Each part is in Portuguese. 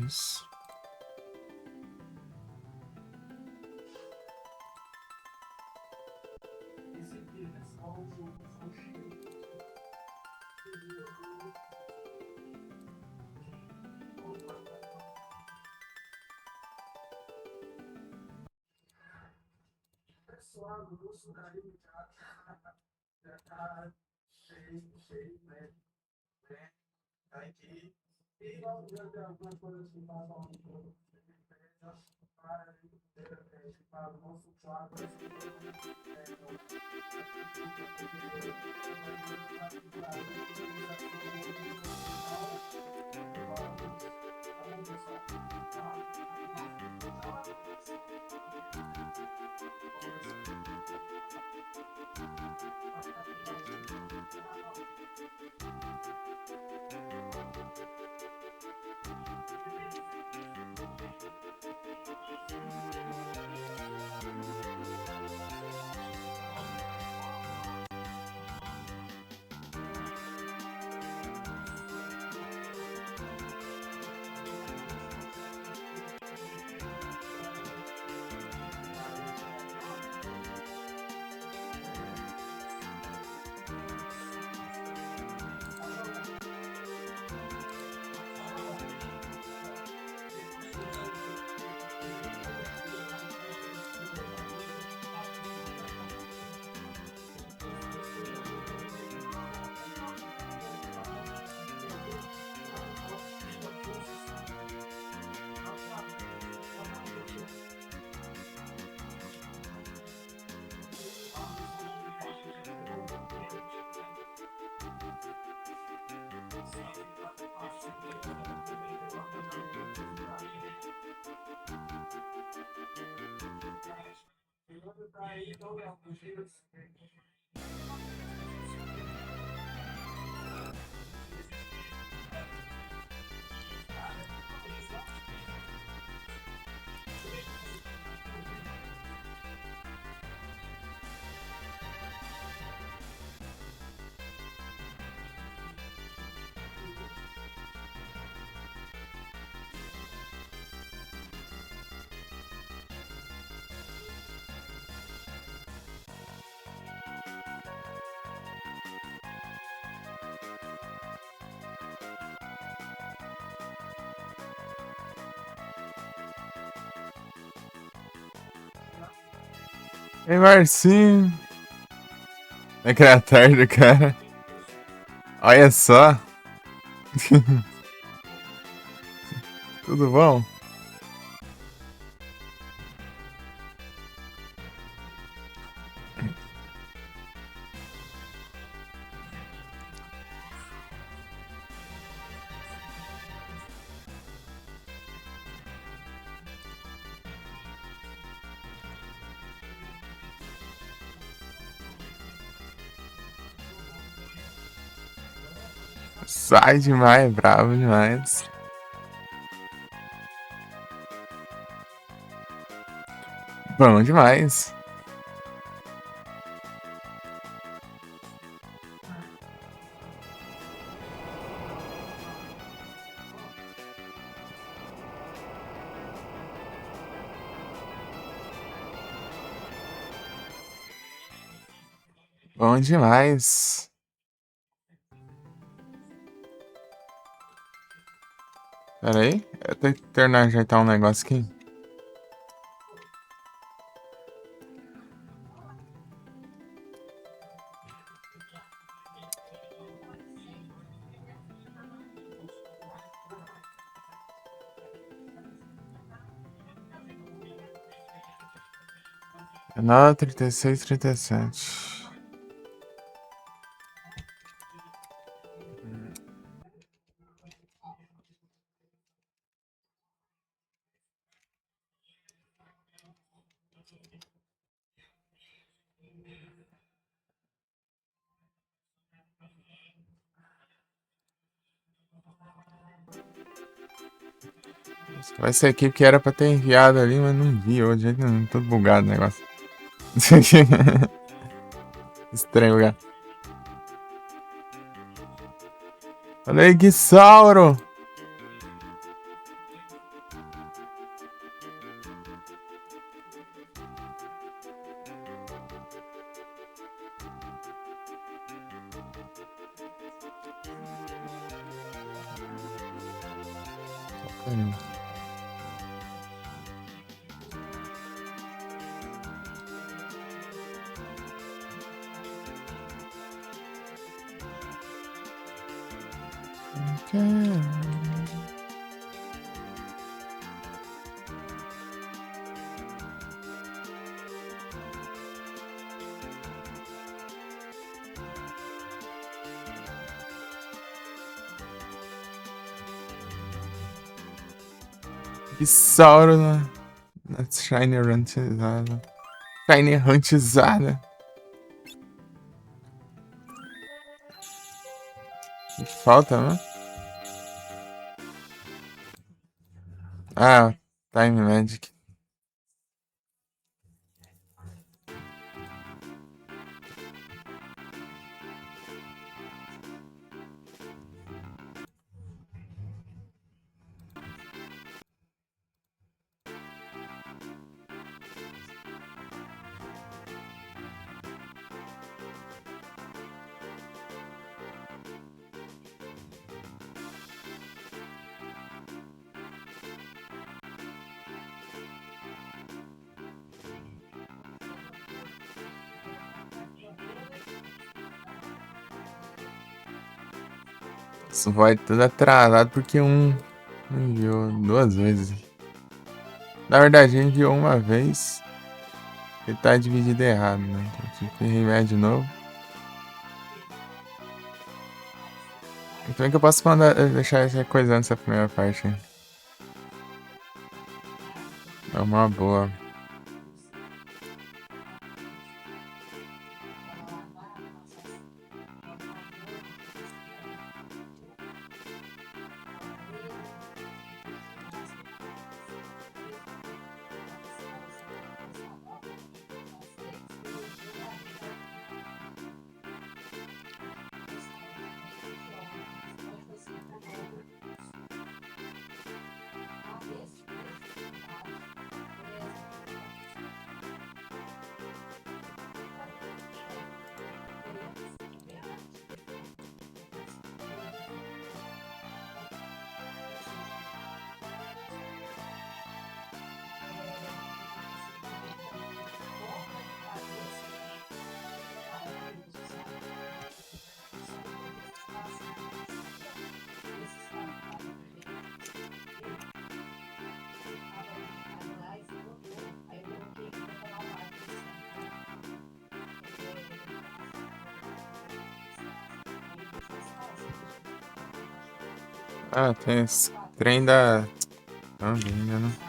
Isso. Pessoal, o curso daí já tá cheio, né? Aqui. E vamos ver algumas coisas que passam um pouco de diferença para o nosso quadro. Ei, Marcinho. Naquela tarde, cara. Olha só. Tudo bom? Sai demais, bravo demais. Bom demais. Bom demais. Pera aí, eu tenho que terminar de ajeitar um negócio aqui. É 9h36h37. Vai ser aqui que era pra ter enviado ali, mas não vi hoje. De jeito nenhum, todo bugado o negócio. Estranho lugar. Olha aí, Guissauro! Caramba. Isauro na Shiny Huntizada. Shiny Huntizada. Que falta, né? Ah, Time Magic. Isso vai tudo atrasado porque enviou 2 vezes. Na verdade, enviou uma vez. Ele tá dividido errado, né? Então tive que reenviar de novo. Então é que eu posso deixar essa coisando essa primeira parte. É uma boa. Ah, tem esse trem da. Não, ainda não.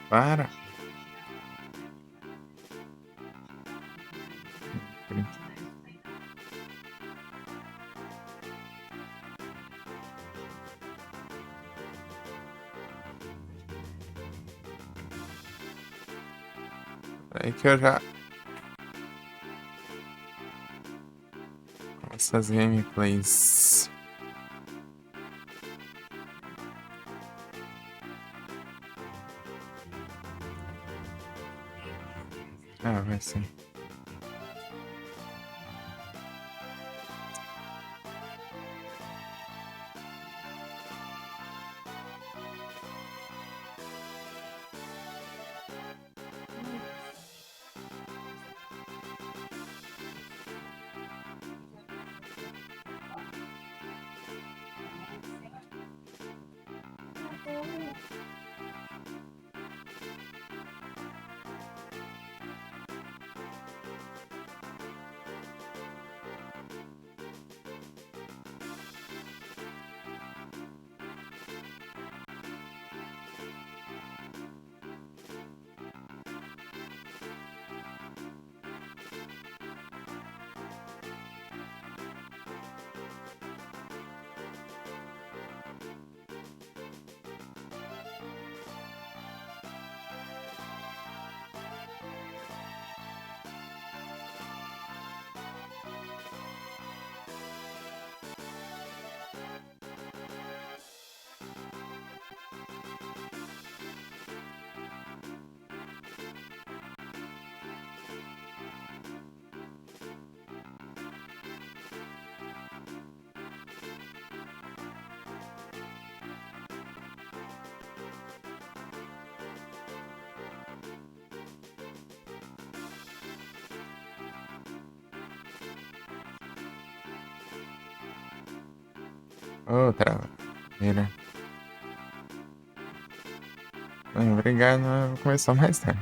Para. Aí que eu já. Essas gameplays. Ah, vai sim. Outra. Vira. Obrigado, eu vou começar mais tarde.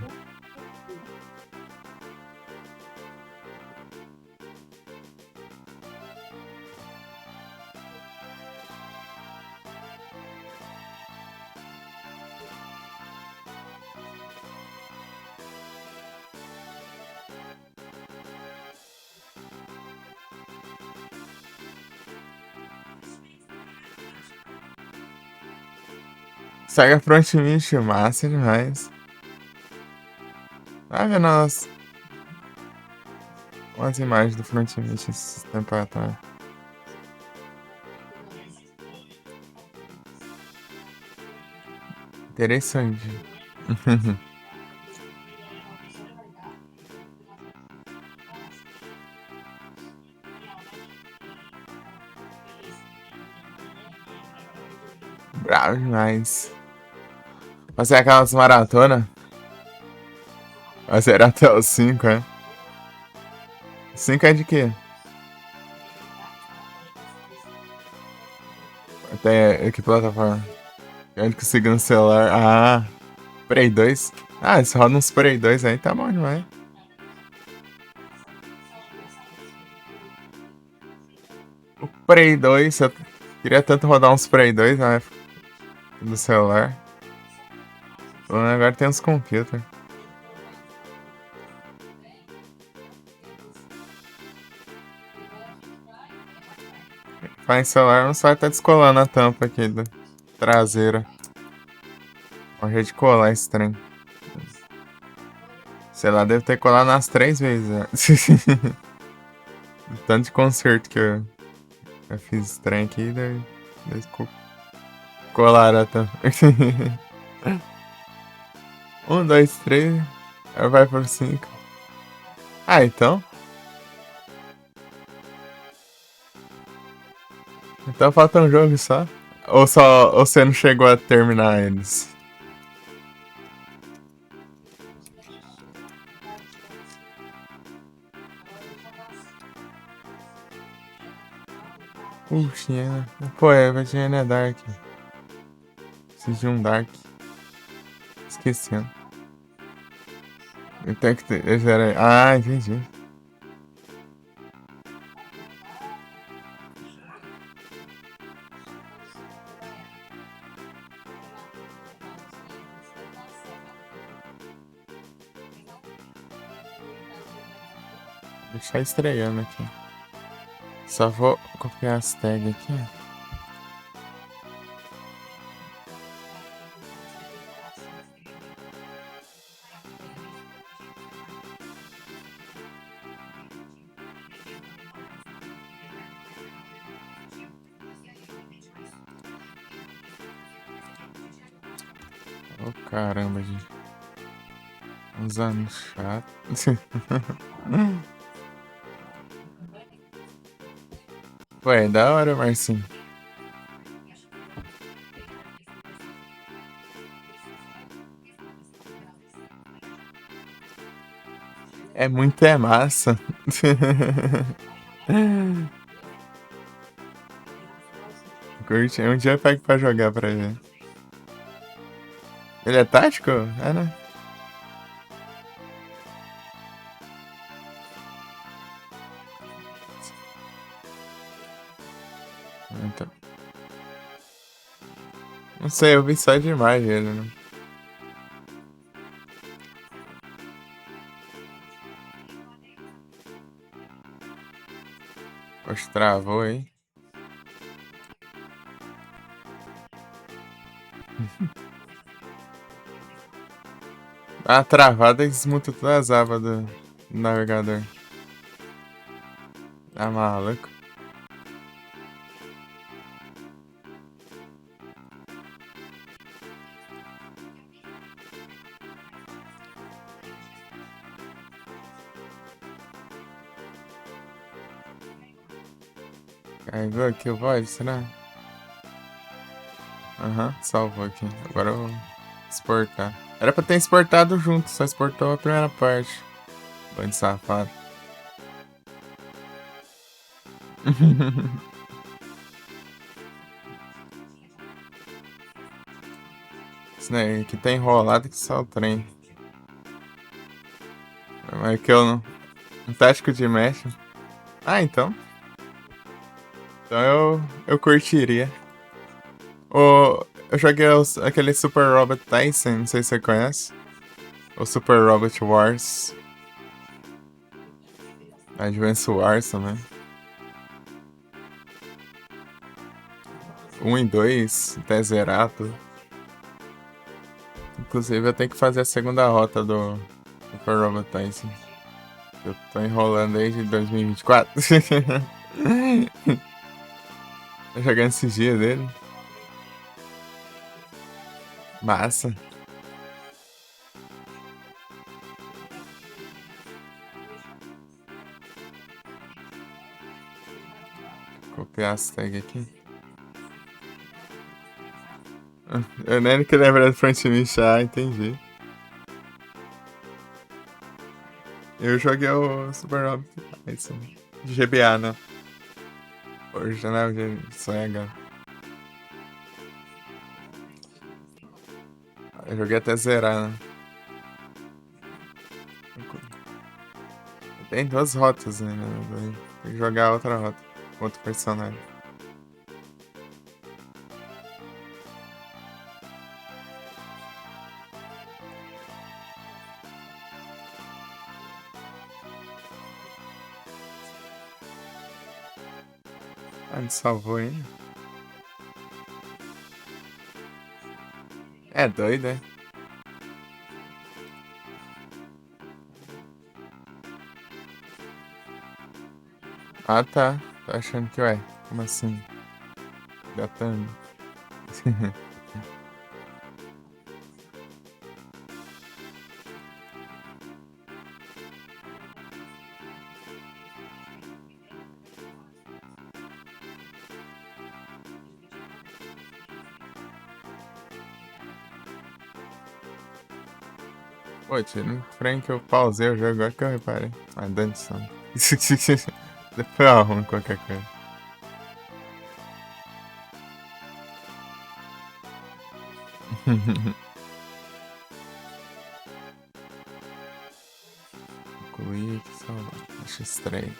Saga Front Mission, massa demais. Tá vendo umas imagens do Front Mission esse tempo atrás. Interessante. Bravo demais. Você é aquelas maratona? Você era até os 5, é? 5 é de quê? Até que plataforma? Onde conseguiu no celular? Ah, Prey 2. Ah, se roda uns Prey 2 aí, tá bom demais. O Prey 2, eu queria tanto rodar uns Prey 2 na época do celular. Agora tem uns computers. Faz celular, não só tá descolando a tampa aqui da traseira. Ó, jeito de colar esse trem. Sei lá, deve ter colado umas 3 vezes, né? Tanto de concerto que eu fiz esse trem aqui, daí colaram a tampa. 1, 2, 3, aí vai pro 5. Ah, então? Então falta um jogo só? Ou você não chegou a terminar eles? Puxa, pô, Virginia é Dark. Preciso de um Dark. Esquecendo. Então que esse era. Ah, entendi. Deixar estreando aqui. Só vou copiar as tags aqui. Oh, caramba, gente. Uns anos chato. Ué, da hora, Marcinho. É muito massa. Curte, um dia eu pego pra jogar pra ver. Ele é tático? É, né? Então. Não sei, eu vi só de imagem ele, né? Poxa, travou aí. A travada desmuta todas as abas do navegador. Tá maluco? Carregou aqui o void, será? Aham, salvou aqui. Agora eu vou exportar. Era pra ter exportado junto, só exportou a primeira parte. Bando de safado. Isso daí que tá enrolado que só o trem. Mas que eu não. Um tático de mecha. Ah, então. Então eu curtiria. Eu joguei aquele Super Robot Tyson, não sei se você conhece. O Super Robot Wars. Advance Wars também. 1 e 2, até zerar tudo. Inclusive eu tenho que fazer a segunda rota do Super Robot Tyson. Eu tô enrolando desde 2024. Tô jogando esses dias dele. Massa. Copiar as tags aqui. Eu nem que lembrar do Front Mission, entendi. Eu joguei o Super Robot Tyson. De GBA, né? Original de Sega. Eu joguei até zerar, né? Tem duas rotas ainda, né? Tem que jogar outra rota. Outro personagem. Ah, ele salvou ainda. É doido, é? Ah, tá. Tô achando que, ué. Como assim? Gatando. Pô, tira um frame que eu pausei o jogo agora que eu reparei. Ah, danção. Depois eu arrumo qualquer coisa. Concluir aqui só. Acho estranho.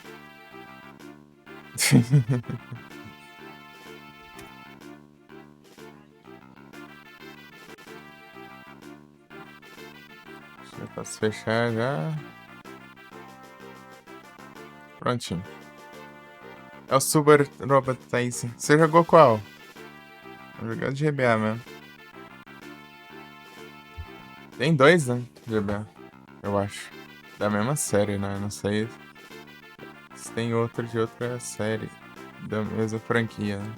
Já posso fechar já. Prontinho. É o Super Robot Taisi. Você jogou qual? Eu joguei o de GBA mesmo. Tem dois, né? GBA, eu acho. Da mesma série, né? Não sei se tem outro de outra série. Da mesma franquia, né?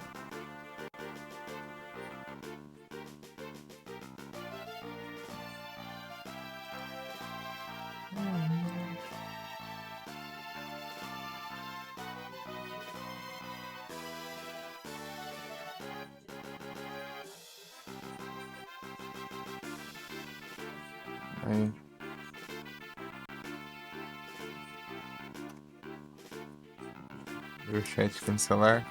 Aí. O chat aqui no celular.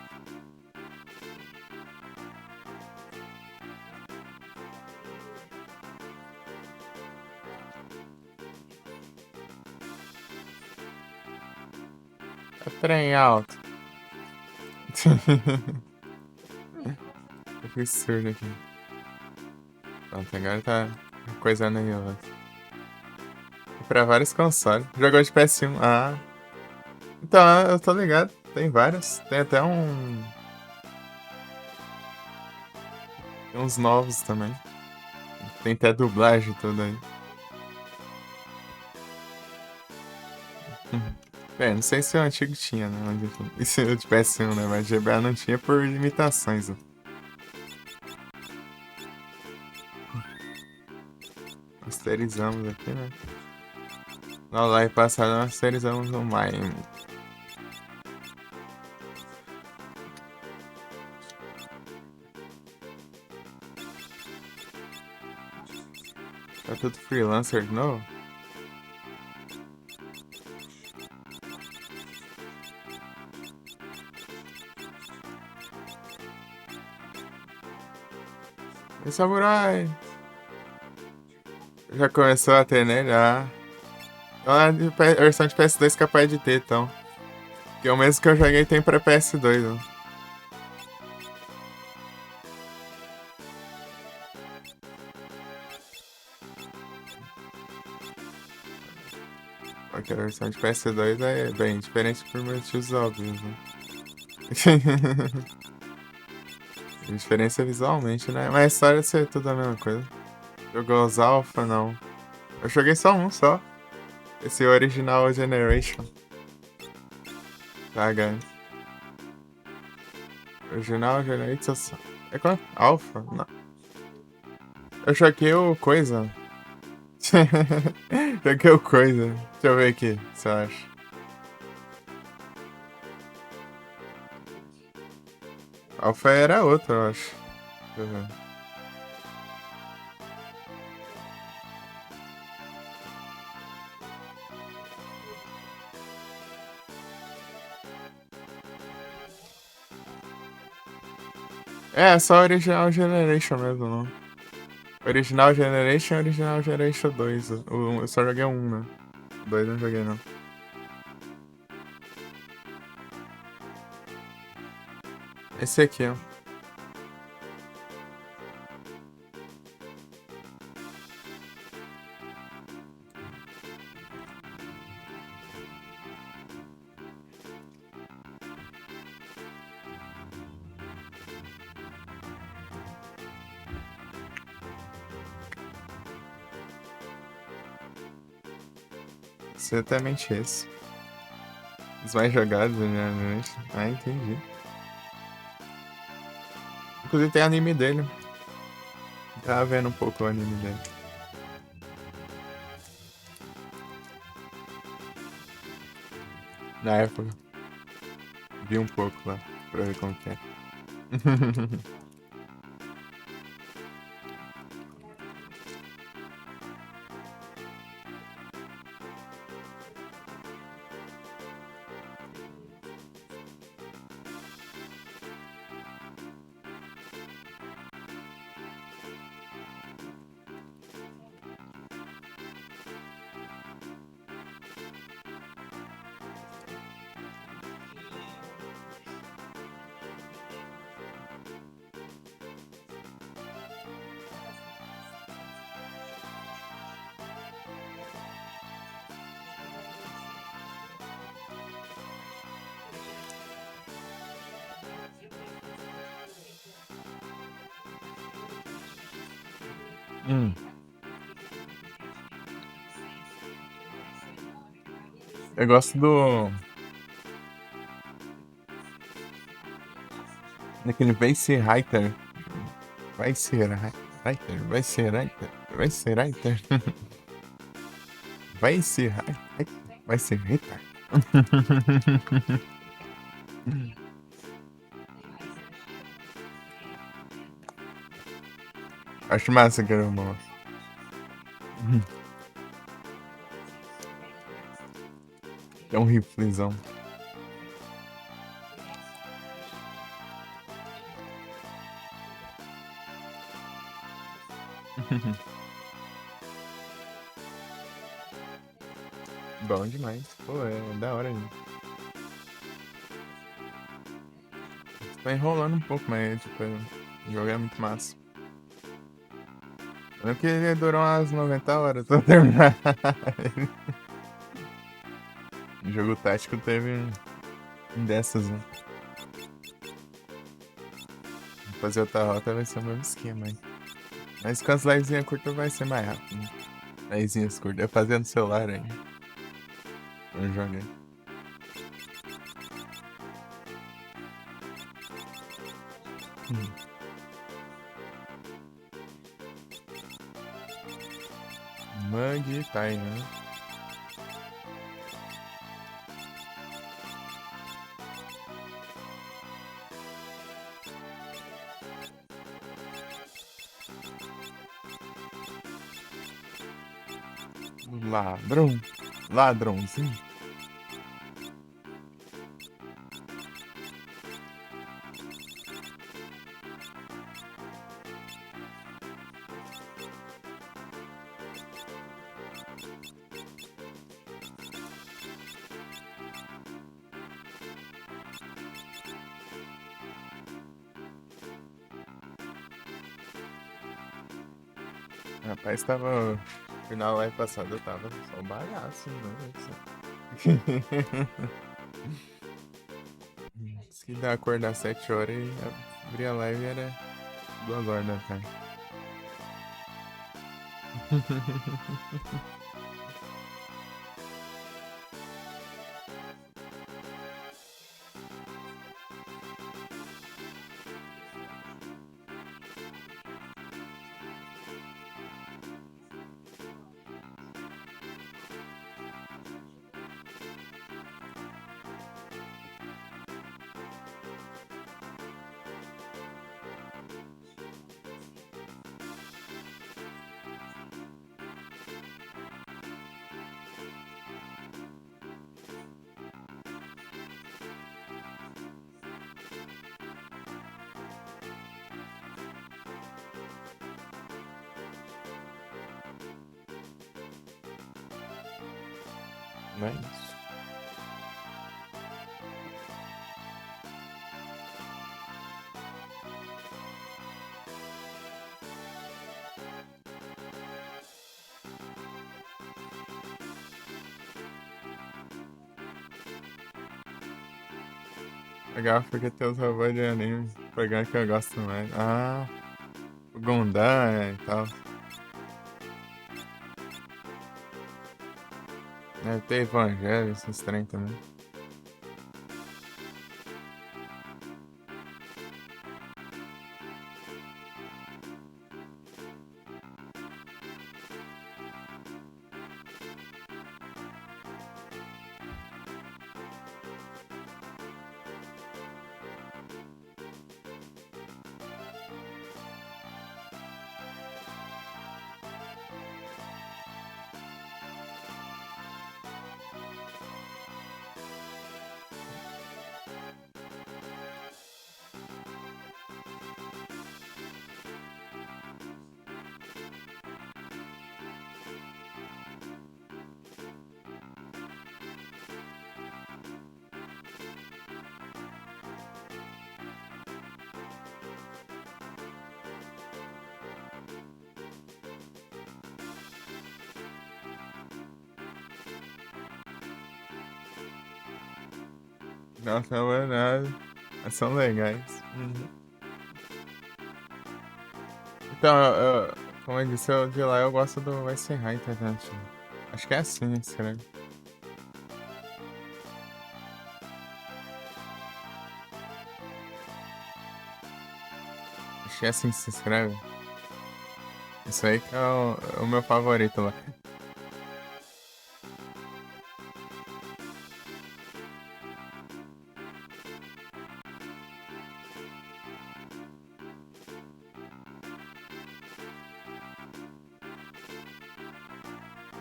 É trem alto. Eu fui surdo aqui. Pronto, agora tá coisando aí, ó. Pra vários consoles. Jogou de PS1. Ah. Então, eu tô ligado. Tem vários. Tem até uns novos também. Tem até dublagem e tudo aí. É, não sei se o antigo tinha, né? E se eu tivesse um, né? Mas GBA não tinha por limitações, ó. Masterizamos aqui, né? Na live passada, masterizamos o Mime. Tá tudo freelancer de novo? E Samurai! Já começou a ter, né? Já. A versão de PS2 capaz de ter, então. Que é o mesmo que eu joguei tem pra PS2, ó. Porque a versão de PS2 é bem diferente por motivos óbvios, né? A diferença é visualmente, né? Mas a história ser tudo a mesma coisa. Jogou os Alpha, não. Eu joguei só um só. Esse Original Generation. Tá, ganho. Original Generation. É qual? Alpha? Não. Eu joguei o Coisa. Joguei o Coisa. Deixa eu ver aqui, se eu acho. Alpha era outro, eu acho. Deixa eu ver. É, só Original Generation mesmo, não. Original Generation e Original Generation 2. Eu só joguei um, né? O 2 não joguei, não. Esse aqui, ó. Exatamente esse. Os mais jogados, né? Ah, entendi. Inclusive tem anime dele. Tava vendo um pouco o anime dele. Na época. Vi um pouco lá, pra ver como que é. Hum. Eu gosto daquele Face Writer. Vai ser Writer, vai ser Writer, vai ser Writer. Vai ser Writer, vai ser Writer. Acho massa, caramba. É um riflezão. Bom demais. Pô, é da hora ainda. Tá enrolando um pouco, mas tipo, o jogo é muito massa. Eu que ele durou umas 90 horas pra terminar. O jogo tático teve um dessas, né? Fazer outra rota vai ser o mesmo esquema aí. Mas com as livezinhas curtas vai ser mais rápido, né? Livezinhas curtas. Eu fazia no celular aí. Eu joguei. Hum. Mug tá aí, né? Ladrão. Ladrãozinho. Rapaz, tava. Final live passado eu tava só um bagaço, né? Se que dá acordar 7 horas e abrir a live era 2 horas da tarde. Não é isso. Legal porque tem os robôs de anime. Pegar que eu gosto mais. Ah, o Gundam e tal. Deve ter Evangelho, esses trem também. Nossa, é verdade. Mas são legais. Uhum. Então, Como eu disse, eu, de lá eu gosto do Vai Ser High Internet. Acho que é assim, né, que se escreve. Acho que é assim que se escreve. Isso aí que é o meu favorito lá.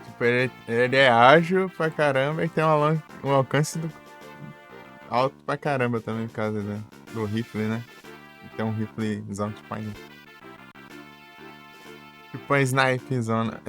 Tipo, ele é ágil pra caramba e tem um alcance alto pra caramba também, por causa do rifle, né? Tem um riflezão tipo aí. Tipo uma snipezona.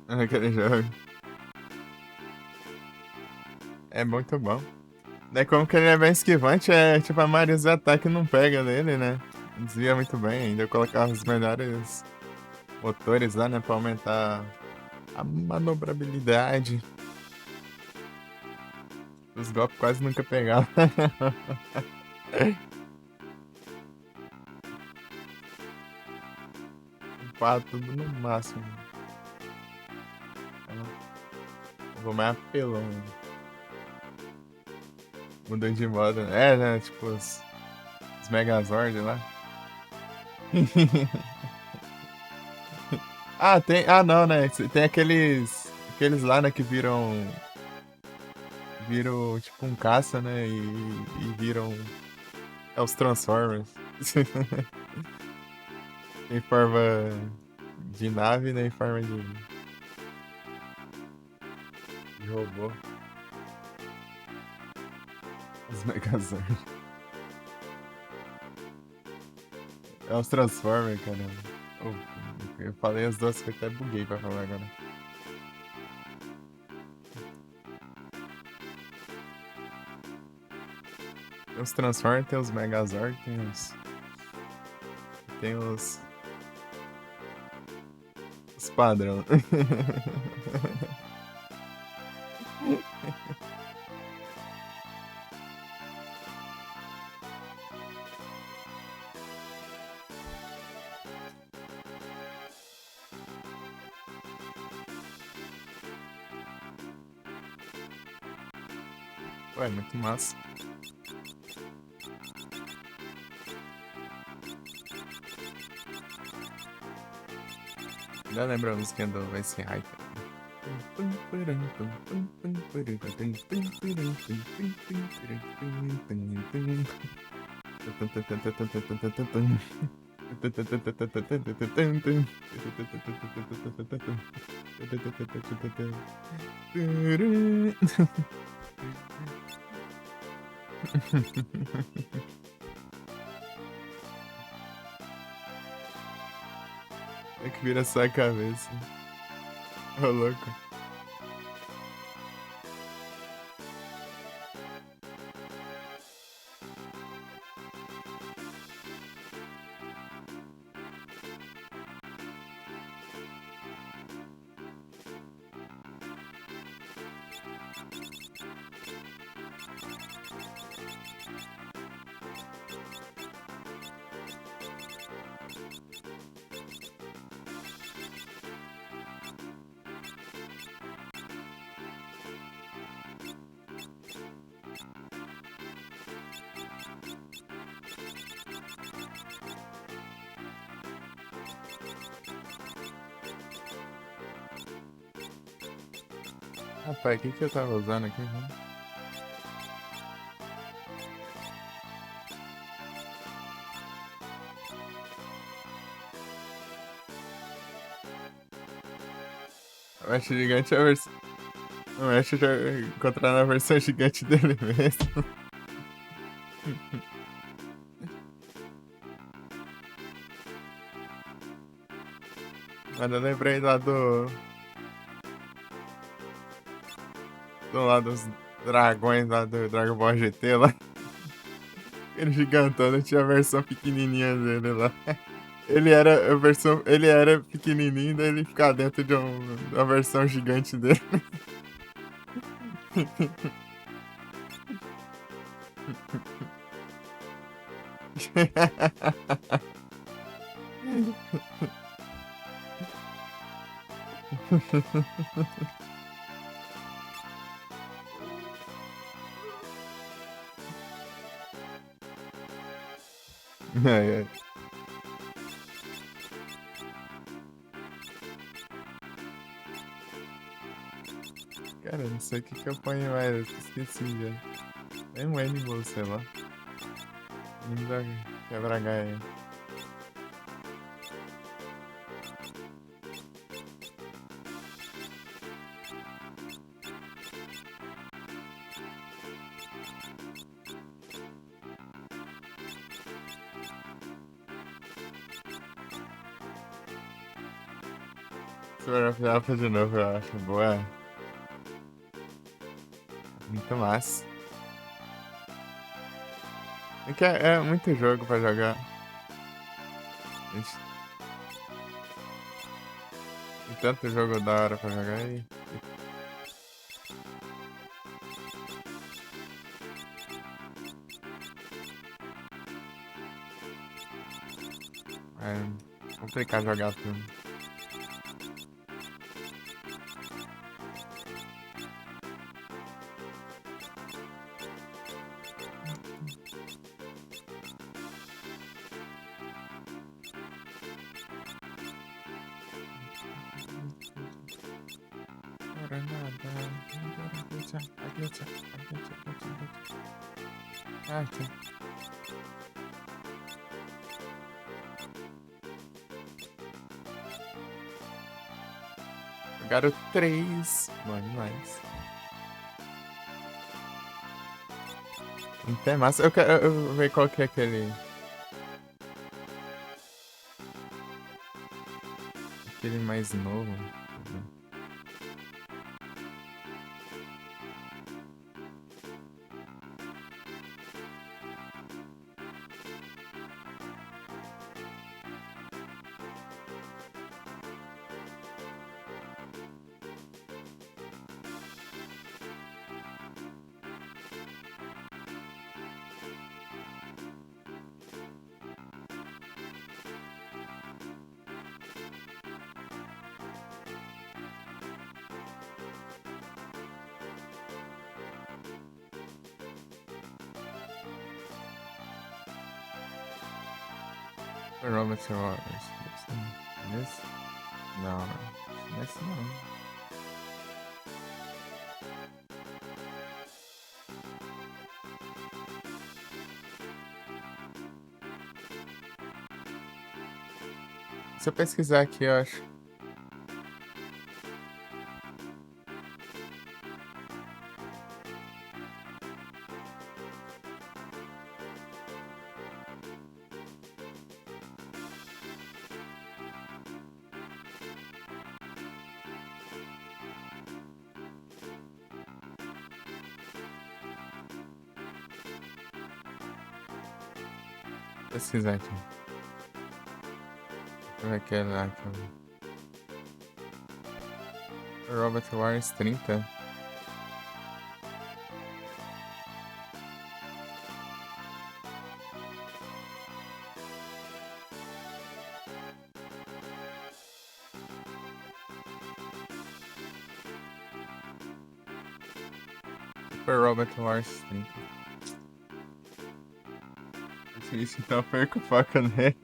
Naquele jogo. É muito bom. Daí como que ele é bem esquivante, é tipo a maioria dos ataques não pega nele, né? Desvia muito bem, ainda eu colocava os melhores motores lá, né? Pra aumentar a manobrabilidade. Os golpes quase nunca pegavam. Pá, tudo no máximo. Eu vou mais apelão. Mudando de modo. É, né? Tipo os Megazord lá. Ah, tem. Ah, não, né? Tem aqueles lá, né, que viram tipo um caça, né? E viram. É os Transformers. Em forma de nave, né? Em forma de robô. Os Megazord. É os Transformers, caramba. Eu falei as duas que eu até buguei pra falar agora. Tem os Transformers, tem os Megazord, tem os padrão. Ué, muito massa. Já lembra a música do Vai Ser Hype? É que vira só a cabeça. Ô, louco. Rapaz, o que que eu tava usando aqui? O mestre gigante é a versão. O mestre já encontrar na versão gigante dele mesmo. Mano, eu lembrei lá do lado dos dragões lá do Dragon Ball GT lá. Aquele gigantão, tinha a versão pequenininha dele lá. Ele era pequenininho, daí ele ficava dentro de uma versão gigante dele. Ai, ai. Cara, não sei o que que eu ponho mais, esqueci já. É um Animal, sei lá. Não dá quebra galho. Surf de novo, eu acho. Boa. Muito massa. É muito jogo pra jogar. Gente, tem tanto jogo da hora pra jogar aí. É complicado jogar tudo. Ah, tá. Jogaram 3. Bom demais. Até massa. Eu quero ver qual que é aquele. Aquele mais novo. Robert Waters. Nesse? Não, nesse não. Se eu pesquisar aqui, eu acho. Pesquisar aqui. Deixa eu ver aquele lá que eu... Robert Waters 30. Super Robert Wars 30. Isso então eu perco o foco nele.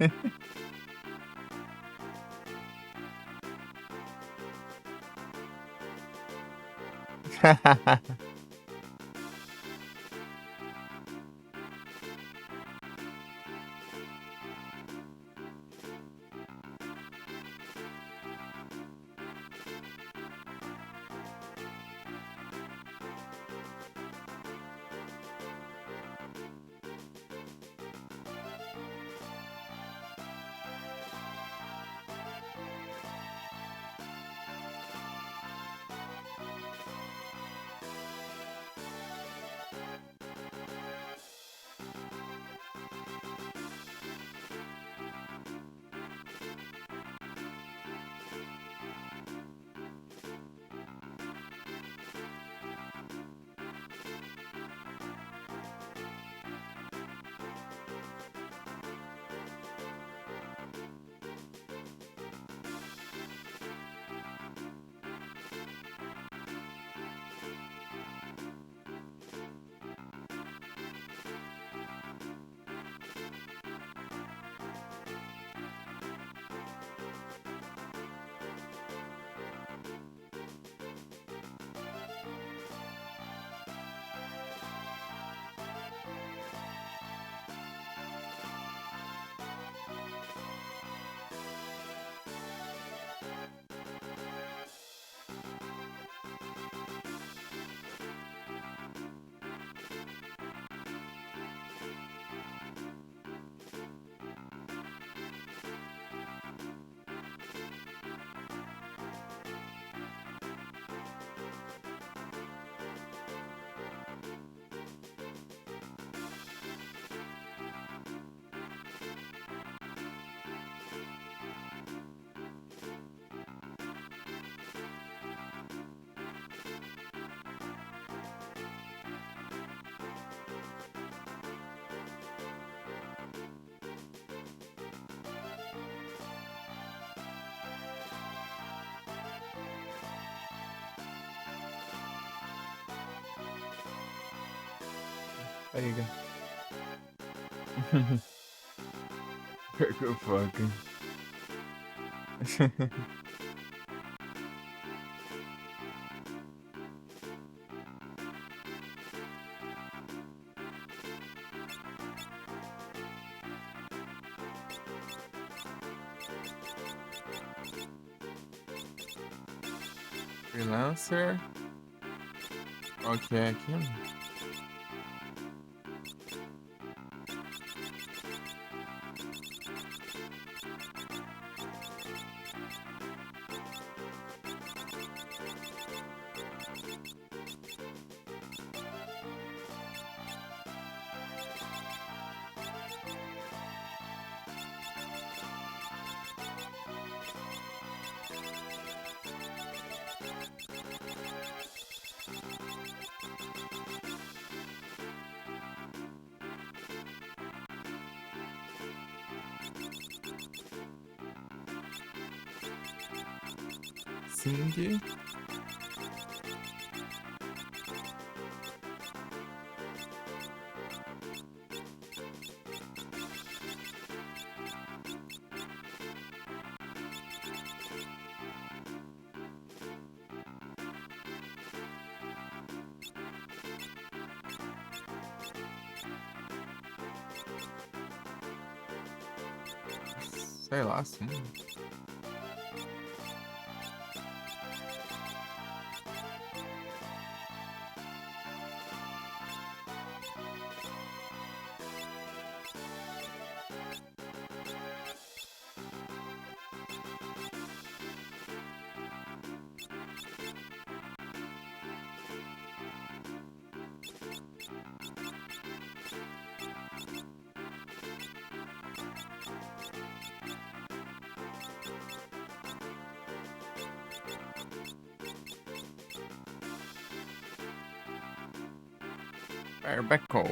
Aí, perca o foco, hein? Freelancer. Ok, aqui. Sing. Sei lá, sim. Barbacoa.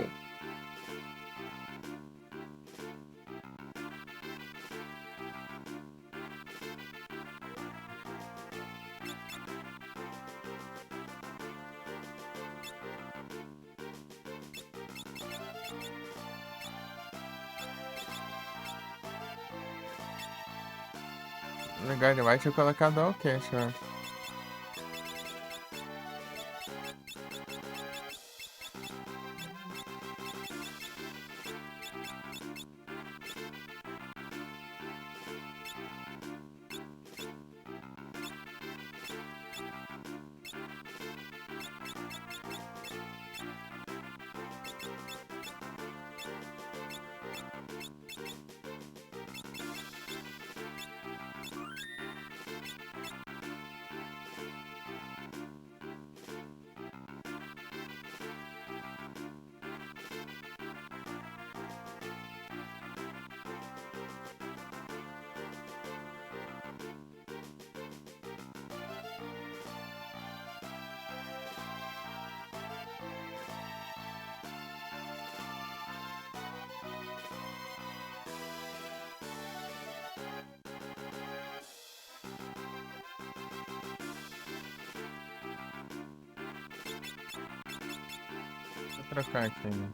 Legal demais, tinha colocado o cash, eu acho. Vou trocar aqui, né?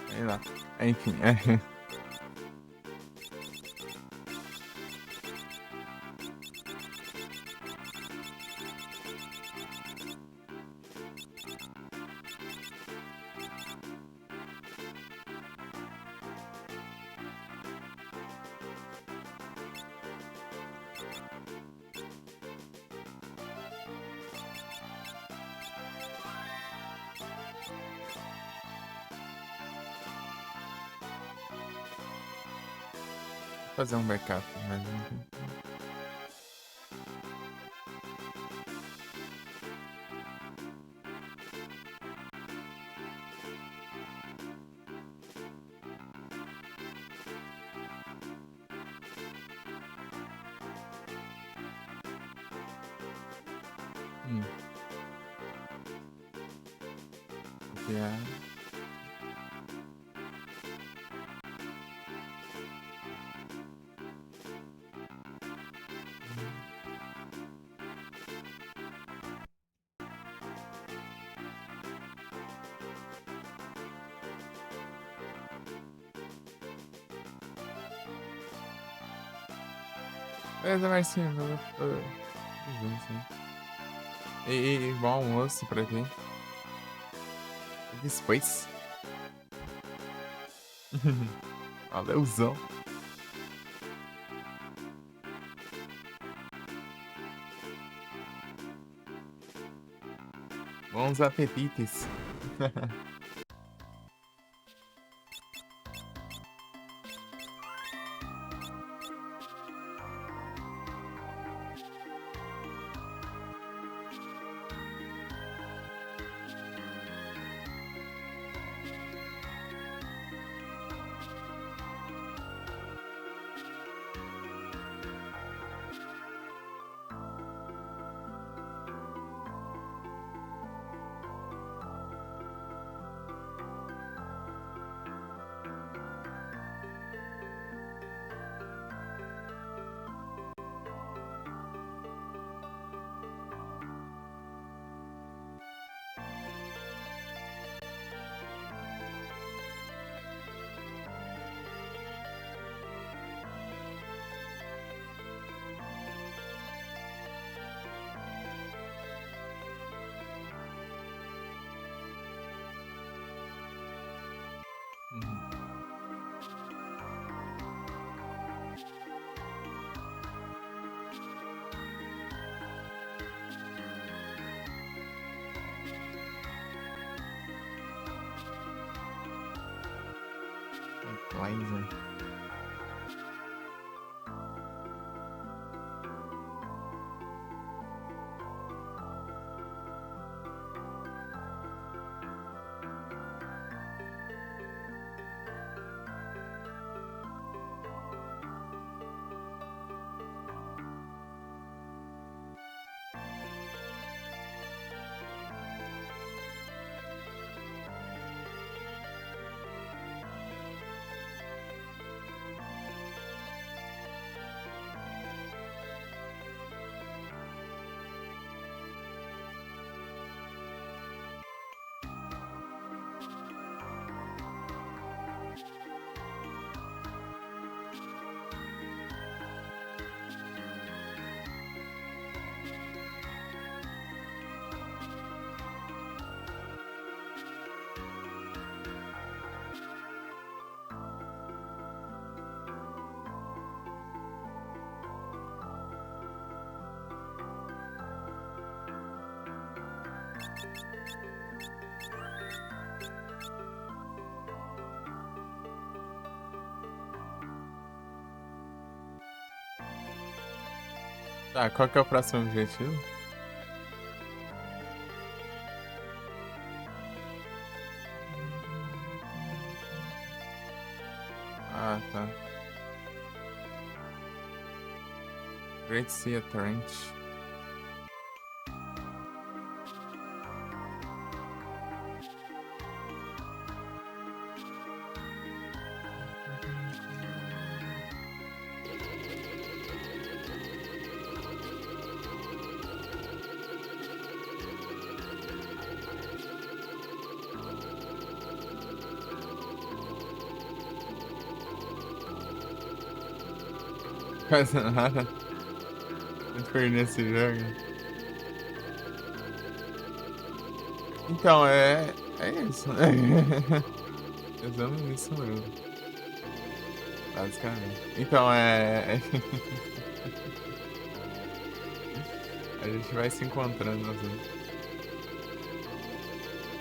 Sei lá. Enfim, é. Fazer um backup, mas hum, copiar. Beleza, Marcinho, e bom almoço pra ti. Depois. Valeuzão. Bons apetites. Liza. Tá, qual que é o próximo objetivo? Ah, tá. Great Sea Torrent. Quase nada. Eu perdi esse jogo. Então, é isso. Exame isso mesmo. Basicamente. Então, a gente vai se encontrando assim.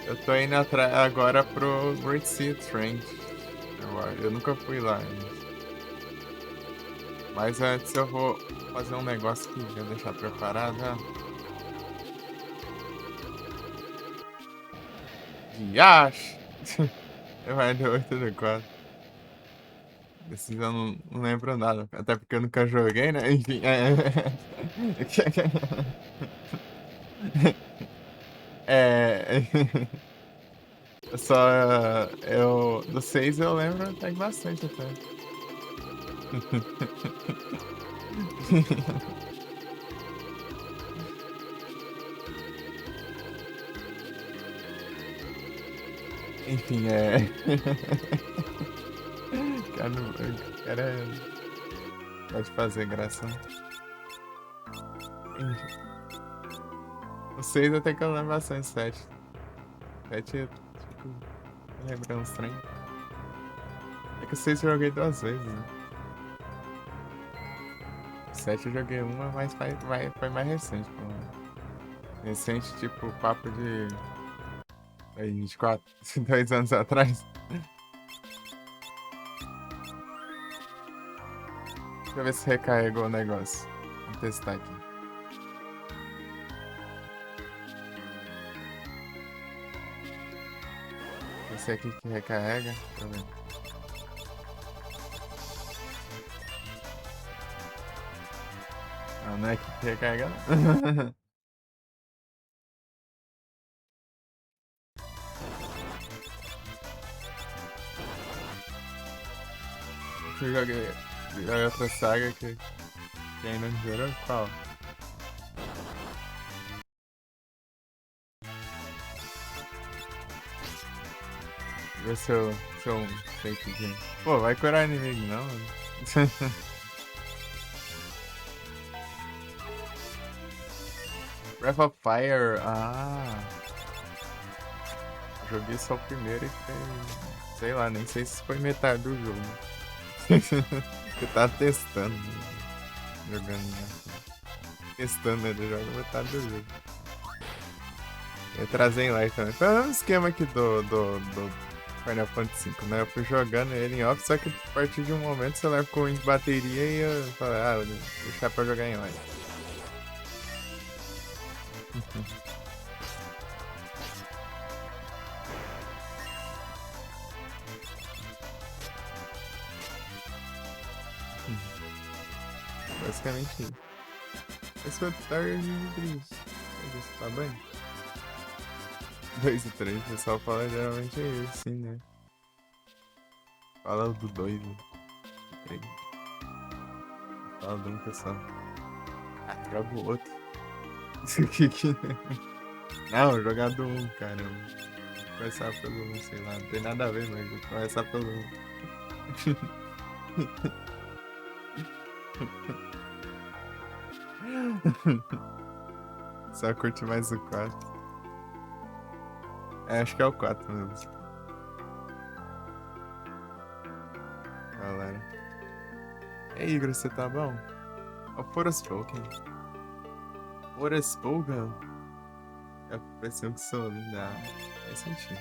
Eu tô indo agora pro Great Sea Trent. Eu nunca fui lá ainda. Mas antes eu vou fazer um negócio que já deixar preparado, né? Viaje! Vai de 8 de 4. Desses eu não lembro nada. Até porque eu nunca joguei, né? Enfim. É. Eu só. Do 6 eu lembro até que bastante até. Enfim, Cara, cara pode fazer graça. Enfim. O 6 até que eu lembro bastante, 7. 7 eu fico lembrando uns trem. É que o 6 eu joguei 2 vezes, né? O 7 eu joguei uma, mas foi mais recente, pô. Recente, tipo, papo de 24, 2 anos atrás. Deixa eu ver se recarregou o negócio. Vou testar aqui. Esse aqui que recarrega. Deixa eu ver. Não é aqui que recarrega, não. Eu joguei outra saga que ainda não zerou. Qual? Vê se eu sei que game. Pô, vai curar inimigo não, mano. Breath of Fire. Ah. Joguei só o primeiro e foi. Sei lá, nem sei se foi metade do jogo. Eu tava testando. Jogando, né? Testando ele joga metade do jogo. Eu trazer em live também. Foi o mesmo esquema aqui do Final Fantasy V, né? Eu fui jogando ele em off, só que a partir de um momento o celular ficou em bateria e eu falei, vou deixar pra jogar em live. Basicamente isso. Esse foi o Target de 3. Tá bem? 2 e 3, o pessoal fala geralmente é esse, sim, né? Fala do 2 e 3. Fala do 1, pessoal. Joga o outro. Isso aqui que. Não, jogar do 1, caramba. Começar pelo 1, sei lá. Não tem nada a ver, mas vou começar pelo 1. Só curte mais o 4. Acho que é o 4 mesmo. Galera. E aí, Igor, você tá bom? O Forspoken. Forspoken? É a impressão que sou linda. Faz sentido.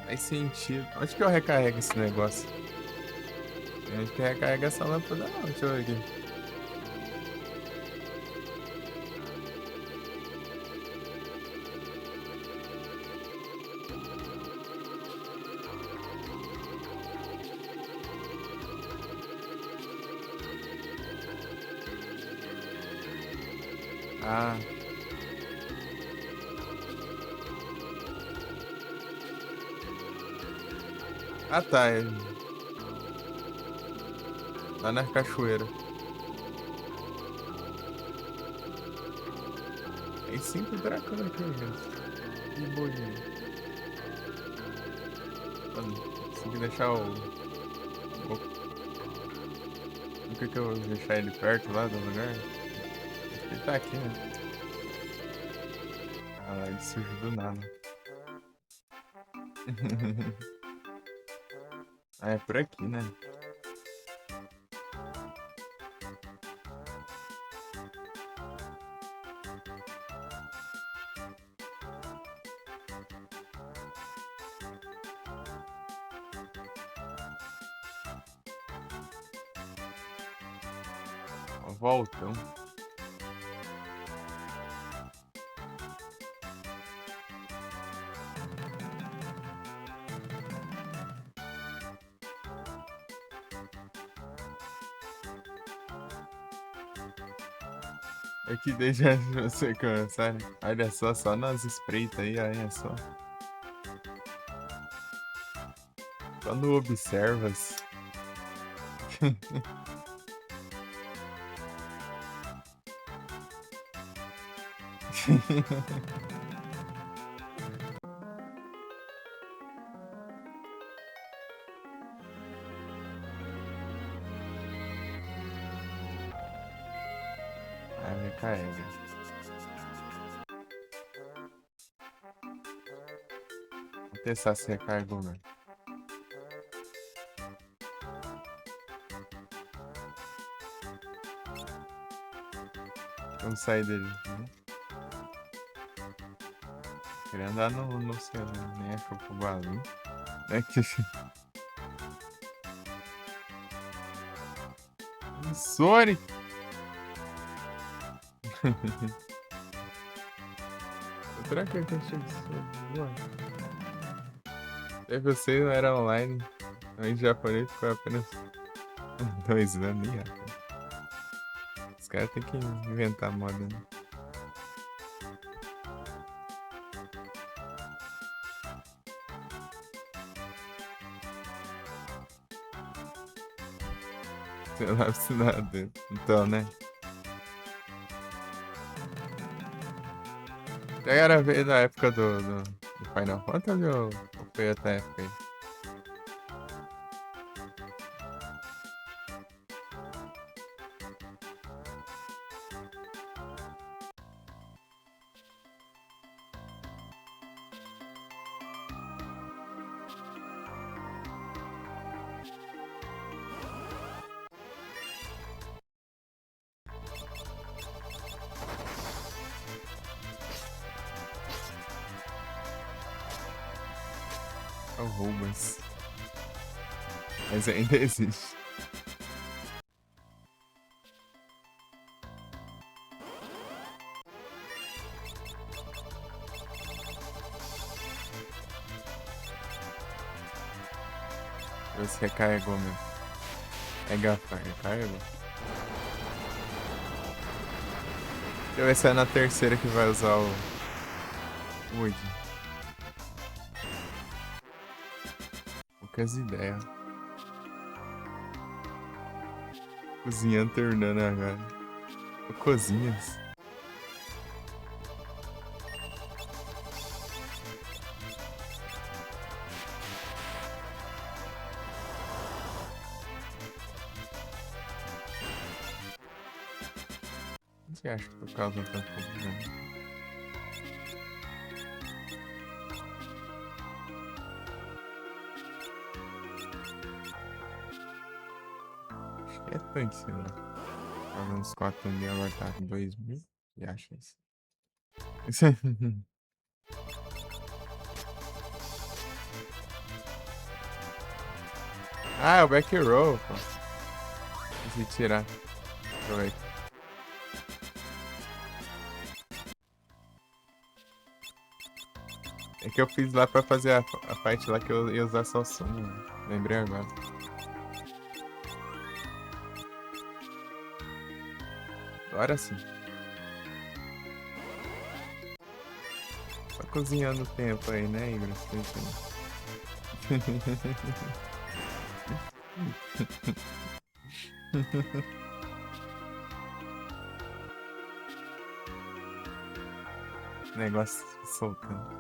Faz sentido. Onde que eu recarrego esse negócio? Onde que recarrega essa lâmpada? Não, deixa eu ver aqui. Ah. Ah, tá. Lá na cachoeira. Tem 5 dragões aqui, gente. Que bolinha. Mano, consegui deixar o época que eu vou deixar ele perto lá do lugar. Ele tá aqui, né? Ah, lá, ele surgiu do nada. Ah, é por aqui, né? Ó, voltão. É que deixa você cansar, né? Olha só nas espreitas aí, olha só. Só no observas. Ah, recarrega. Vou testar se recarregou, né? Vamos sair dele. Né? Queria andar no oceano, nem achou pro balu. É que. Sonic! Será que eu consigo voar? É você não era online. Em japonês ficou apenas 2 anos. Ih, rapaz. Os caras têm que inventar moda, né? Sei lá, se nada. Então, né? Pegaram ver da época do Final Fantasy ou foi outra época aí? É o Rubens. Mas ainda existe. Você recarregou mesmo. É gafar, recarregou. Deixa eu ver se é na terceira que vai usar o Wood. Poucas ideias. Cozinhando, terminando agora. Cozinhas. O que você acha que por causa do tanto problema? Acho que é tanque, sei lá. Tava uns 4.000, agora tá com 2.000. E acha isso. Ah, é o back roll, pô. Deixa eu tirar. Aproveita. É que eu fiz lá pra fazer a parte lá que eu ia usar só som. Lembrei agora. Agora sim. Só cozinhando o tempo aí, né, Igor? Negócio soltando.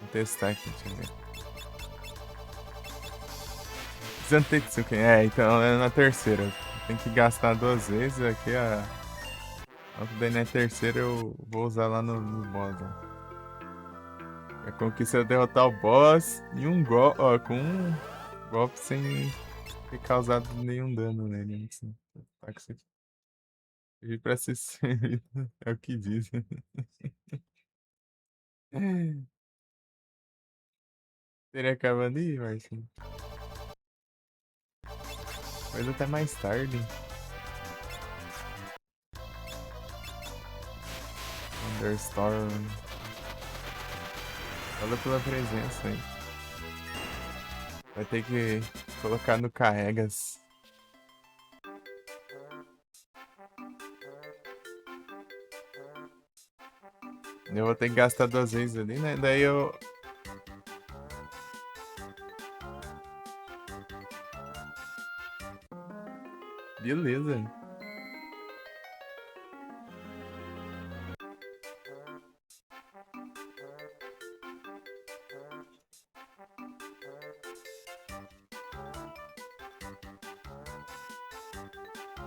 Vou testar aqui, deixa eu ver. Zantetsuken, então é na terceira. Tem que gastar duas vezes aqui, daí na terceira eu vou usar lá no boss, ó. A conquista é derrotar o boss e com um golpe sem ter causado nenhum dano nele. Assim. Tá com isso aqui. Pedir pra ser servido. É o que dizem. Teria acabado aí, Marcinho. Mas até mais tarde. Thunderstorm. Valeu pela presença aí. Vai ter que colocar no carregas. Eu vou ter que gastar duas vezes ali, né? Daí eu. Beleza.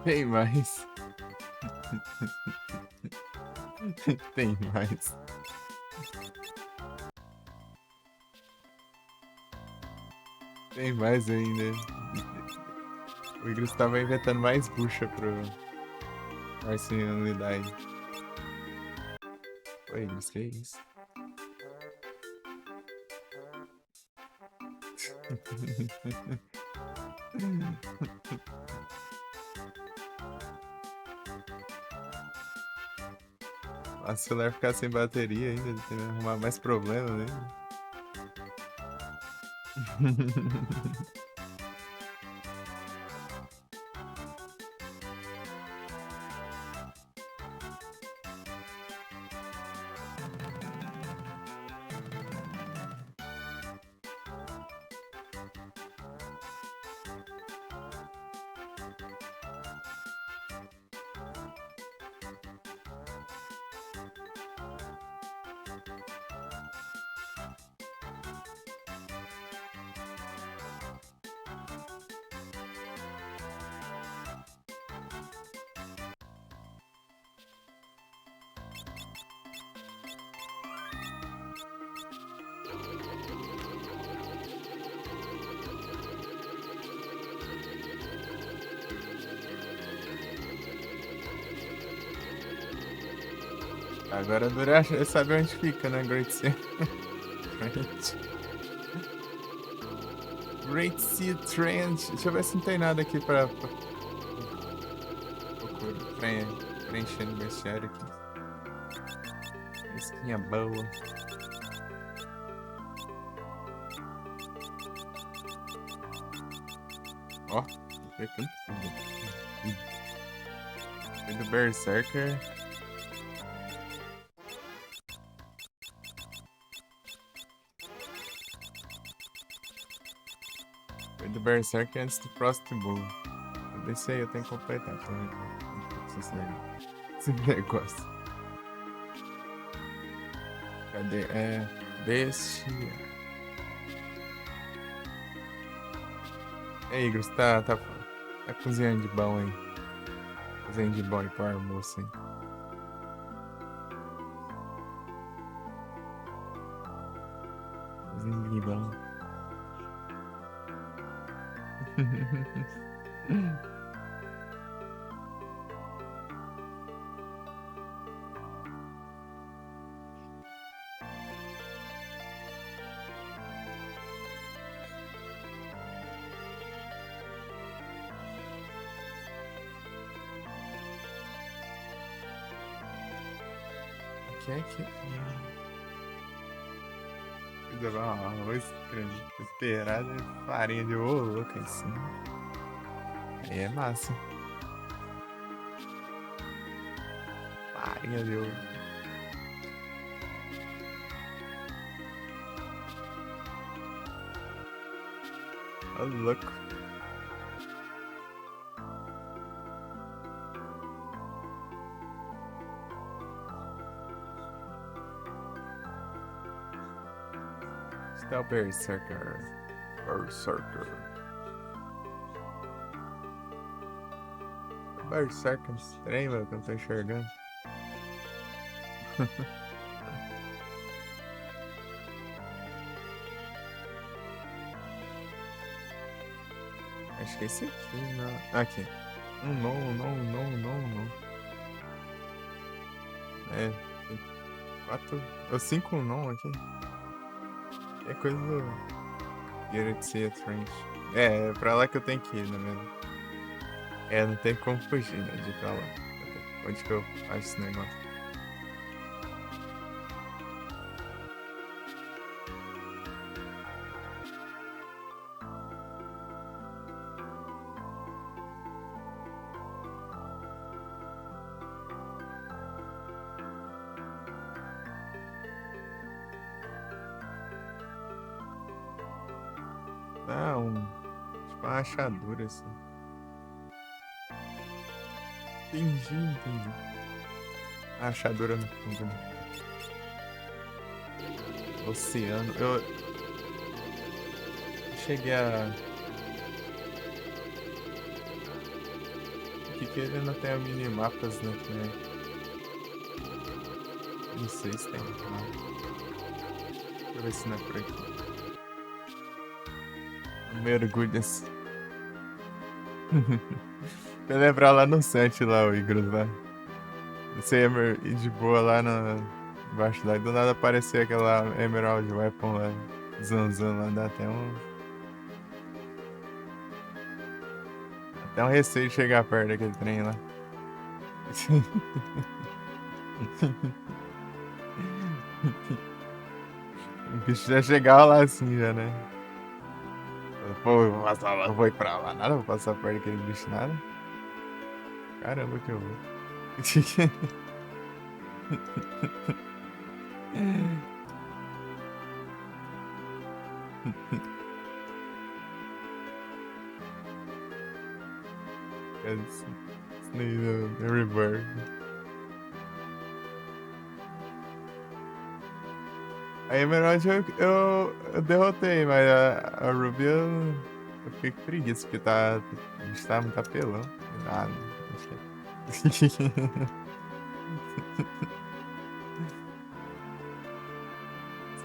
Tem mais. Tem mais. Tem mais ainda. O Igor estava inventando mais bucha pro Marcinho unidade. Oi, Igor, que é isso? O celular ficar sem bateria ainda, ele tem que arrumar mais problema, né? Agora adorei saber onde fica, né? Great Sea. Great Sea Trend. Deixa eu ver se não tem nada aqui pra preencher no bestiário aqui. Esquinha boa. Ó, apertando tudo. Foi do Berserker. Foi do Berserker antes do Frostbow. Desse aí eu tenho que completar. Esse negócio. Cadê? Bestia. Ei, Igor, você tá cozinhando de bom aí? Cozinhando de bom aí pro almoço, hein? Cozinhando de bom. Que é que. Coisa lá, arroz temperado e farinha de ovo louco em cima. Aí é massa. Farinha de ovo. Ô, louco. Está o Berserker. Berserker. Berserk estranho, mano, que eu não tô enxergando. Acho que é esse aqui, não. Aqui. Não, não, não, não, não. É, tem quatro. Ou cinco não aqui. É coisa do. Get it, see it, French. É pra lá que eu tenho que ir, não é mesmo? É, não tem como fugir, né? De ir pra lá. Onde que eu faço esse negócio? Ah, tipo uma rachadura assim. Entendi. A rachadura no fundo, né? Oceano. Eu cheguei a. Que ele não tem minimapas, né? Não sei se tem. Não. Deixa eu ver se não é por aqui. Mergulhas. Eu lembrar lá no Sante, lá, o Igros lá. Você ia ir de boa lá embaixo lá. E do nada aparecia aquela Emerald Weapon lá. Zanzando lá. Dá até um receio de chegar perto daquele trem lá. O bicho já chegava lá assim, já, né? Pô, eu vou passar lá, vou ir pra lá, nada, vou passar perto daquele bicho, nada. Caramba, que eu vou. It's the Rebirth. A Emerald eu derrotei, mas a Ruby eu fiquei com preguiça, porque o bicho tá muito apelão. Ah, não sei.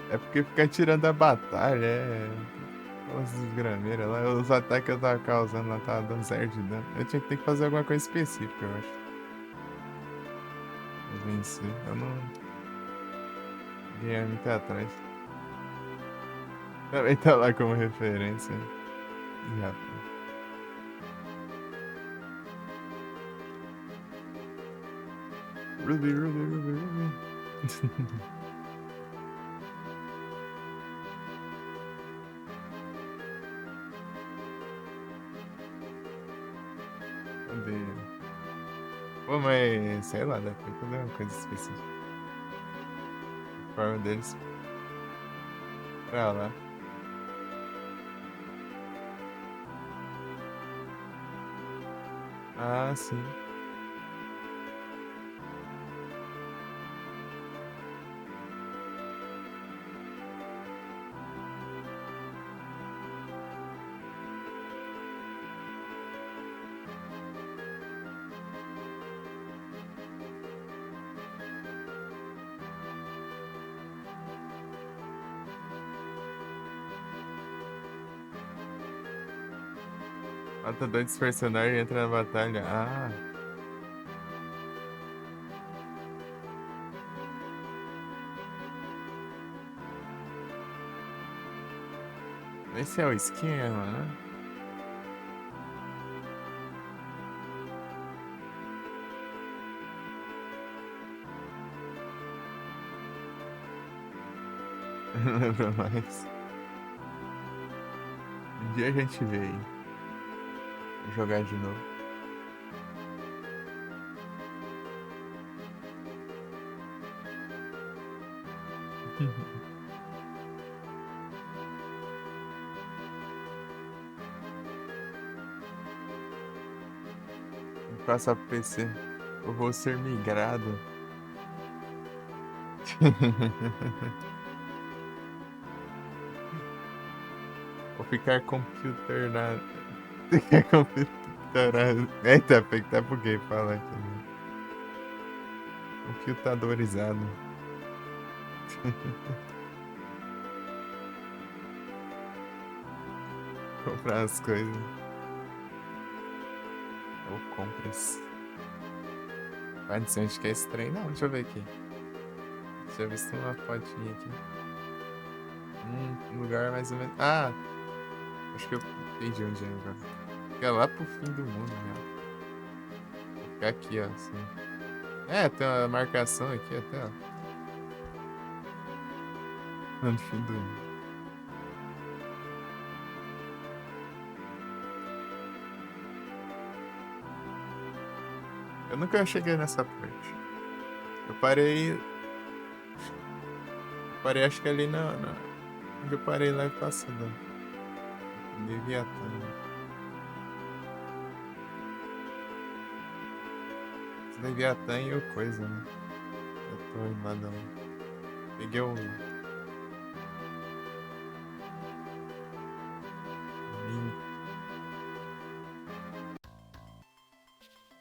É porque fica tirando a batalha, aquelas desgrameiras lá, os ataques que eu tava causando lá tava dando zero de dano. Eu tinha que ter que fazer alguma coisa específica, eu acho. Pra vencer. Eu não ganhei muito atrás. Também tá lá como referência. Ih, rapaz. Ruby. Cadê? Pô, mas sei lá, deve ter fazer uma coisa específica. A forma deles pra lá. Ah, sim. Mata dois personagens e entra na batalha. Ah, esse é o esquema, né? Não lembro mais. Um dia a gente vê aí. Jogar de novo. Passar pro PC. Eu vou ser migrado. Vou ficar computer na. Ficar computer. Eita, peguei até buguei falar aqui, né? Computadorizado. Comprar as coisas. Ou compras. Vai dizer onde que é esse trem? Não, deixa eu ver aqui. Deixa eu ver se tem uma fotinha aqui. Um lugar mais ou menos. Ah, acho que eu entendi onde é agora. É lá pro fim do mundo, né? Ficar aqui, ó. Assim. É, tem uma marcação aqui até, ó. No fim do mundo. Eu nunca cheguei nessa parte. Eu parei. Parei, acho que ali onde eu parei lá e passando. Leviatã. Leviatã e o coisa, né? Eu tô animadão. Peguei o mini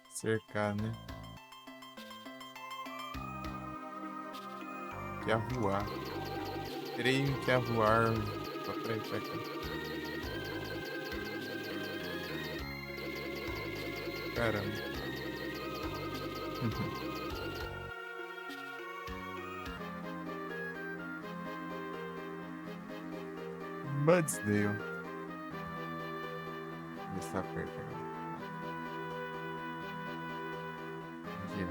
cercar, né? Que a voar. Creio que a voar. Só pra ir pra cá. Caramba. Budsdale. Ver se tá perto agora. Aqui, ó.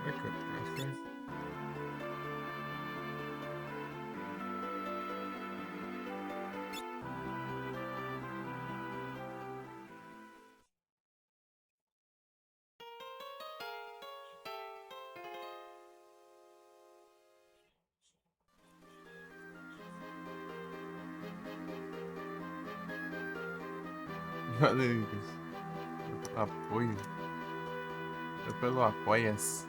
Acho que é. Valeu, Igor. Pelo apoio. Pelo apoias.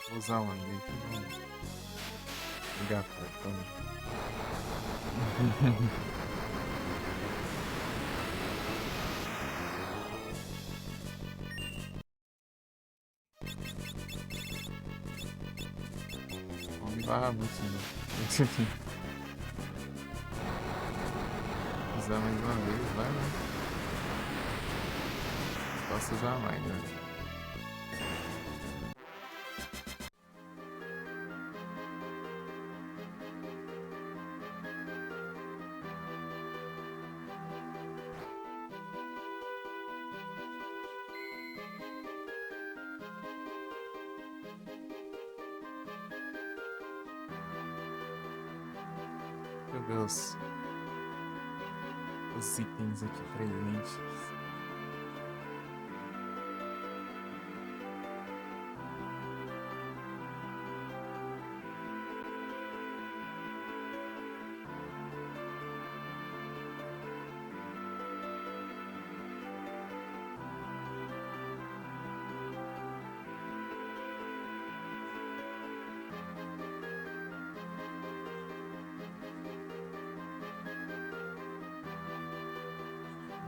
Vou usar uma aqui. Vamos ligar a porta. Vamos me barrar muito, né? Usar mais uma vez, vai, né? Posso usar mais, né? Deixa eu ver os itens aqui presentes.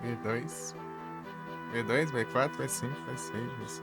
B2. B2, B4, B5, B6, B6.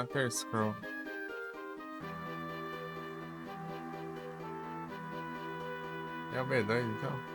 Hunter Scroll. É o B2 então?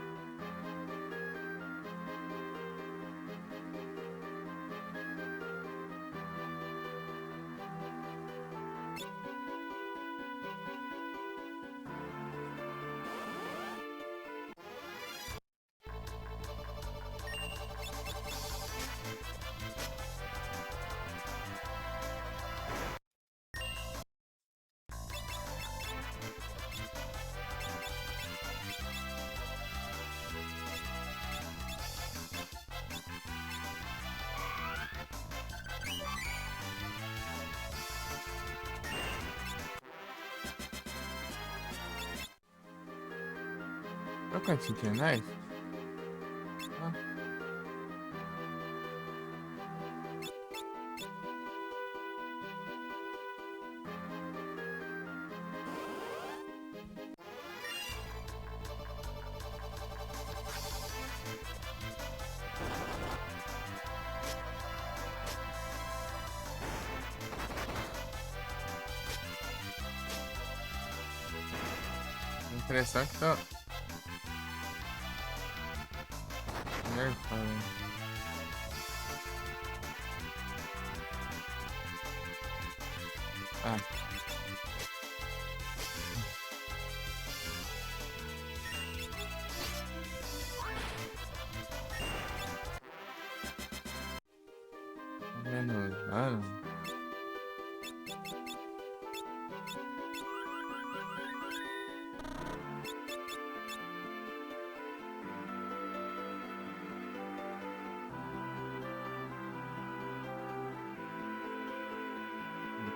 É o Cantinho Knife? Ah, a impressão é que tô nerfando. Ah, menos dano.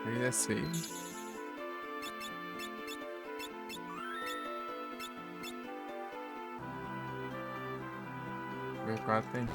Ele é save. B4 tem.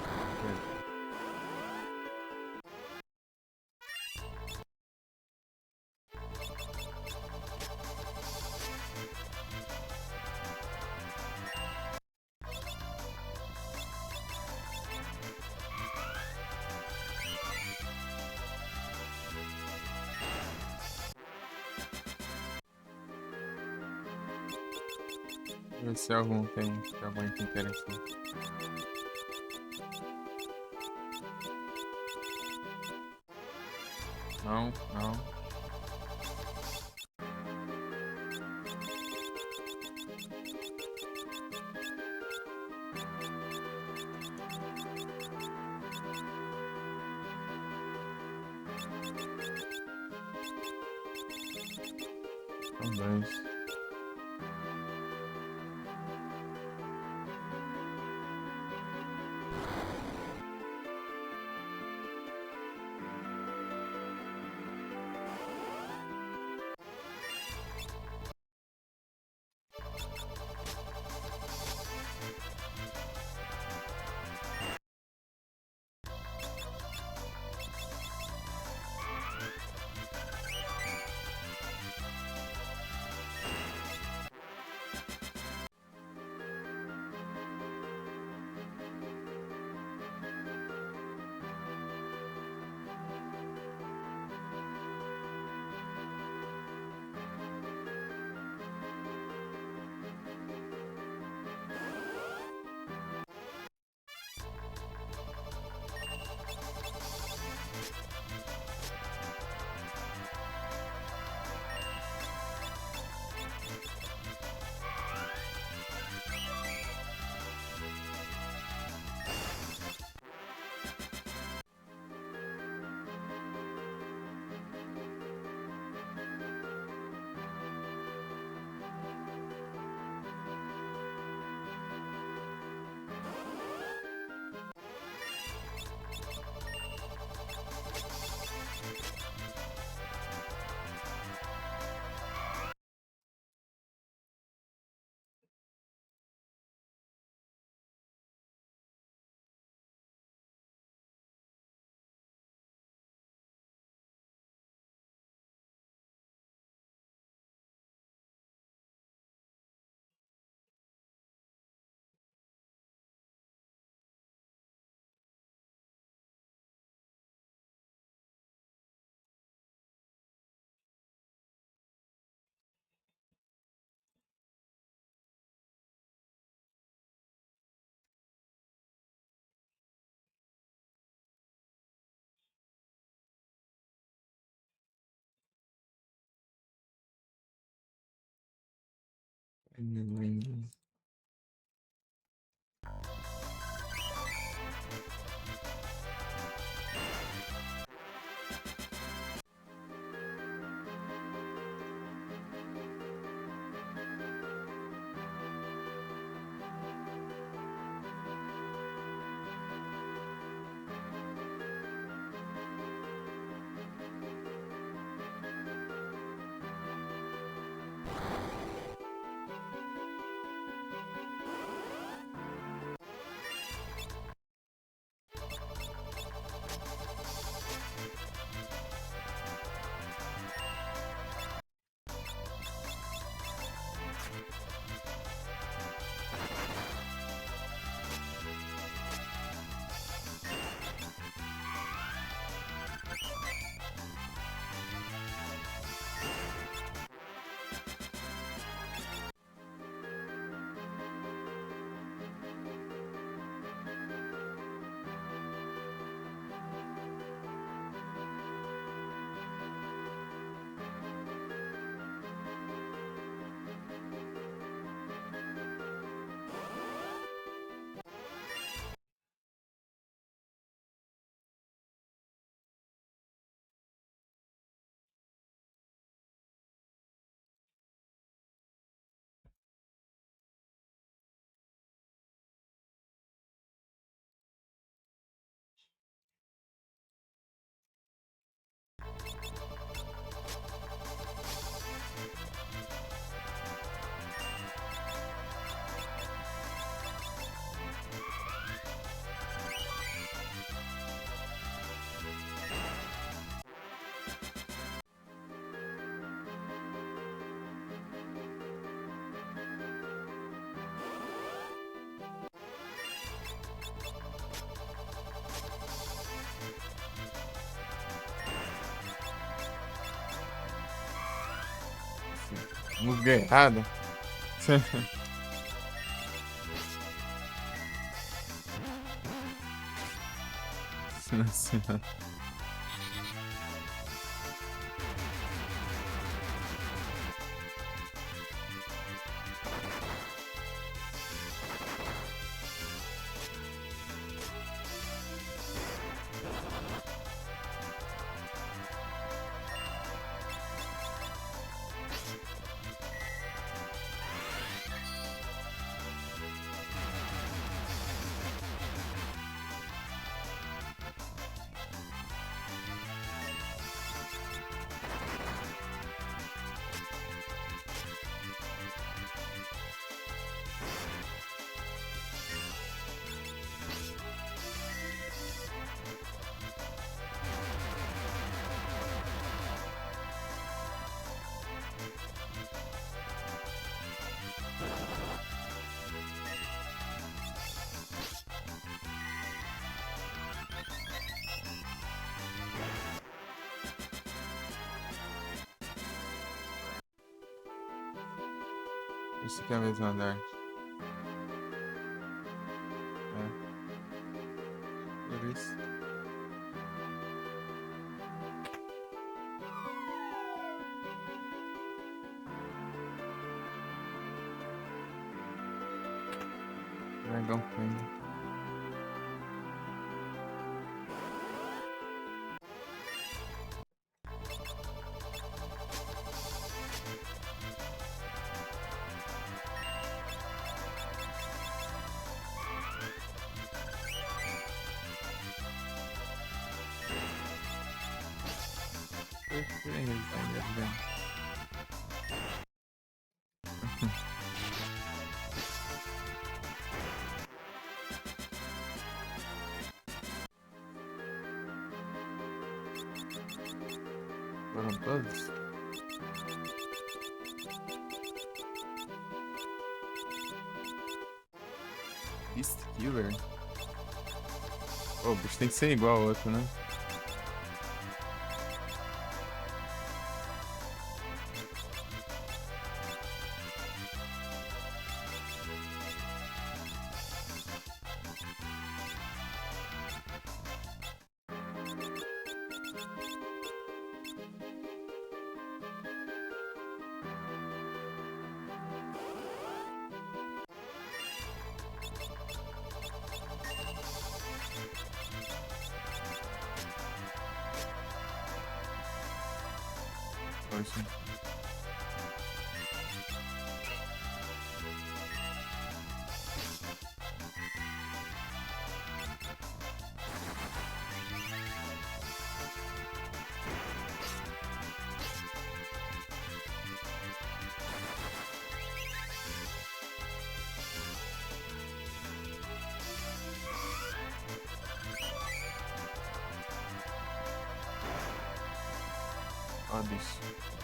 Ver se algum tem algum item interessante. Não, não. São dois. Hum. Musgo errado. Nossa. Esse aqui é o mesmo andar. É. Por isso. Dragão Fênix. Foram todos? Beast Killer? Pô, o bicho tem que ser igual ao outro, né? mesmo. Ó, bicho.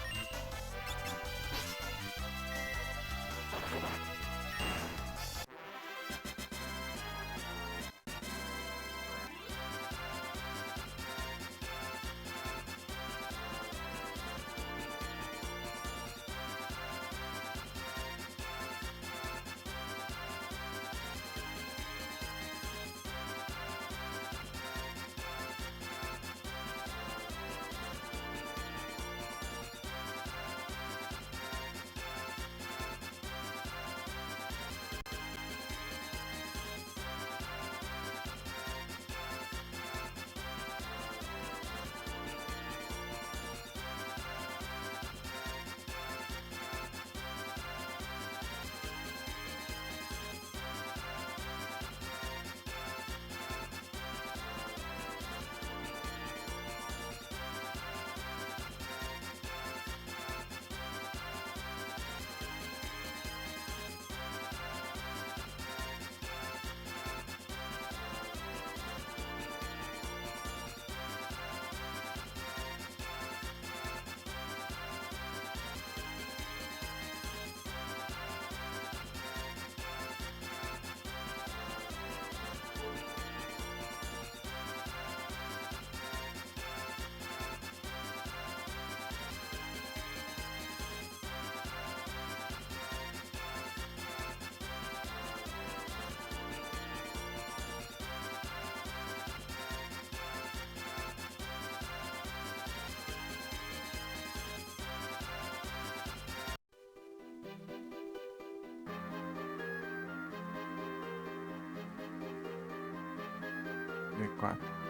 D4.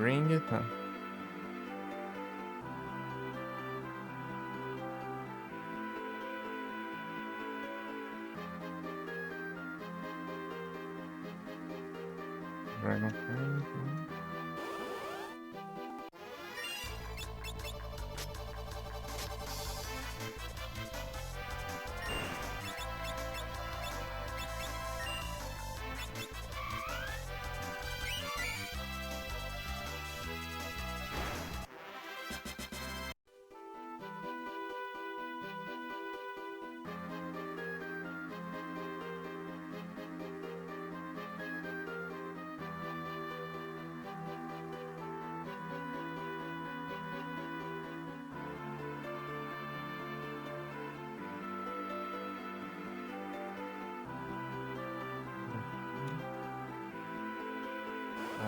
Ring, tá. Dragonfly.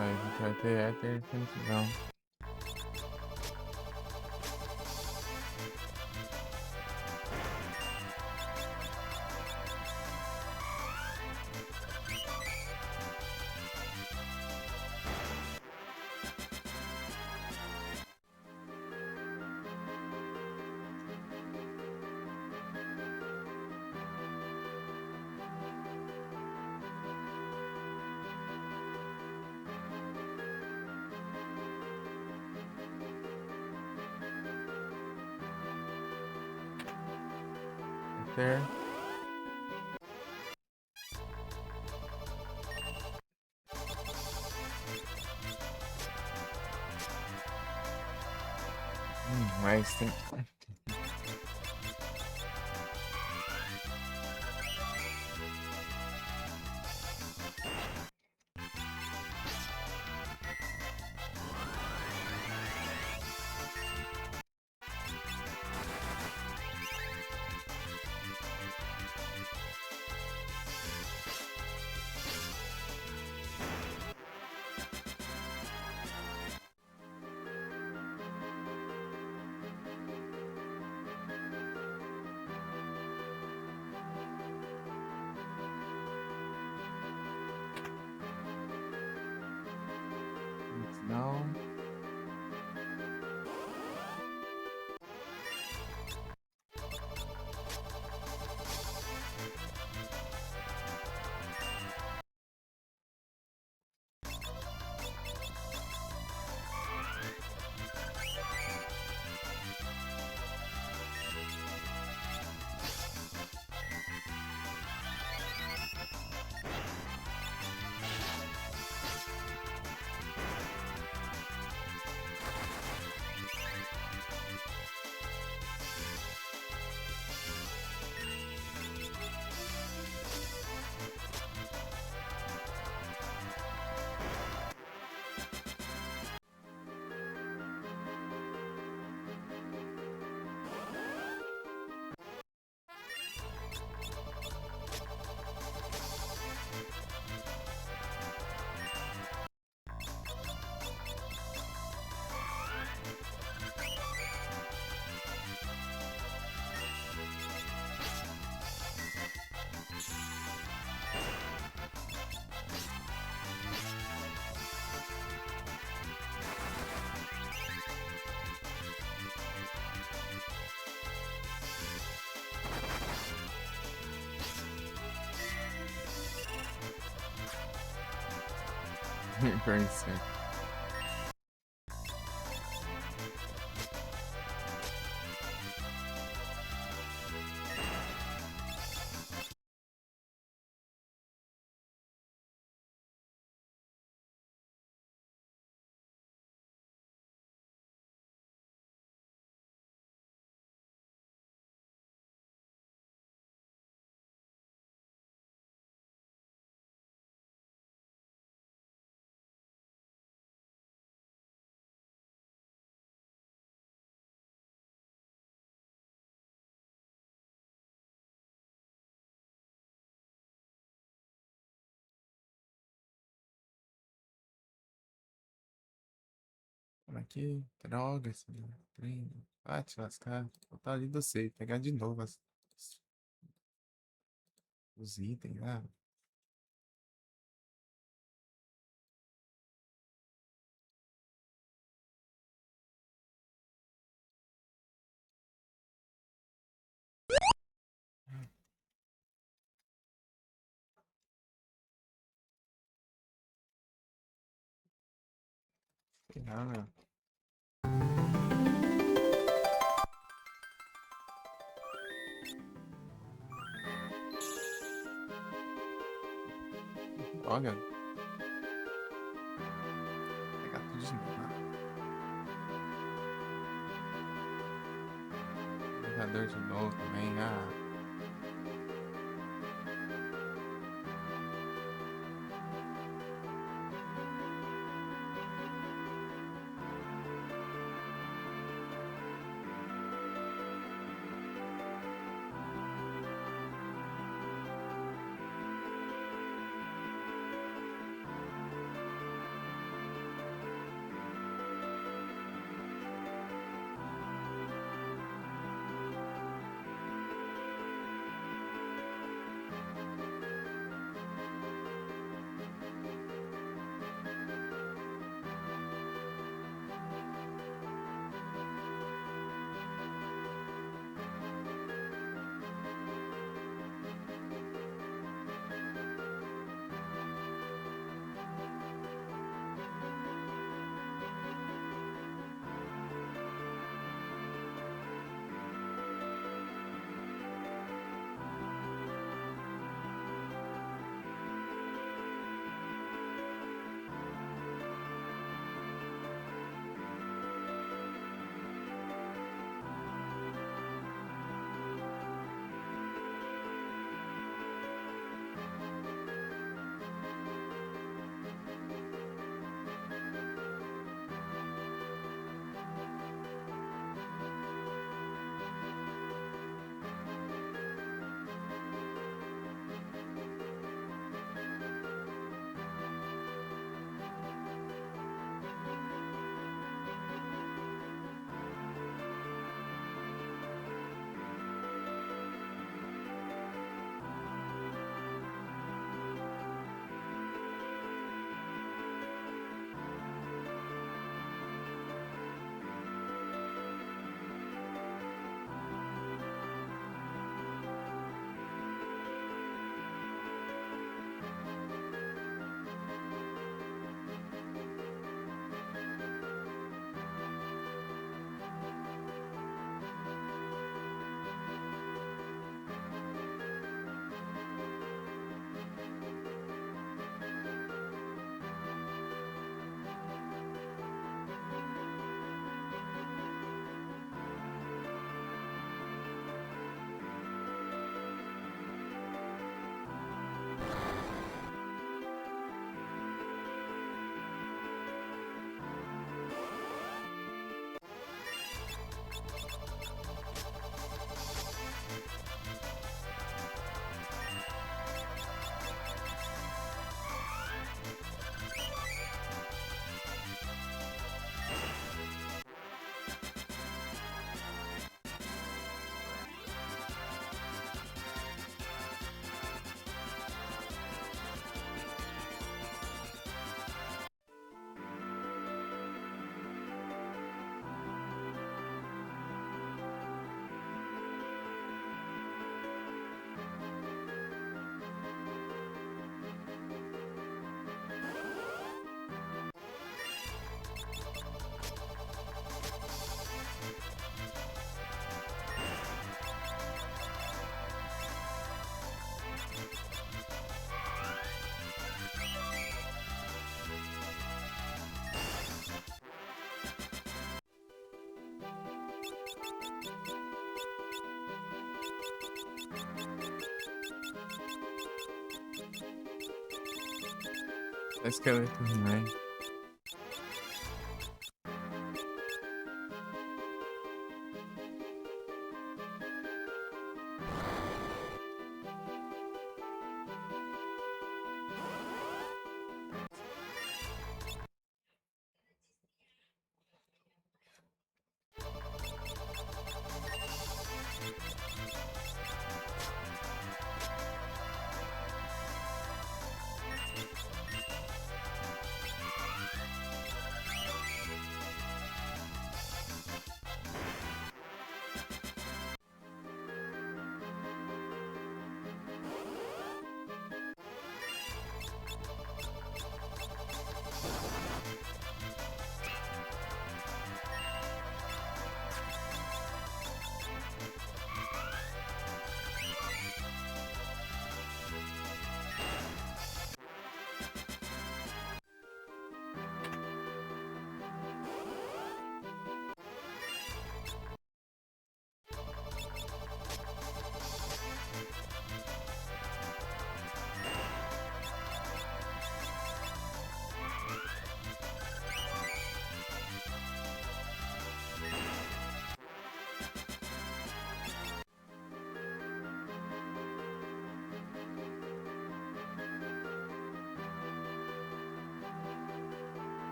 Ai, a gente vai ter Ether não. there. Mas tem. Não. Conheci. Como aqui? Droga, esse trem. Ah, te lascar. Botar ali do safe. Pegar de novo os itens, ah. Sei lá, meu. Droga. Pegar tudo de novo. Jogador de novo também, ah. Esqueleto He-Man.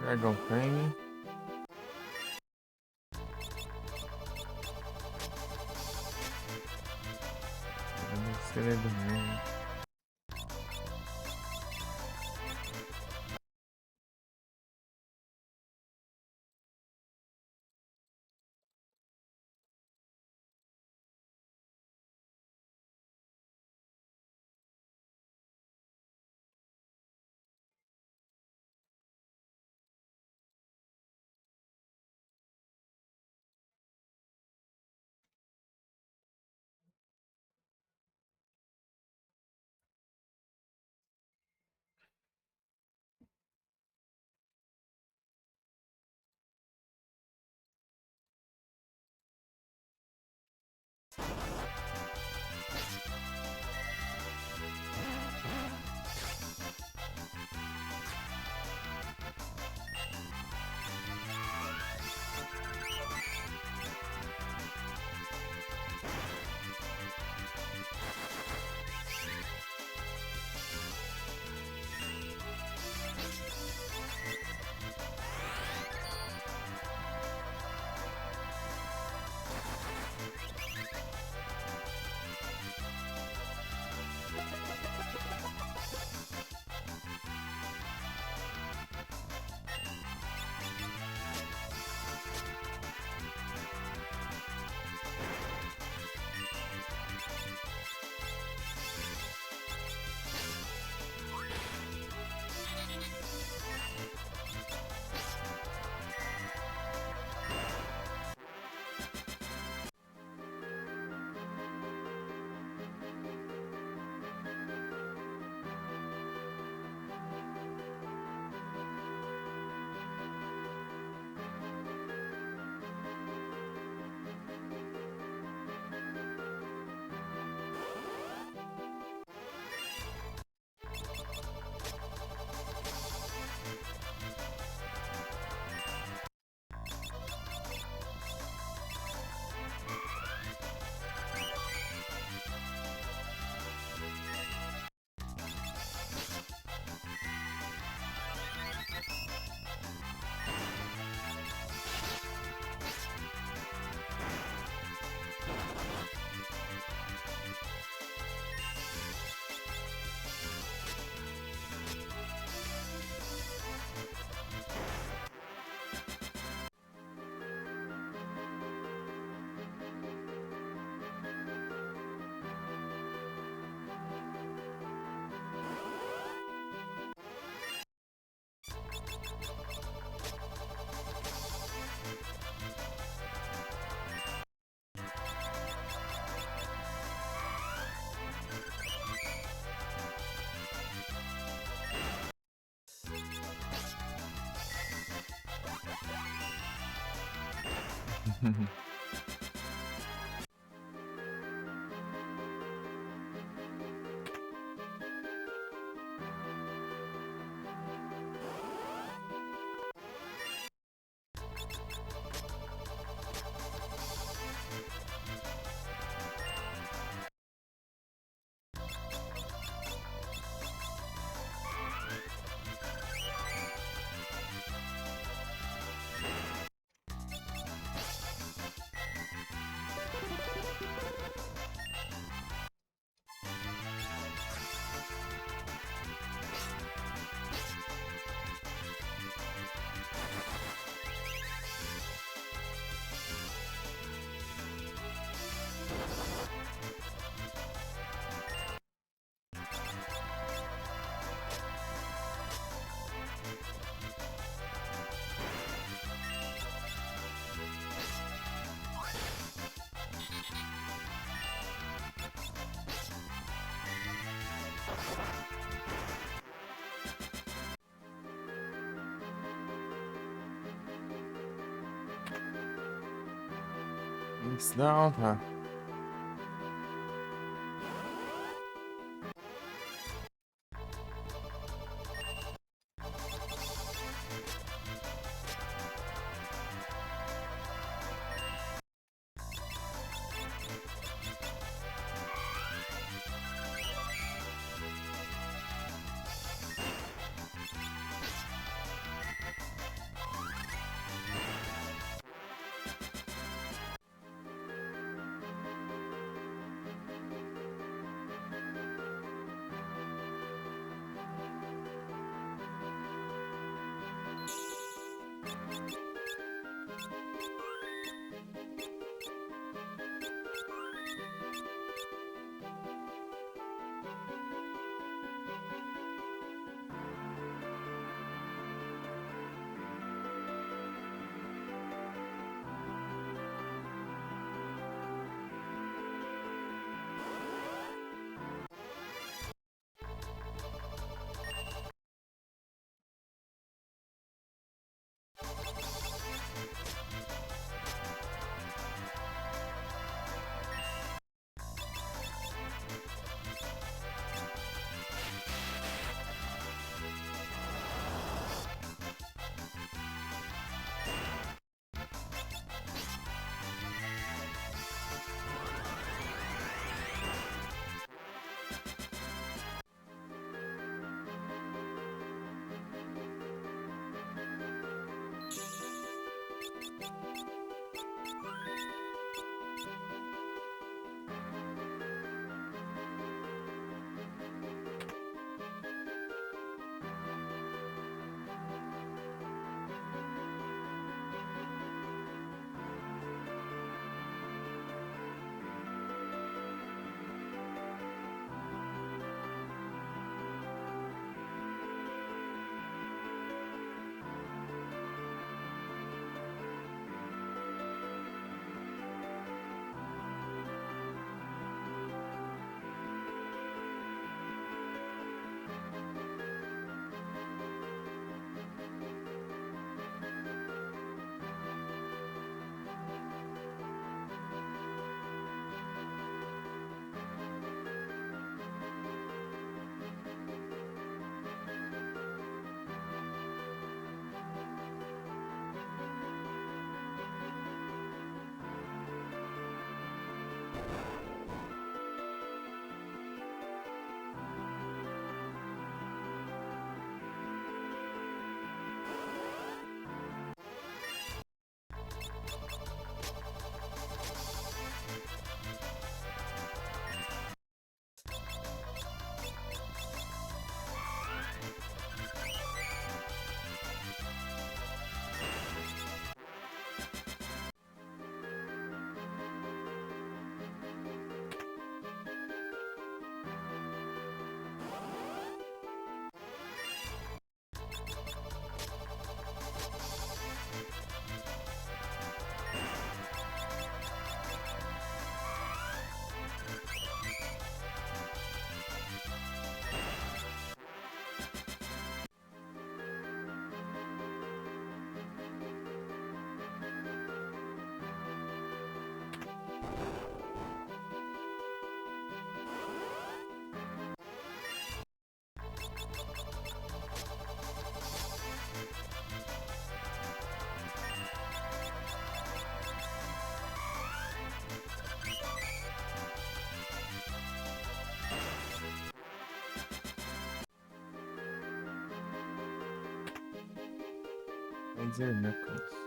Dragon Fang. Esqueleto He-Man. Não, tá. Quer dizer, Knuckles.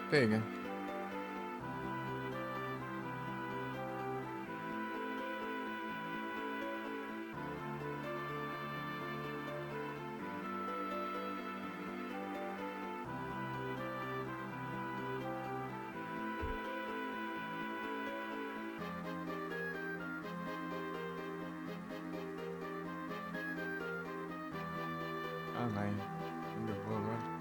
Pega. Ah, vai. Onde eu vou agora?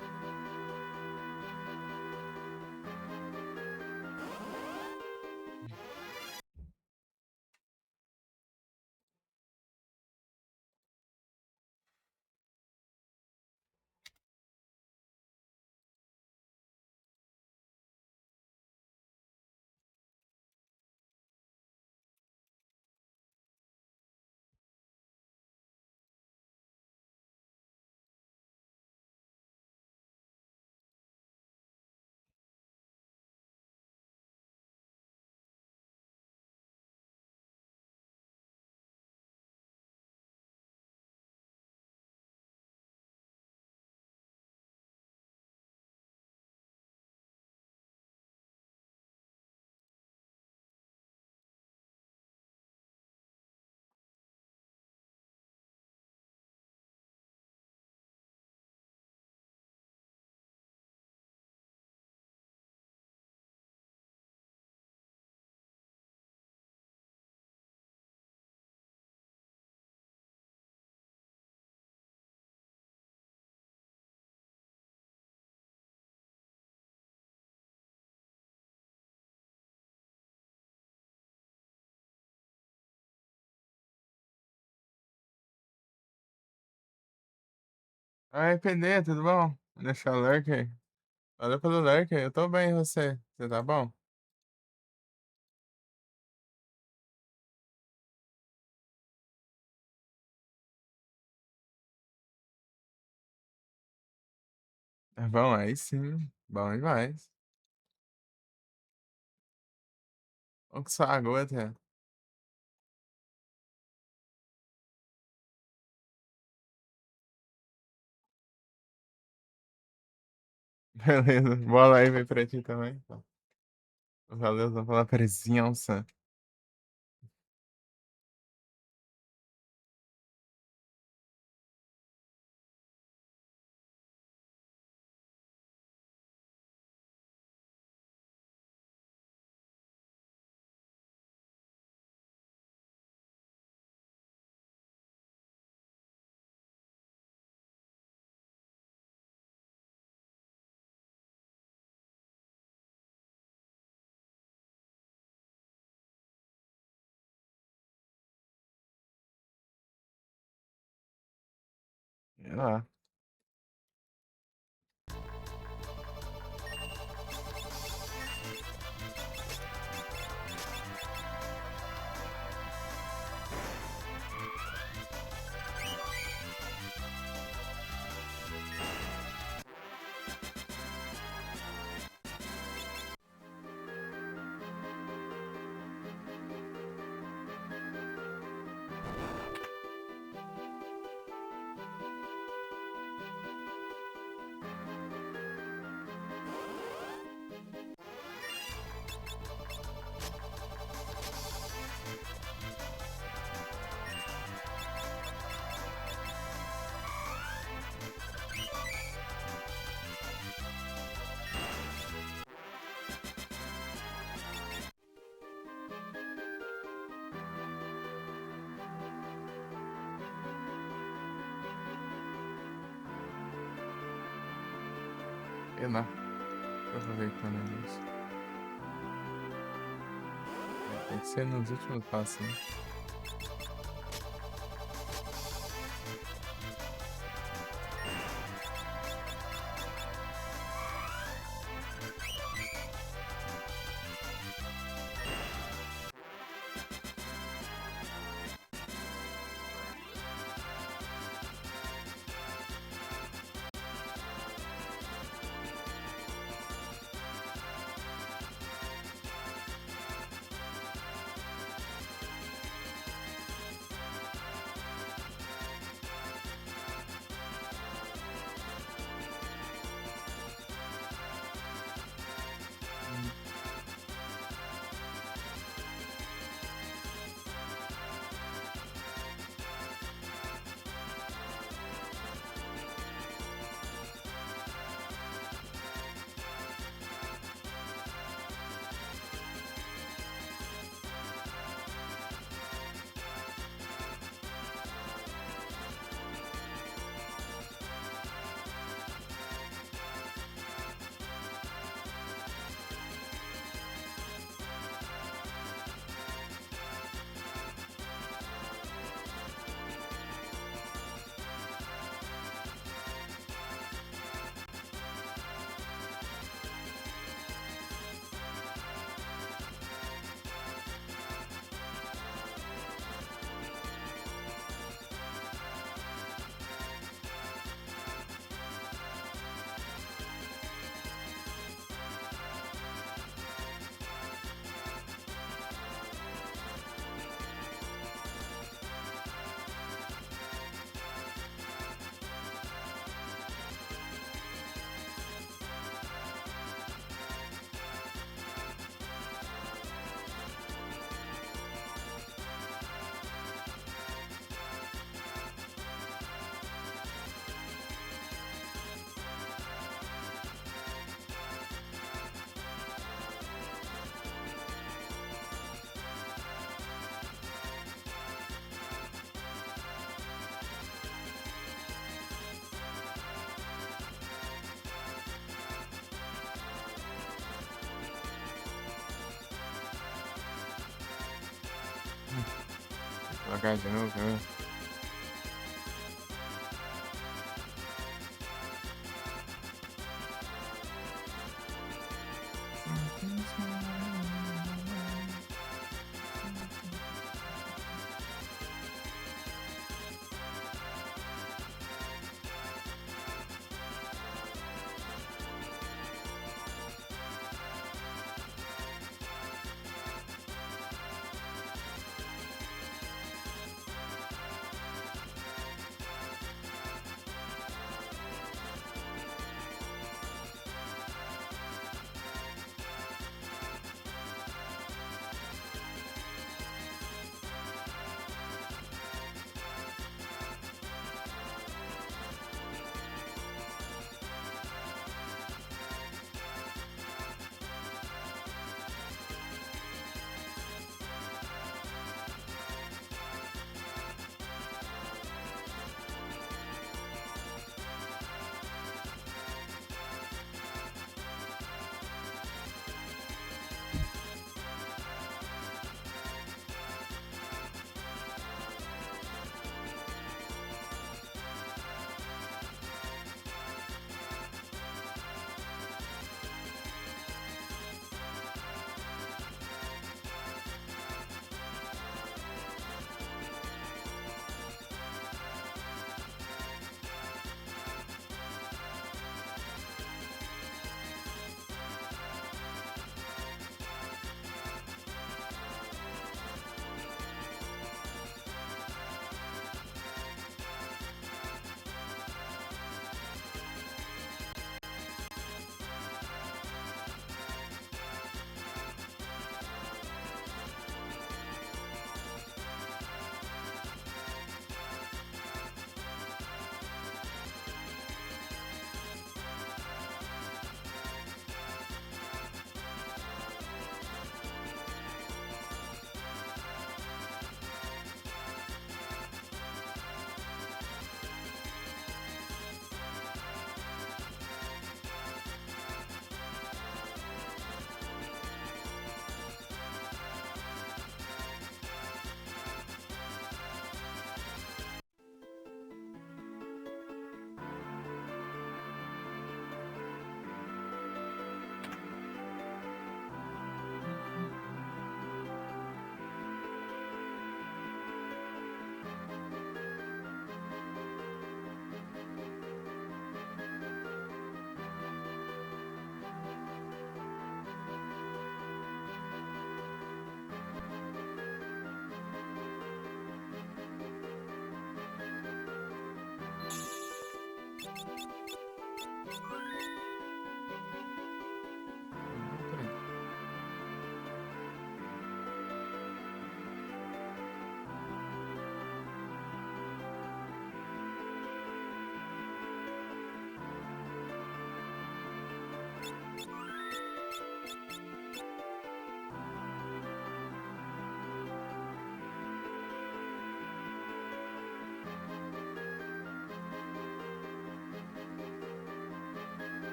Ai, PD, tudo bom? Deixa o lurker. Valeu pelo lurker. Eu tô bem, e você? Você tá bom? É bom, aí sim. Bom demais. Vamos com sua gota. Beleza. Bola aí, vem pra ti também. Valeu pela presença. Sei lá. Sei lá. Tô aproveitando isso. Tem que ser nos últimos passos, né? Devagar de novo, né?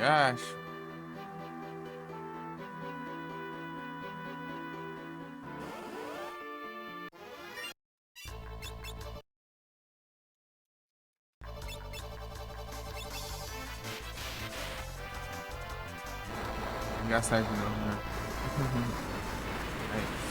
Acho. Engraçado de novo, né? É isso.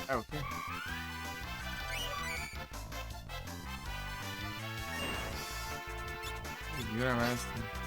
É o quê? Jura mestre.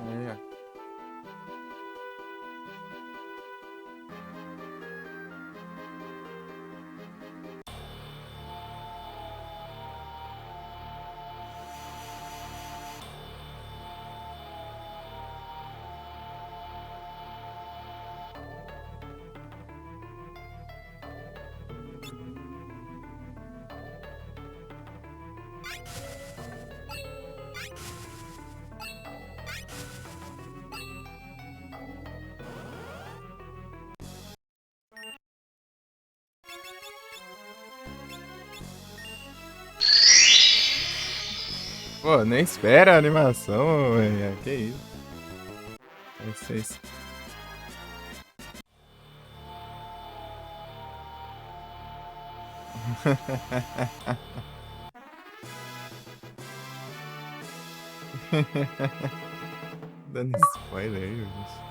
Aí, ó. Pô, nem espera a animação, velho. Que isso? Vai ser isso. Dando spoiler aí, bicho.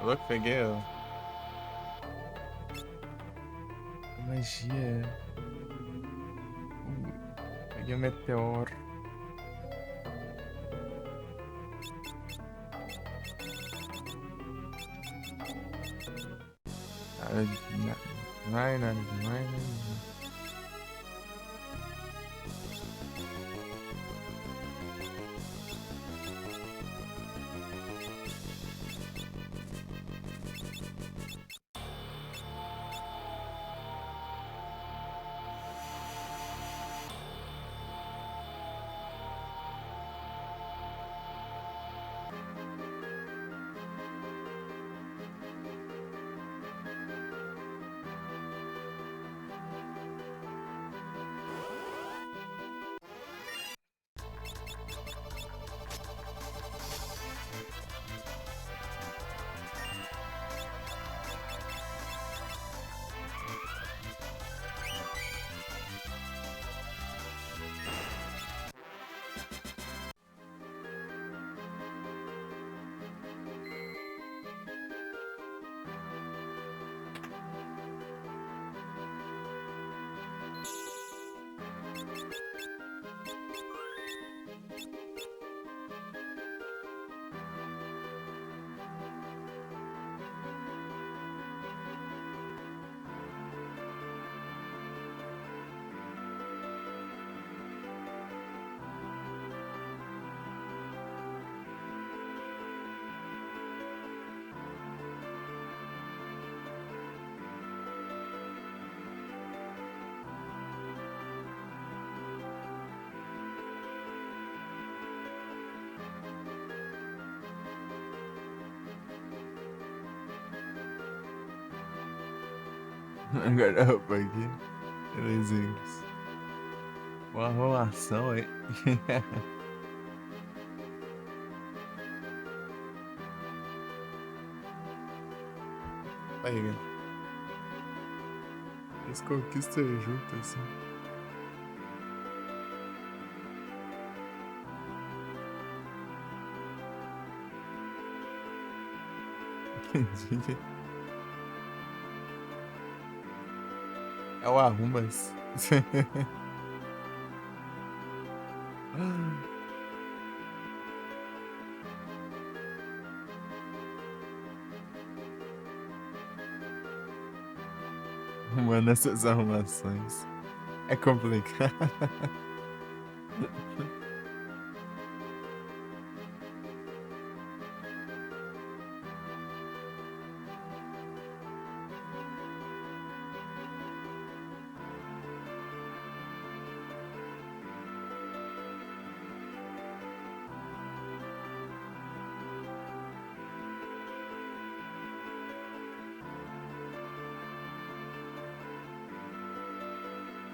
Louco, peguei a magia. Peguei o meteoro. Nada de nada. Vai, nada demais, nada demais. Guarda-roupa aqui. 3 euros. Uma arrumação aí. Aí, velho. As conquistas juntas, assim. Entendi. É o arrumas. Mano, essas arrumações. É complicado.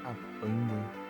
A panda.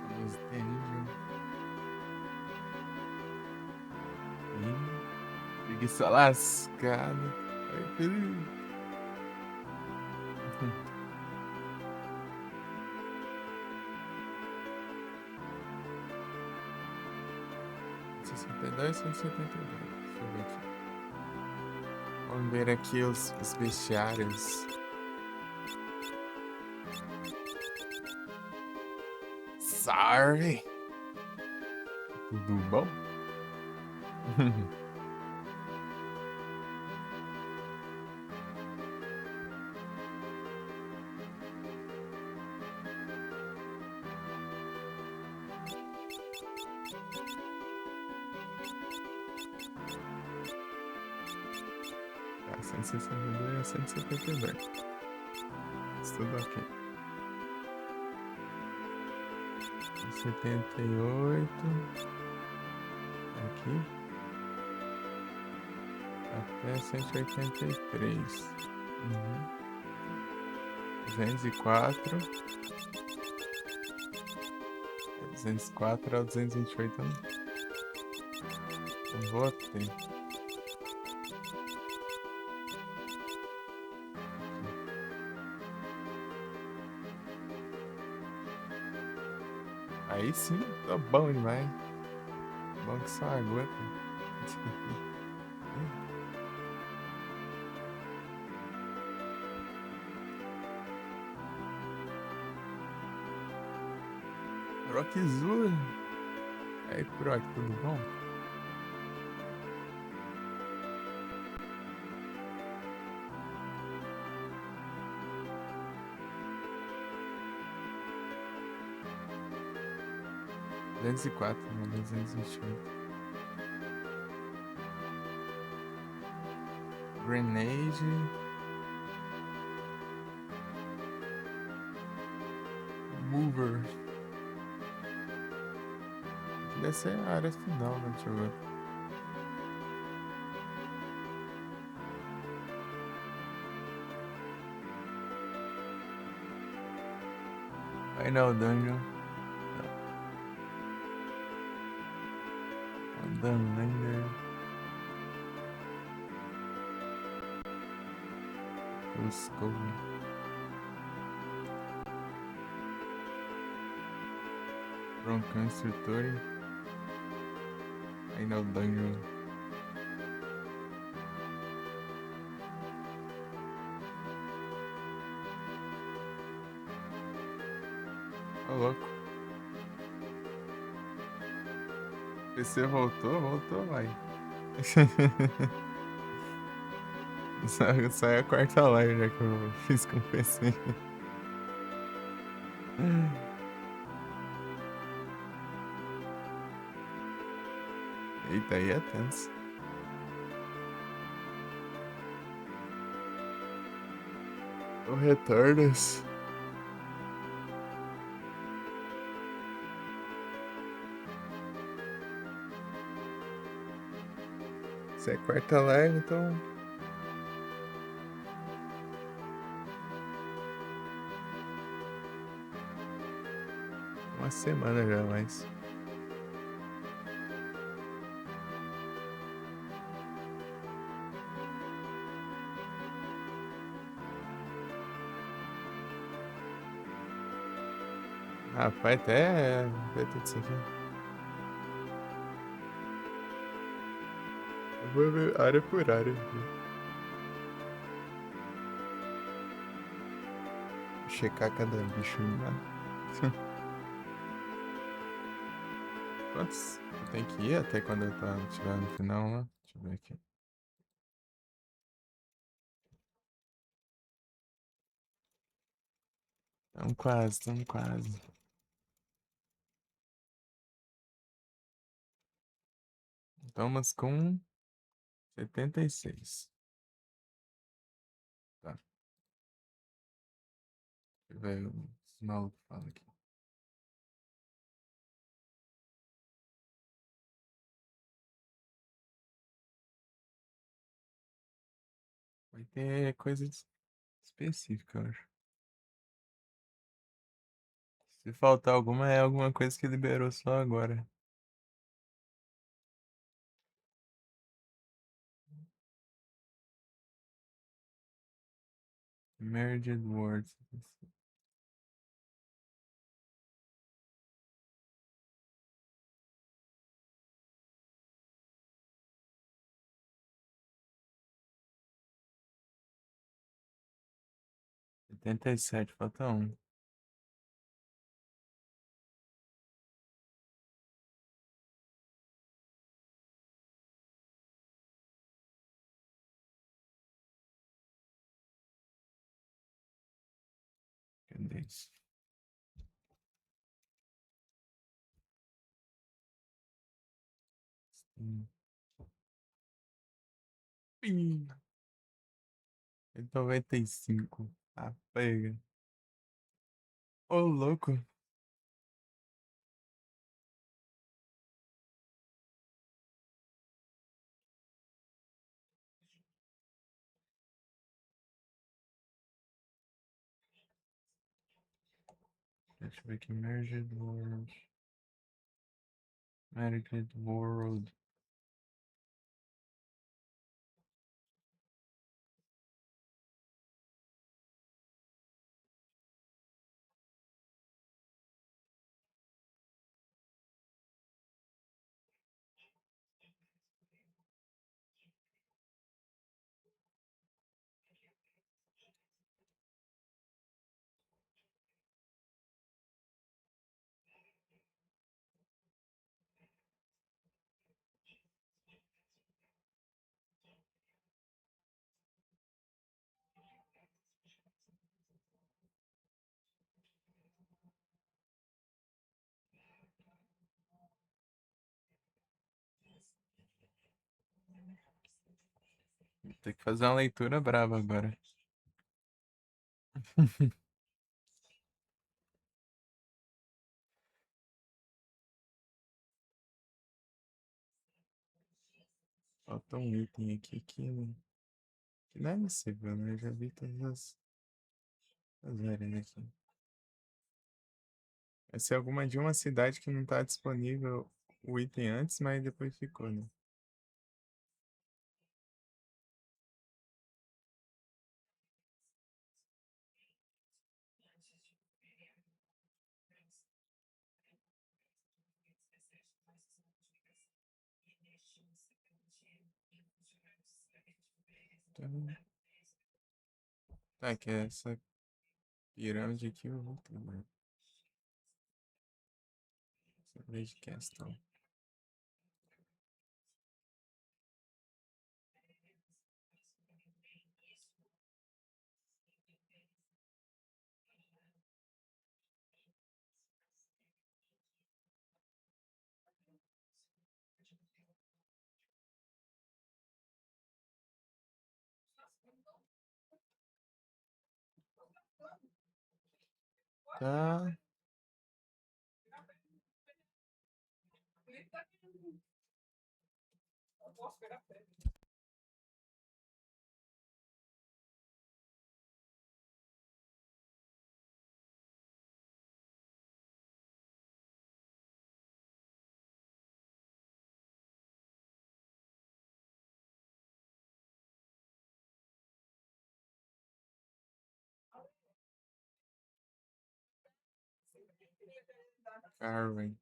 Vamos terrível. Preguiça lascada. Ai, perigo. 62, 172. Deixa eu ver aqui. Vamos ver aqui os bestiários. Sorry. Tudo bom? Tá, 162 a 172. Tudo ok. 78. Aqui. Até 183. Uhum. 204. 204 ao 228. Não vou ter. Aí sim, tá bom demais. Bom que só aguenta. Brockzul. Aí, Brock, tudo bom? Duzentos e quatro, não, 228. Grenade. Mover. Aqui deve ser a área final, né? Deixa eu ver. Final Dungeon. Dunlander. Cusco. Broncan Instrutor. Final Dungeon. Ô, louco. PC voltou? Voltou, vai. Sai a quarta live já que eu fiz com o PC. Eita, aí é tenso. O Retornos. Se é quarta live, então. Uma semana já, mas. Rapaz, até ver tudo isso aqui. Eu vou ver área por área aqui. Checar cada bicho lá. Quantos? Eu tenho que ir até quando eu estiver no final lá. Deixa eu ver aqui. Tamo quase, tamo quase. Estamos com 76. Tá. Deixa eu ver o que os malucos falam aqui. Vai ter coisa específica, eu acho. Se faltar alguma, é alguma coisa que liberou só agora. Merged Words. 77, falta um. Cadê isso? Hum. Ih, 95. Ah, pega. Ô, louco. Deixa eu ver aqui. Merged World. Merged World. Tem que fazer uma leitura brava agora. Falta um item aqui que não é possível, né? Eu já vi todas as áreas aqui. Vai ser alguma de uma cidade que não tá disponível o item antes, mas depois ficou, né? Então, tá, que é essa pirâmide aqui eu vou tomar. Cerveja de Castle. Tá. Carving.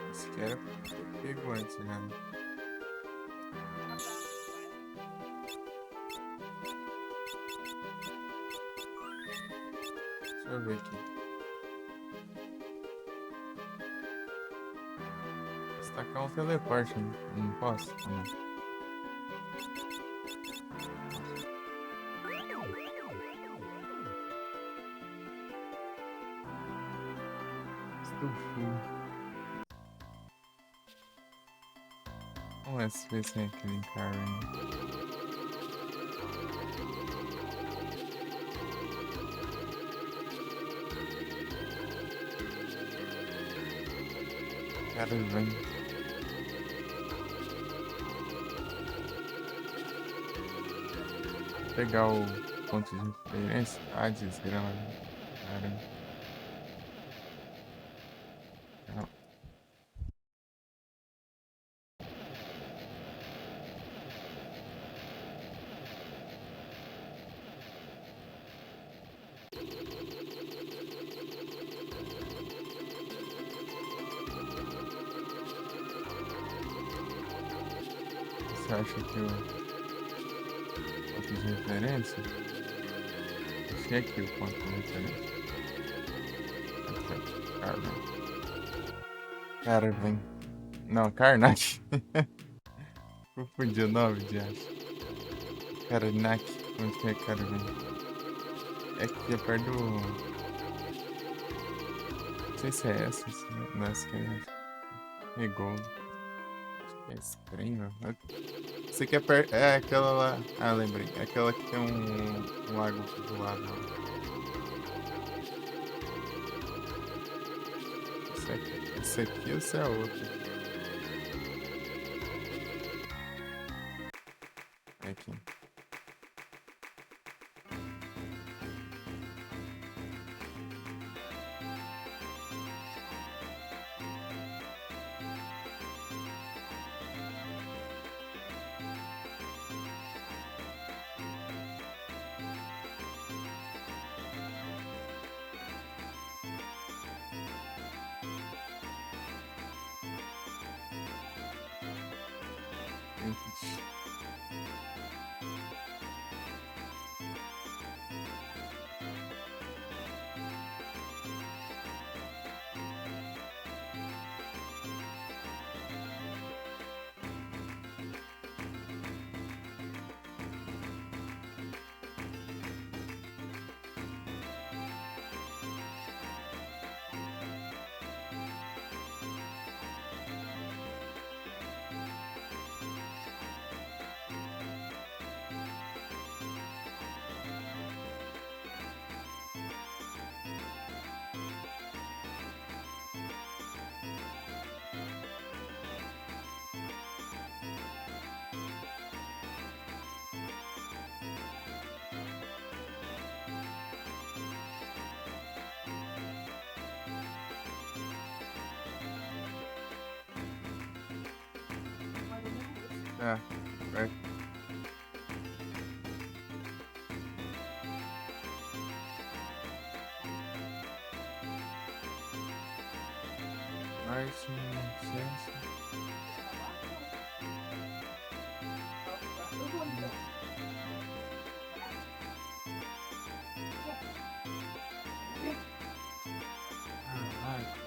Esse aqui era pego antes, né? Deixa eu ver aqui. Destacar um teleporte, né? Não posso? Não. Estou full. Vamos ver se tem aquele Carving. Carving. Pegar o ponto de referência. Ah, desgrama. Caramba. Não. Você acha que o ponto de referência? Achei aqui o ponto de referência. Aqui, ó. Carving. Não, Karnak. Confundi o nome, diacho. Karnak. Onde que é Carving? É que é perto do... Não sei se é essa. Não, essa aqui é Gold. É estranho. Essa aqui é perto... É aquela lá... Ah, lembrei. É aquela que tem um lago do lado. Esse aqui ou esse é outro? É aqui. É, vai. Martin, licença. Caralho.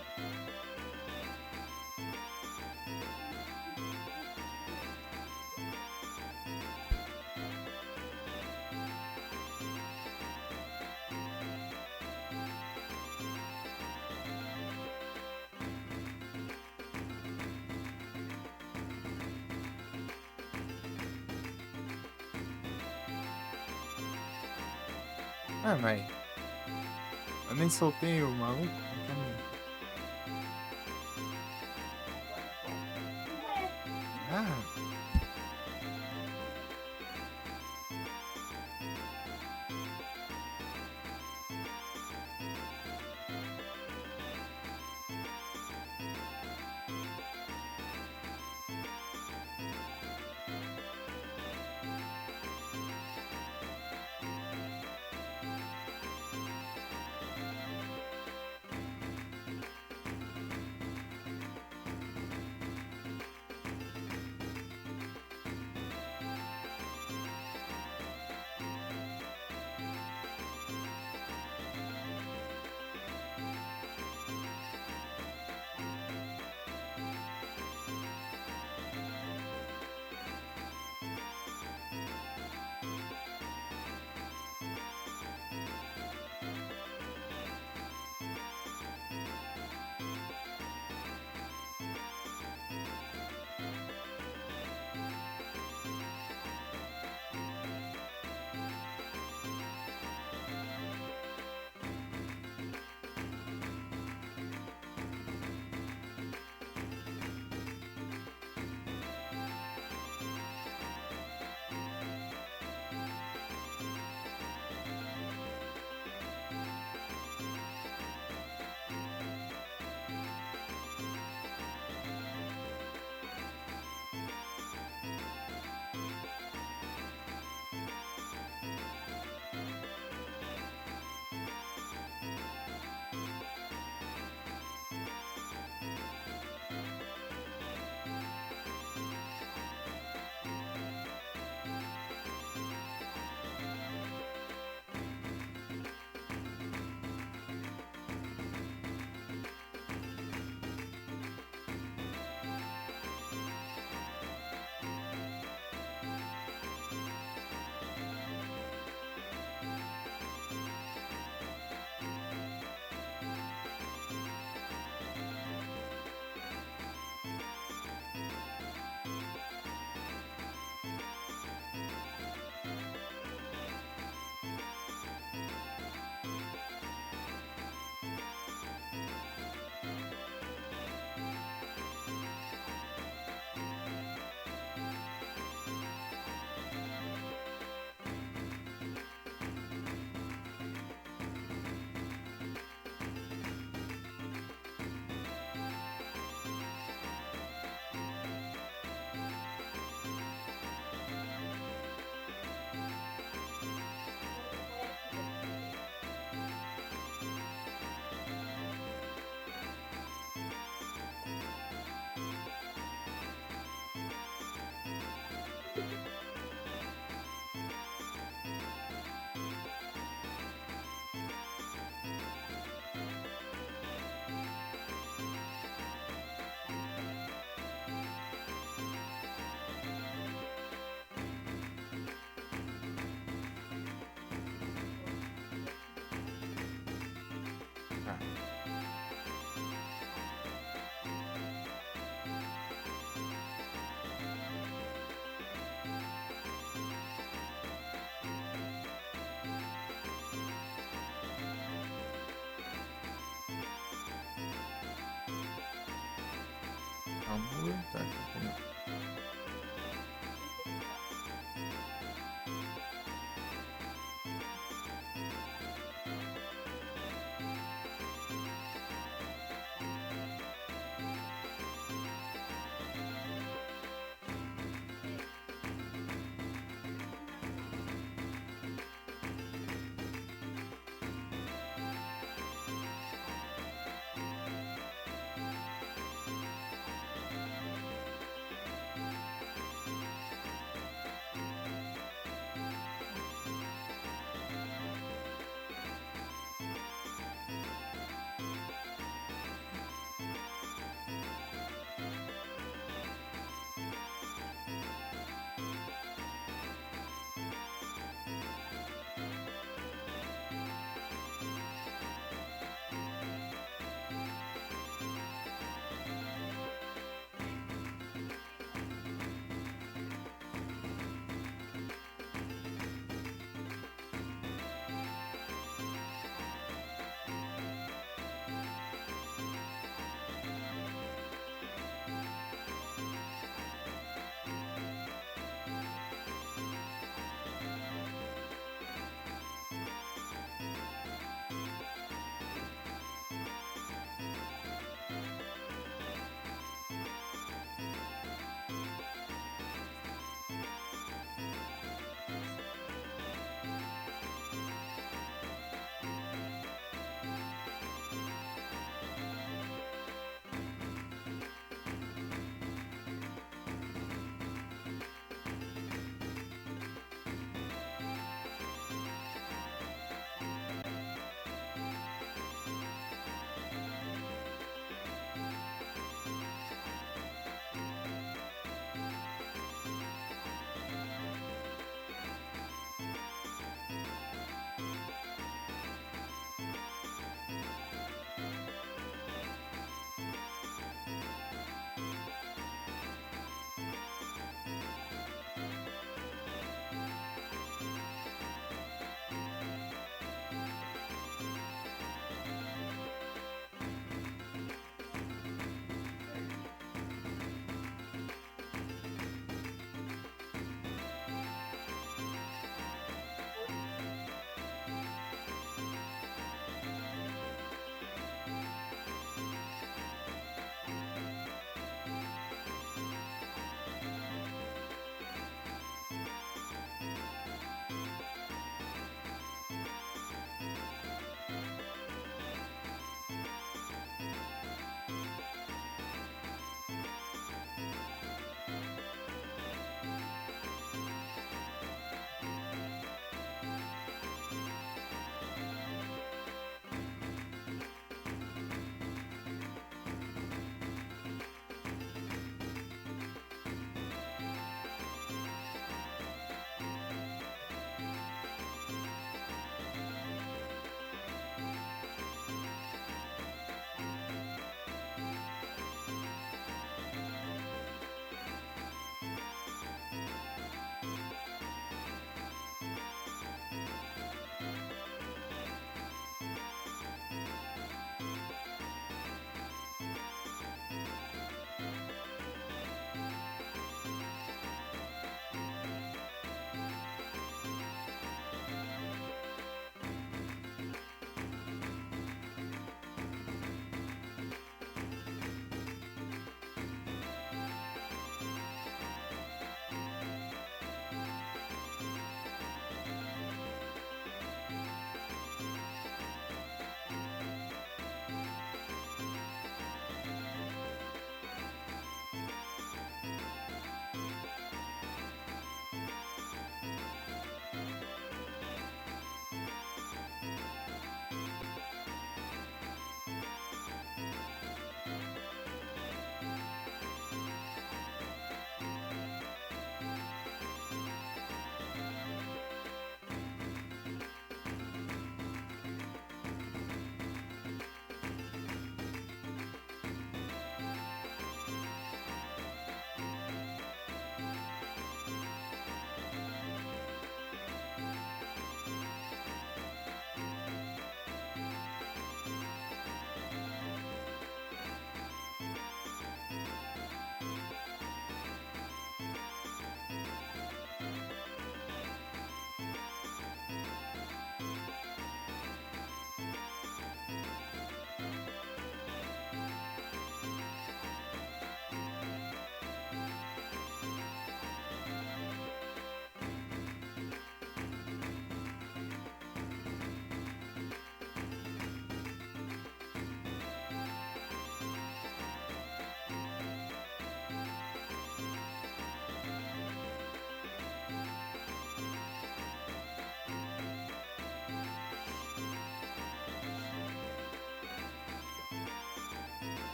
Ah, mas eu nem soltei o maluco. Então... Ah, tá. Amor, tá aqui.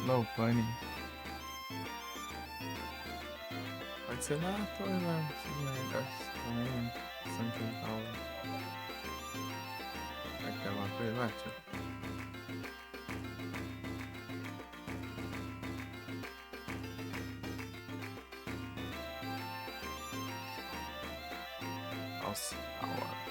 Low Bunny. Pode ser lá à toa lá. Também. São Paulo. Aquela coisa lá, tio. Nossa, a hora.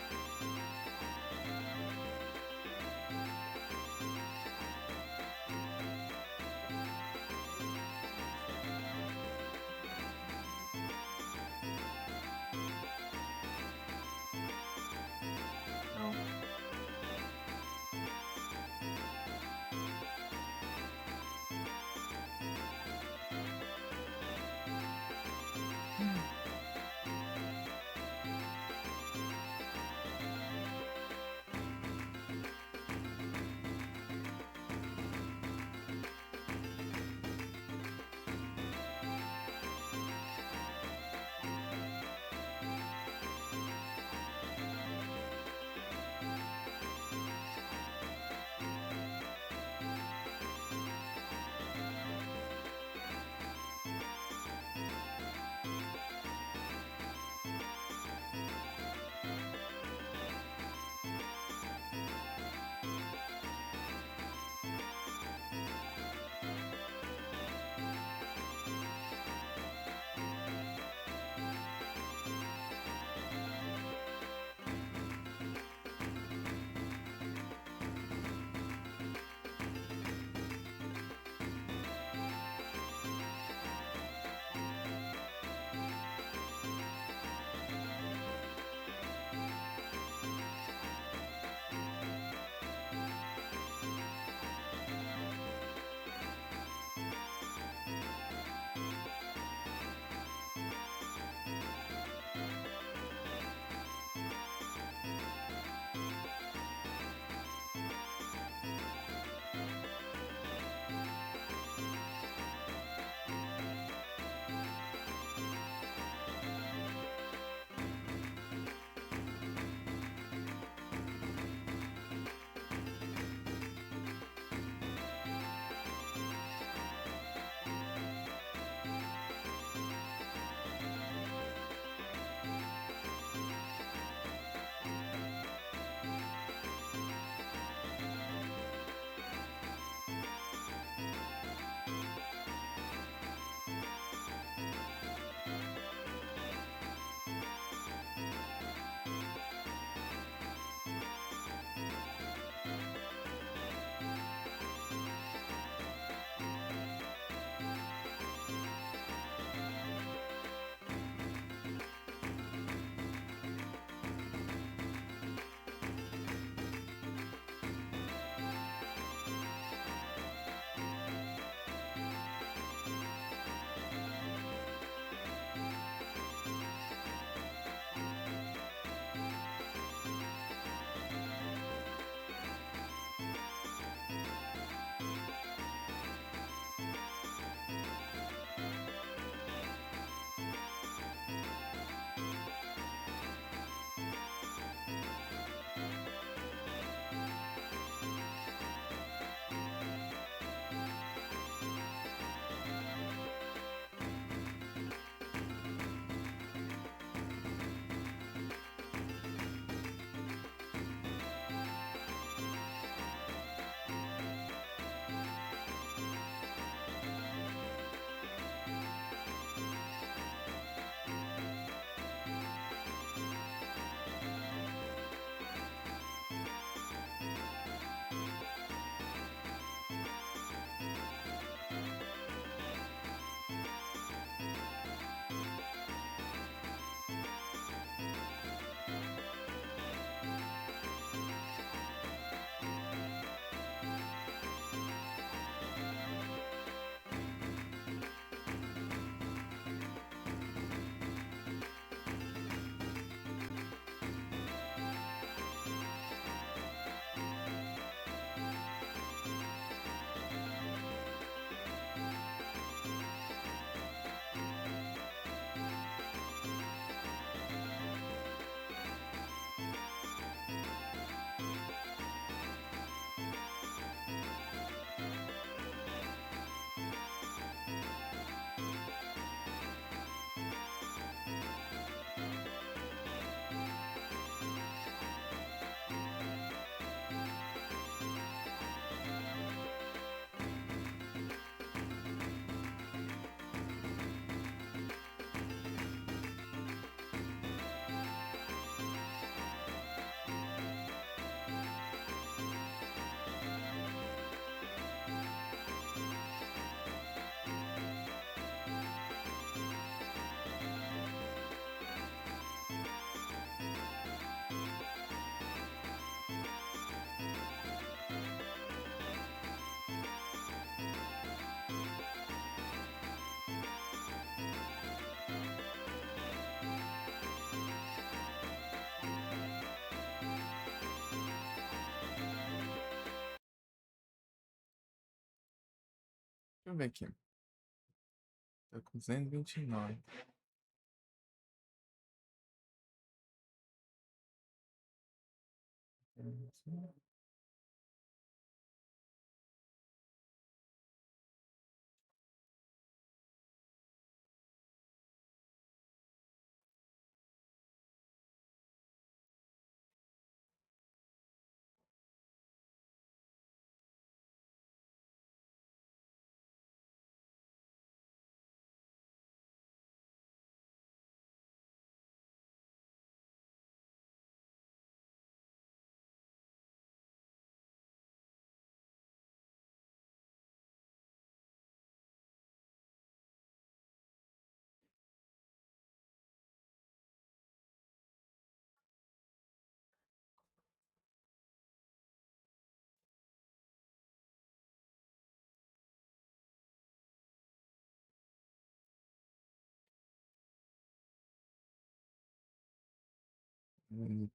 Não. eu ver aqui. Tô com 229.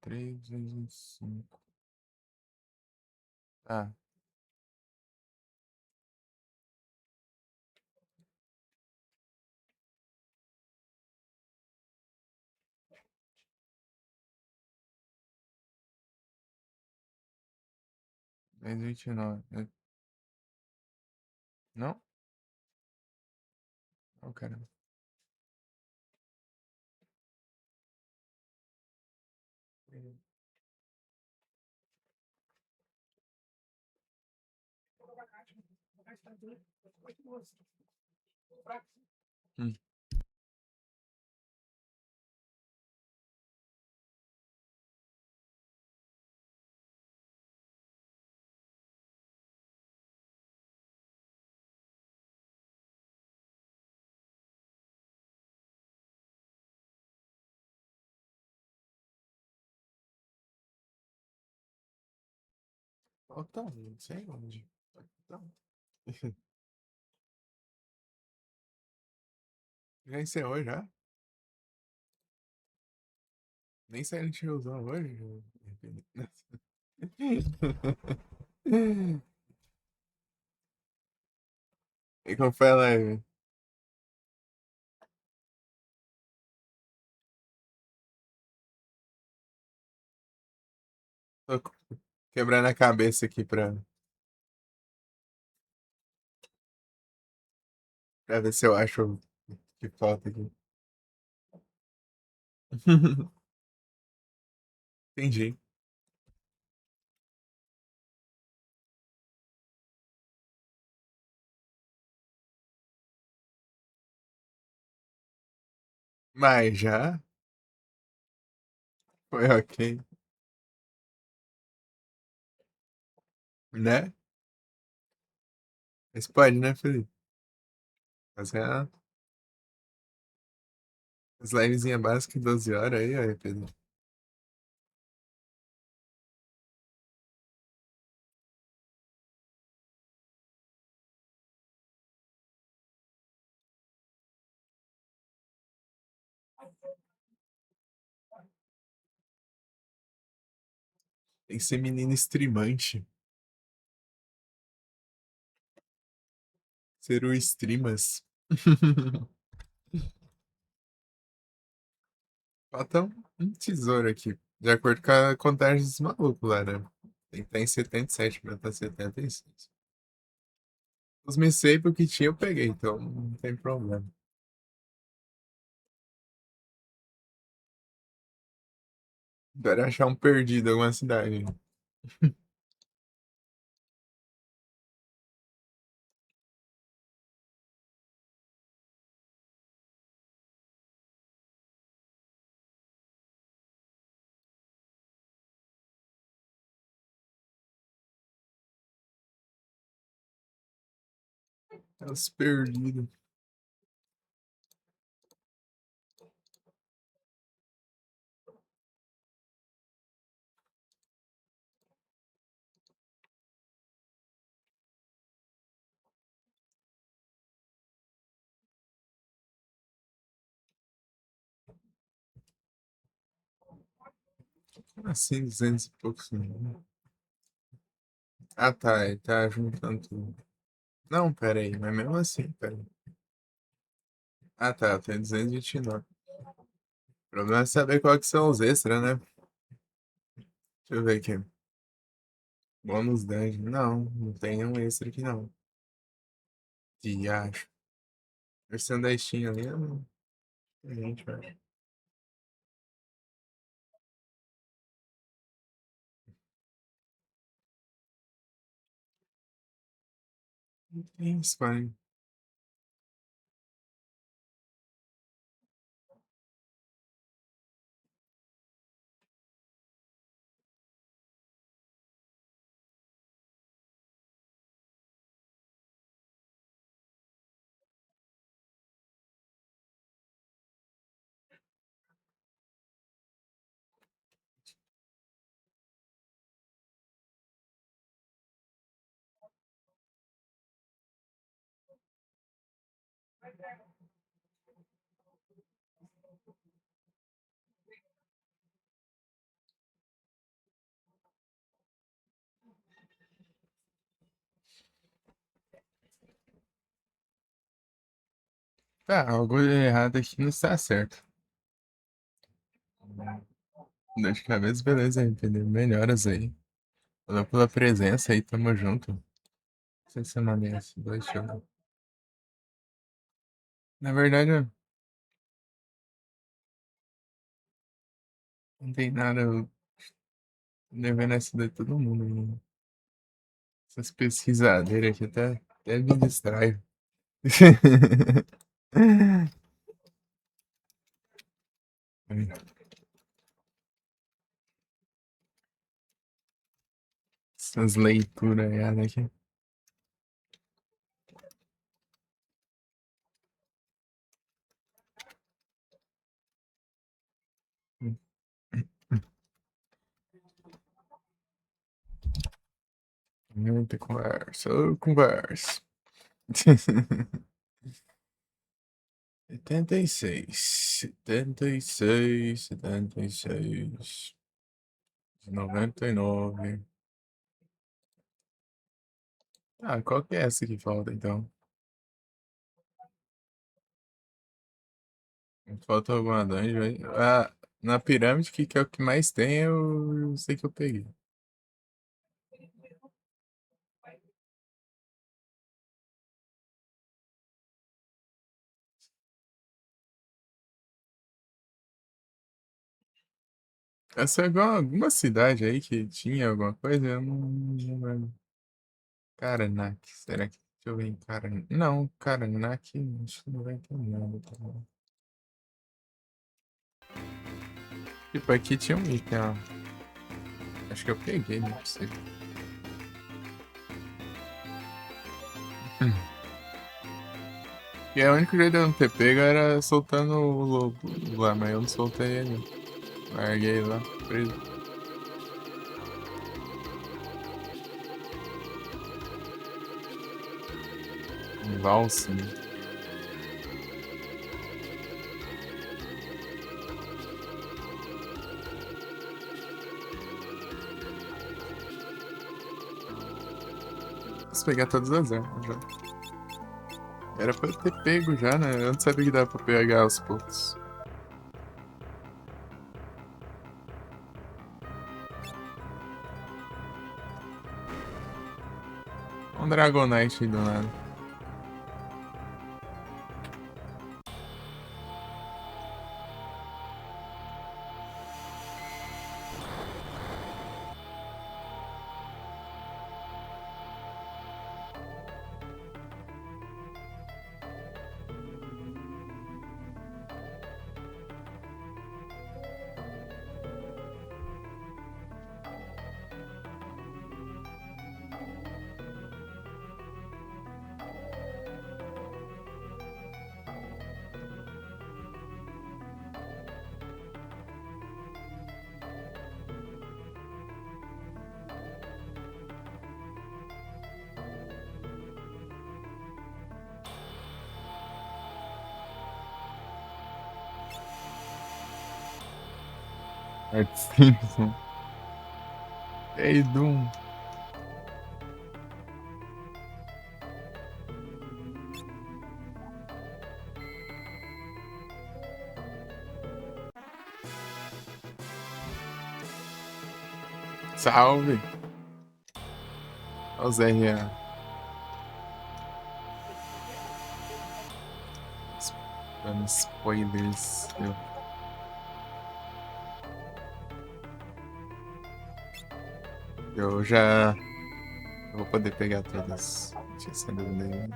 Três, 205. Tá, 229. Não? Não, caramba. Hum. Ó, tá, não sei onde. Tá. Já encerrou já? Nem Silent Hillzão hoje? E como foi a live? Tô quebrando a cabeça aqui pra ver se eu acho o que falta aqui. Entendi. Mas já foi ok, né? Mas pode, né, Felipe? Fazer as livezinhas básicas 12 horas aí, ó, Pedro. Tem que ser menino streamante. Ser o streamas. Falta um tesouro aqui. De acordo com a contagem dos malucos lá, né? Tem que estar em 77, mas tá 76. Os misseiros que tinha eu peguei, então não tem problema. Espero achar um perdido em alguma cidade. É os perdidos. Como assim, 200 e poucos? Ah, tá. Ele tá juntando tudo. Não, pera aí, mas mesmo assim, pera aí. Ah, tá, tem 229. O problema é saber qual que são os extras, né? Deixa eu ver aqui. Bônus 10. Não, não tem nenhum extra aqui não. De acho. Versão da Steam ali, não. Gente, velho. Não tem isso, pai. Tá, algo errado aqui não está certo. Dor de cabeça, beleza, entendeu? Melhoras aí. Valeu pela presença aí, tamo junto. Não sei se eu mandei esse dois, deixa eu ver. Na verdade, não tem nada, eu devendo essa de todo mundo, né? Essas pesquisadeiras aqui até me distraem. Essas leituras erradas aqui. Muita conversa, ô, conversa. 76, 99. Ah, qual que é essa que falta então? Falta alguma dungeon aí? Ah, na pirâmide, que é o que mais tem, eu sei que eu peguei. Essa é igual alguma cidade aí que tinha alguma coisa, eu não lembro. Karanak, será que. Deixa eu ver em Karanak. Não, Karanak, acho que não vai ter nada. Tá bom. Tipo, aqui tinha um item, ó. Acho que eu peguei, não é possível. Hum. E é o único jeito de eu não ter pego era soltando o lobo lá, mas eu não soltei ele. Larguei lá, preso. Valsa, né? Preciso pegar todas as armas já. Era pra eu ter pego já, né? Eu não sabia que dava pra pegar aos poucos. Um Dragonite aí do nada. Art Simpson. Ei, Doom. Salve! Olha o Zé Rian. Dando spoilers. Eu já. Eu vou poder pegar todas. Não tinha essa dúvida aí.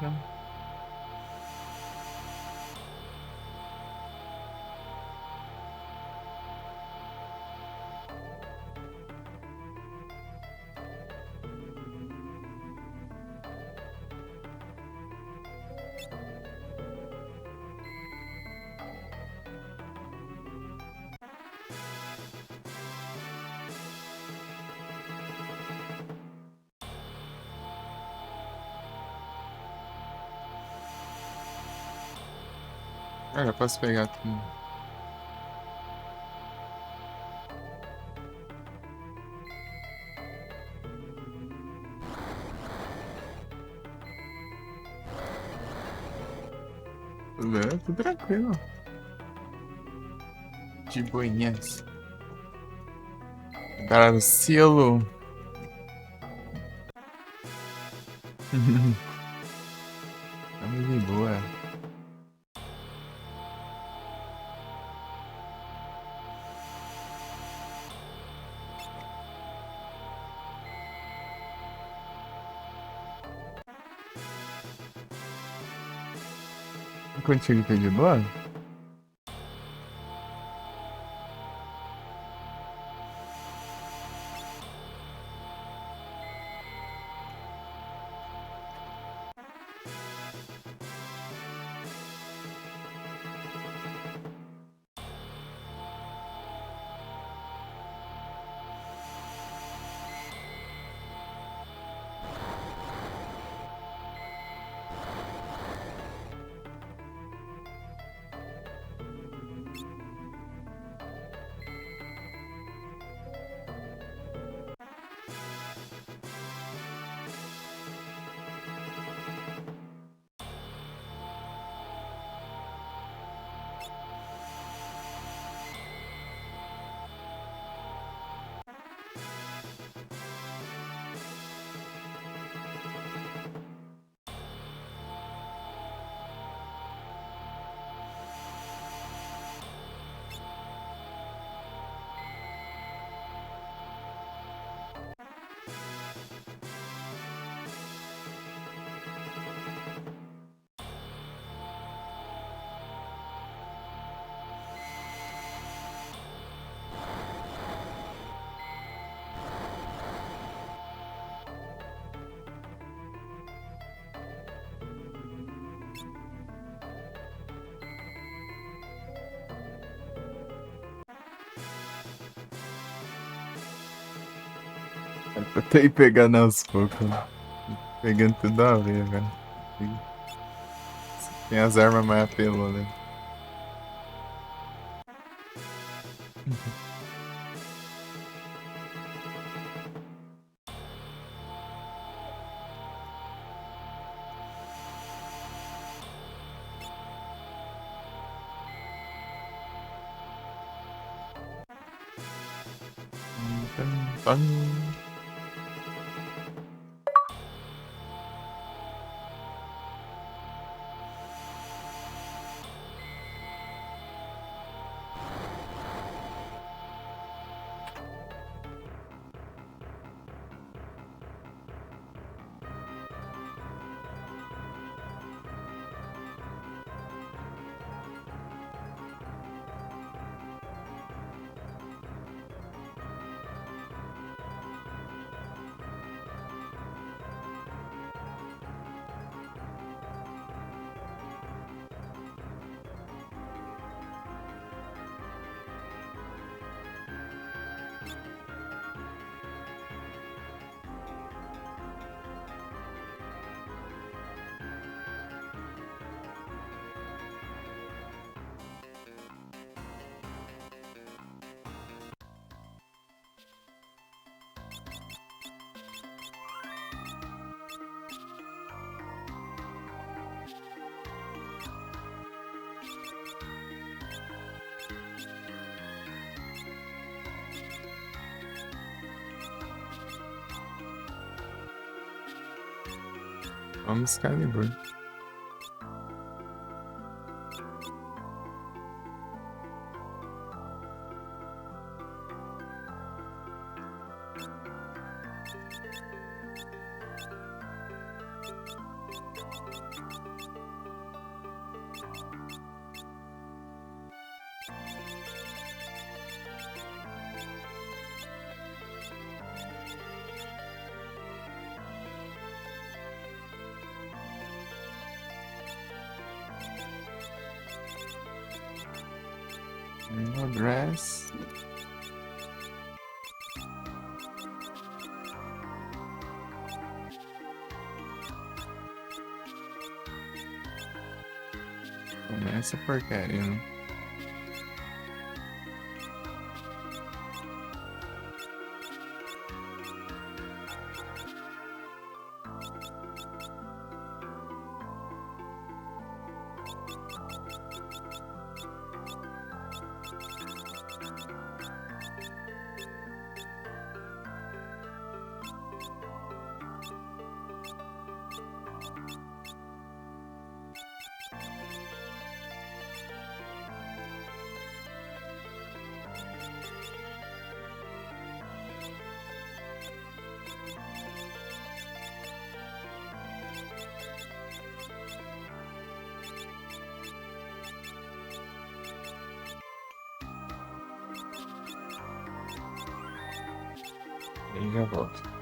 Pronto. Ah, já posso pegar tudo. Tudo tranquilo. De boinhas. Dar o selo. Estamos de boa. Contigo tá de boa? Eu tô aí pegando aos poucos. Pegando tudo a ver, velho. Tem as armas mais apelão, né? Então, Vamos, Excalibur. No dress. Começa a porcaria, né? E já volto.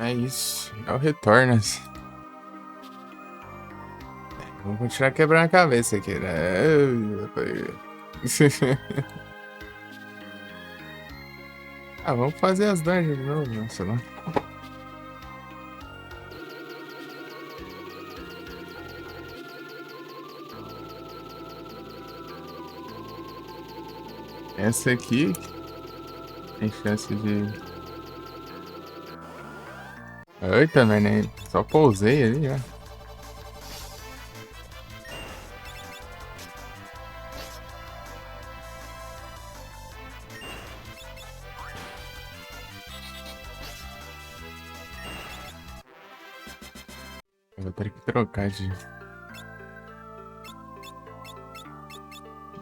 É isso. É o Retornas. Vamos continuar quebrando a cabeça aqui, né? Ah, vamos fazer as dungeons de novo, não sei lá. Essa aqui tem chance de. Eita, neném. Só pousei ali, ó. Eu vou ter que trocar de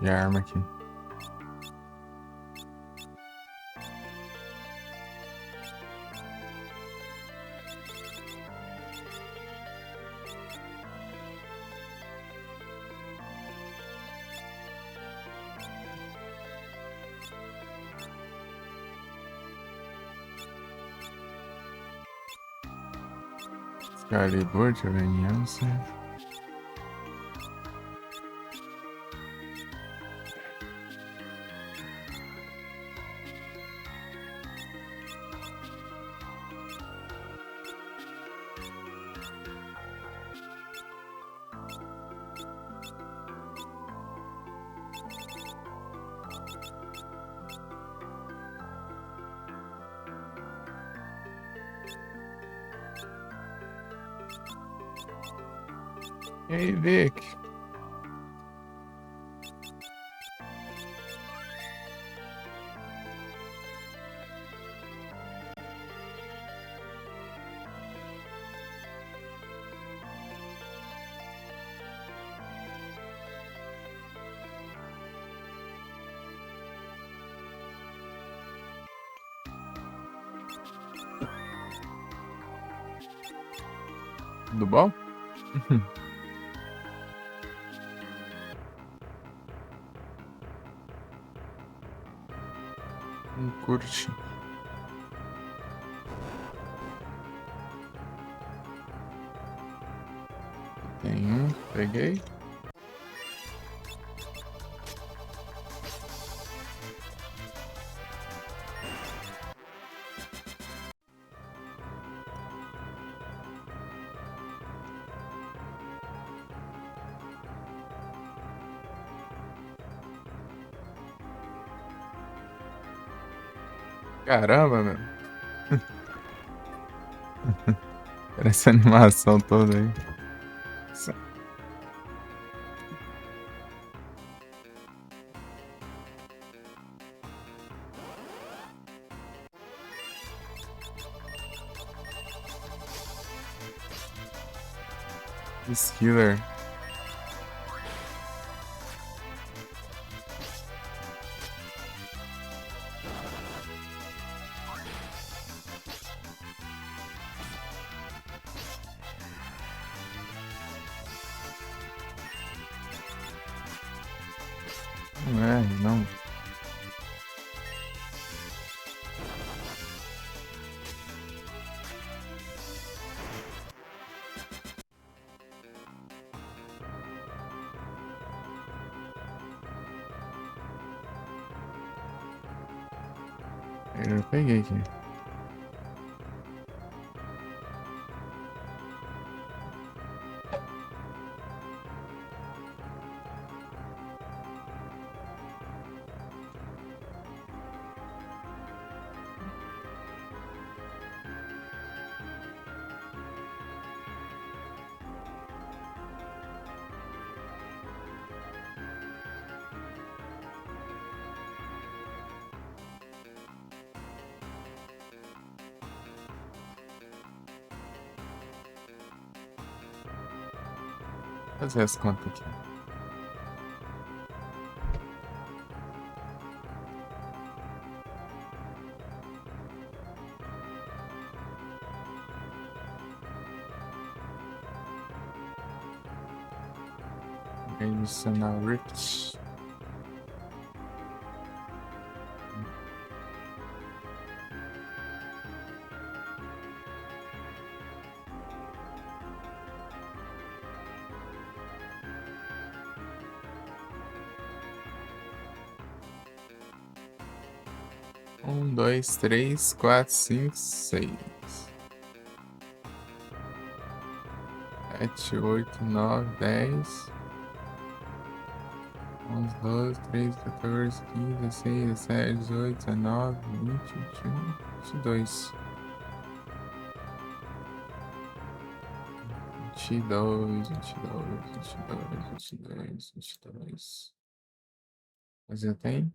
arma aqui. Excalibur, deixa eu ver, aliança. E aí, Vic? Tudo bom? Curte. Tem um, peguei. Caramba, meu. Essa animação toda aí. Skiller. Não é, não. Eu peguei aqui. Fazer as contas aqui. Adicionar Rift. Um, dois, três, quatro, cinco, seis. 7, 8, 9, 10. 11, 12, 13, 14, 15, 16, 17, 18, 19, 20, 21, 22. 22, 22, 22, 22, 22. Mas eu tenho?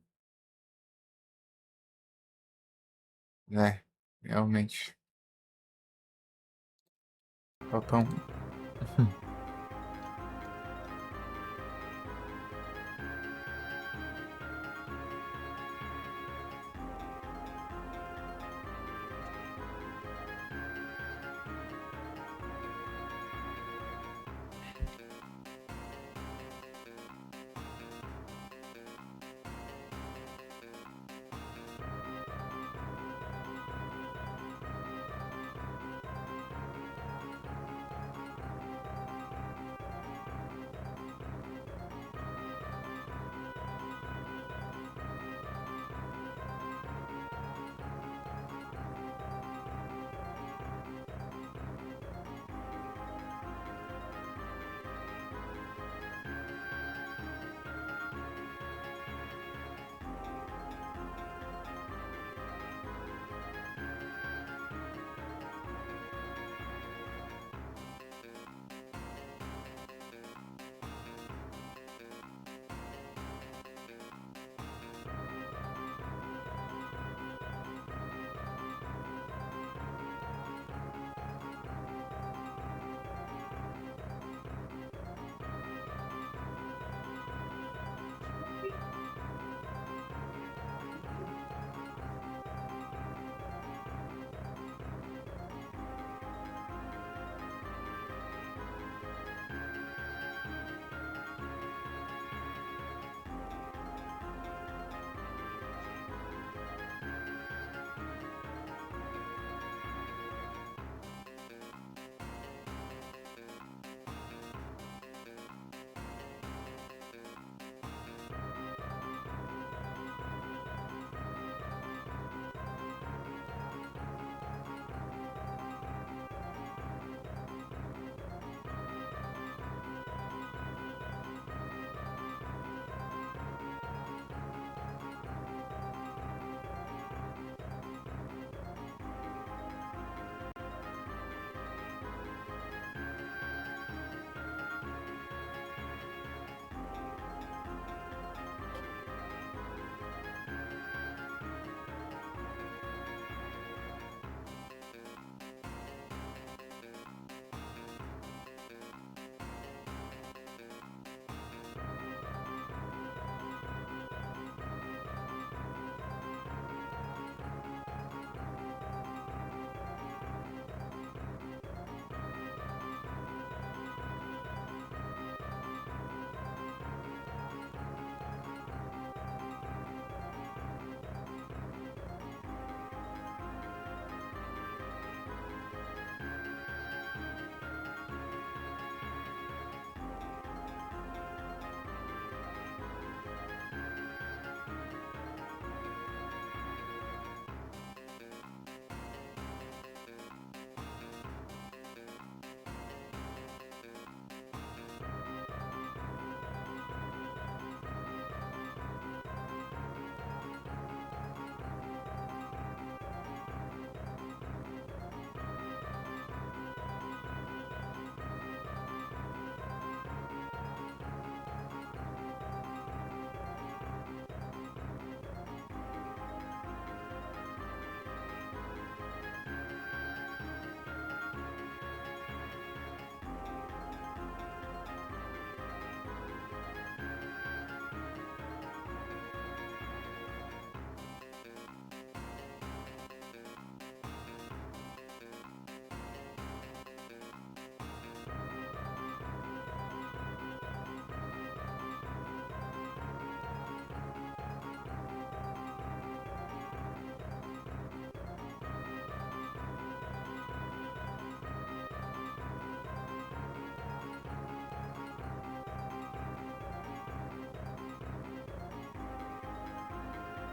É, realmente. Faltam um.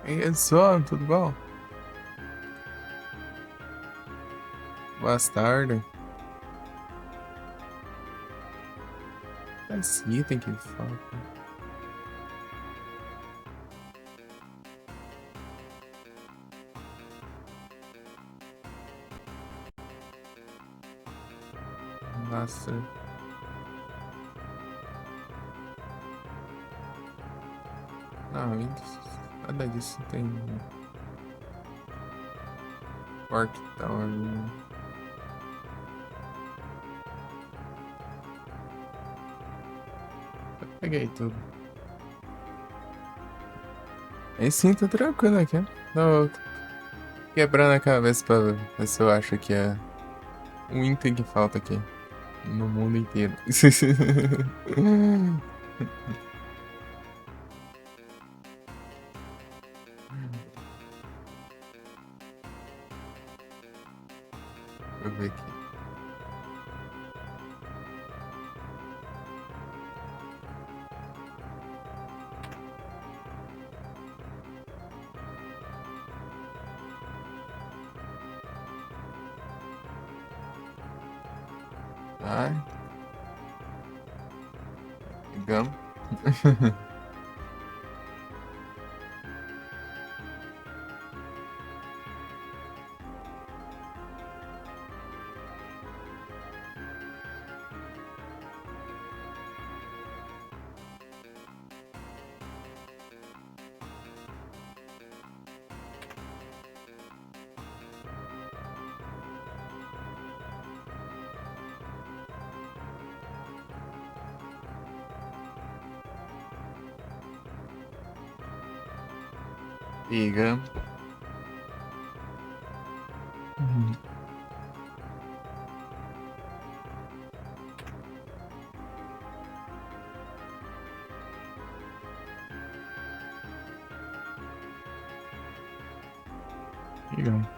E aí, só, tudo bom? Bastardo. Esse item que falta. Nossa. Não, nada disso tem. Fork Tower. Eu peguei tudo. Aí sim, tô tranquilo aqui. Tô quebrando a cabeça pra ver se eu acho que é um item que falta aqui. No mundo inteiro. Deixa eu ver aqui. Ai, pegamos. Pegamos. Pegamos.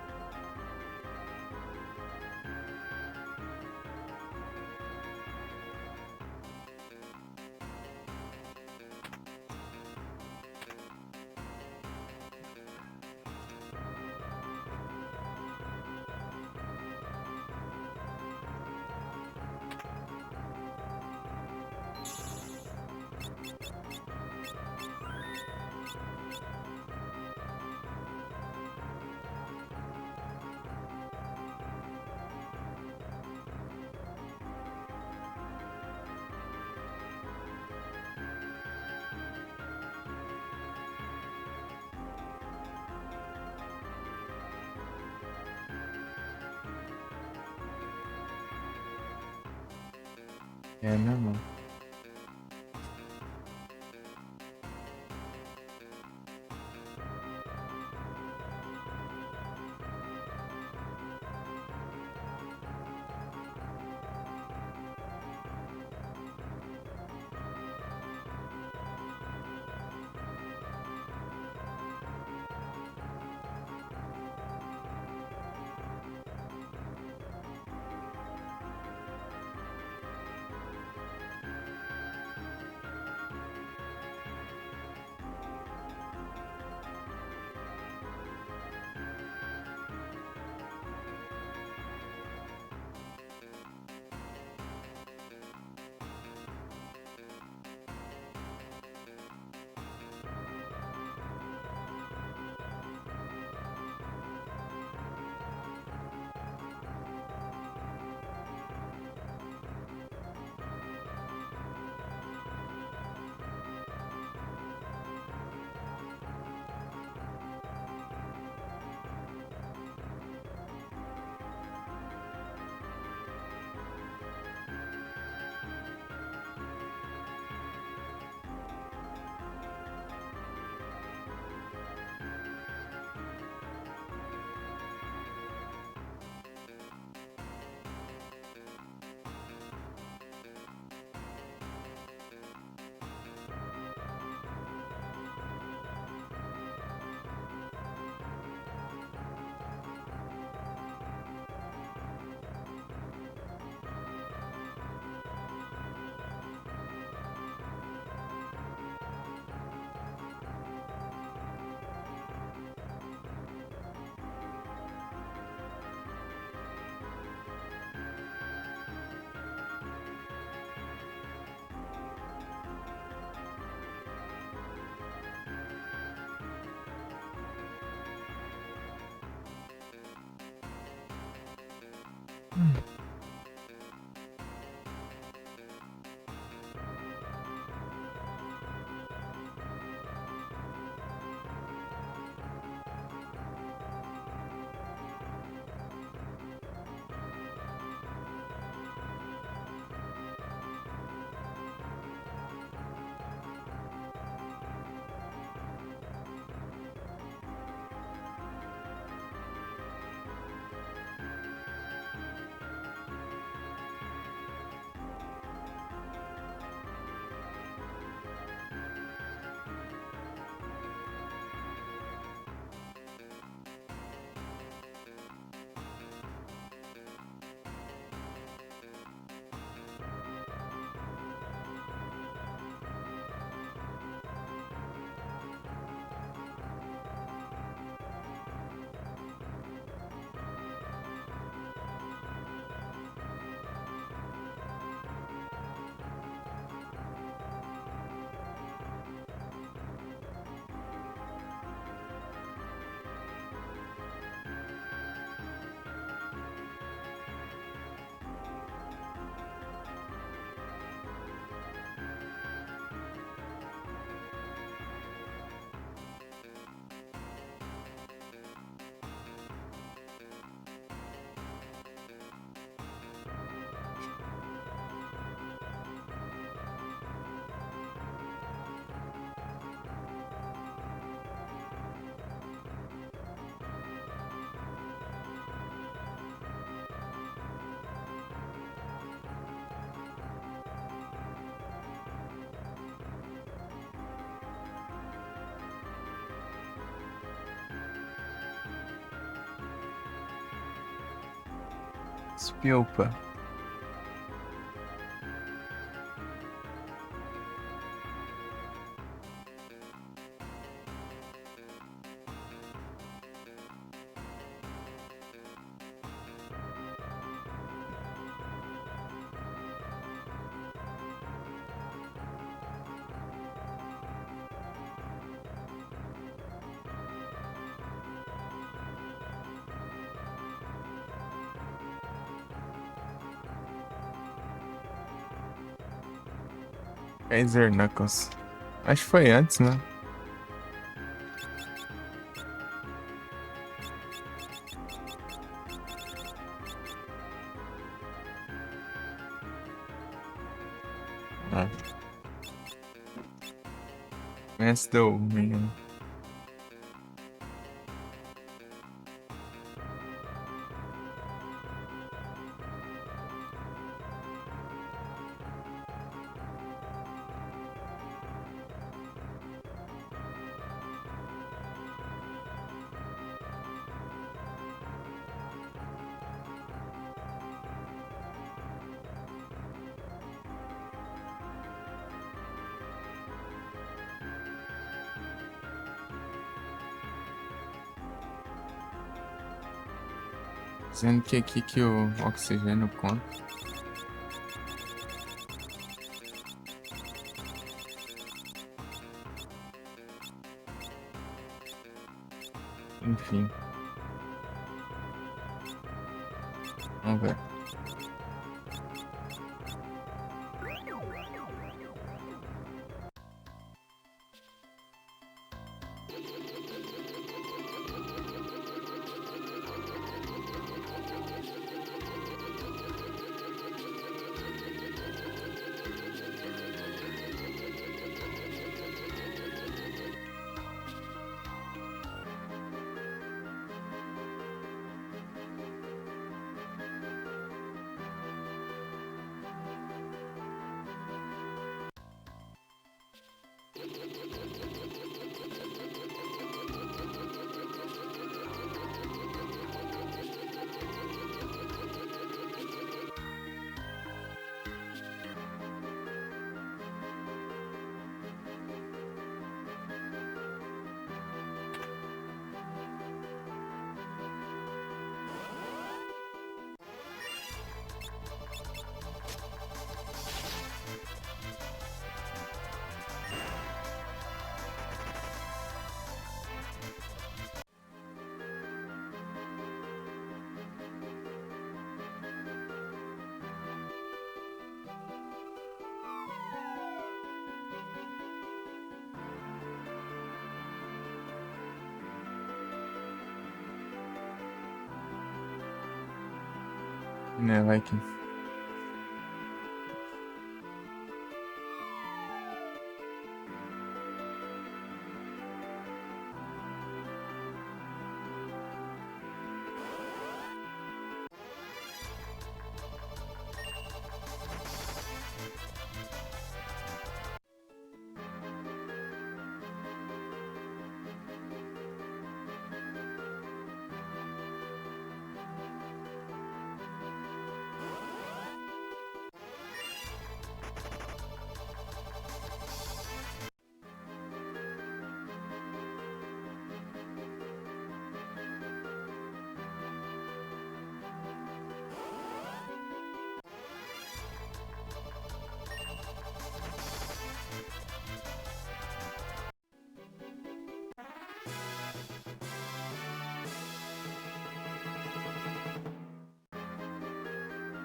É, né, mano? Spilpa. Kaiser Knuckles. Acho que foi antes, né? Ah. Esse deu ruim, né? Dizendo que aqui que o oxigênio conta. Enfim. Vamos ver. Né, vai que.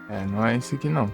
É, não é esse aqui não.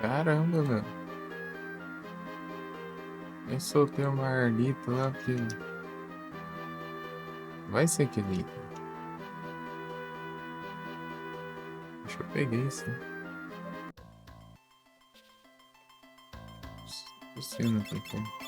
Caramba, velho. Eu soltei uma ardita lá que. Vai ser aquele item. Acho que eu peguei sim. Por cima aqui, como.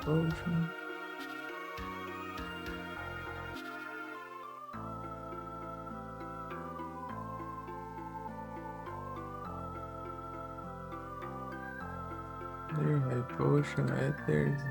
Poxa. Potion, Ethers.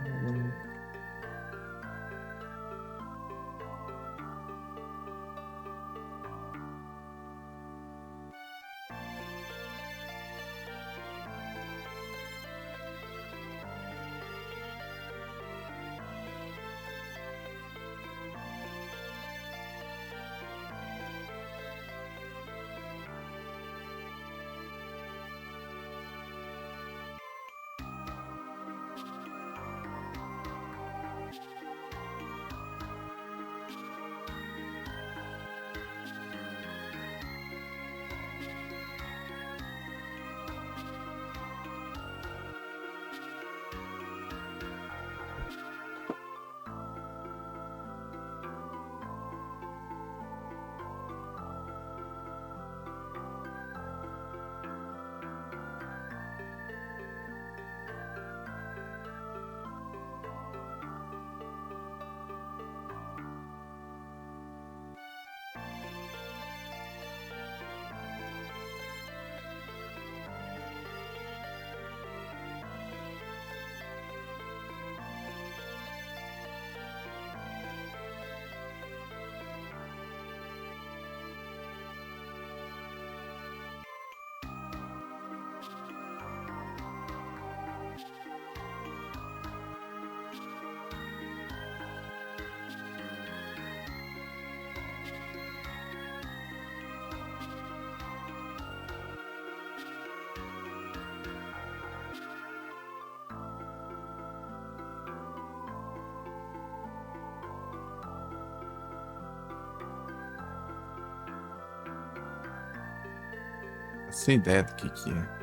Sem ideia do que é.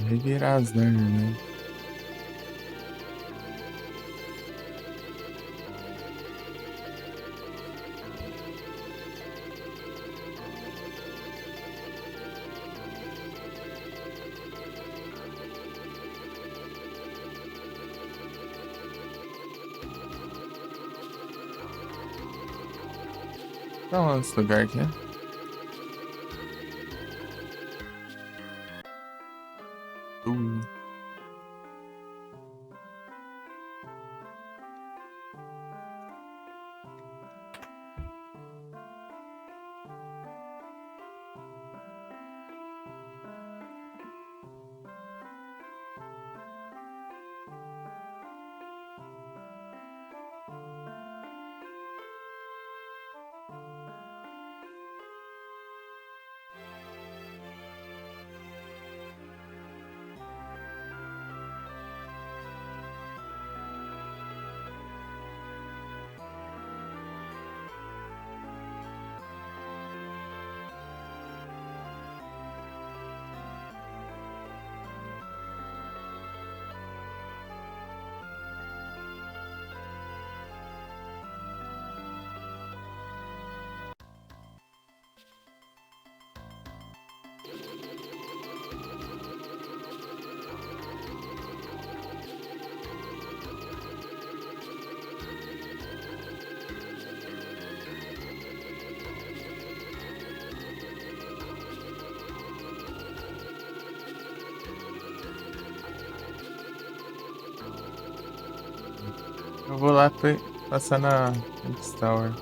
Revirar as dungeons, né? Qual esse lugar aqui, né? Uh, eu vou lá passar na X Tower.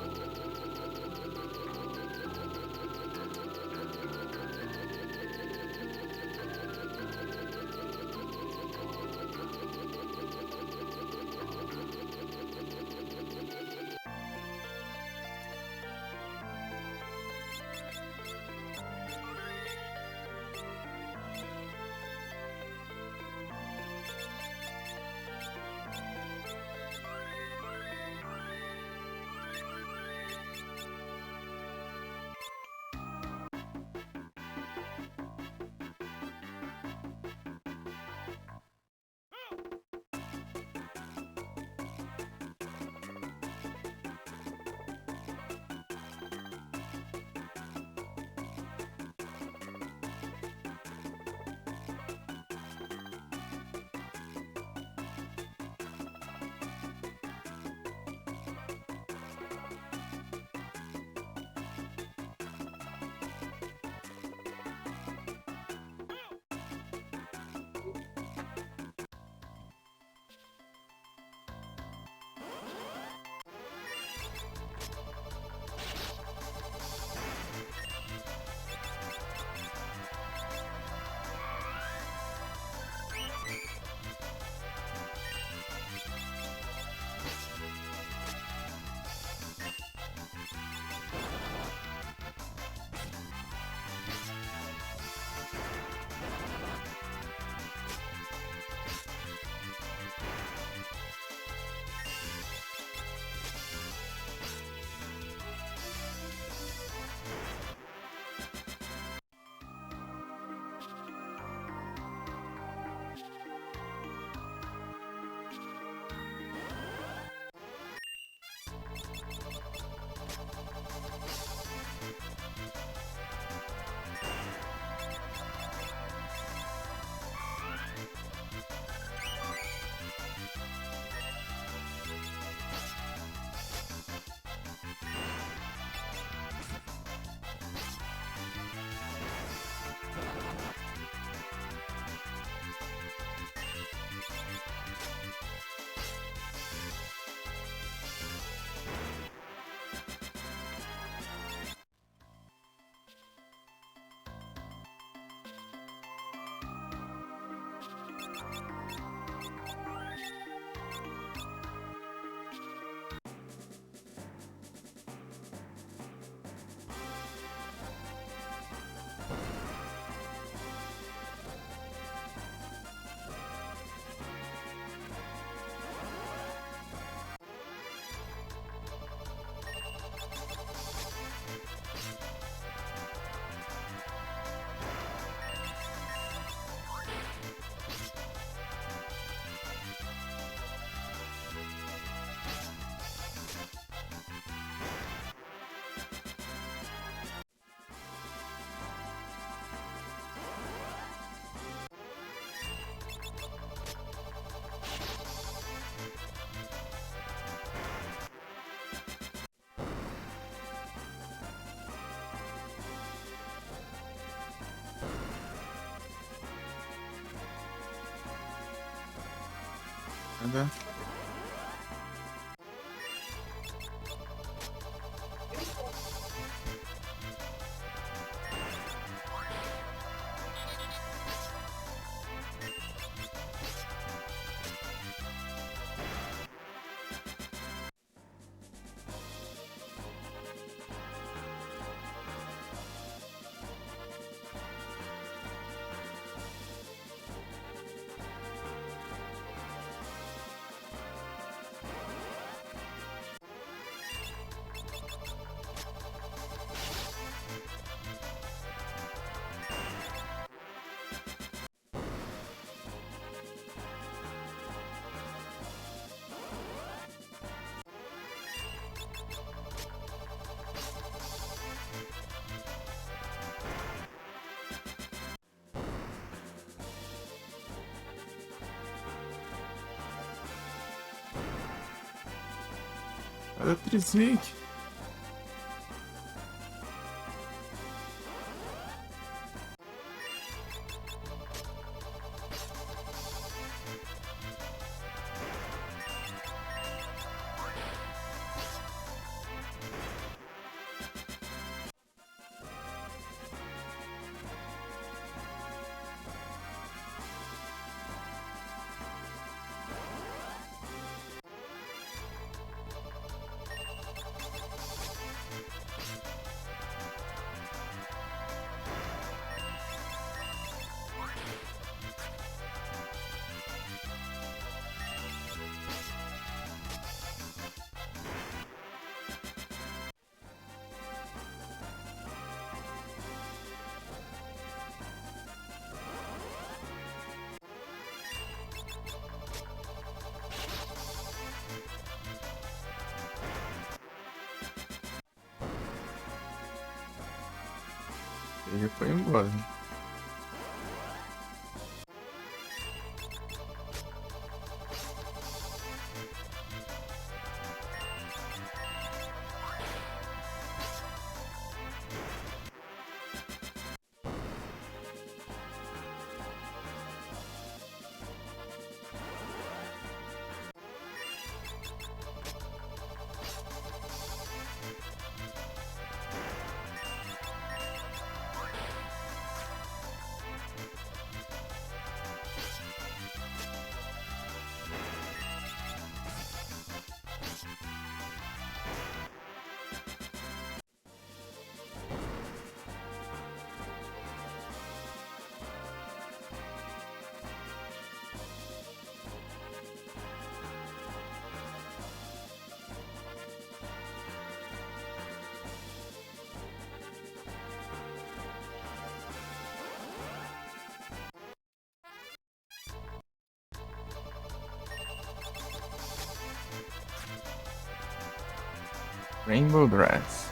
Nada. Olha o Trisvik. Ele foi embora. Rainbow Dress.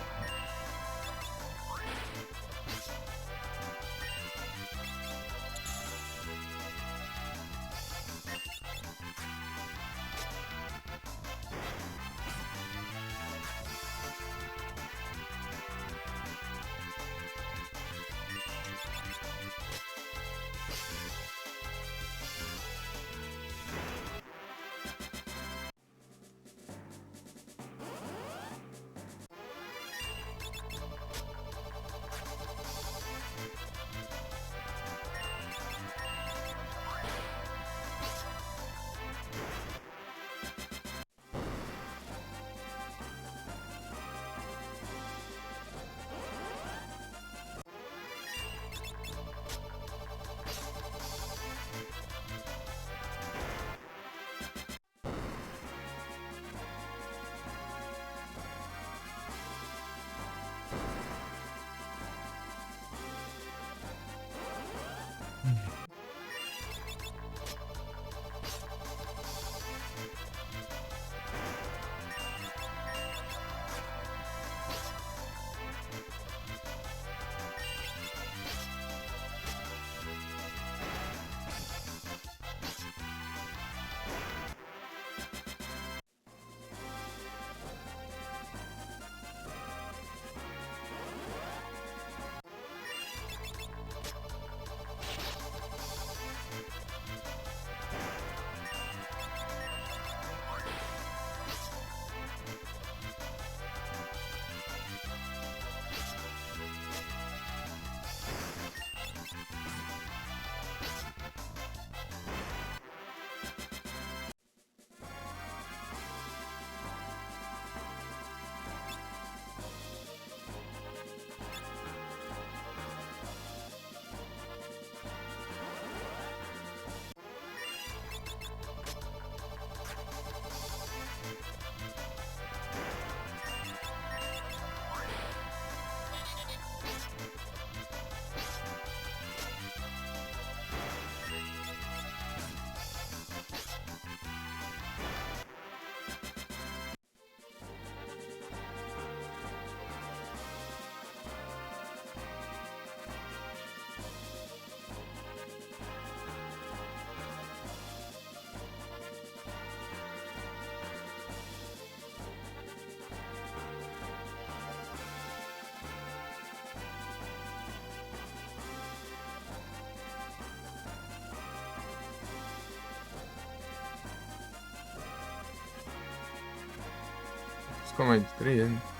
ficou mais de 3 anos.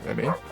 Pera aí.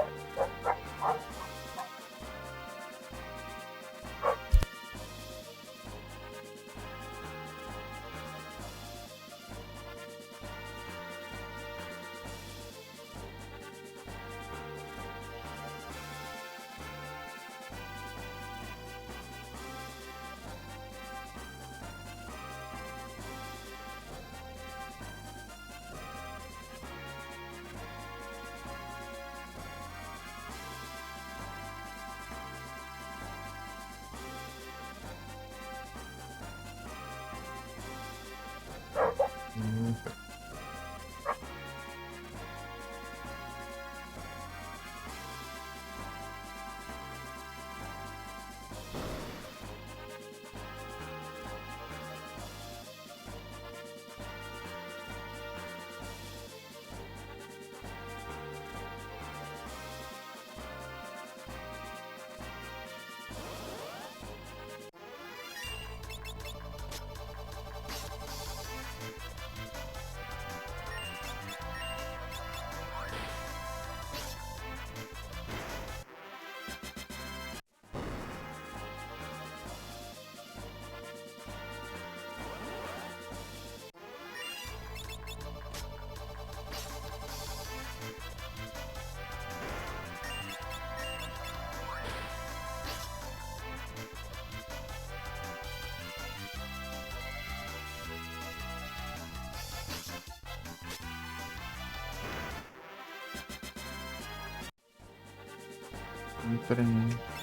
Pera aí.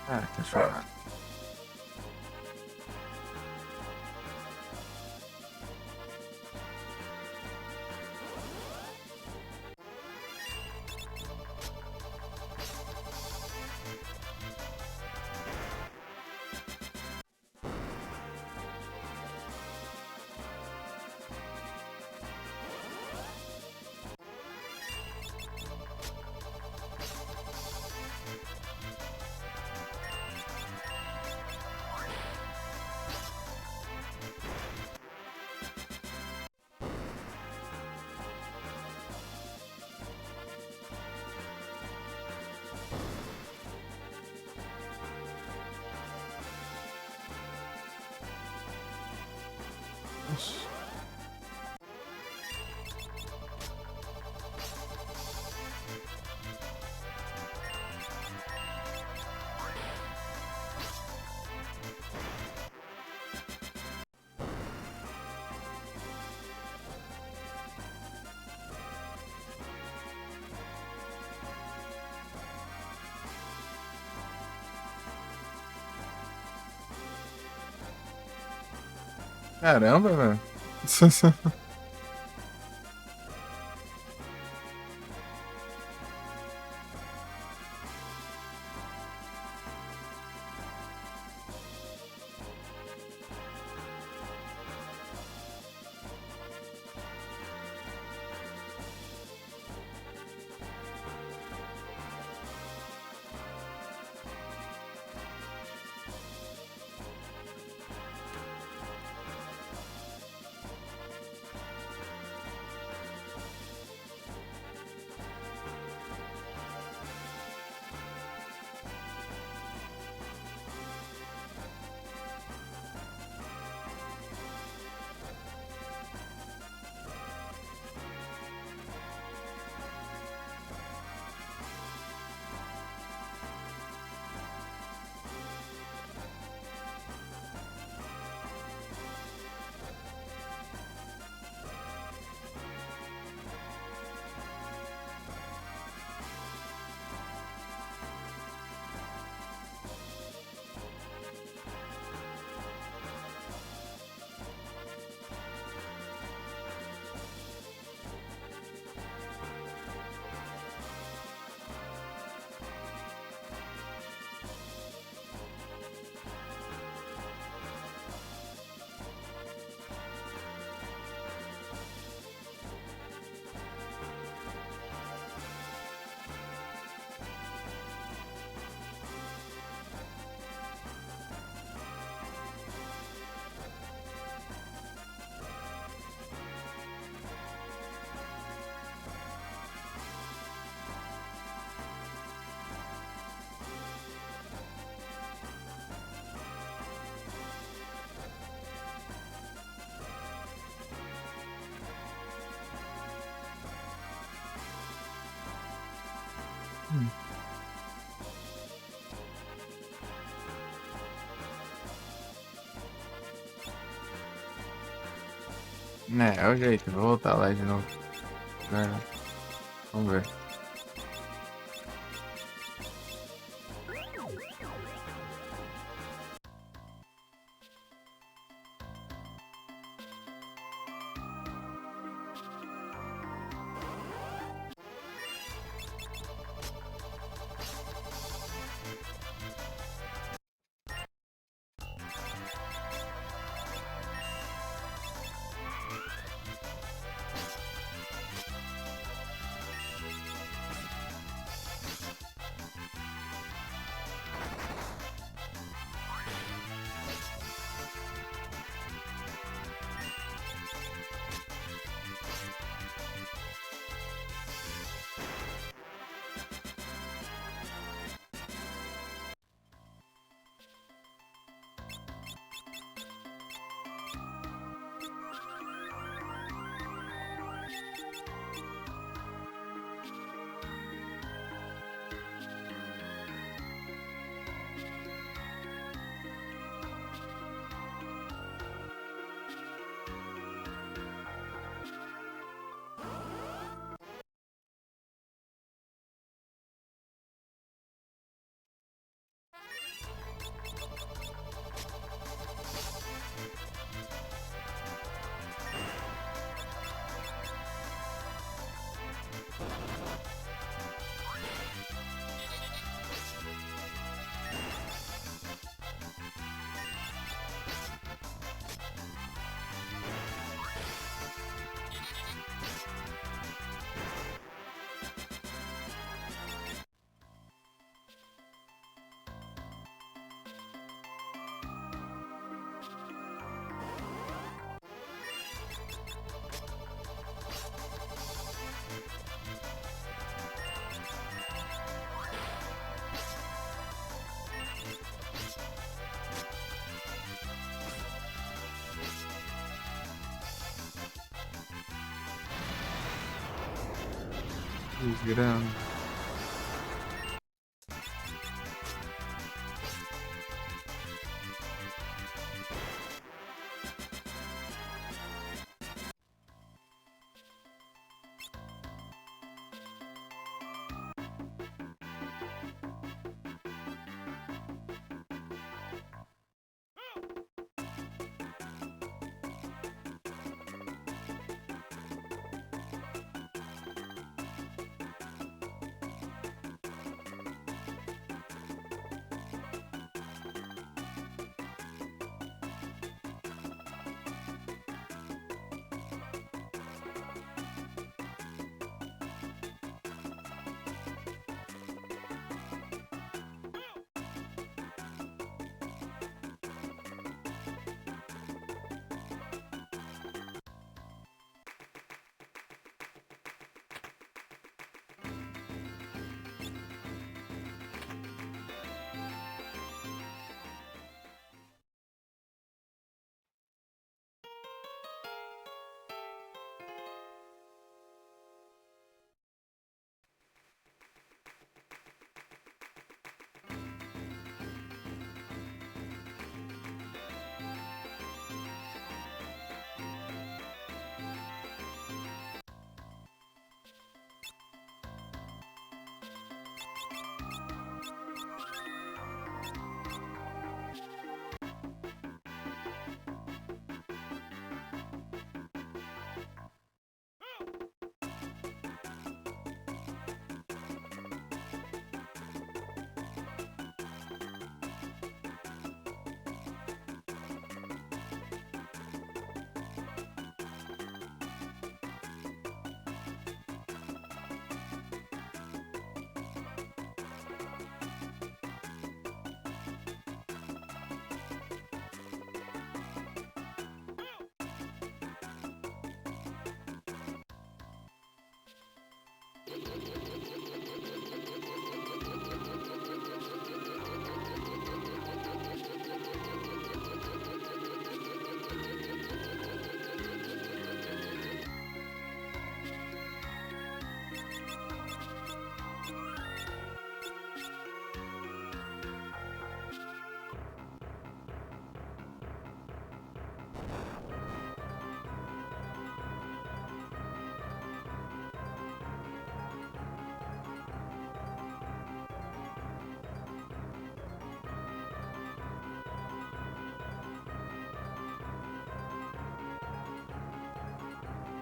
Ah, cachorro. Ixi. Caramba, velho. Hum. É o jeito, vou voltar lá de novo. Agora, vamos ver. Desgrama.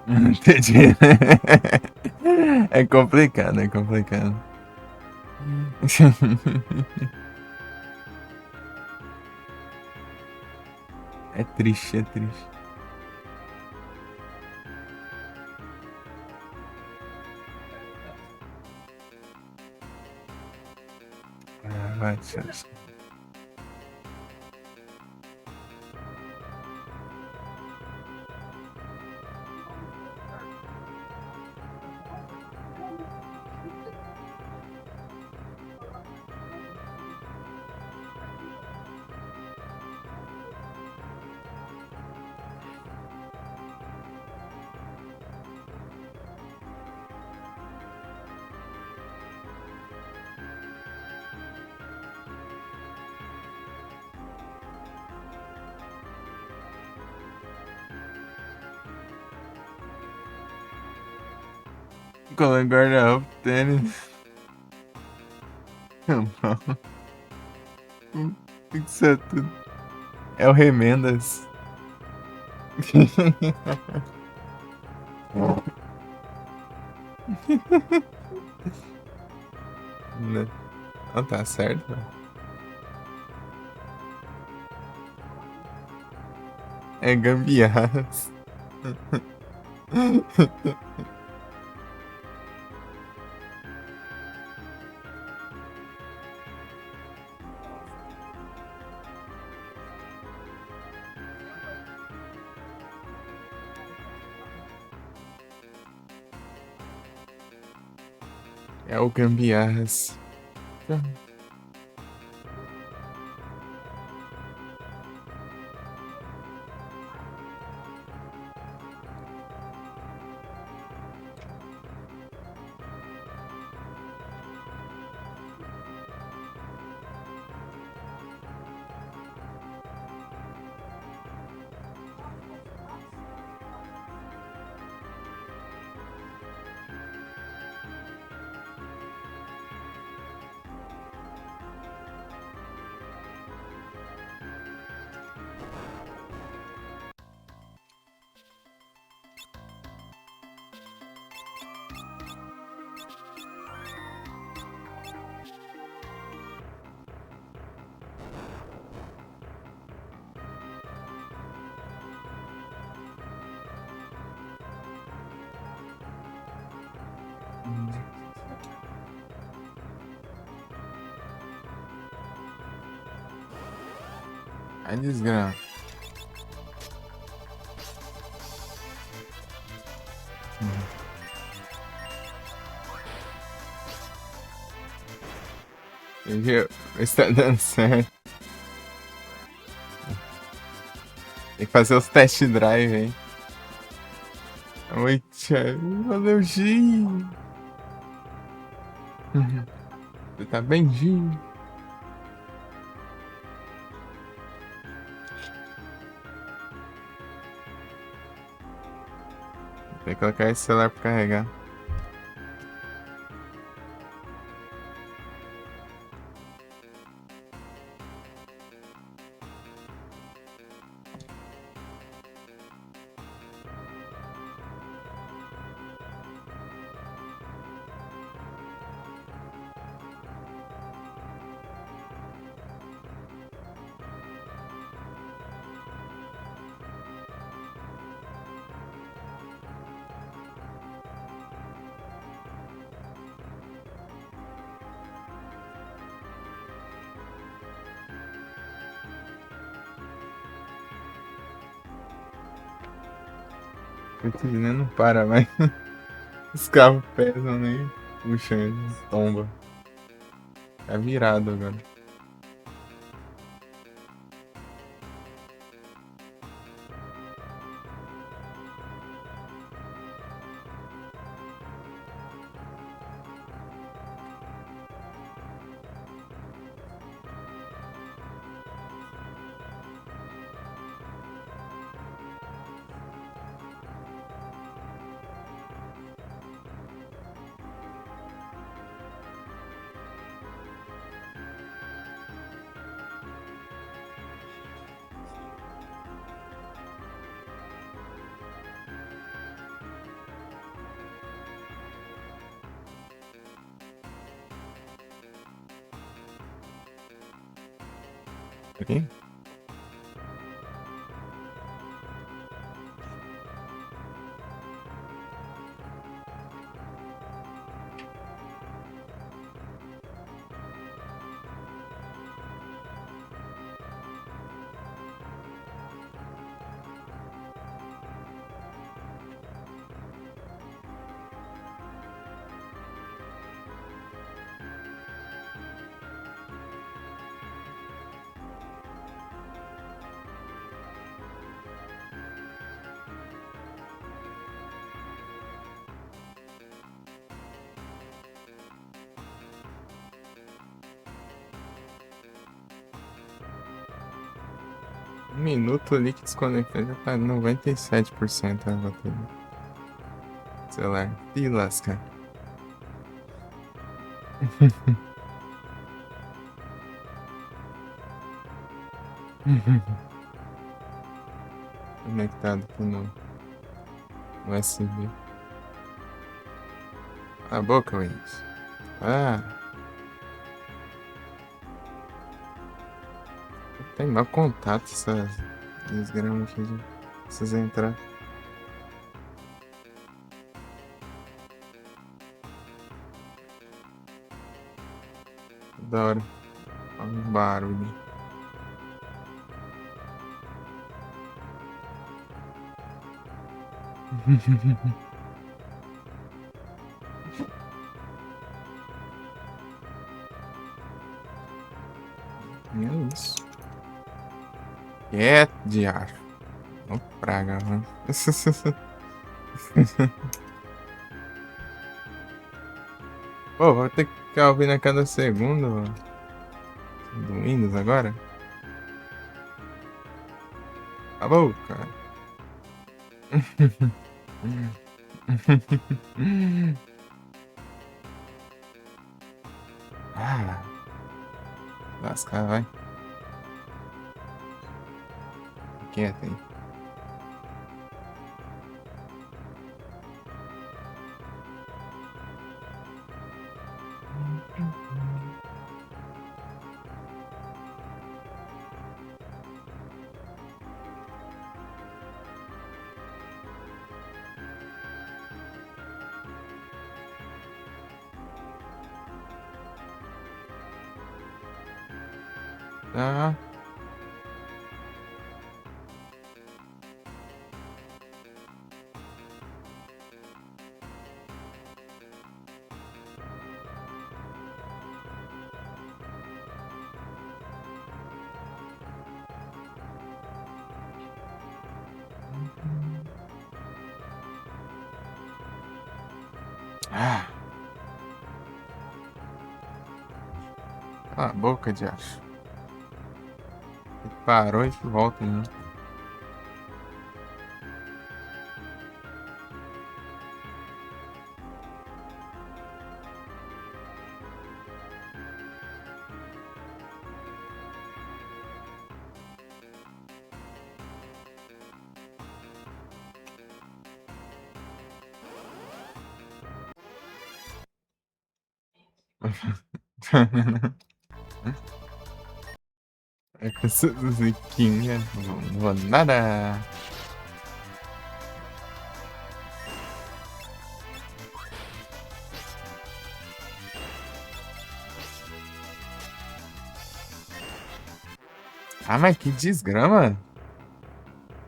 Entendi. É complicado, é complicado. É triste, é triste. Ah, vai, tchau. Cola guarda-roupa, tênis. Não. Isso é tudo. É o Remendas. Não, não tá certo, mano. É gambiarras. É o gambiarras. Ai, desgrama. Viu? Está dando certo. Tem que fazer os test drive, hein? Oi, Thiago. Valeu, Gi. Você tá bem, Gi? Tem que colocar esse celular pra carregar. Putz, né? Não para mais. Os carros pesam, nem puxa, tomba. Tá virado agora. Aqui? Um minuto líquido desconectado já tá 97% a bateria. Celular. Ih, lasca. Conectado aqui no USB. A boca, Windows. Ah, tem mau contato essas desgramas aqui de essas entradas. Da hora. Olha um barulho. E é isso. É diário. Ô, praga, mano. Pô, vou ter que ficar ouvindo a cada segundo do Windows agora? Acabou, cara. Ah, lascar, vai. Quieto aí. Tá. Ah, cala a boca, de acho. Parou e volta, né? É com essa musiquinha. Não vou nada. Ah, mas que desgrama.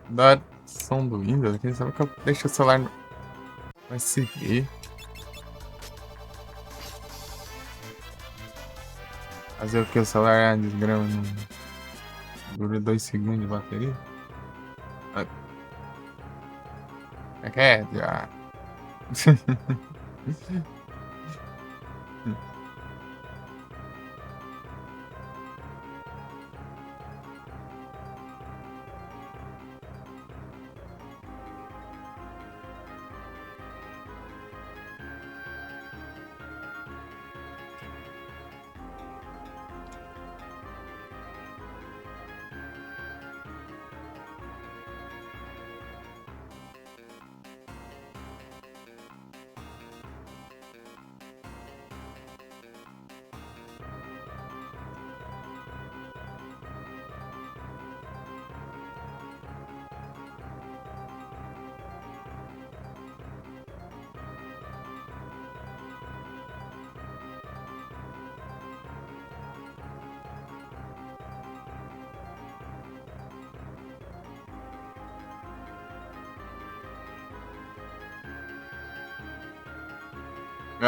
Da som do Windows. Quem sabe que eu deixo o celular no USB. Fazer o que? O celular é uma desgrama. Não dura 2 segundos de bateria. Ah, é que é, já.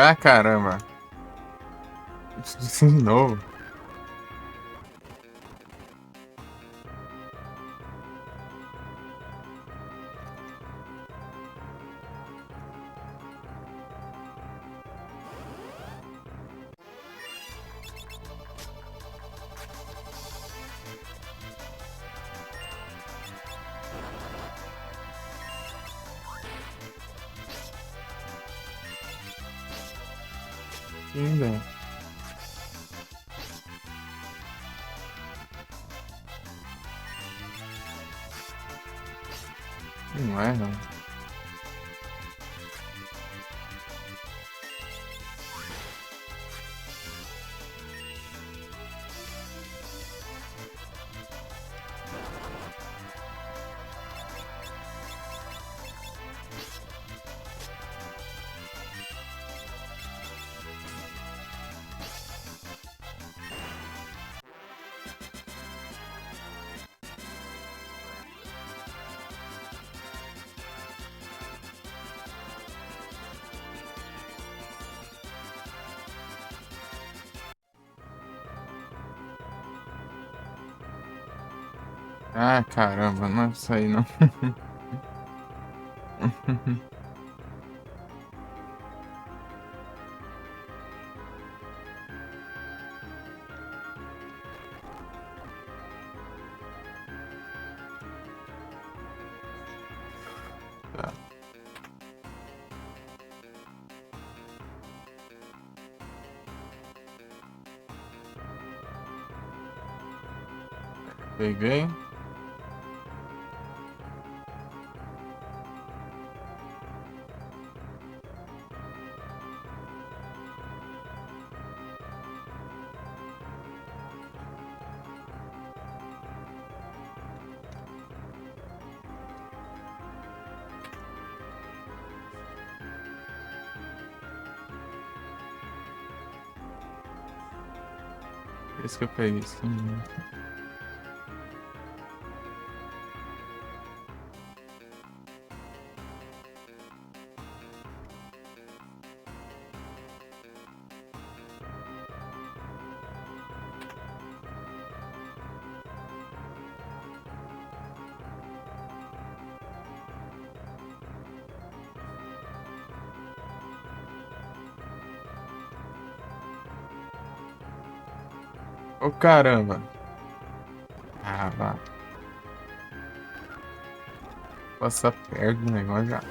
Ah, caramba. De novo. Ainda. Não é, não. Ah, caramba, não é isso aí, não. Tá, peguei. Esse que eu peguei. Sim. Ô, caramba. Ah, vá. Passa perto do negócio já.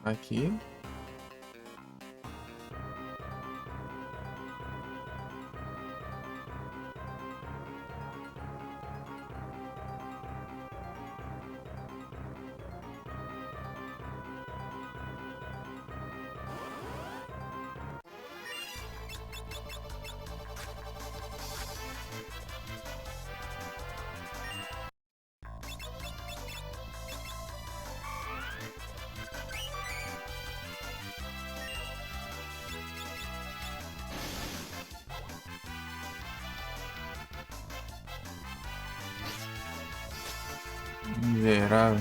Aqui. Miserável.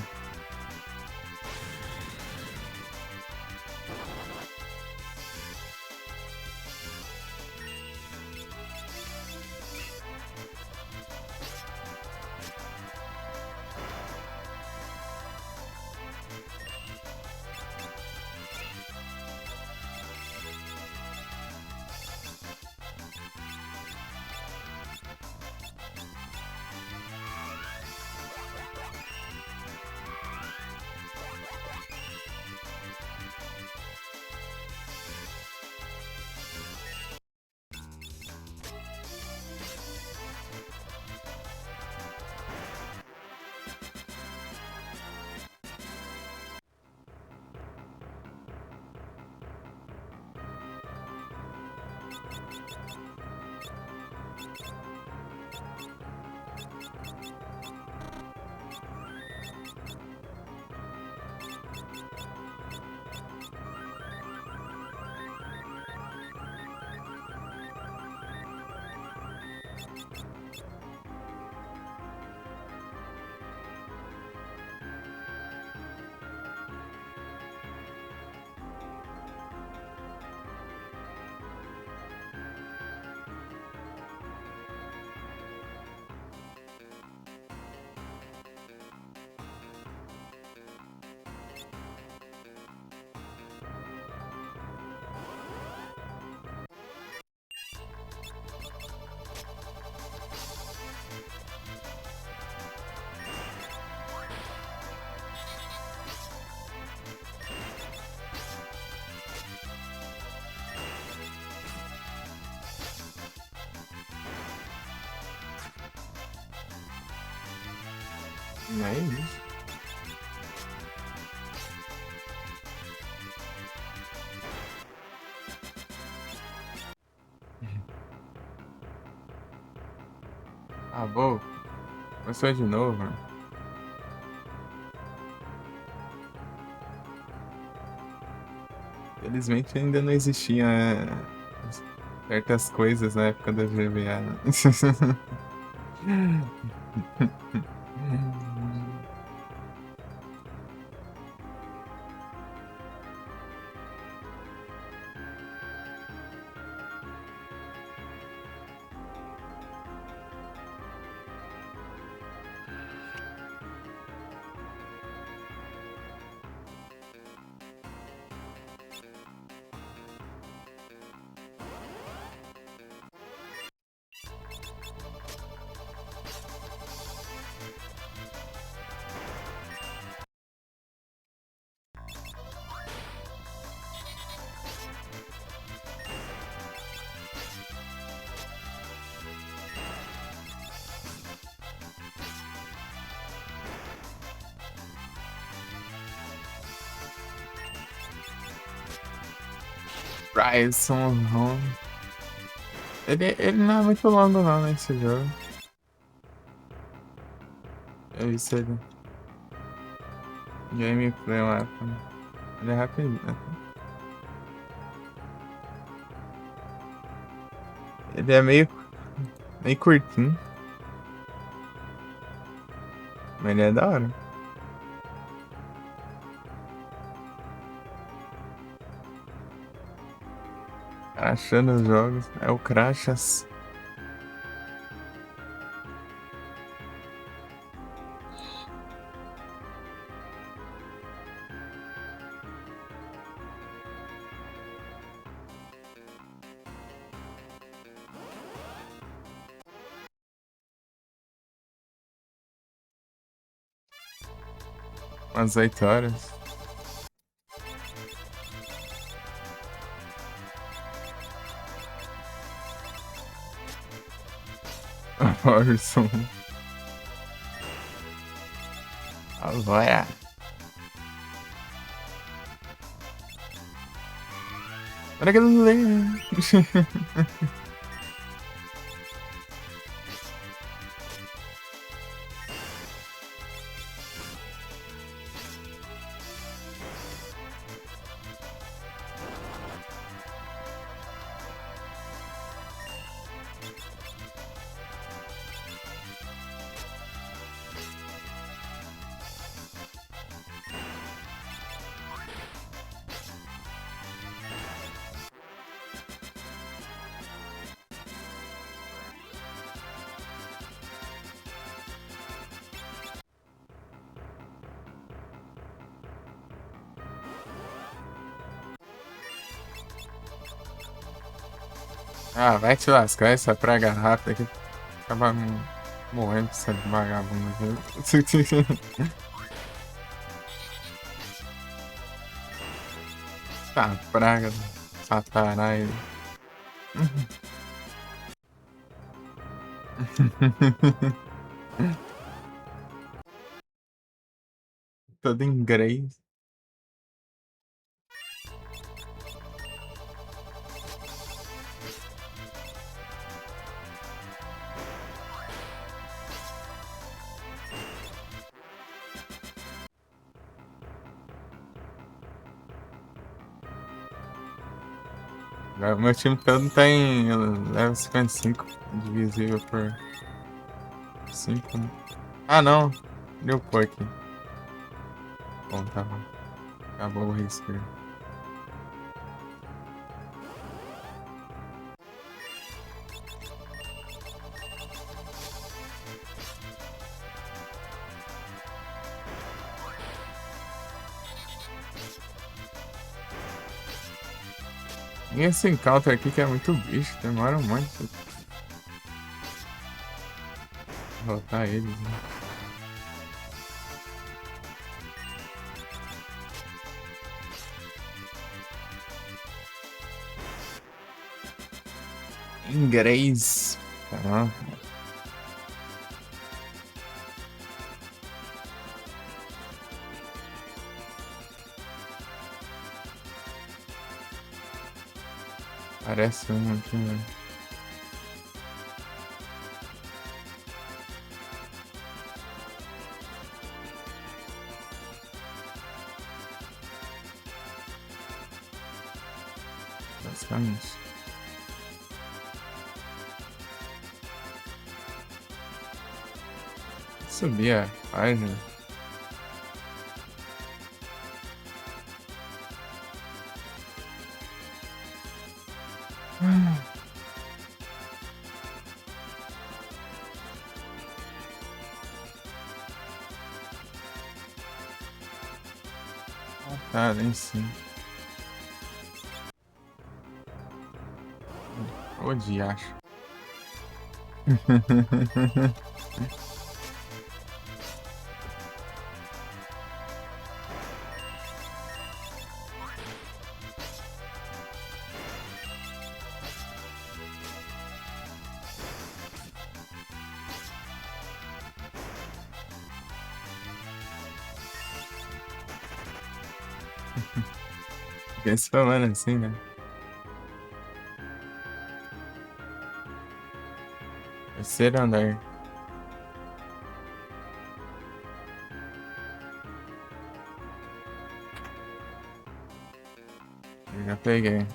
Não é isso. Ah, bom. Começou de novo, mano. Felizmente ainda não existia certas coisas na época da GBA, né? Bryson Home. Ele não é muito longo não nesse jogo. Eu vi se ele. Gameplay lá. Ele é rapidinho. Ele é meio curtinho. Mas ele é da hora. Achando os jogos. É o Crashas. Umas 8 horas. Orson. Agora. Olha que eu não lembro. Ah, vai te lascar essa praga rápida que acaba morrendo essa vagabunda aqui. Tá, praga, satanás. Todo em inglês. O meu time todo tá em level 55, divisível por 5, né? Ah, não. Deu pô aqui. Bom, tá bom. Acabou o risco. E esse encounter aqui que é muito bicho, demora muito pra derrotar eles, né? Inglês. Tá. Parece um aqui, né? Basicamente. Subir a página. Ah, tá, nem sim. Ô, diacho. Esse falando assim, né? Terceiro andar. Eu já peguei.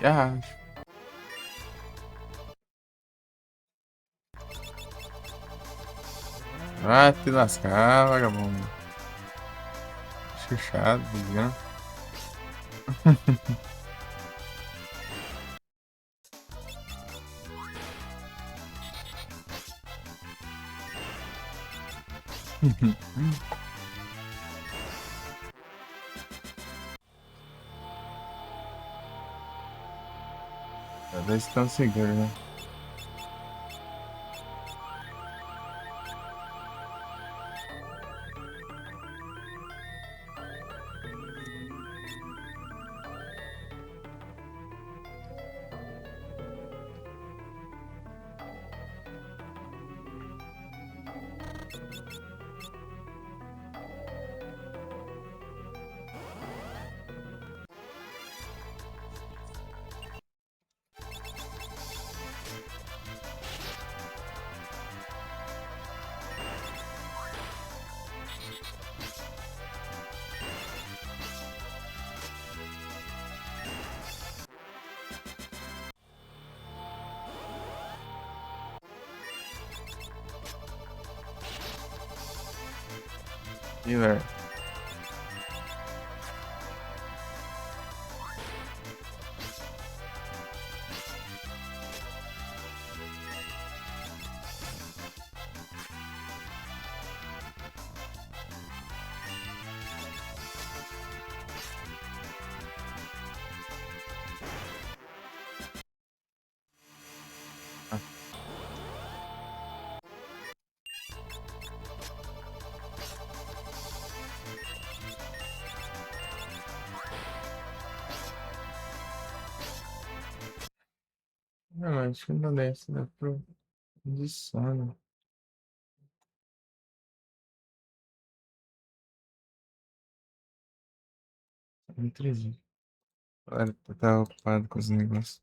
E arrasto. Vai te lascar, vagabundo. Chuchado, né? Talvez estão seguros, né? Healer. Não, acho que não deve ser de sono. Entendi. Agora eu tava ocupado com os negócios.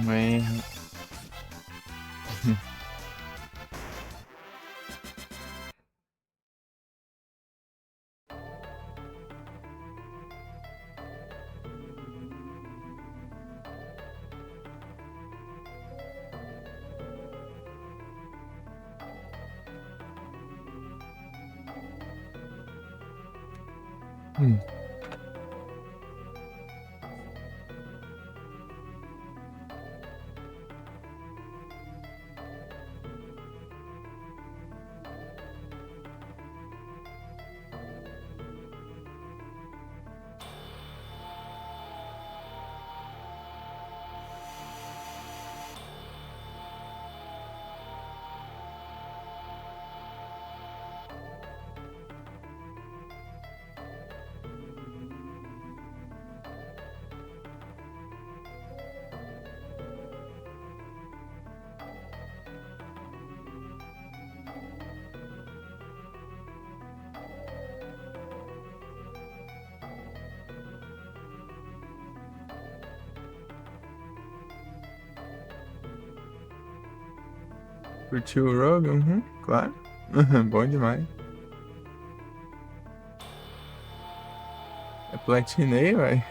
Mas... Hum. Curtiu o Rogue? Uhum, claro. Bom demais. É platinei, vai.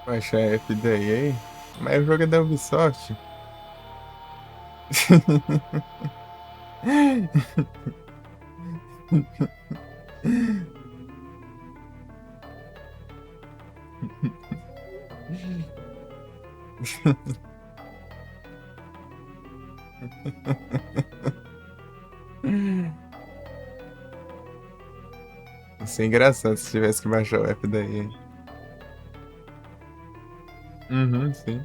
Baixar F daí, aí. Mas o jogo é da Ubisoft. Isso é engraçado se tivesse que baixar o app daí. Uhum, sim.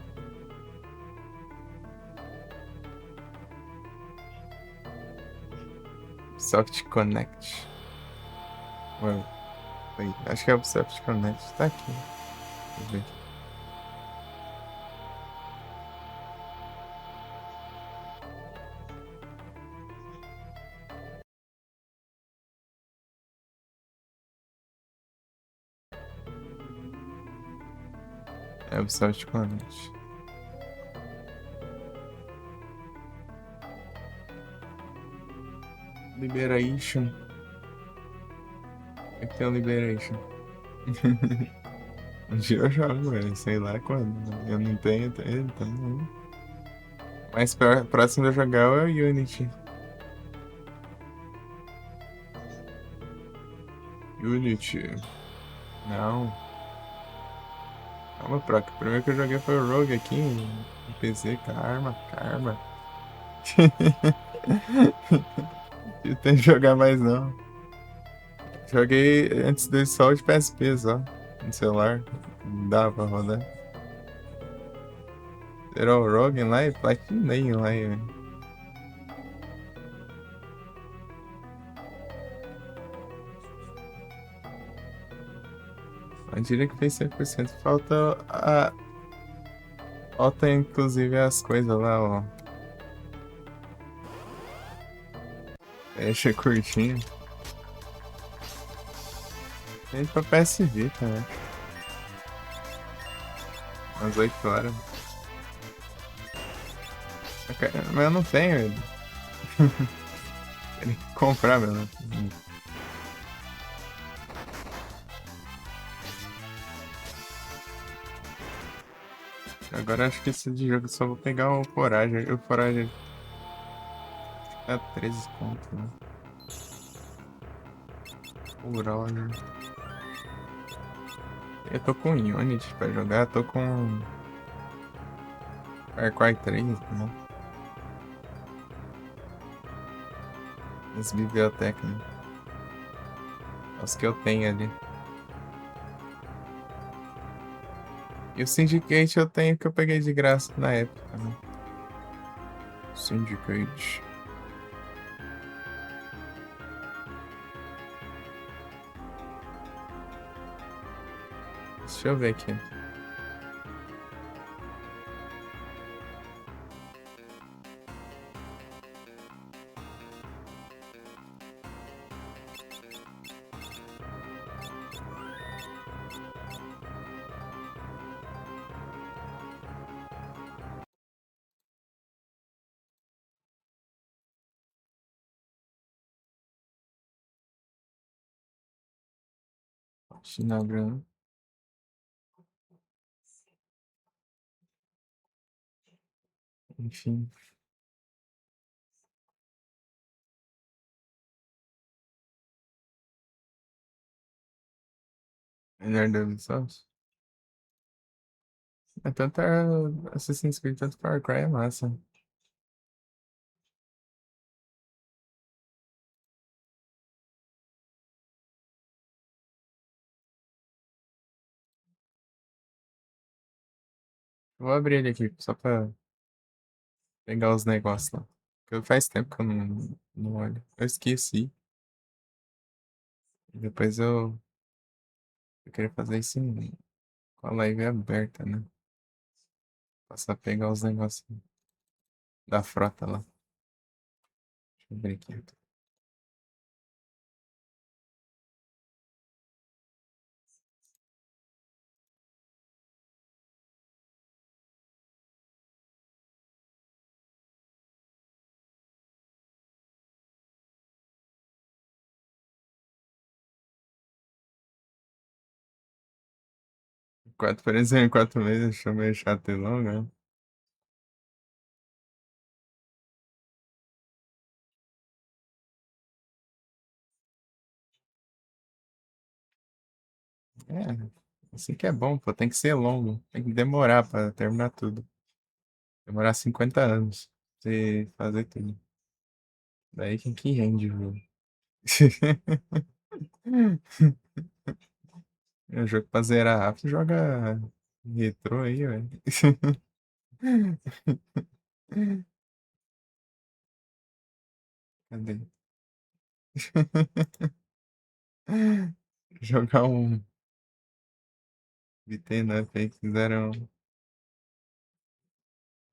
Soft Connect. Ué, acho que é o Soft Connect. Tá aqui. Deixa eu ver aqui. É o Soft Connect. Liberation. Aqui tem o Liberation. Um dia eu jogo, velho. Sei lá quando. Eu não tenho, então. Mais próximo de eu jogar é o Unity. Unity. Não. Calma, Proc. O primeiro que eu joguei foi o Rogue aqui no PC. Karma, Karma. Eu tenho que jogar mais não. Joguei antes desse só de PSP só. No celular. Não dava pra rodar. Era o Rogue lá e platinei lá, velho. Eu diria que fez 100%. Falta a. Falta inclusive as coisas lá, ó. Deixa curtinho. Tem pra PS Vita, né? Umas 8 horas. Mas eu não tenho ele. Tem que comprar, meu. Agora acho que esse de jogo eu só vou pegar o Forage. O Forage é 13 conto, né? Forage. Eu tô com Unity pra jogar, tô com Far Cry 3, né? As bibliotecas, né? As que eu tenho ali. E o Syndicate eu tenho que eu peguei de graça na época, né? Syndicate. Deixa eu ver aqui. Chinagram. Enfim. Melhor da Ubisoft. É tanto Assassin's Creed, tanto Far Cry é massa. Vou abrir ele aqui, só pra pegar os negócios lá. Porque faz tempo que eu não olho. Eu esqueci. E depois eu queria fazer isso com a live aberta, né? Passar a pegar os negócios da frota lá. Deixa eu ver aqui. 4 por exemplo, 4 meses, achou meio chato e longo, né? É, assim que é bom, pô. Tem que ser longo. Tem que demorar pra terminar tudo. Demorar 50 anos pra você fazer tudo. Daí quem que rende o jogo? É um jogo pra zerar rápido, joga retrô aí, velho. Cadê? Jogar um beaten up aí que fizeram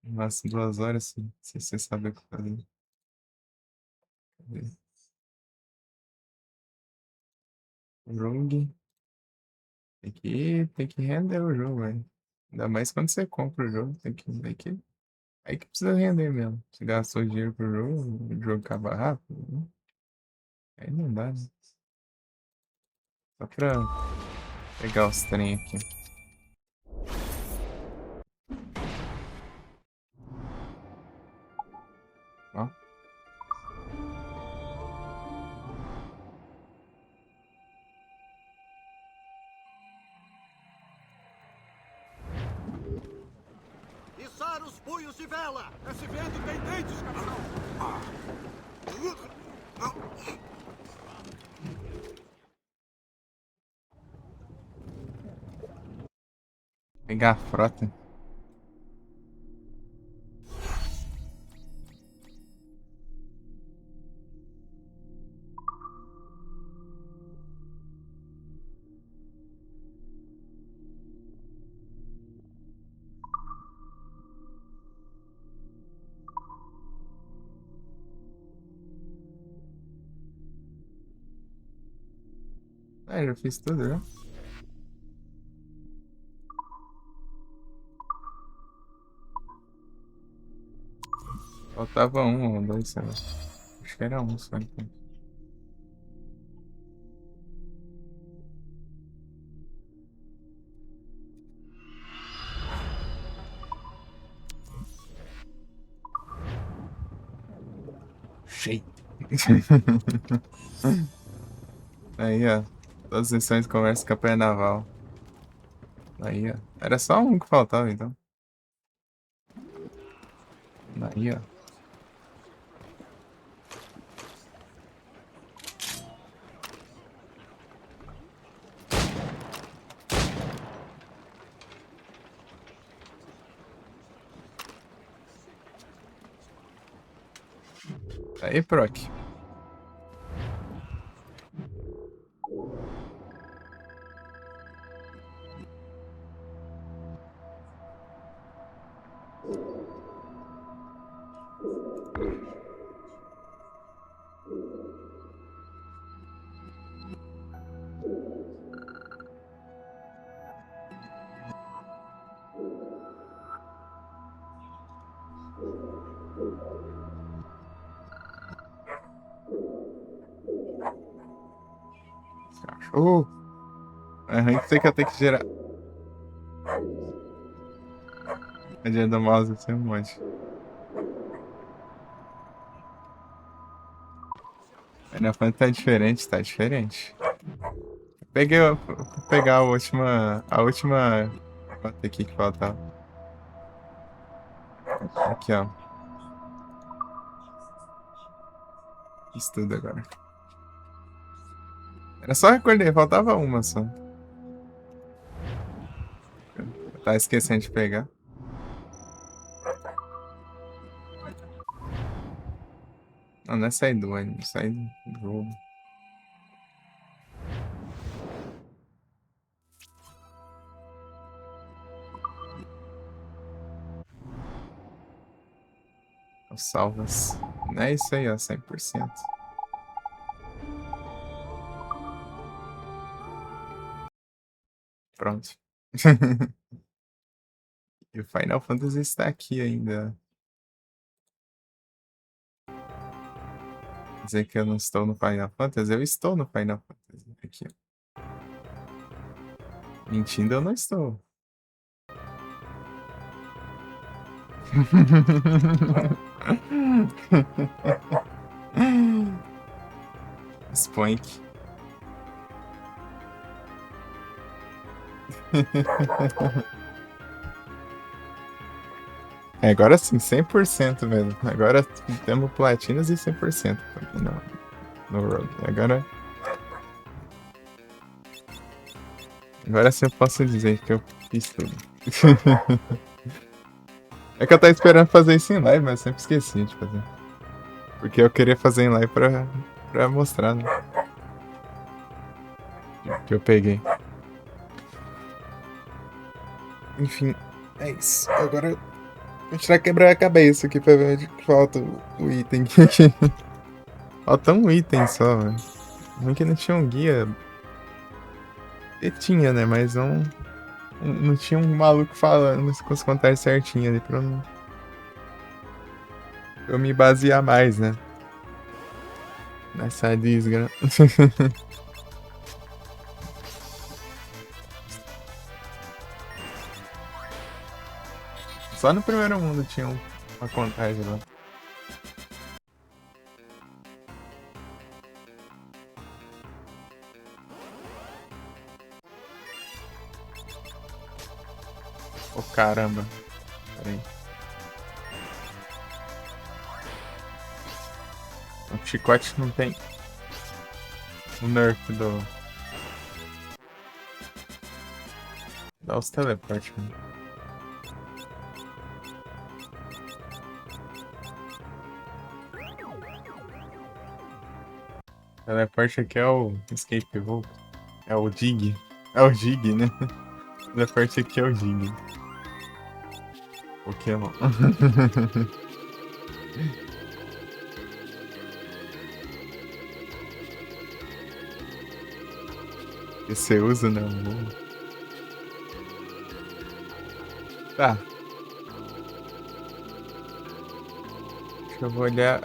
umas 2 horas, se você saber o que fazer. Cadê? Rogue. Tem que render o jogo, velho. Ainda mais quando você compra o jogo, aí que precisa render mesmo. Você gastou dinheiro pro jogo, o jogo acaba rápido, né? Aí não dá, né? Só pra pegar os trem aqui. Para os punhos de vela! Esse vento tem dentes, capitão! Pegar a frota. Ah, já fiz tudo, já. Faltava um ou dois, sei lá. Acho que era um só, então. Cheio. Aí, ó. Todas as sessões de conversa com a Campanha Naval. Aí, ó. Era só um que faltava, então. Aí, ó. Aí, Proc. Cachorro. É ruim que você quer ter que gerar. A dia do mouse assim um monte. Final Fantasy tá diferente, tá diferente. Peguei, vou pegar a última conta aqui que faltava. Aqui, ó. Estudo agora. Era só recordei, faltava uma só. Eu tava esquecendo de pegar. Não, não é sair do anime, é sair do jogo. Os salvas. Não é isso aí, ó, 100%. Pronto. E o Final Fantasy está aqui ainda. Dizer que eu não estou no Final Fantasy, eu estou no Final Fantasy. Aqui, ó. Mentindo, eu não estou. Spoink. É, agora sim, 100% mesmo. Agora temos platinas e 100% aqui no Road. Agora sim eu posso dizer que eu fiz tudo. É que eu tava esperando fazer isso em live, mas eu sempre esqueci de fazer. Porque eu queria fazer em live pra mostrar, né? Que eu peguei. Enfim, é isso. Agora a gente vai quebrar a cabeça aqui pra ver onde que falta o item. Falta um item só, velho. Ruim que não tinha um guia. E tinha, né? Mas não tinha um maluco falando com os contagens certinho ali pra eu me basear mais, né? Nessa desgra. Só no primeiro mundo tinha uma contagem lá. Oh, caramba. Pera aí. chicote não tem o nerf do... Dá os teleportes, mano. Teleporte aqui é o Escape Rope. É o Dig. É o Dig, né? Teleporte aqui é o Dig. Pokémon. Que você usa, né? Tá. Deixa eu olhar.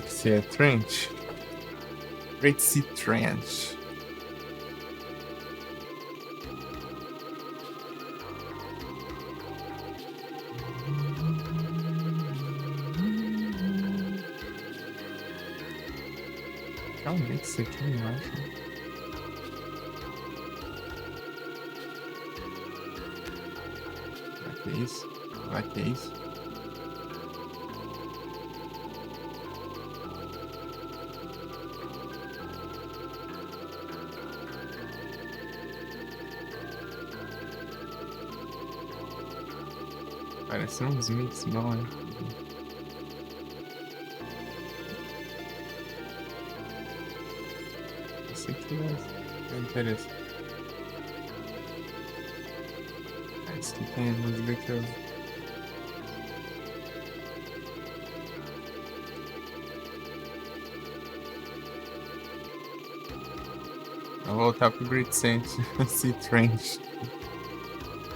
Se é Trench. Great Sea Trench. Realmente isso aqui eu acho. Será que é isso? Será que é isso? Parece uns mix bom, hein? Esse aqui é interessante. Esse aqui tem a música que eu... Vou voltar pro Great Sea Trench.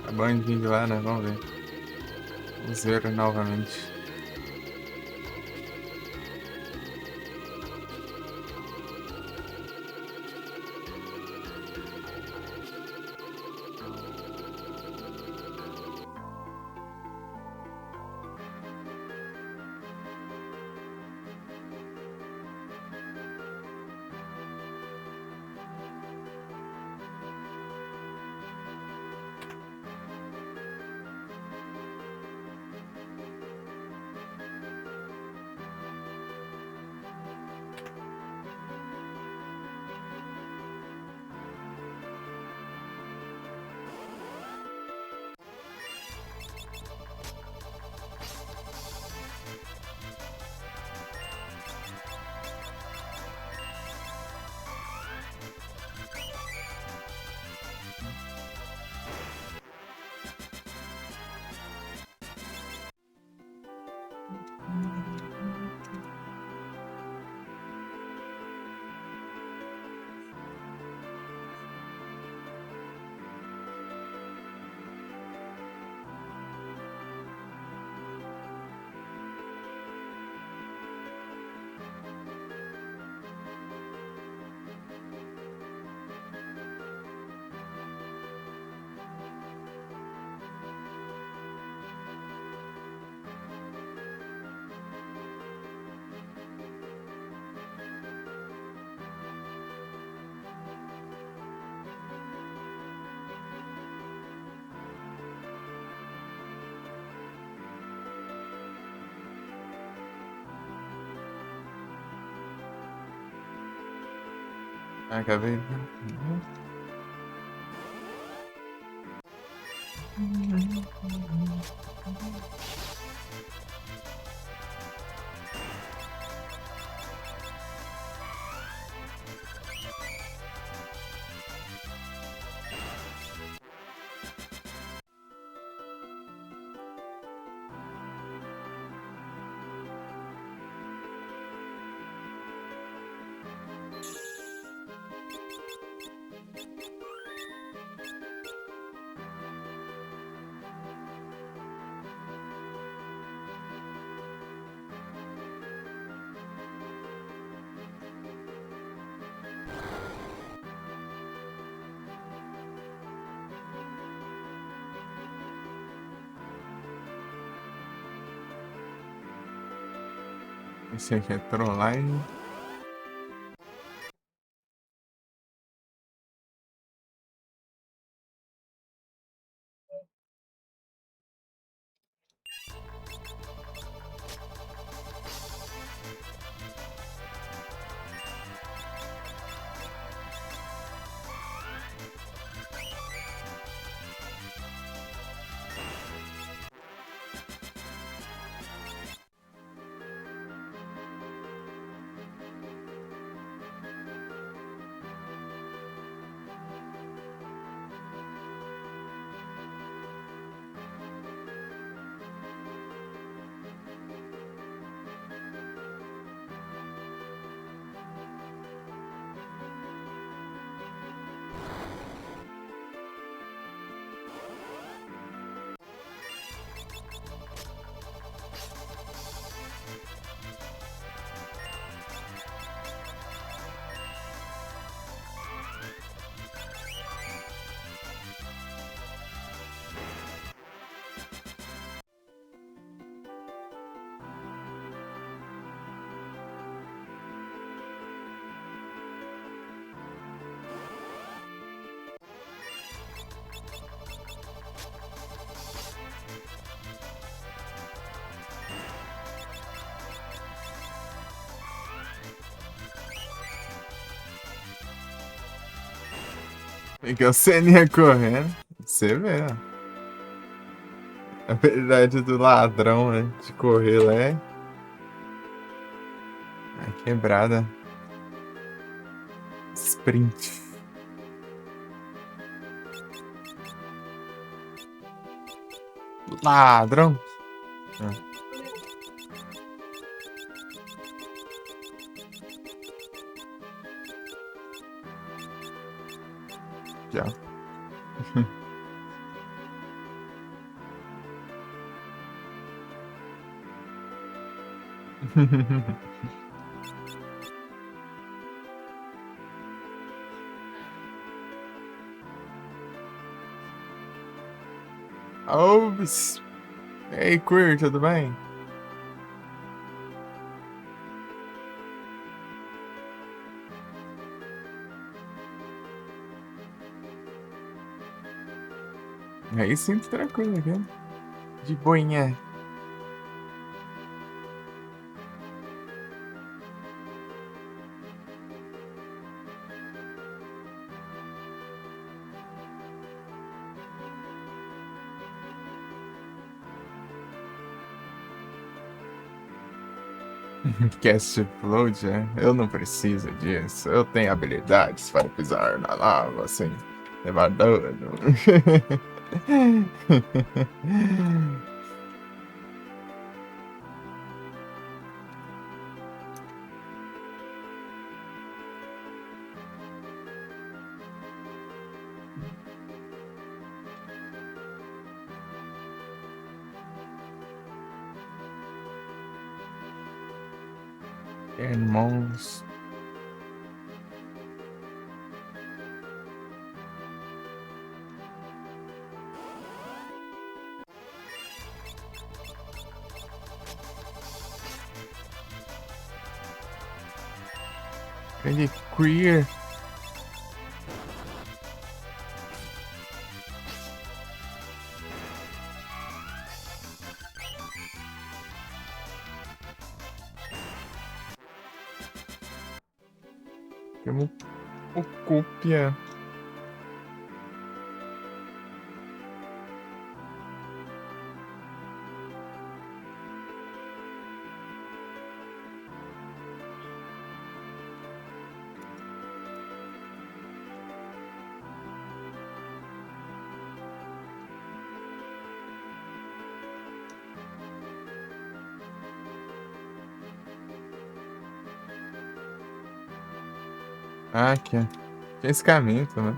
Tá bom de vir de lá, né? Vamos ver. Vamos ver novamente. Acabei. Esse aqui é trollagem. Peguei o Seninha correndo. Você vê, ó. A verdade do ladrão, né? De correr lá é. A quebrada. Sprint. Ladrão. Ah, já. Ops. Ei, Queer, tudo bem? Aí sim, tranquilo aqui. De boinha. Cast Float, é? Eu não preciso disso. Eu tenho habilidades para pisar na lava sem levar dano. Irmãos. Ele queer. Temos o cópia. Ah, aqui, ó. Tinha esse caminho também.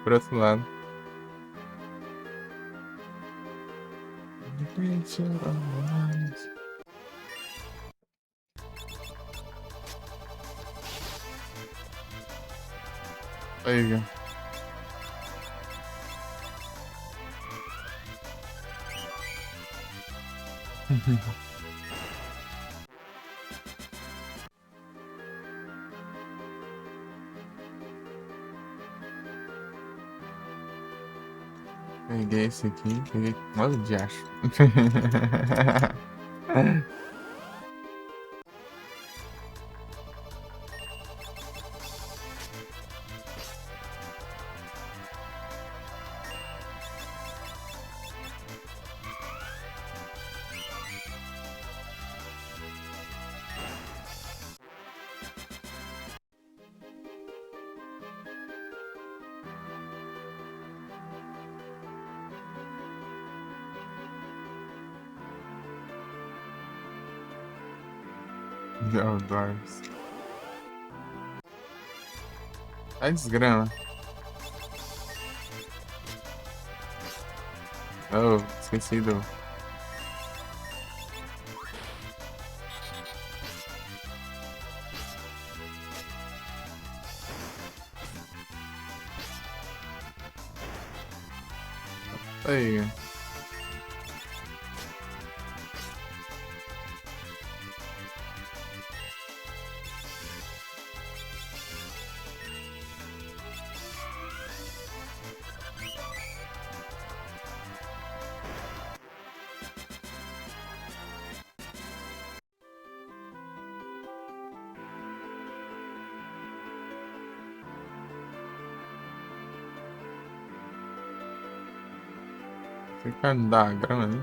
Por outro lado. Aí, ó. Peguei esse aqui, peguei. Olha o diacho. Meu Deus. Ai, desgrama. Oh, esqueci do. Aí. Fica da grama ali.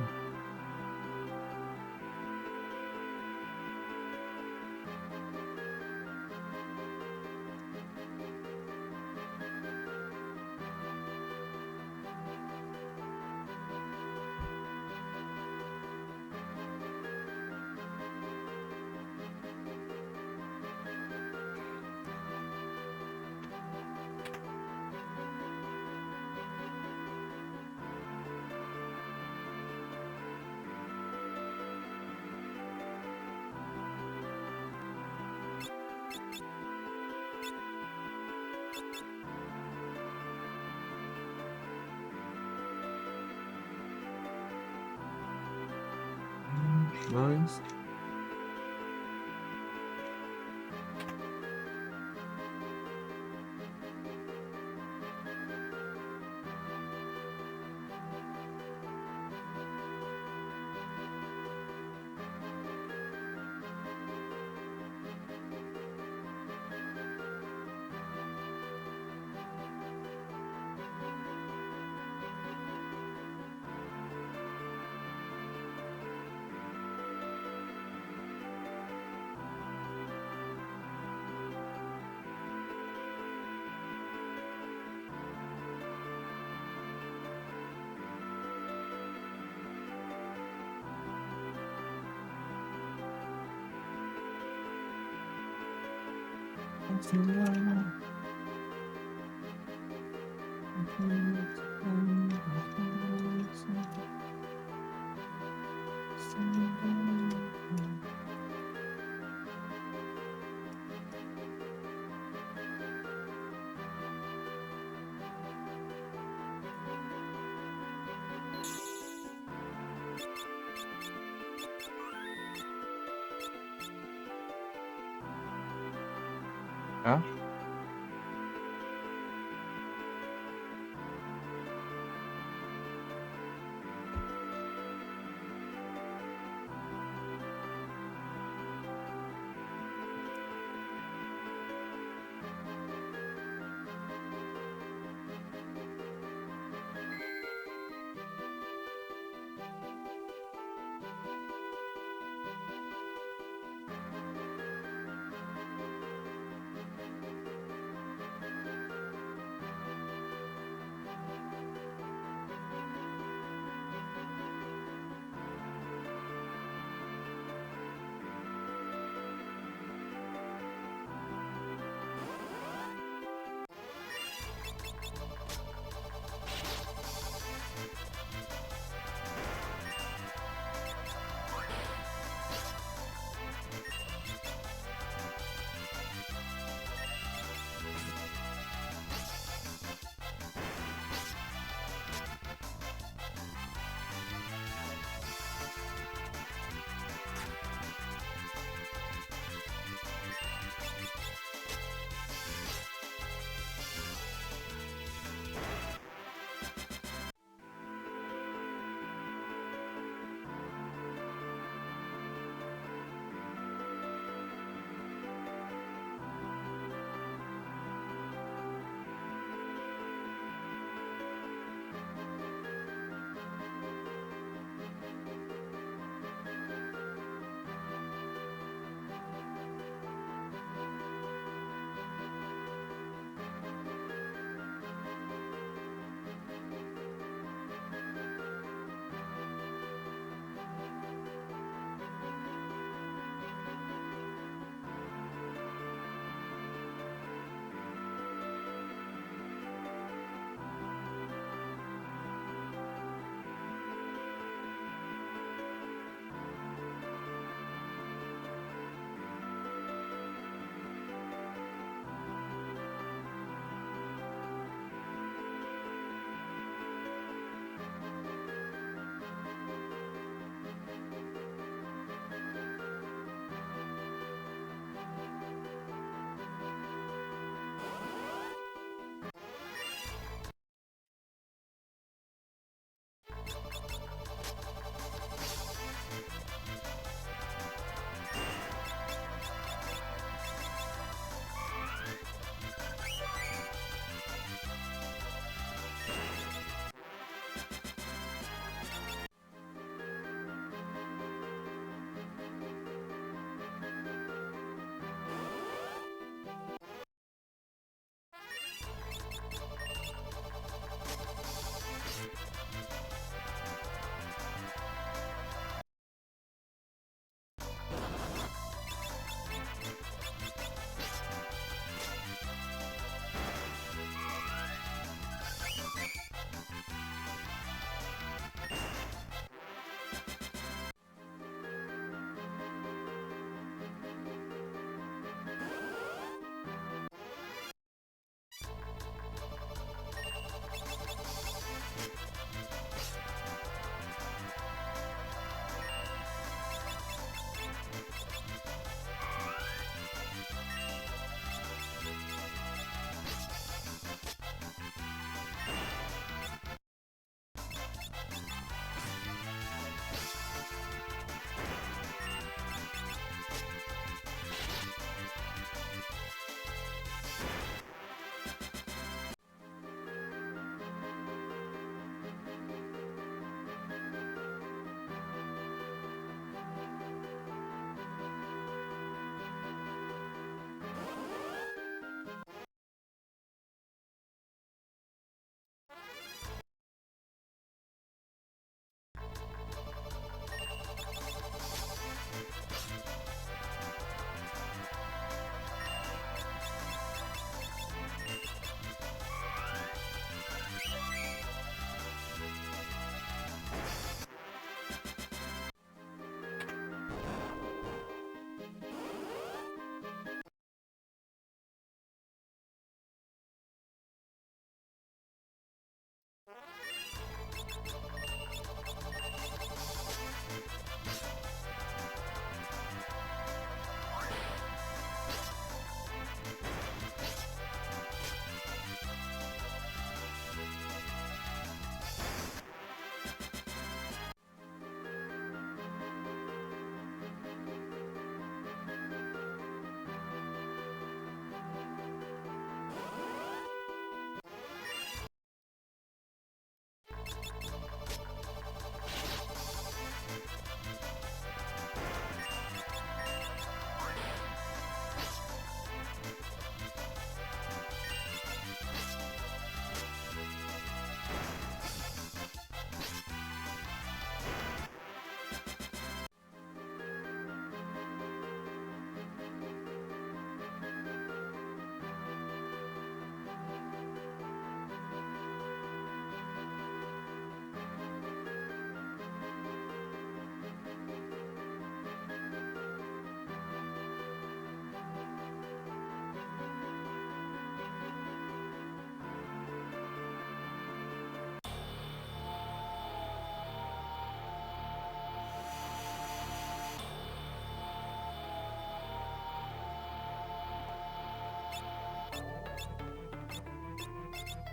Dois. Tá?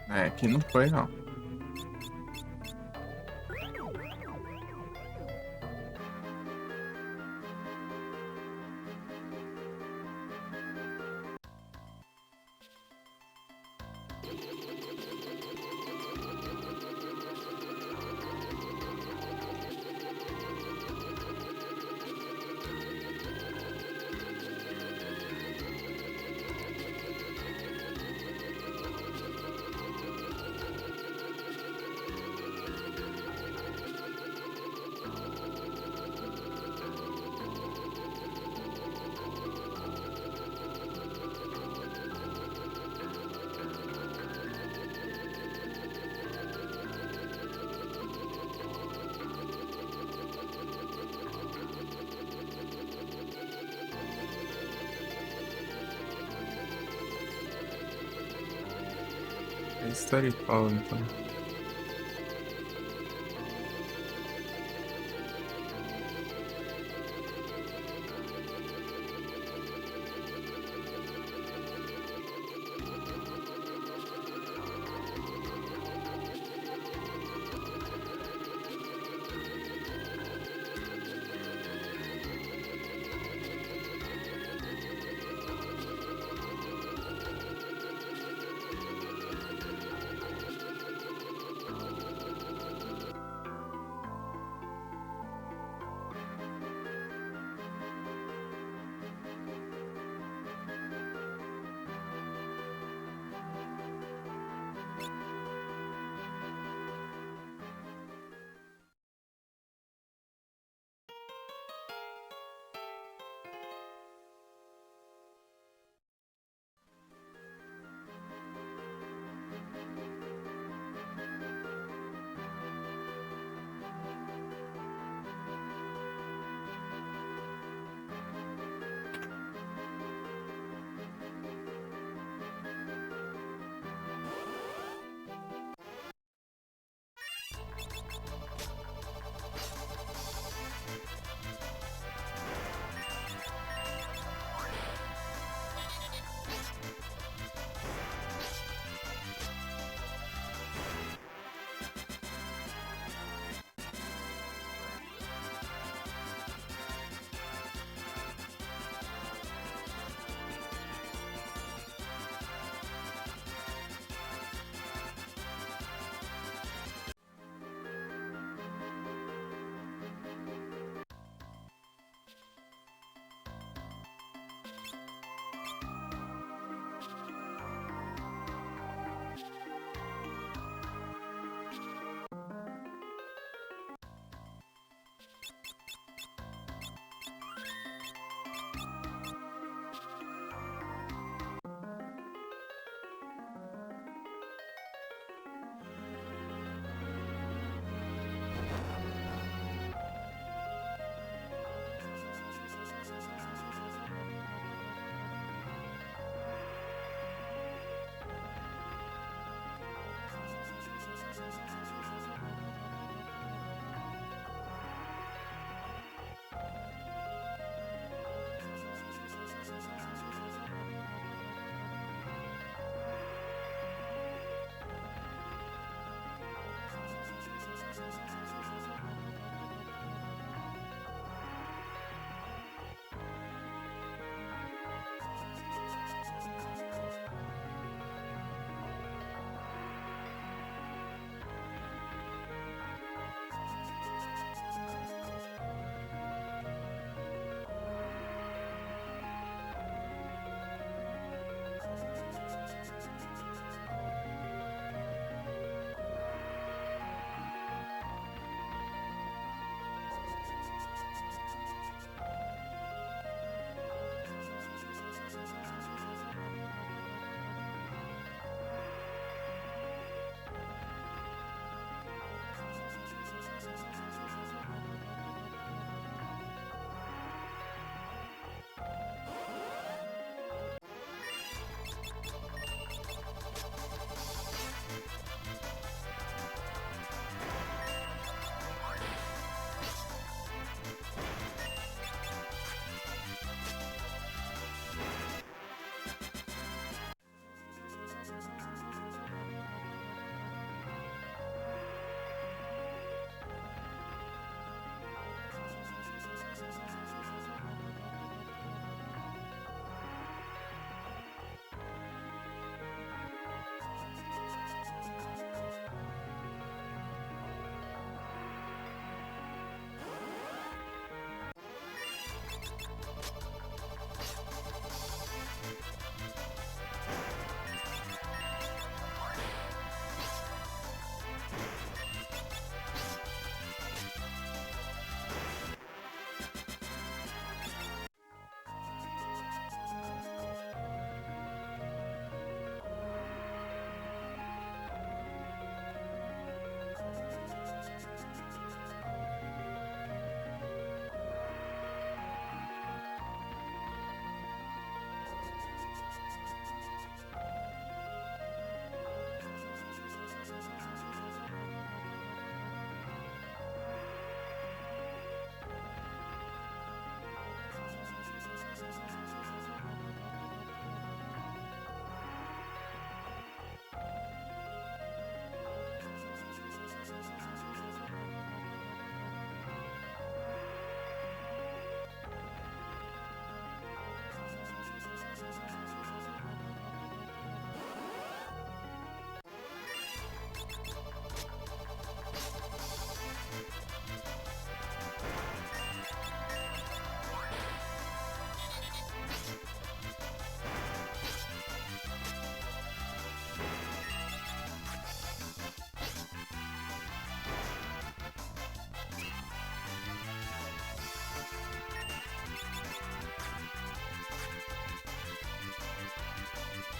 É, aqui não foi, não. É Storyfall, então.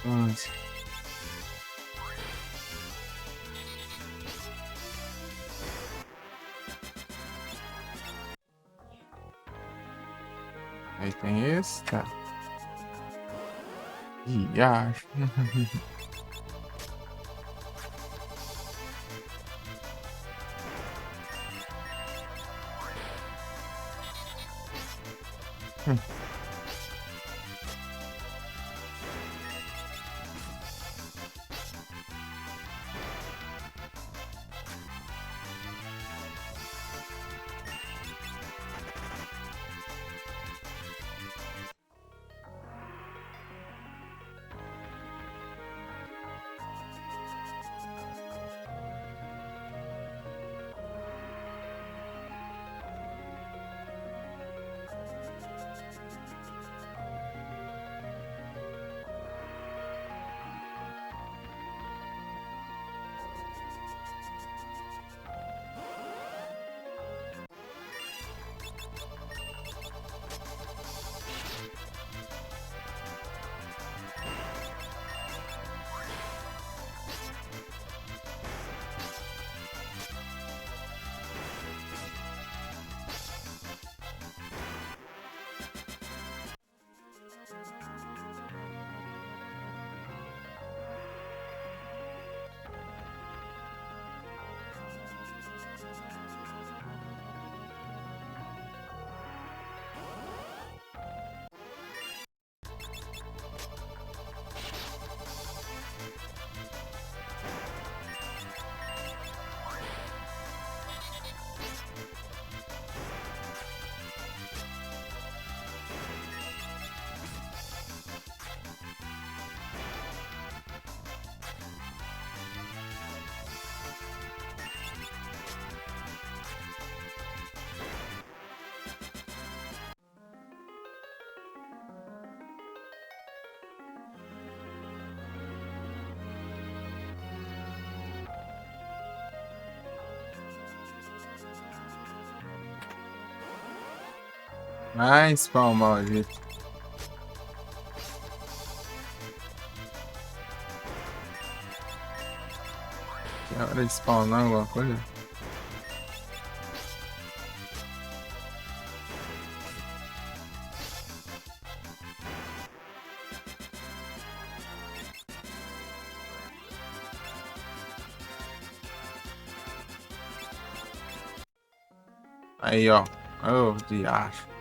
Nossa. Aí tem esse, tá? Ih, acho. Mais spawn maldito. É hora de spawnar alguma coisa? Aí, ó. Oh, diacho.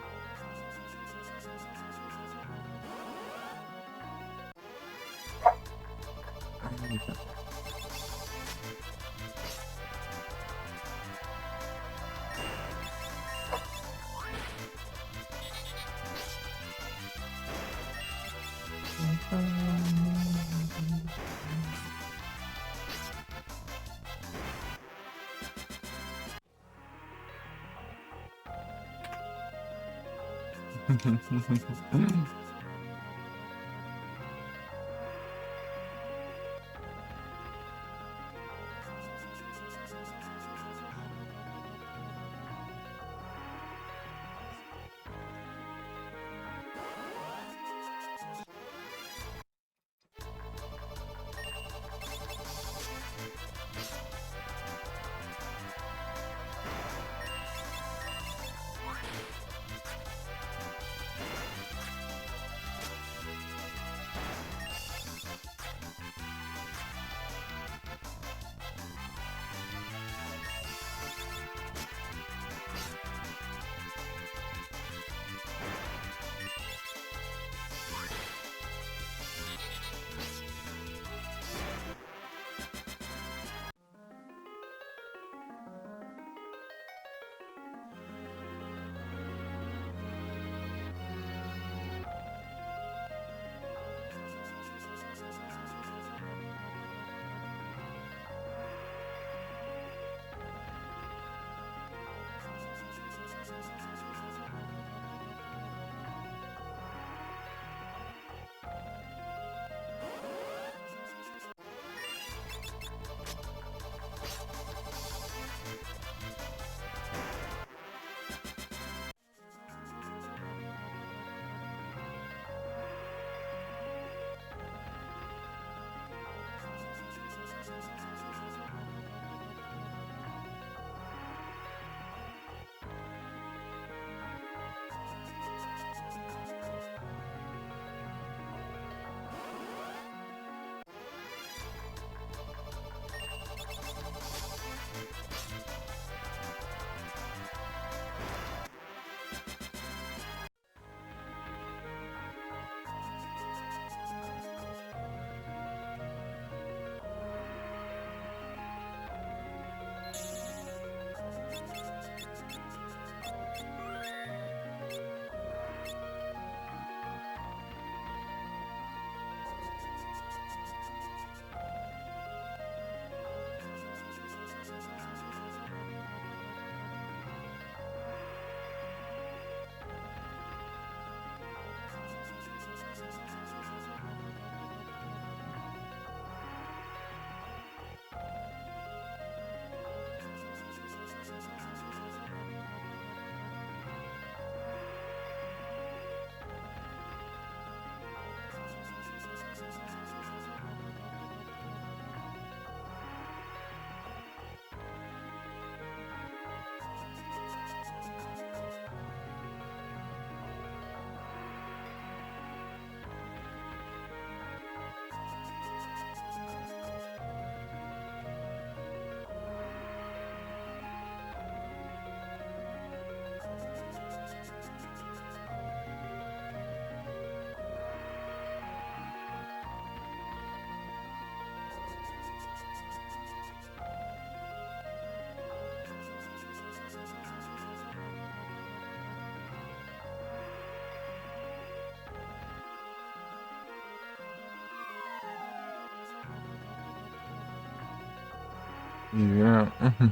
Uhum.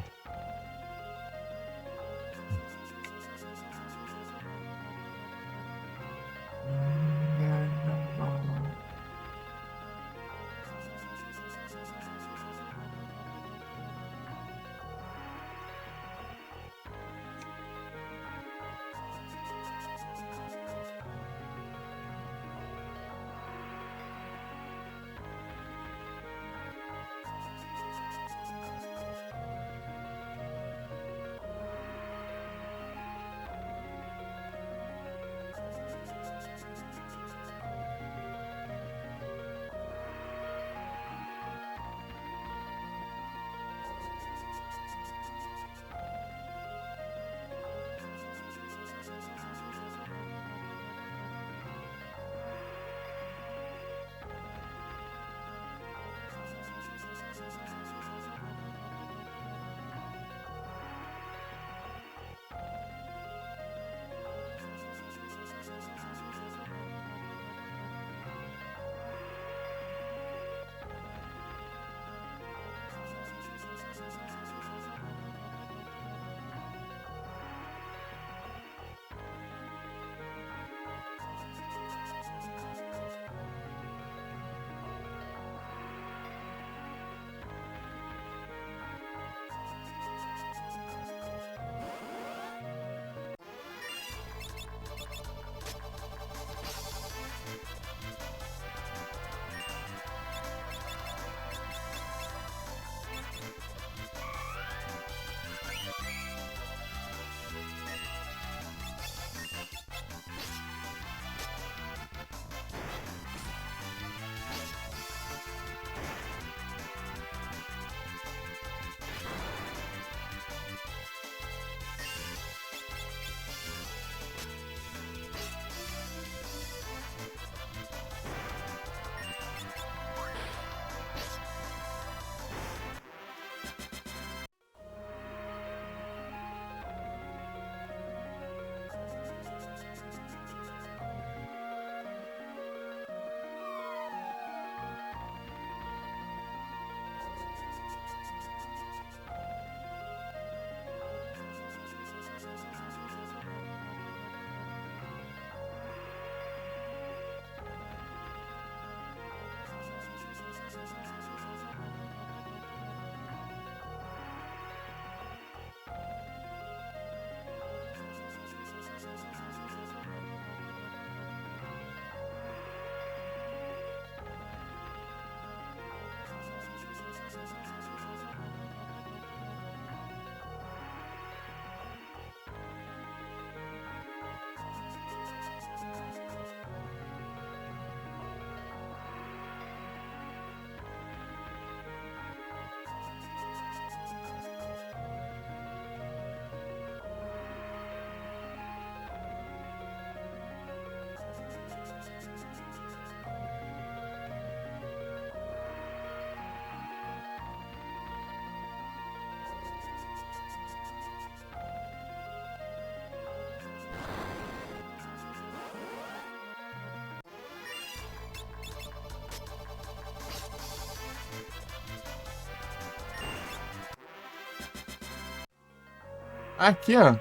Aqui, ó.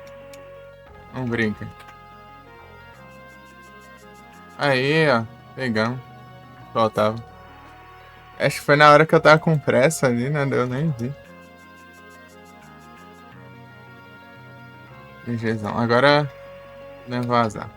Não brinca. Aí, ó. Pegamos. Faltava. Acho que foi na hora que eu tava com pressa ali, né? Eu nem vi. GGzão. Agora, né, vazar.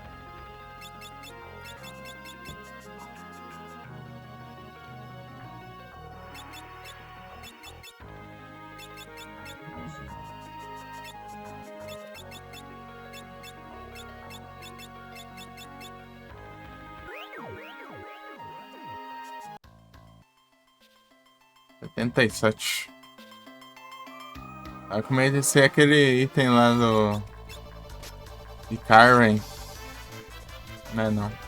Setenta e sete. Tá com medo de ser aquele item lá do... de Karen. Não é não.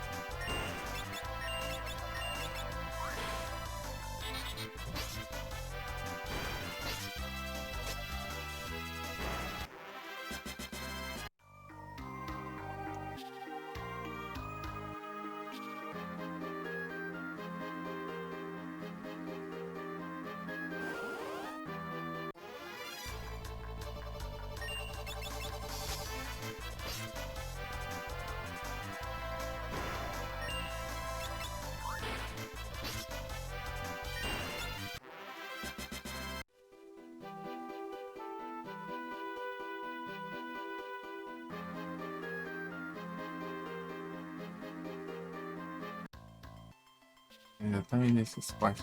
Exatamente nesse spot.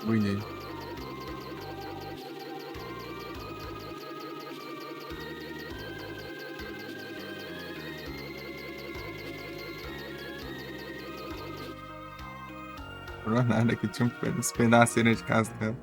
Cuidei. Por nada que tinha uns pedacinhos de castelo.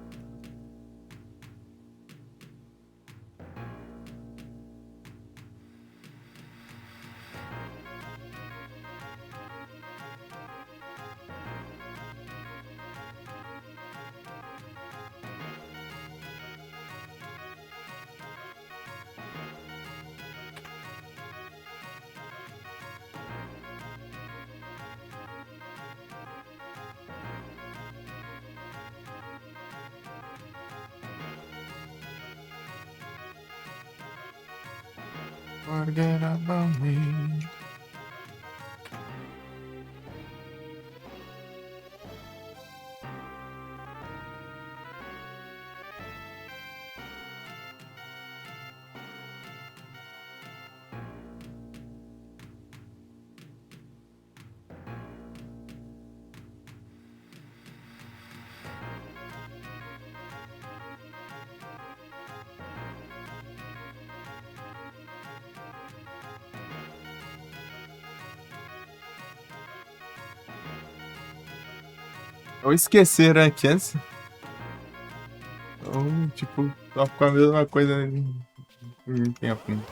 Forget about me. Ou esqueceram aqui essa. Ou, tipo, só com a mesma coisa em tempo.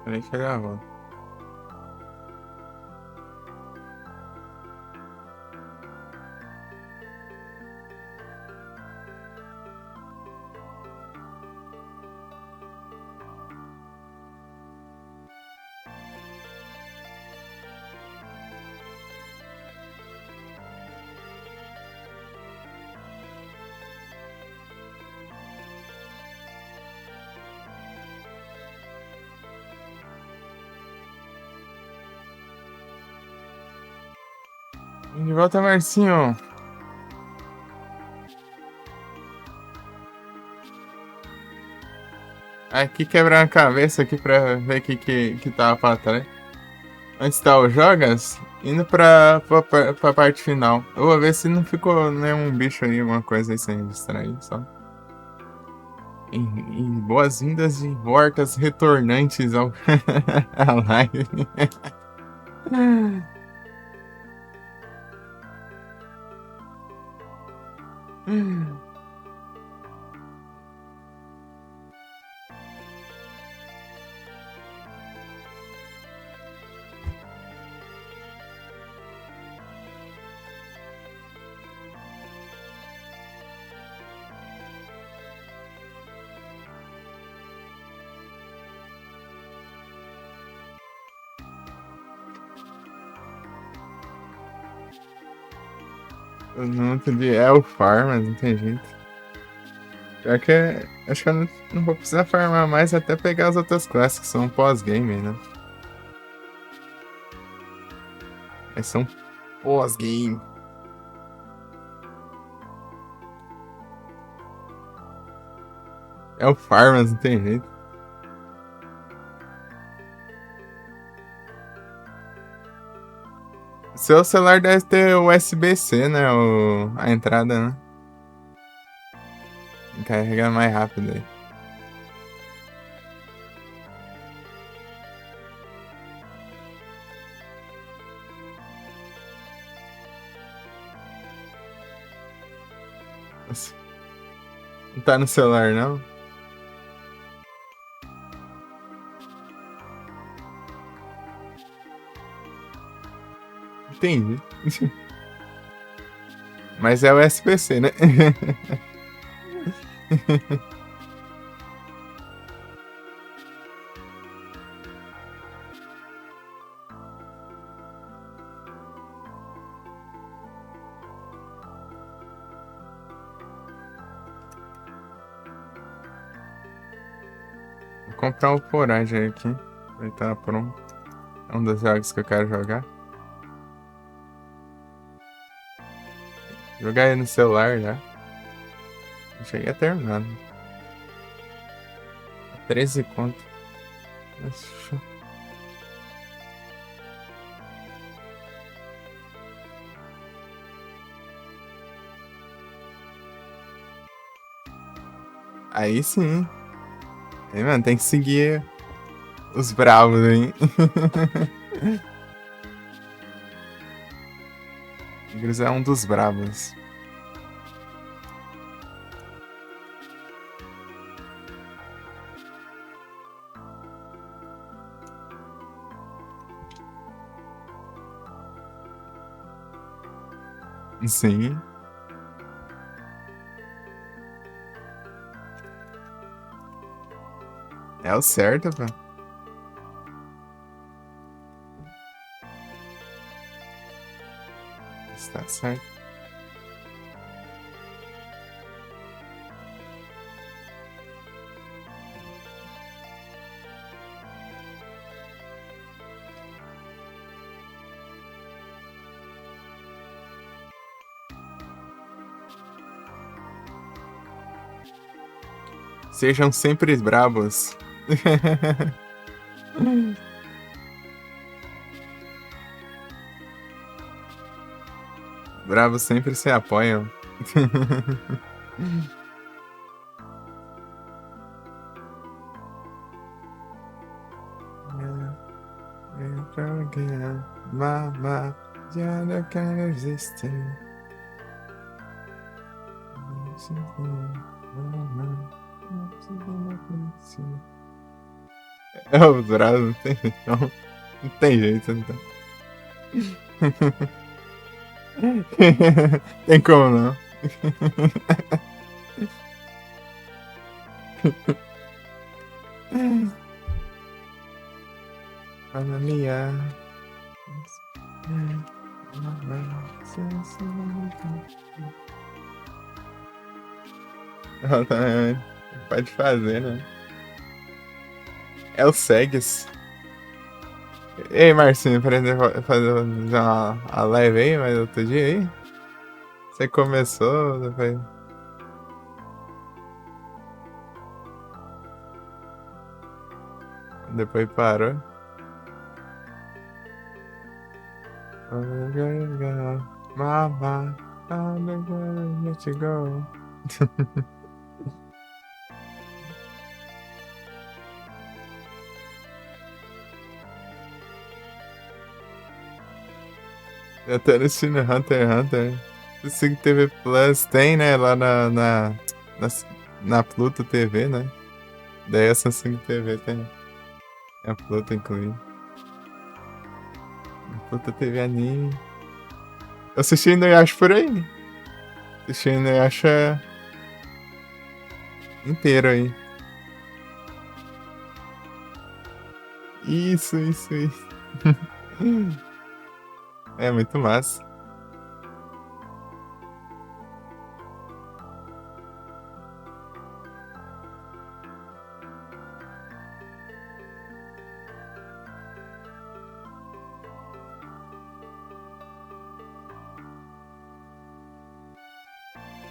Peraí que ele volta. De volta, Marcinho. Aqui quebrar a cabeça aqui pra ver o que tava pra trás. Onde está o Jogas? Indo pra parte final. Eu vou ver se não ficou nenhum bicho aí, alguma coisa aí sem registrar aí, só. E boas-vindas e voltas retornantes ao à live. Eu não entendi. É o farm, mas não tem jeito. Pior que acho que eu não vou precisar farmar mais até pegar as outras classes que são pós-game, né? Mas são pós-game. É o farm, mas não tem jeito. Seu celular deve ter USB-C, né? A entrada, né? Carrega mais rápido aí. Nossa. Não tá no celular, não? Entendi. Mas é USB-C, né? Vou comprar o Forage aqui. Vai estar pronto. É um dos jogos que eu quero jogar. Jogar ele no celular já. Cheguei a terminar. 13 conto. Nossa. Aí sim. Aí, mano, tem que seguir os bravos aí. Igris é um dos bravos. Sim. É o certo, pô. Está certo. Sejam sempre bravos. Bravos sempre se apoiam. Mama, já não quero existir. É o Dourado, não tem jeito. Não tem jeito, então. Tem como não. Mamma mia. Pode fazer, né? É o Segs. Ei, Marcinho, fazer a live aí, mais outro dia aí? Você começou, depois parou. Mama, I'm gonna let you go. Eu tô assistindo Hunter x Hunter. O Sig TV Plus tem, né? Lá na, na Pluto TV, né? Daí a Samsung TV tem. A Pluto inclui. A Pluto TV anime. Eu assisti Inuyasha por aí. Assisti Inuyasha inteiro aí. Isso. É muito massa.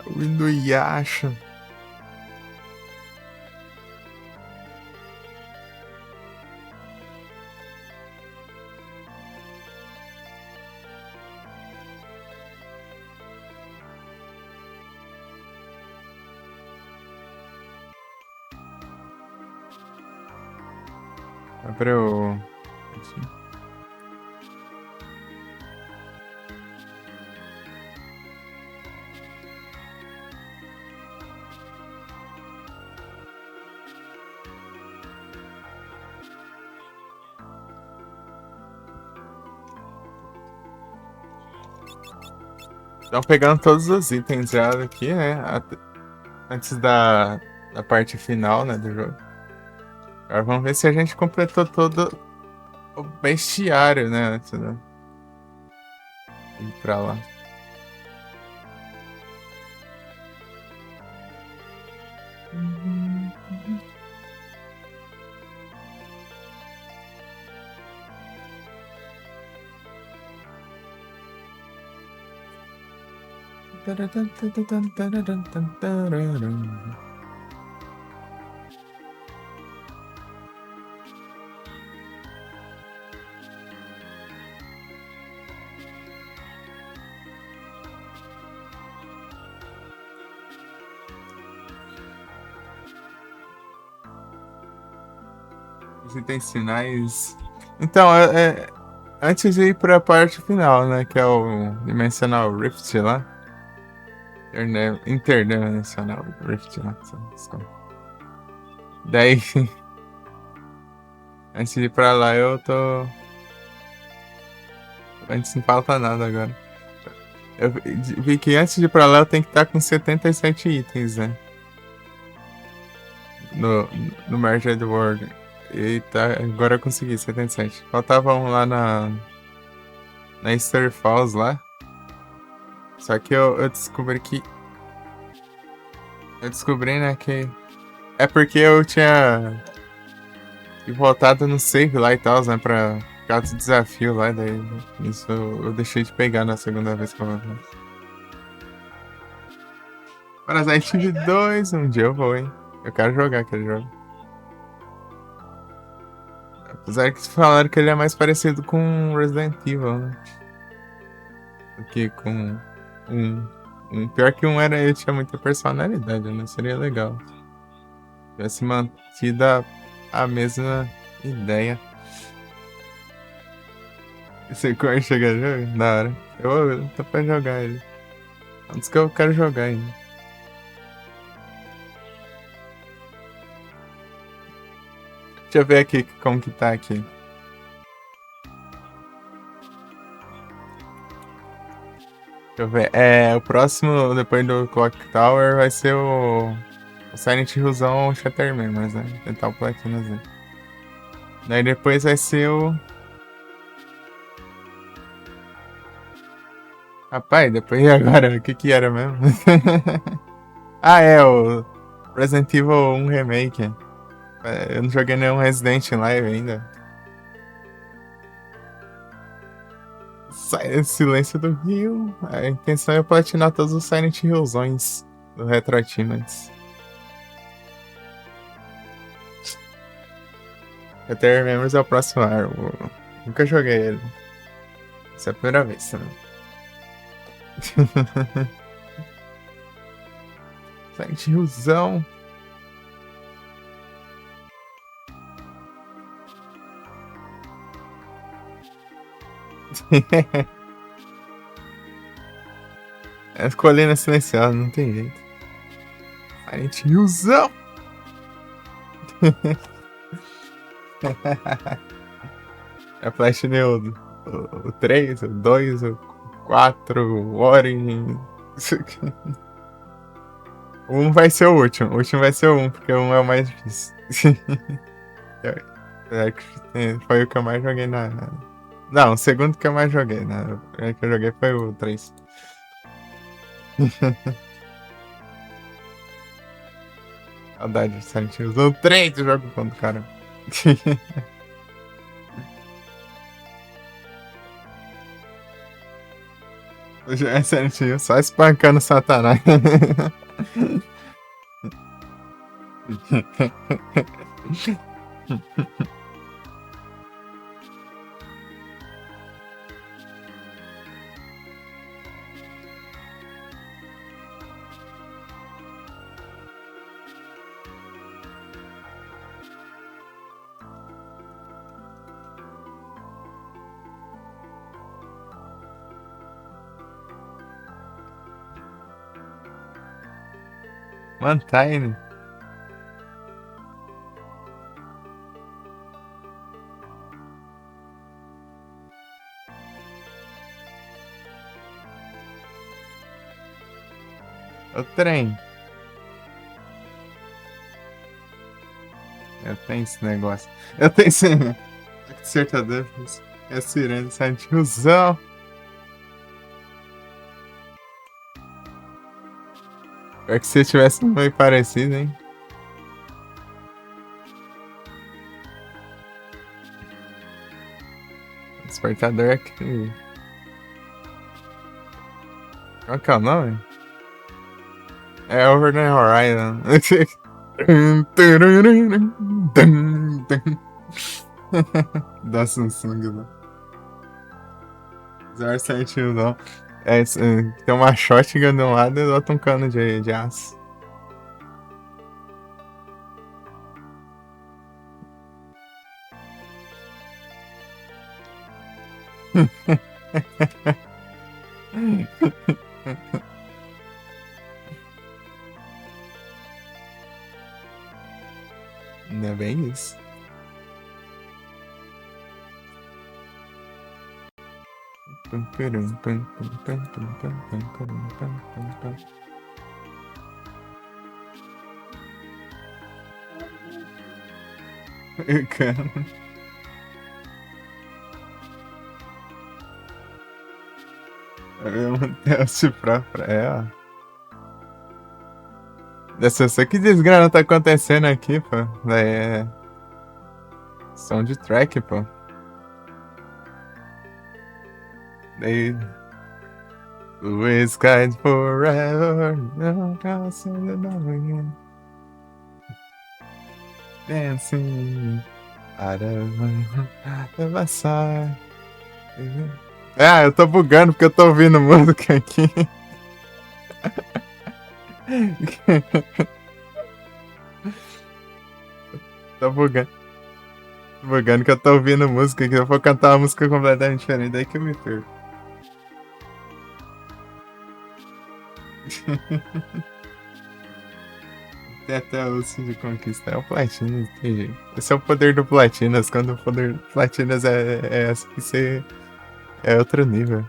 O Inuyasha. É pra eu. Estão pegando todos os itens já aqui, né? Antes da parte final, né, do jogo. Agora vamos ver se a gente completou todo o bestiário, né? Antes de ir pra lá. Os itens finais. Então, antes de ir pra parte final, né? Que é o Dimensional Rift lá. Interdimensional Rift lá. Desculpa. Daí, antes de ir pra lá, eu tô. Antes não falta nada agora. Eu vi que antes de ir pra lá eu tenho que estar com 77 itens, né? No Merged World. Eita, agora eu consegui 77. Faltava um lá na Easter Falls lá. Só que eu descobri que. Eu descobri, né, que. É porque eu tinha voltado no save lá e tal, né, pra causa do desafio lá, daí isso eu deixei de pegar na segunda vez que eu voltei. Parasite 2, um dia eu vou, hein. Eu quero jogar aquele jogo. Apesar que falaram que ele é mais parecido com Resident Evil, né? Do que com pior que um era, ele tinha muita personalidade, né? Seria legal. Tivesse mantido a mesma ideia. Você curte chegar jogo? Da hora. Eu tô pra jogar ele. Antes que eu quero jogar ainda. Deixa eu ver aqui como que tá aqui. Deixa eu ver. O próximo, depois do Clock Tower, vai ser o Silent Hillzão Shatter Memories, né? Tentar o Platinazinho. Daí depois vai ser o... Rapaz, depois e agora? O que era mesmo? Ah, o Resident Evil 1 Remake. Eu não joguei nenhum Resident Live ainda. Silêncio do Rio. A intenção é platinar todos os Silent Hillzões do Retro Achievements. Shatter Memories é o próximo ar. Nunca joguei ele. Essa é a primeira vez também. Silent Hillzão. É as colinas silenciosas, não tem jeito. Silent Hillzão. É Flash Neo o 3, o 2, o 4, o Origin. O 1 vai ser o último. O último vai ser o 1, porque o 1 é o mais difícil. Foi o que eu mais joguei na. Não, o segundo que eu mais joguei, né? O primeiro que eu joguei foi o 3. Saudade de Silent Hill. O 3 eu jogo quando, cara. Já é Silent Hill, só espancando Satanás. Mantine. O trem. Eu tenho esse negócio. Eu tenho esse. Acertador. É Sirene Silent Hillzão. Pior que se tivesse meio parecido, hein? Despertador aqui. Qual que é o nome? É Over the Horizon. Dá Samsung, né? Zero Silent Hill, não. Tem uma shotgun de um lado e do outro um cano de aço. Não é bem isso. Cara. Eu se próprio. Ó. Dessa só que desgrama tá acontecendo aqui, pô. É. Soundtrack, pô. Daí. We skied forever. No crossing the line. Dancing. Out of my side. Ah, eu tô bugando porque eu tô ouvindo música aqui. Tô bugando. Bugando que eu tô ouvindo música aqui. Eu vou cantar uma música completamente diferente, daí que eu me perco. Tem até osso de conquista. É o Platinas, não tem jeito. Esse é o poder do Platinas. Quando o poder do Platinas é assim que você. É outro nível.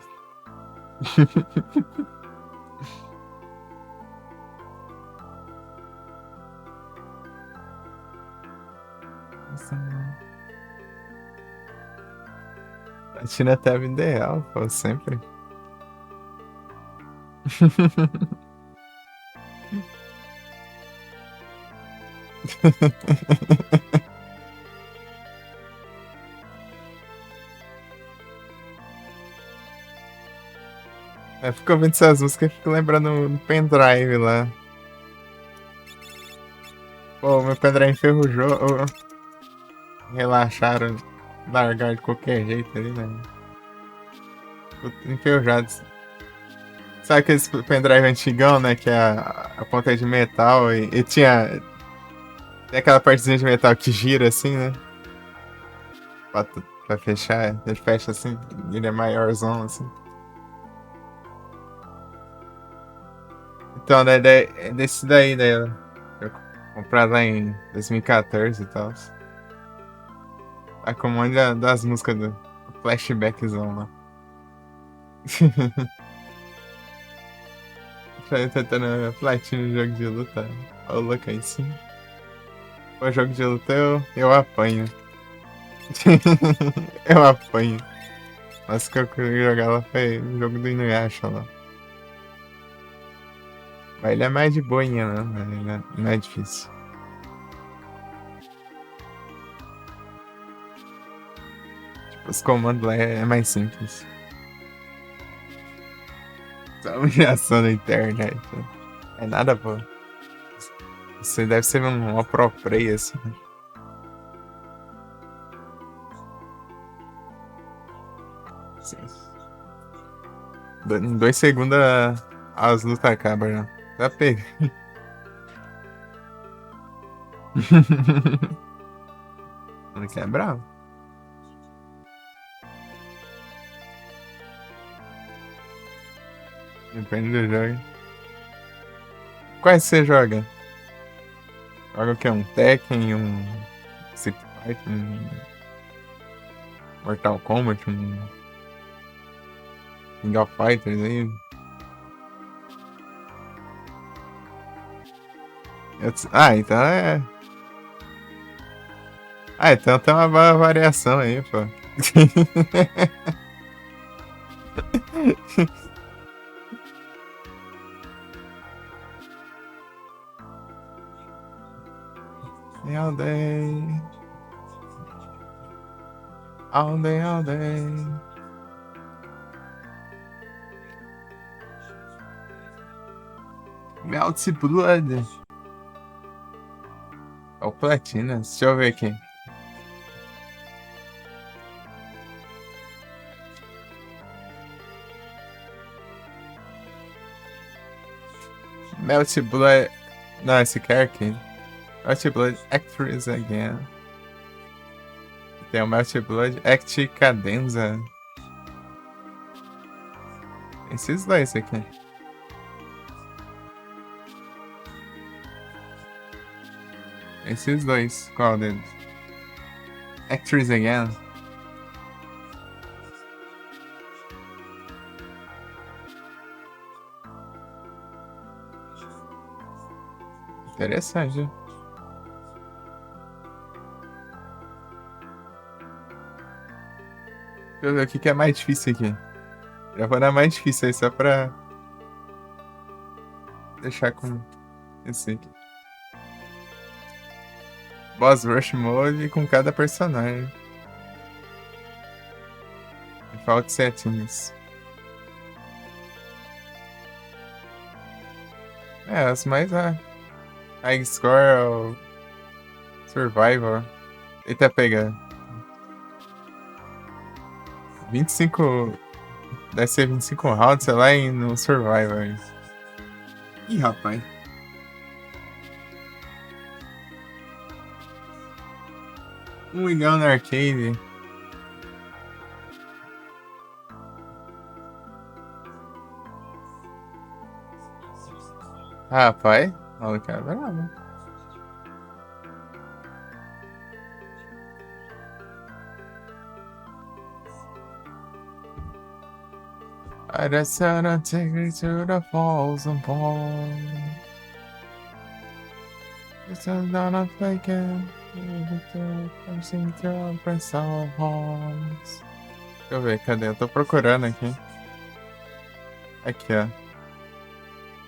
Platina até a vida real, pô, sempre. Eu fico ouvindo essas músicas e fico lembrando no pendrive lá. Pô, meu pendrive enferrujou. Relaxaram, largaram de qualquer jeito ali, né? Ficou enferrujado. Sabe aqueles pendrive antigão, né? Que a ponta é de metal e tinha. Tem aquela partezinha de metal que gira assim, né? Pra fechar. Ele fecha assim, ele é maiorzão assim. Então, né, é desse daí, né? Eu comprei lá em 2014 e tal. Tá com um monte das músicas do flashbackzão lá. Tentando platina no jogo de luta. Olha o louco aí sim. O jogo de luta eu apanho. Eu apanho. Mas o que eu queria jogar lá foi o jogo do Inuyasha lá. Mas ele é mais de boinha, né? Ele não é difícil. Tipo, os comandos lá é mais simples. Só humilhação na internet. É nada, pô. Você deve ser um pro player, assim. Sim. Em 2 segundos as lutas acabam já. Já pega. Não quer bravo? Depende do jogo. Quais você joga? Joga o que? Um Tekken, um Street Fighter, um Mortal Kombat, um King of Fighters aí? Ah, então é. Ah, então tem uma variação aí, pô. All day. All day, all day. Melts Blood. É o Platina. Deixa eu ver aqui. Melt Blood. Não, esse cara aqui. Melt Blood Actress Again. Tem o Melt Blood Act Cadenza. Esses dois aqui. Esses dois. Qual deles? Actress Again. Interessante. Deixa eu ver o que é mais difícil aqui. Já vou dar mais difícil aí só pra deixar com esse aqui. Boss Rush Mode com cada personagem. Default settings. É, as mais high score ou survival. Eita, pega. 25. Deve ser 25 rounds, sei lá, no survival. Ih, rapaz. Um milhão no arcade. Rapaz, maluco é brabo. I just wanna take me to the falls and falls. It's not a fake I'm seeing to press our hearts. Deixa eu ver, cadê? Eu tô procurando aqui. Aqui, ó.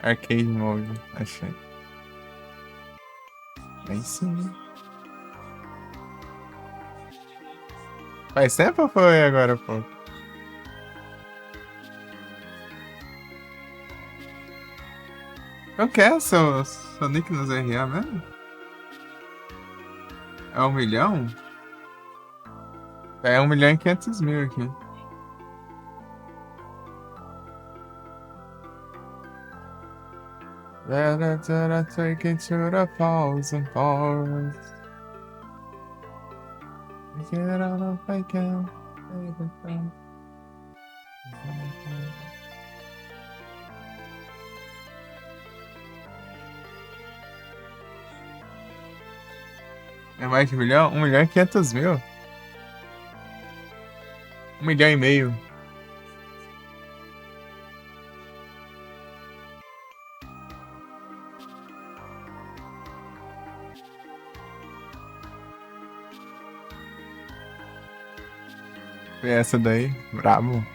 Arcade Mode, achei. Aí sim. Faz tempo ou foi agora, pô? Qual que é seu nick nos RA mesmo? É 1 milhão? É 1.500.000 aqui. Let take it to the falls and falls. Get out of I can. É mais de 1 milhão? 1.500.000? 1,5 milhão. Foi essa daí? Brabo.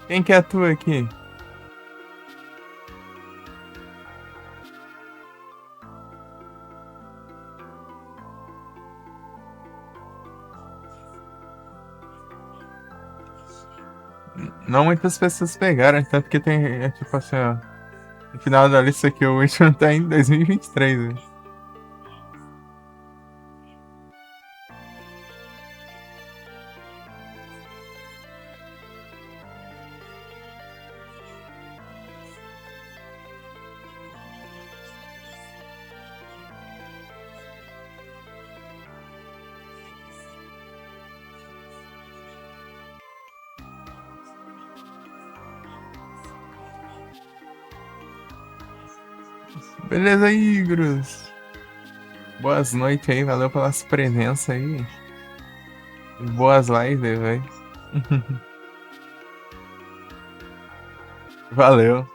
Quem que é tu aqui? Não muitas pessoas pegaram, tanto que tem, tipo assim, ó. No final da lista aqui, o Witcher tá em 2023, né? Beleza, Igros. Boas noites aí, valeu pela sua presença aí. Boas lives, velho. Valeu.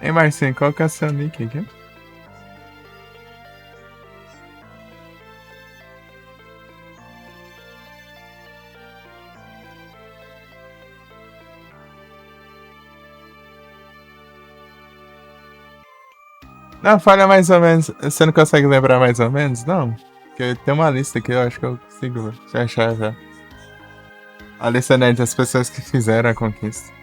Ei, Marcinho, qual que é o seu nick aqui? Não, fala mais ou menos. Você não consegue lembrar mais ou menos? Não. Porque tem uma lista aqui, eu acho que eu consigo já achar já. A lista, né, das pessoas que fizeram a conquista.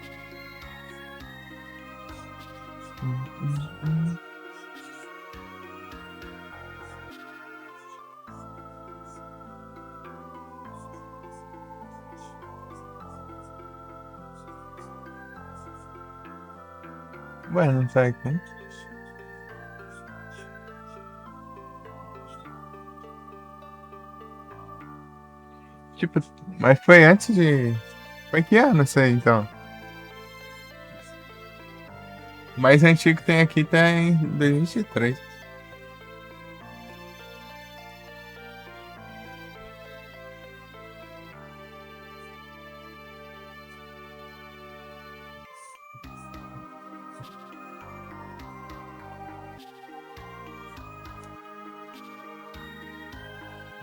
Ué, não tá aqui. Tipo, mas foi antes de. Foi que ano isso aí, então? O mais antigo que tem aqui tá em 2023.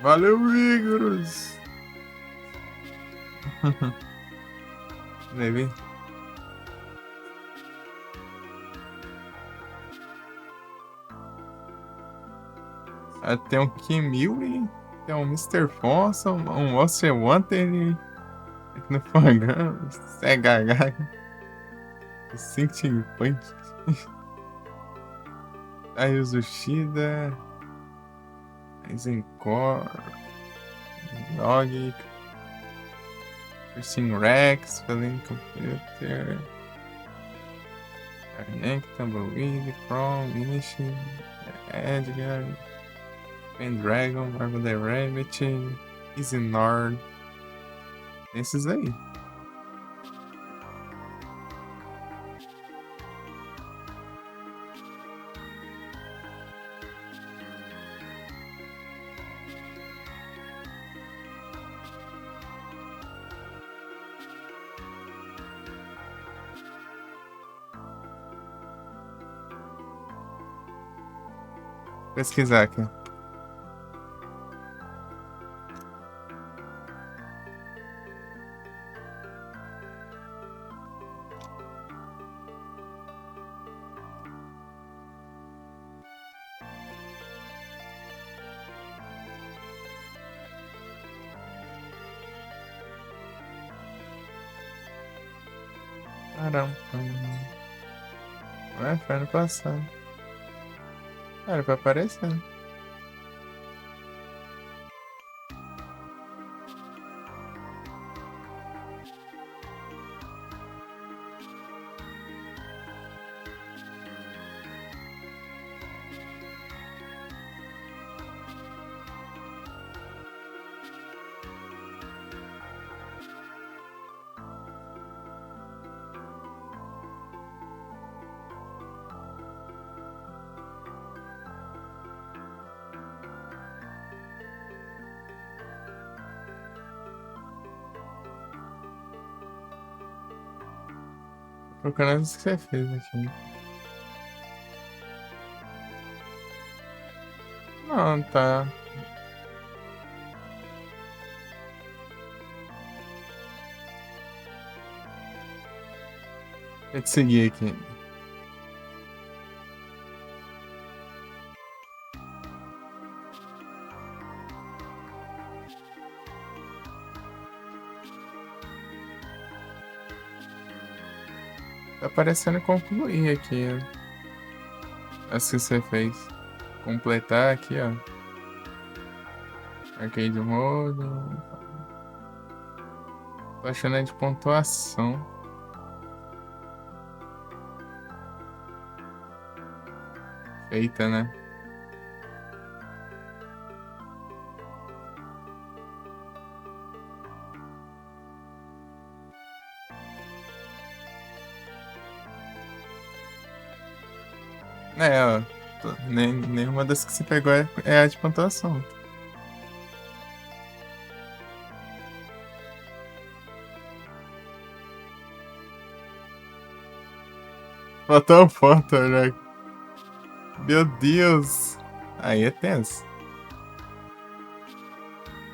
Valeu, Igros! Maybe. Tem um Kimil, tem um Mr. Fonson, um Monster Wanted, aqui no Fangão, CHH, Sinking Punch, Ayuzu Shida, Eisencore, Dog, Christine Rex, Feeling Computer, Arnec, Tumbleweed, Chrome, Inishi, Edgar, Pendragon, Marvel the Rabbit, Easy Nord. Esses aí. Pesquisar aqui. Caramba. Ué, foi ano passado. Era pra aparecer. Procurando o que você fez aqui. Não, tá. Deixa eu te seguir aqui. Tá aparecendo concluir aqui, ó. As que você fez. Completar aqui, ó. Arcade Mode. Tô achando é de pontuação. Feita, né? É, ó. Nenhuma das que você pegou é a de pontuação. Faltou a foto, né? Meu Deus! Aí é tenso.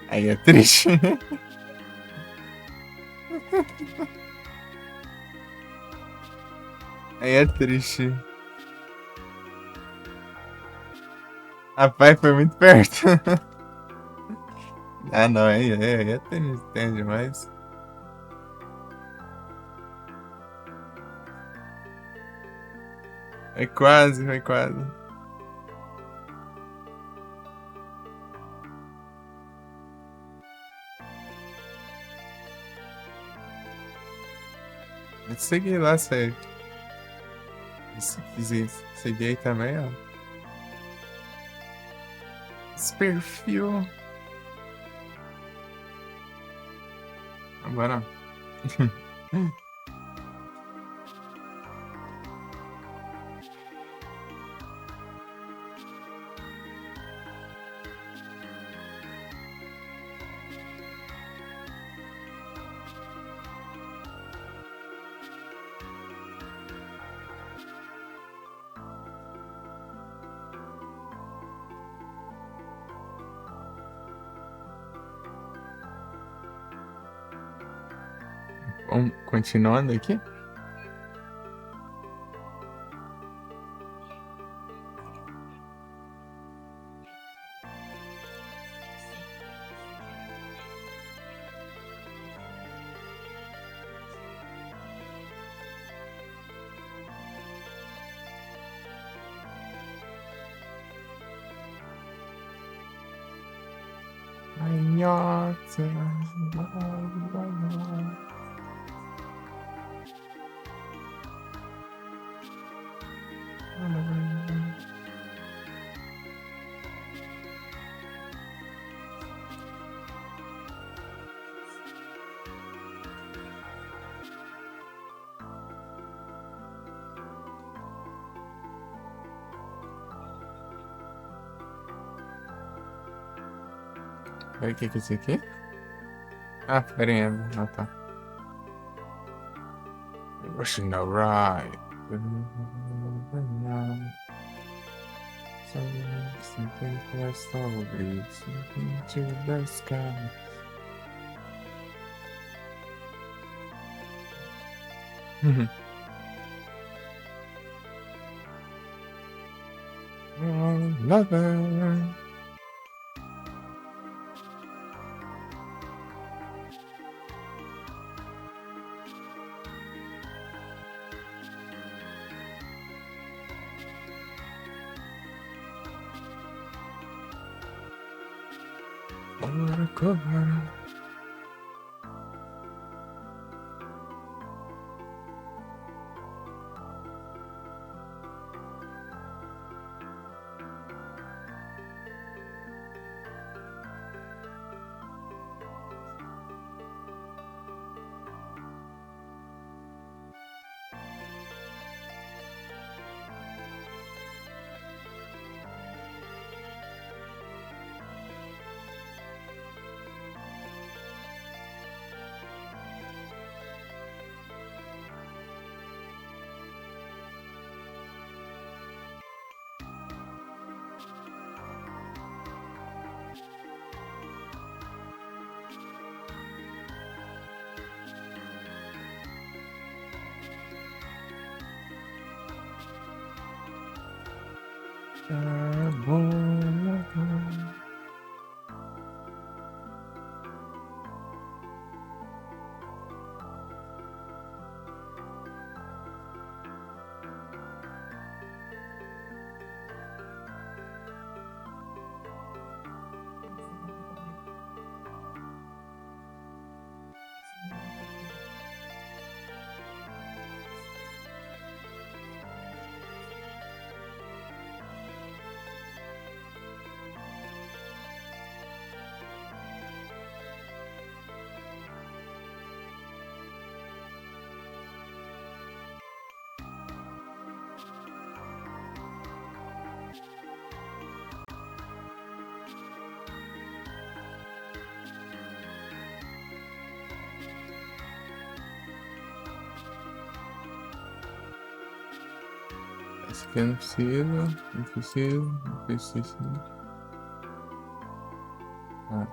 Aí é triste. Aí é triste. Rapaz, foi muito perto. Ah, não, aí é triste, tem demais. Foi quase, foi quase. Eu segui lá, sério. Se quiser seguir aí também, ó. Esse perfil. Agora. Vamos continuando aqui. Minhoca. Peraí, o que é esse aqui? Ah, peraí. Ah, tá. Rushing the ride. Something for slowly, something to the sky. Lover. Cover. Esse aqui eu não preciso, não preciso, não preciso. Ah.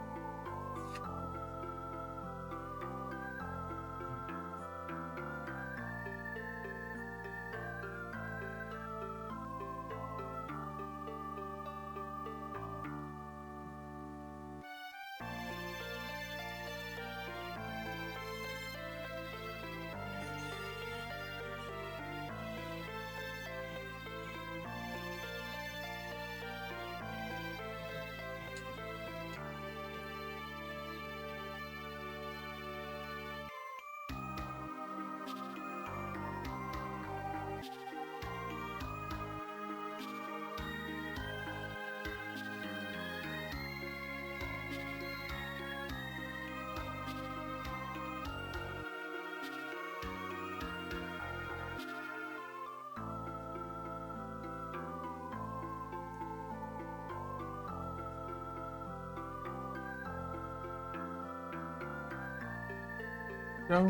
Então,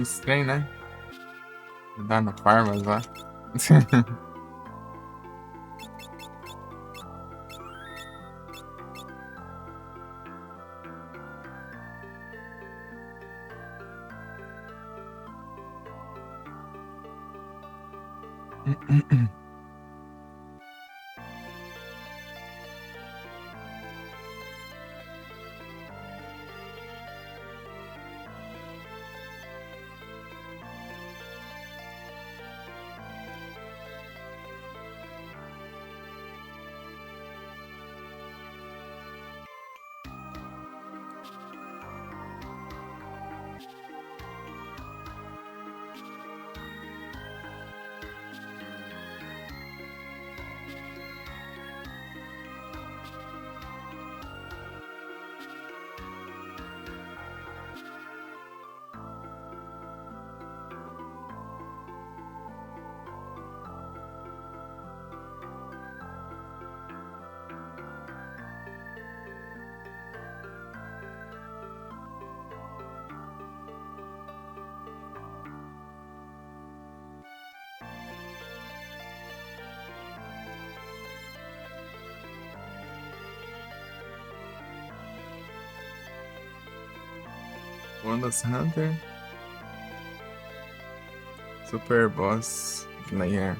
Estranho, né? Dá no Farmas lá. Bonus Hunter. Super Boss Player.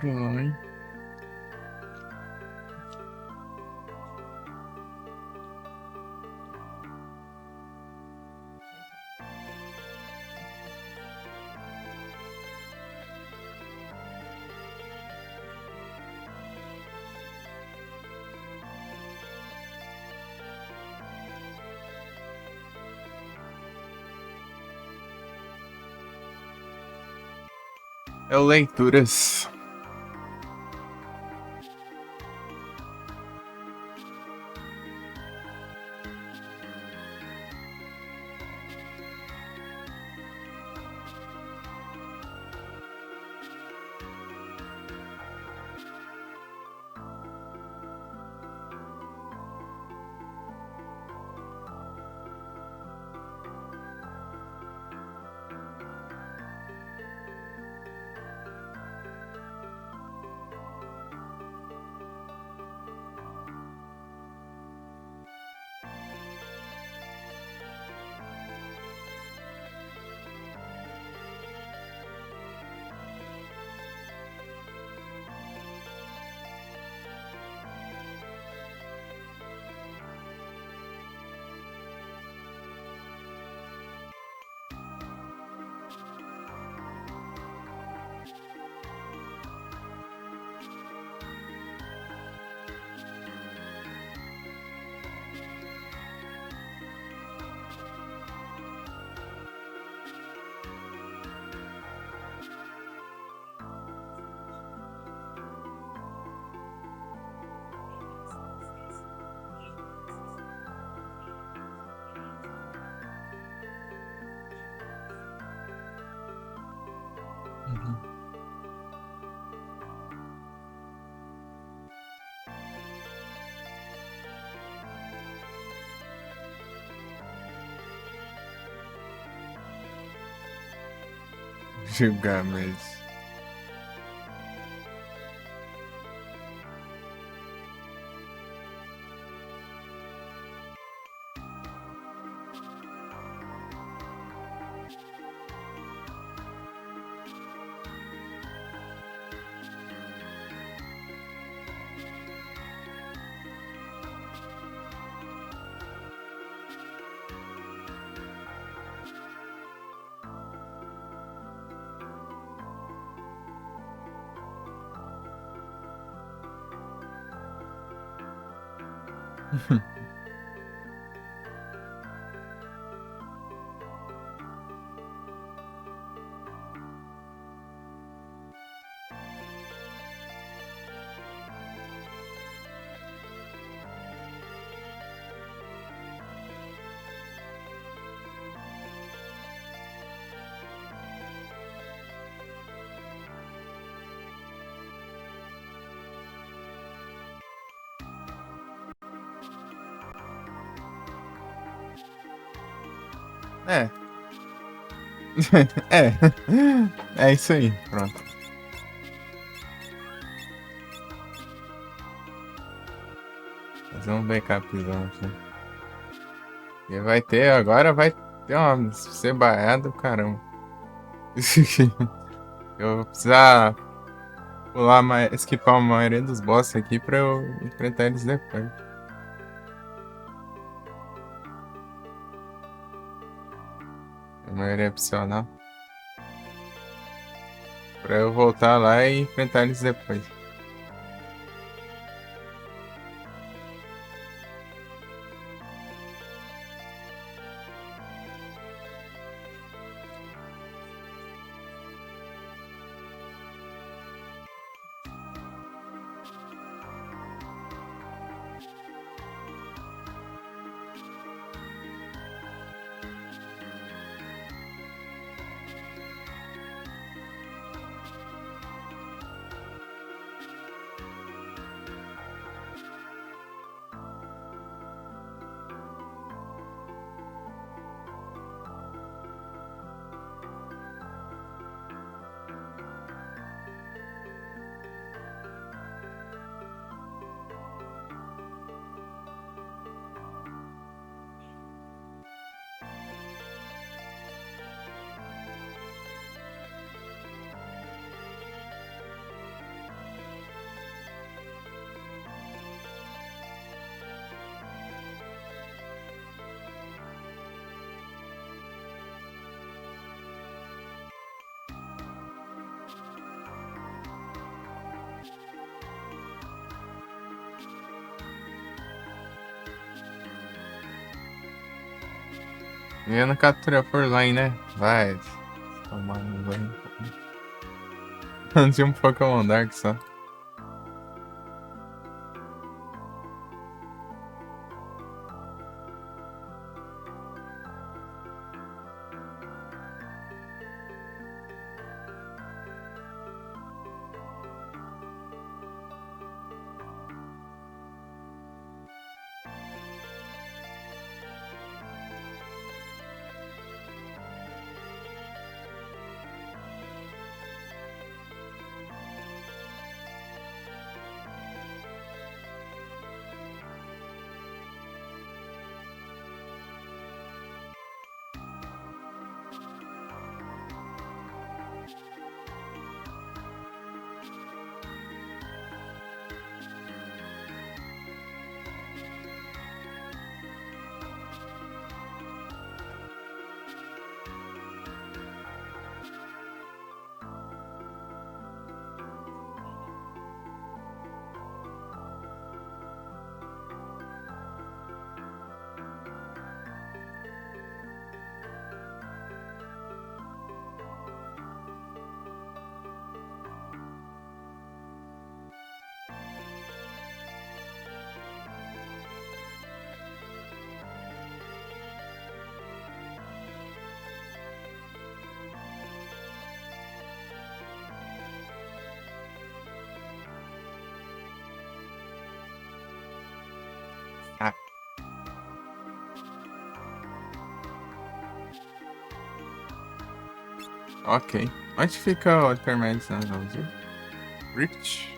Ai. É o Leituras. Gilgamesh. É. É. É isso aí. Pronto. Fazer um backupzão aqui. E vai ter, agora vai ter uma cebaiada do caramba. Eu vou precisar pular, esquipar a maioria dos bosses aqui pra eu enfrentar eles depois. A maioria opcional. Pra eu voltar lá e enfrentar eles depois. Eu não captura por line, né? Vai. Tomar no banho. Tinha um Pokémon Dark só. Ah, ok. Onde fica o Termite na Brasil? Rift?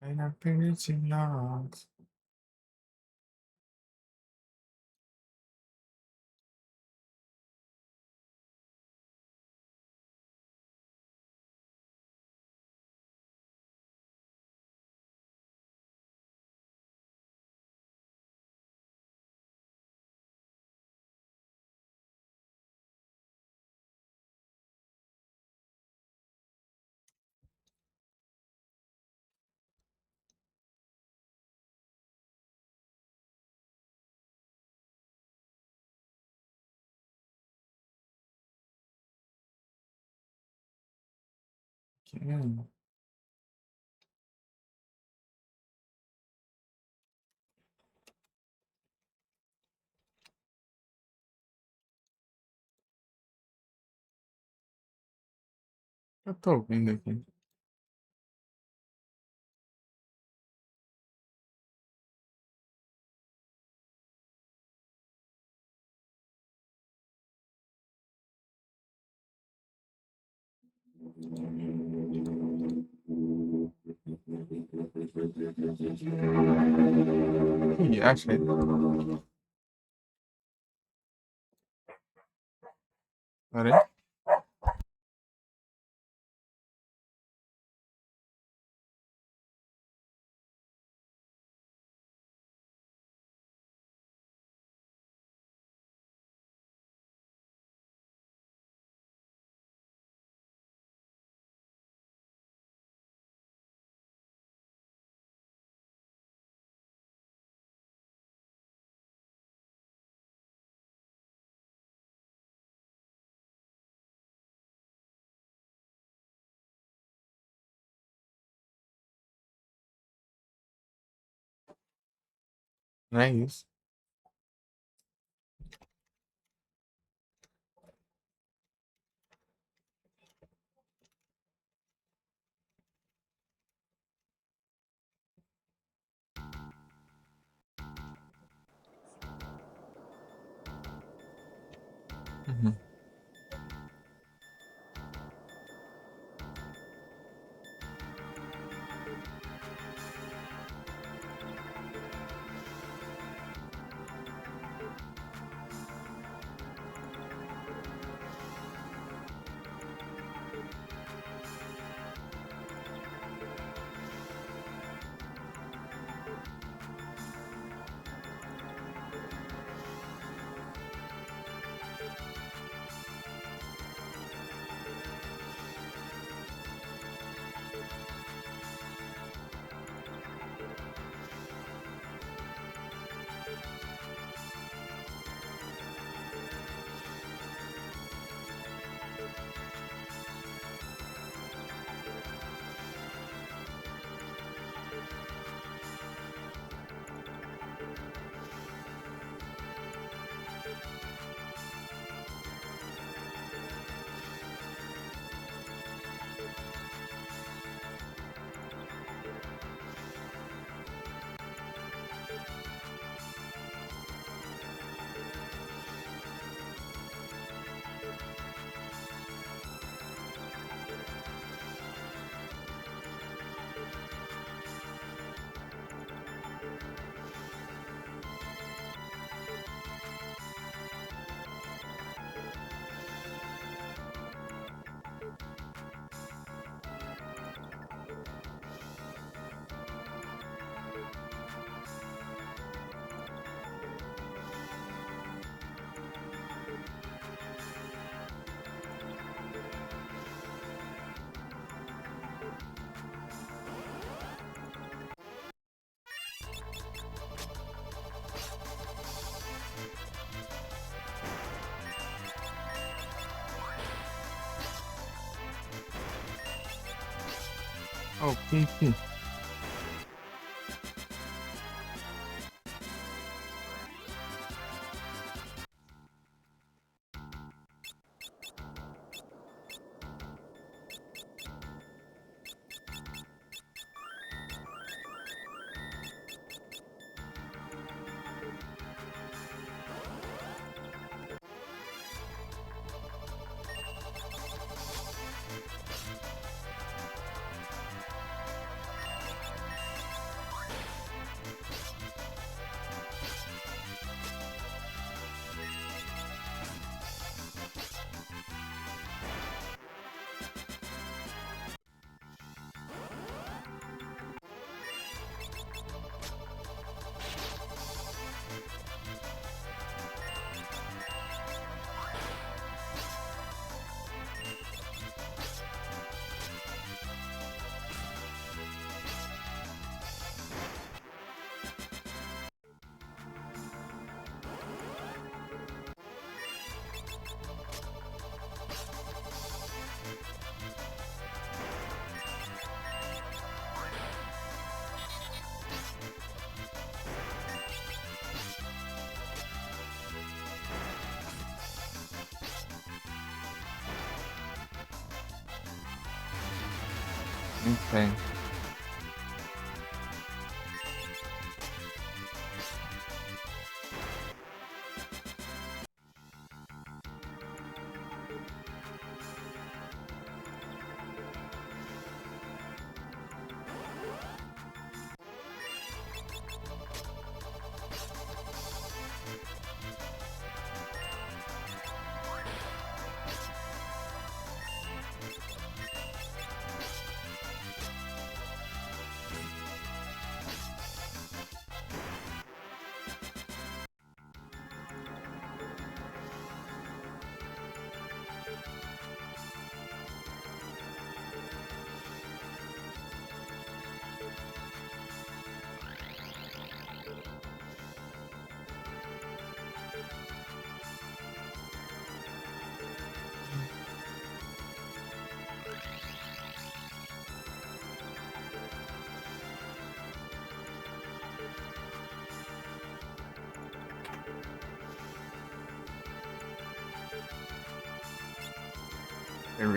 And I figured you not. Que- Eu tô ouvindo aqui. Ih, achei. Pera aí. Não é isso. Uhum. Oh, Kung Fu. Não tem.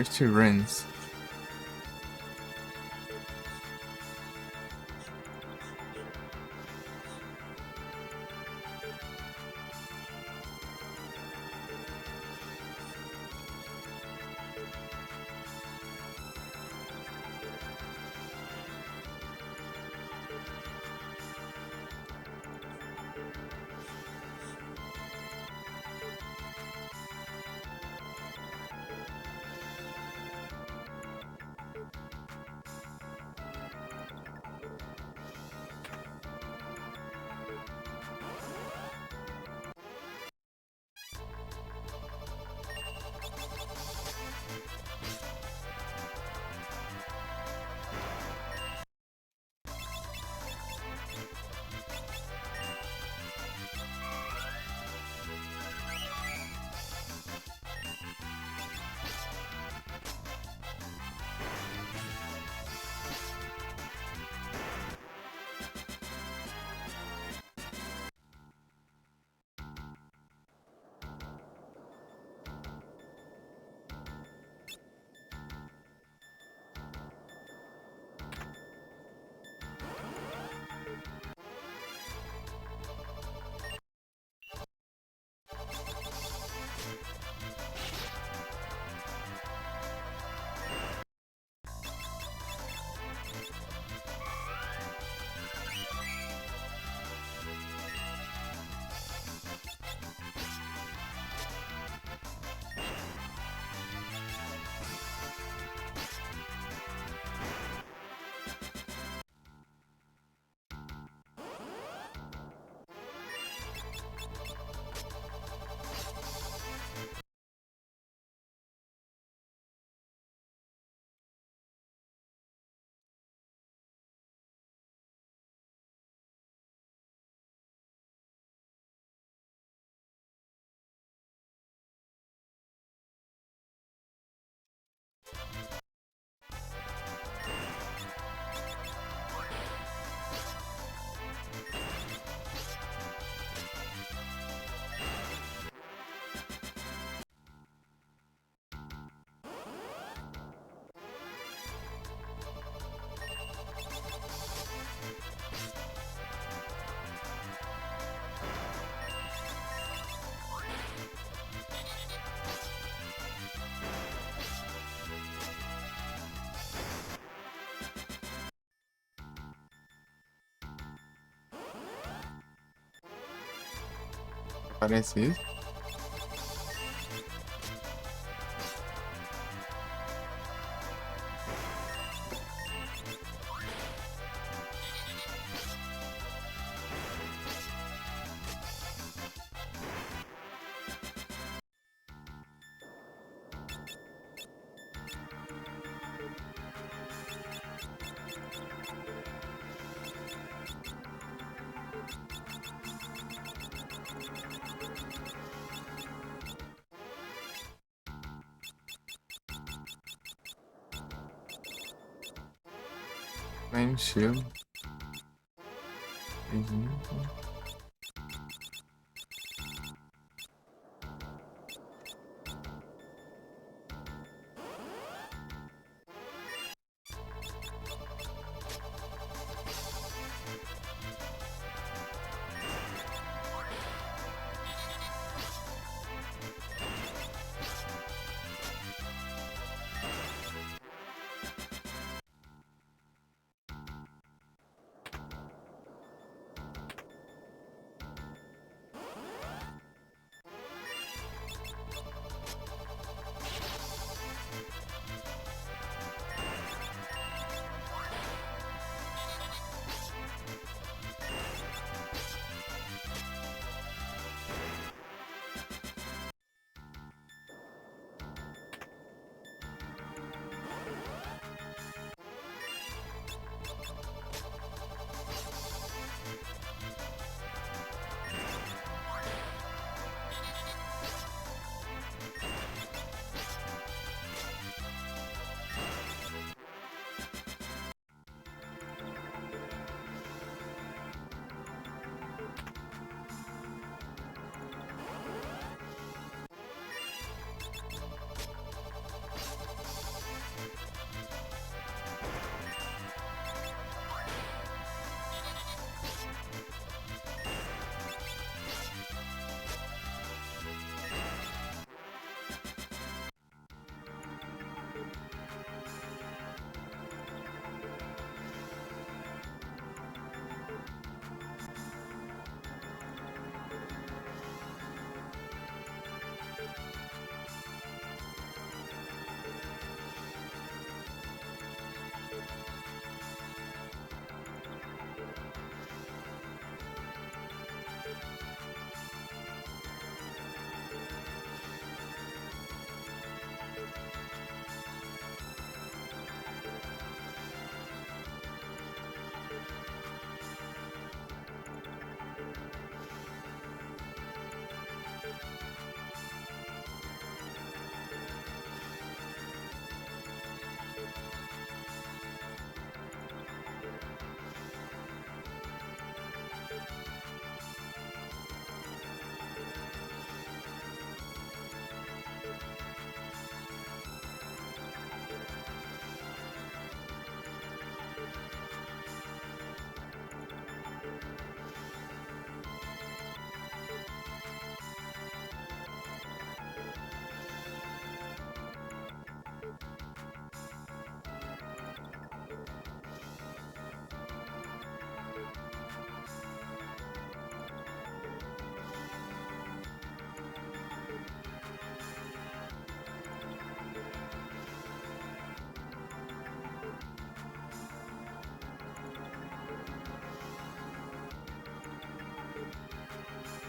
Richie Rens. Parece isso. Vai encher.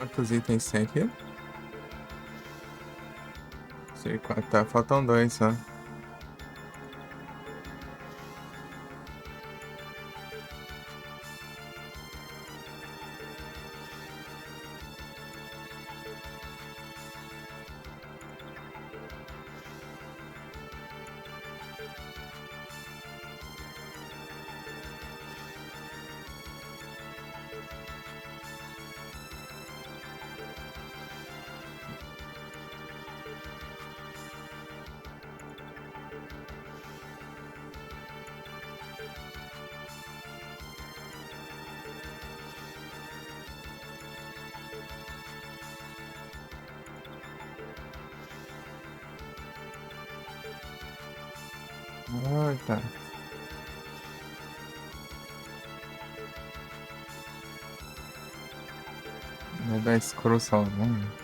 Quantos itens tem aqui? Sei quatro, tá, faltam dois só. Ah, tá. Vai dar escuro sozinho.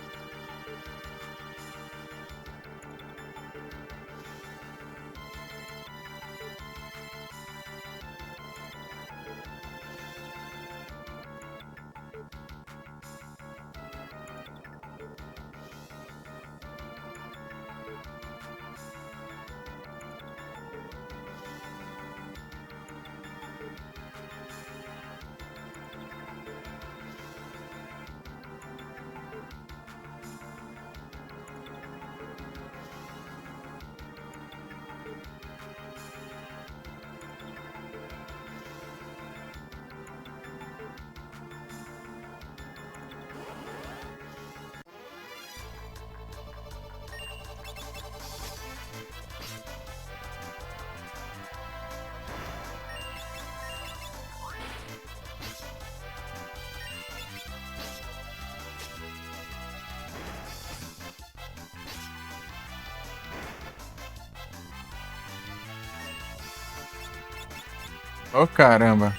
Ô, caramba.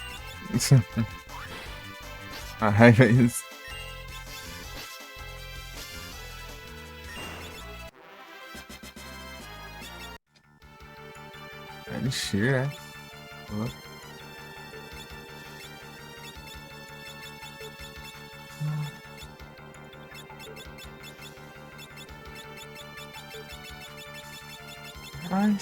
A raiva é isso. É Elixir, né? Ó. Ai,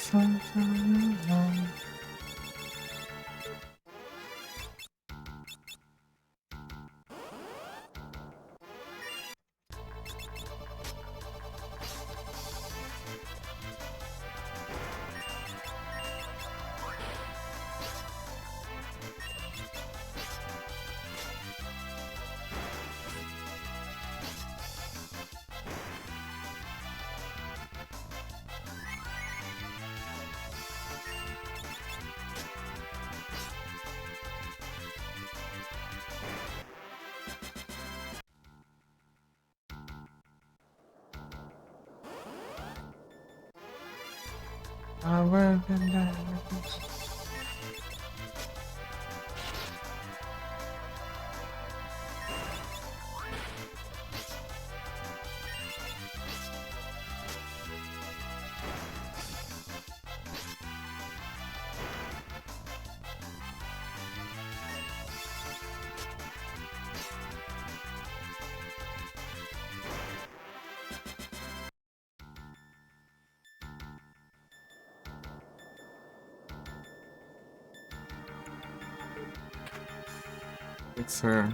I will be there. It's her.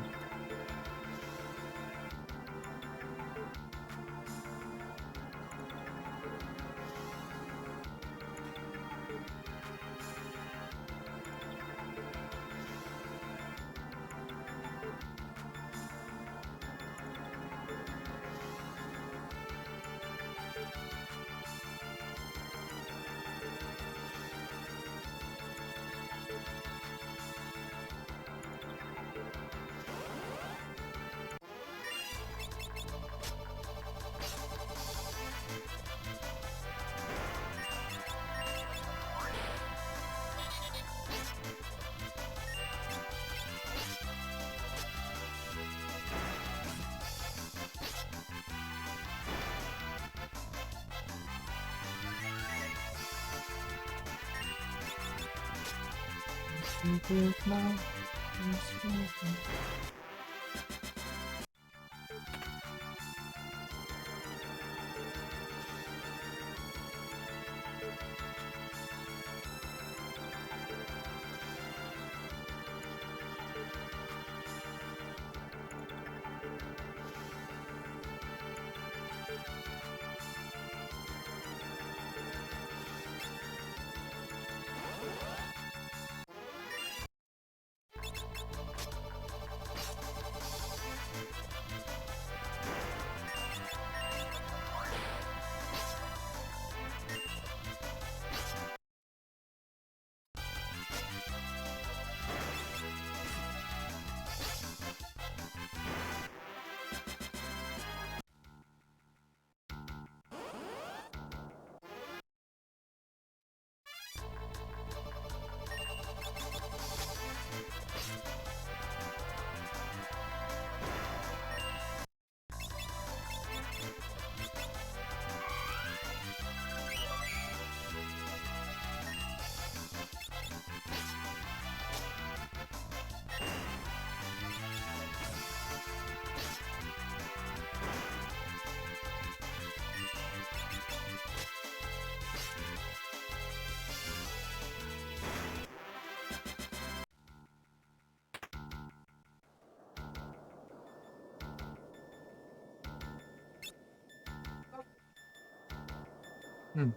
Hmm.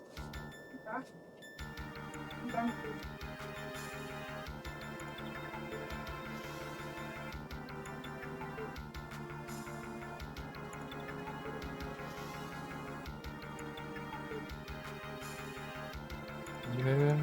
Yeah.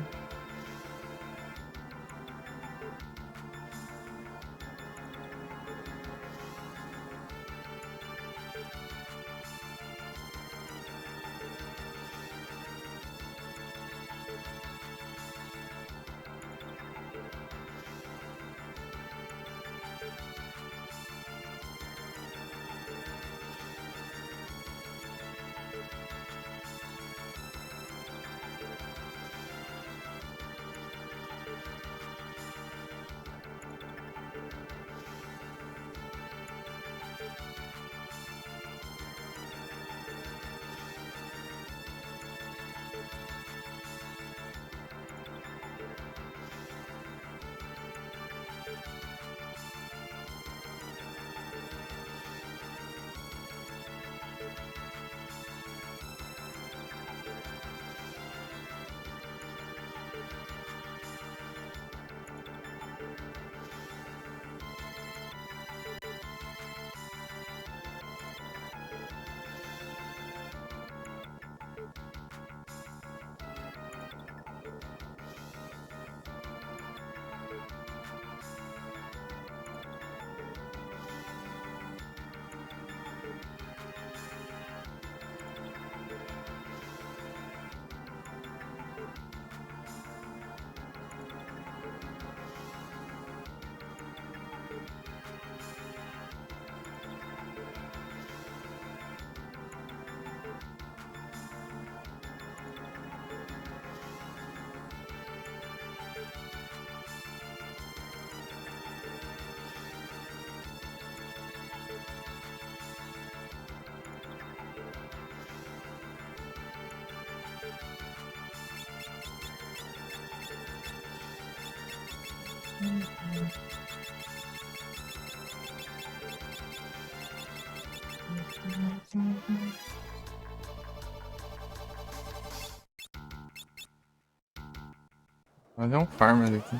Fazer um farmer aqui.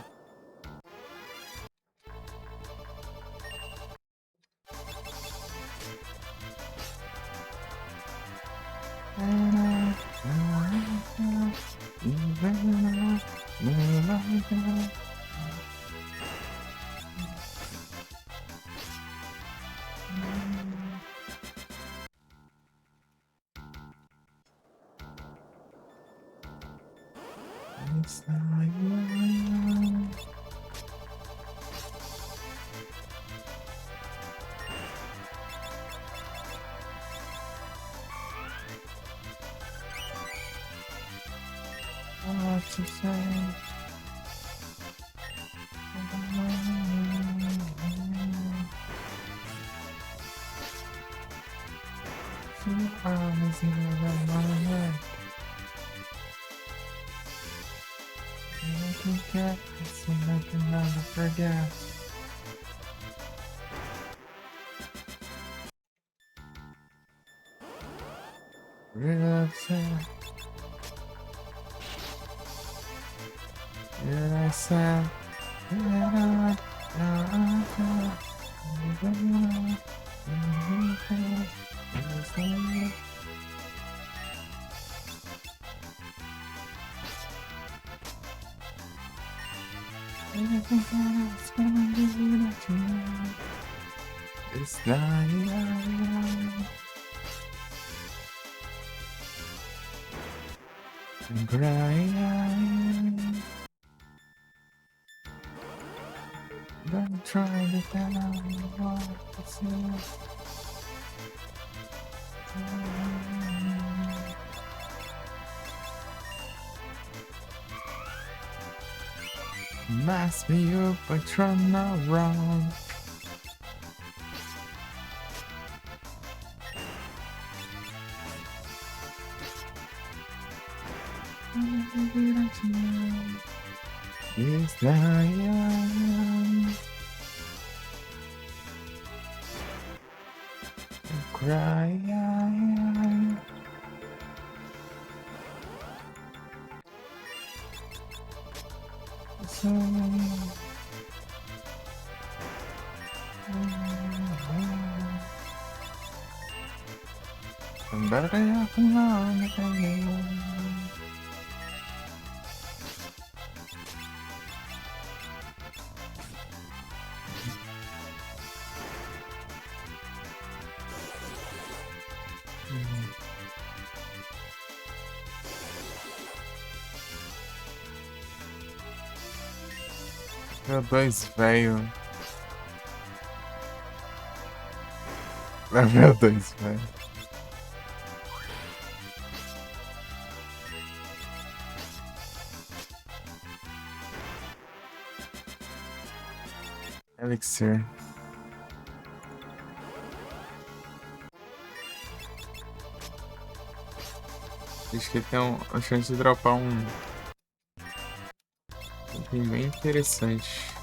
What to say? Two eyes in my head. I can get so I can never forget. Real upset. Real upset. It's not I'm crying. Don't try to tell me what to say. Must be up, but turn around. Yes, I am. Crying. Meu dois velho. Meu dois velho. Elixir. Acho que tem a chance de dropar um item bem interessante.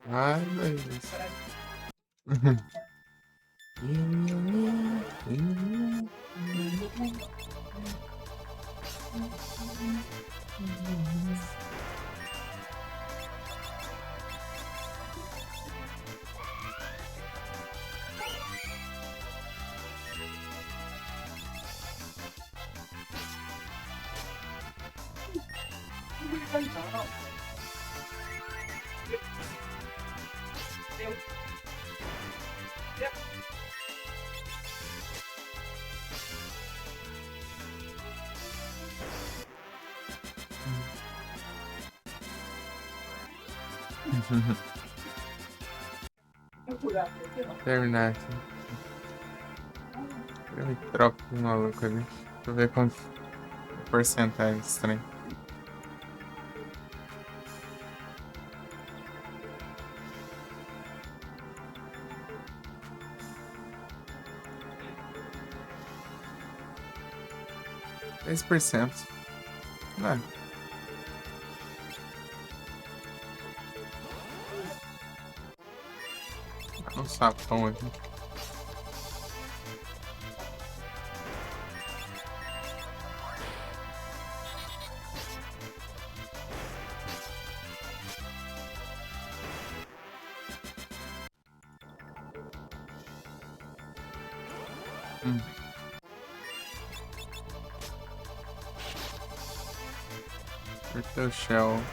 Ai, meu Deus. Terminar aqui. Eu me troco com o maluco ali. Deixa eu ver quanto porcentagem estranho. Dez por cento. Não. Um sapão aqui. Turtle Shell.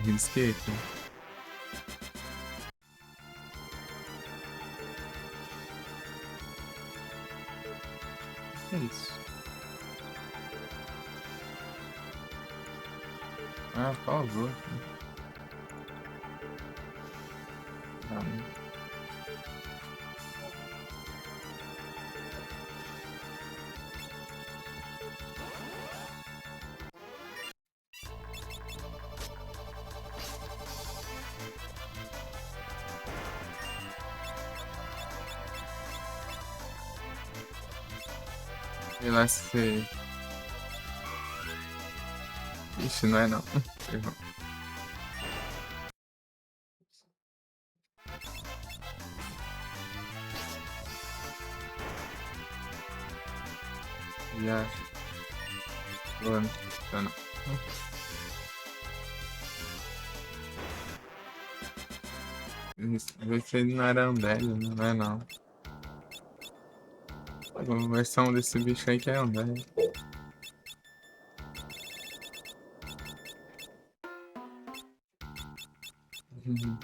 Risquei aqui. Que isso? Ah, pausou aqui. Ah, sei lá se... Ixi, não é não. Errou. Já. Mano, tá não. Vai ser de Narandelli, não é não. A versão desse bicho aí que é Andelli. Uhum.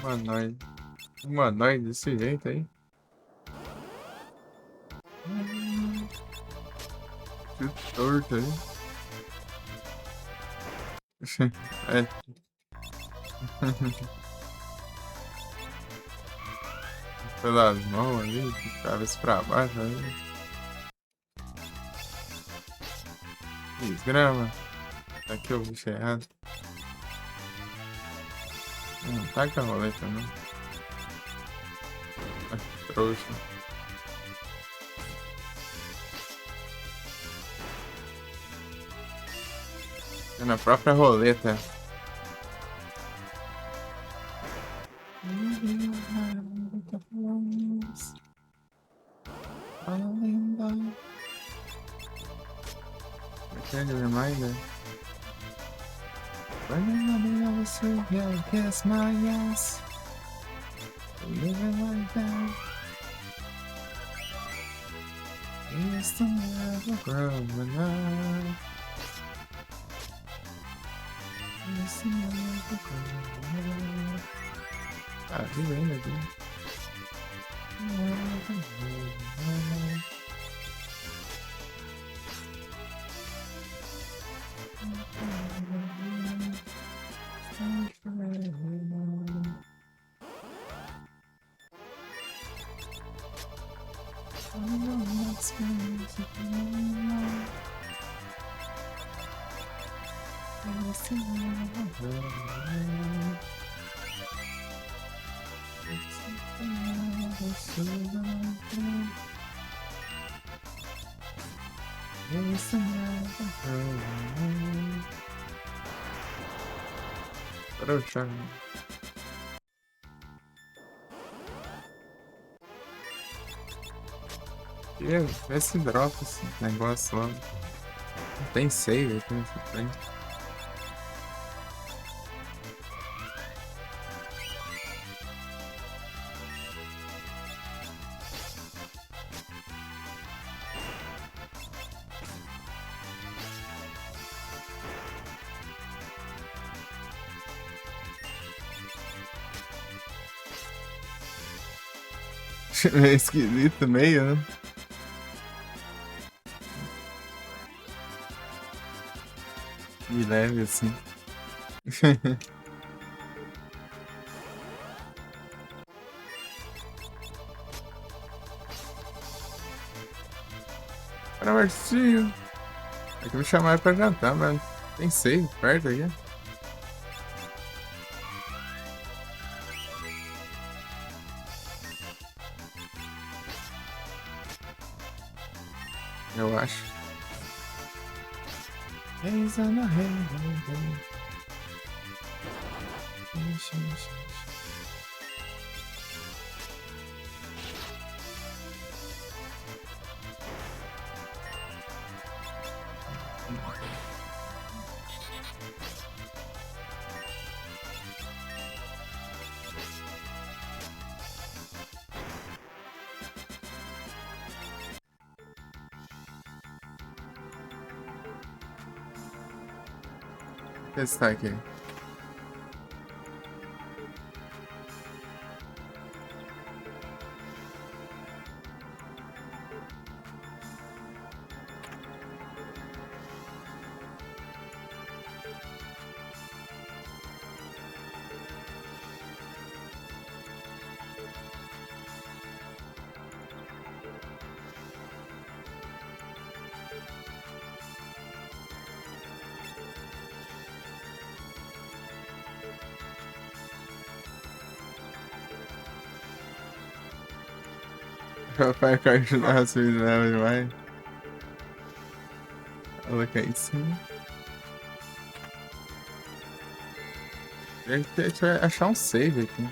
Humanoide. Humanoide desse jeito aí. Que torto aí. É. Pelas mãos ali, de cabeça pra baixo aí. Desgrama. Aqui eu bicho errado. Não taca a roleta não. Ah, trouxa. É na própria roleta. Aquele reminder. When nobody else will kiss my ass. Living like that. It's the never growing up. It's the never growing up. Ah, que bem, aqui. Trouxa. Vê se dropa esse negócio lá. Não tem save aqui nesse trem. É esquisito meio, né? De leve assim. Para Marcinho. É que me chamaram pra jantar, mas tem save perto aqui. Eu acho. testar aqui. Papai Kart da raciocínio demais. Coloca isso. A gente vai achar um save aqui.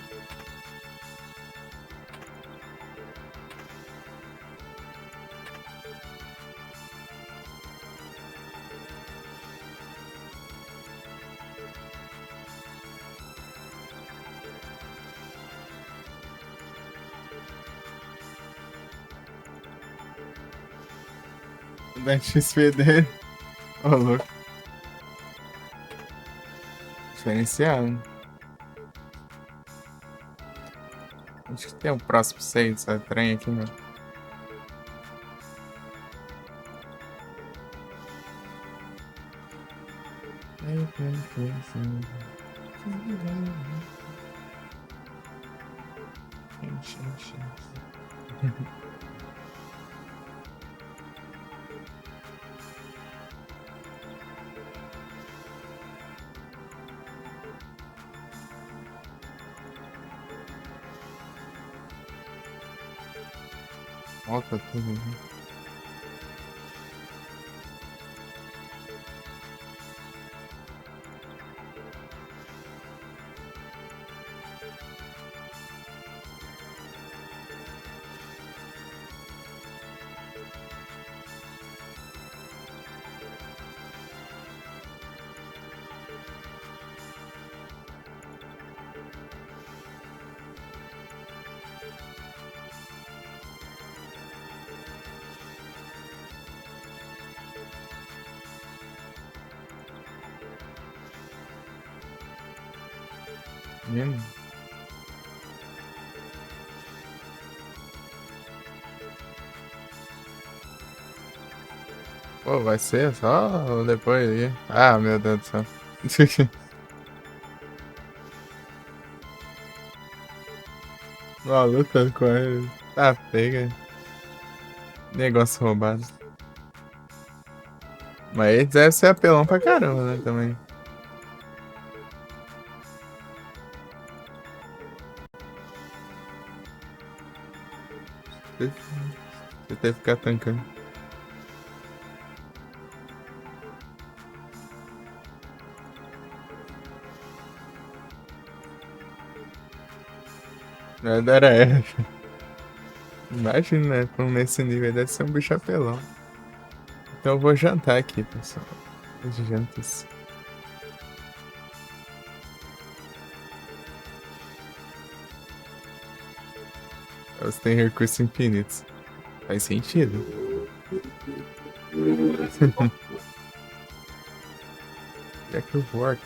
Da XP dele. Ô, louco. Diferenciado. Acho que tem um próximo save dessa trem aqui, mano. Volta tudo. Vendo? Pô, vai ser só depois aí. Ah, meu Deus do céu. Ó, lutando com ele. Tá pega. Negócio roubado. Mas ele deve ser apelão pra caramba, né, também. Você tem que ficar tancando. Nada era essa. Imagina, né? Nesse nível deve ser um bicho apelão. Então eu vou jantar aqui, pessoal. As jantas. Elas têm recursos infinitos. Faz sentido. É que eu vou.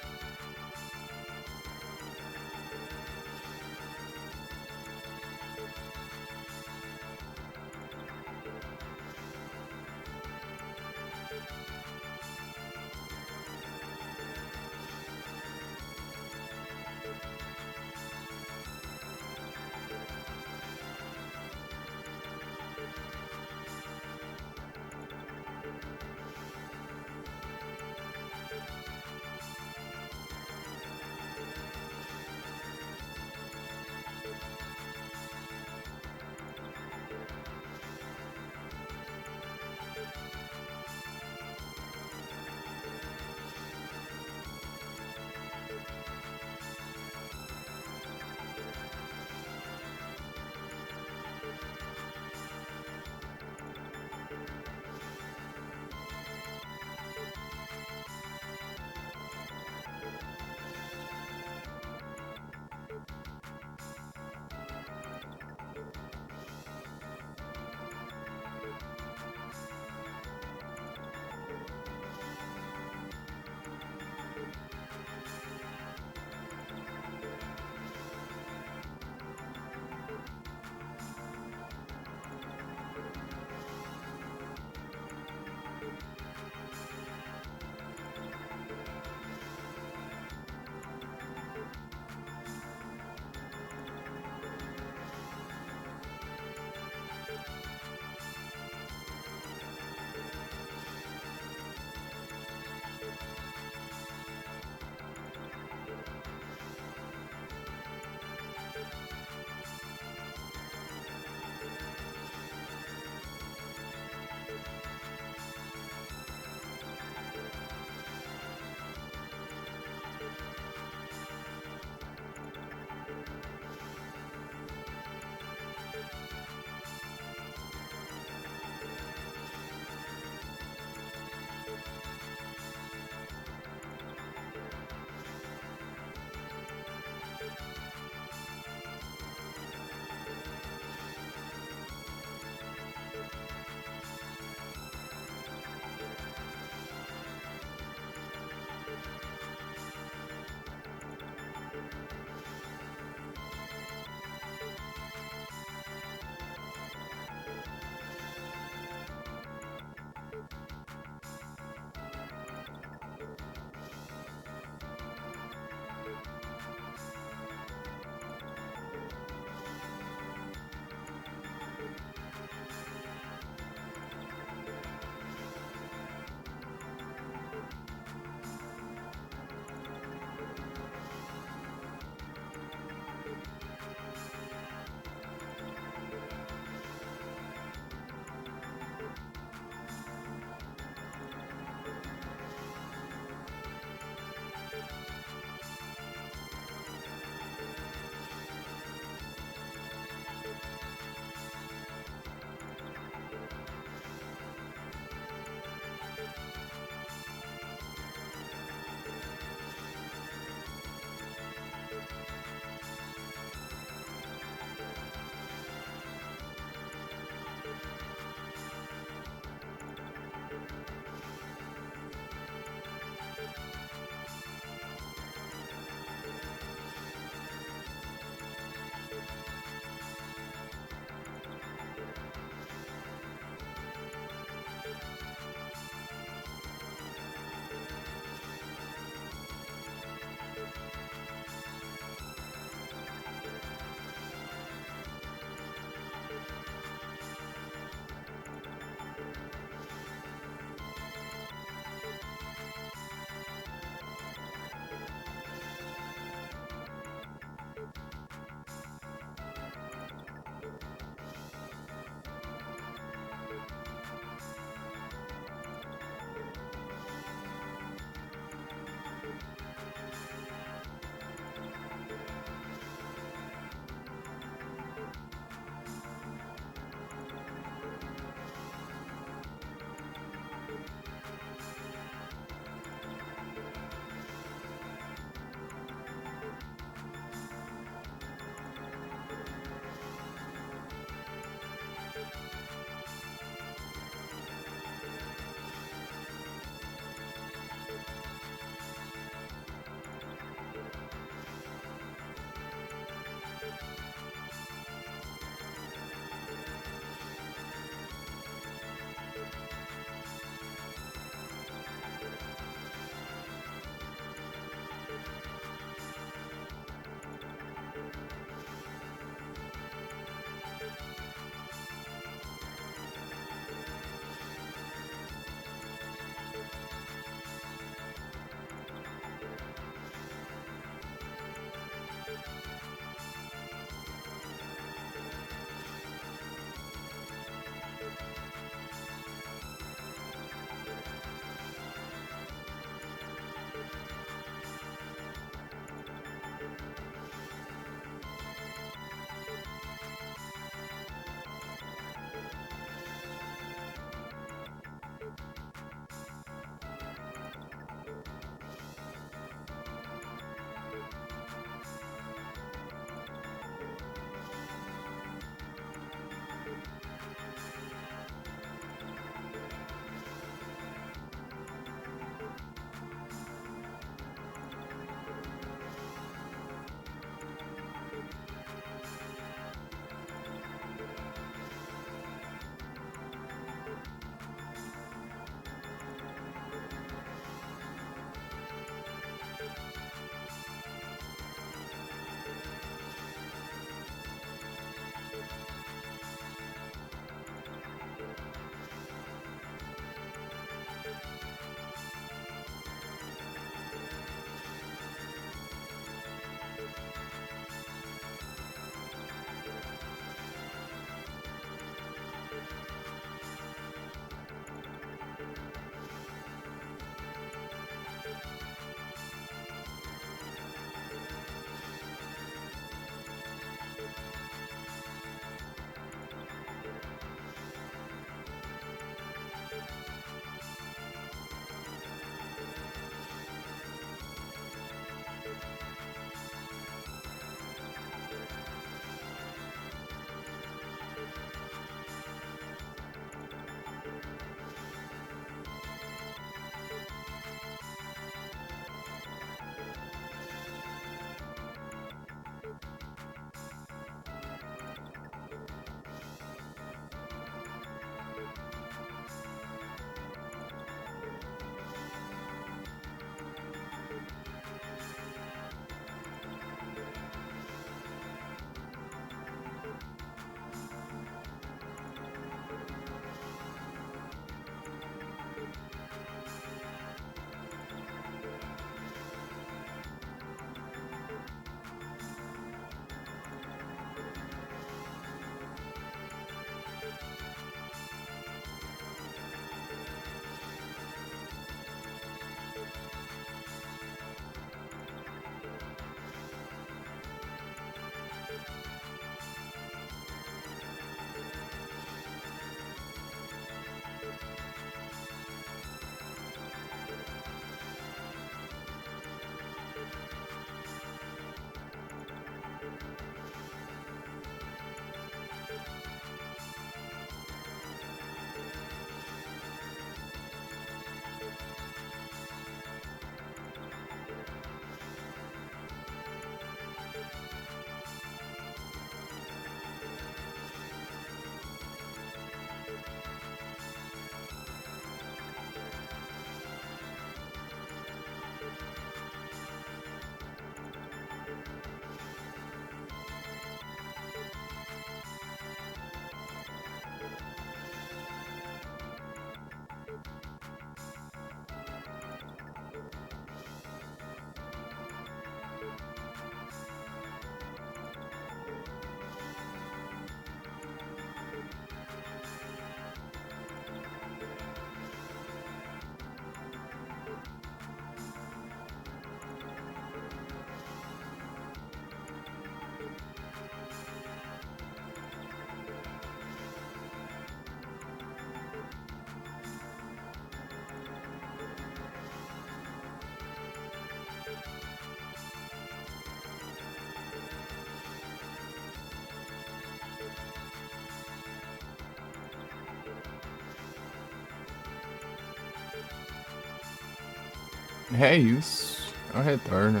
É isso. É o retorno.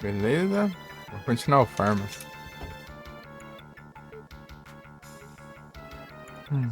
Beleza? Vou continuar o farm. Hum.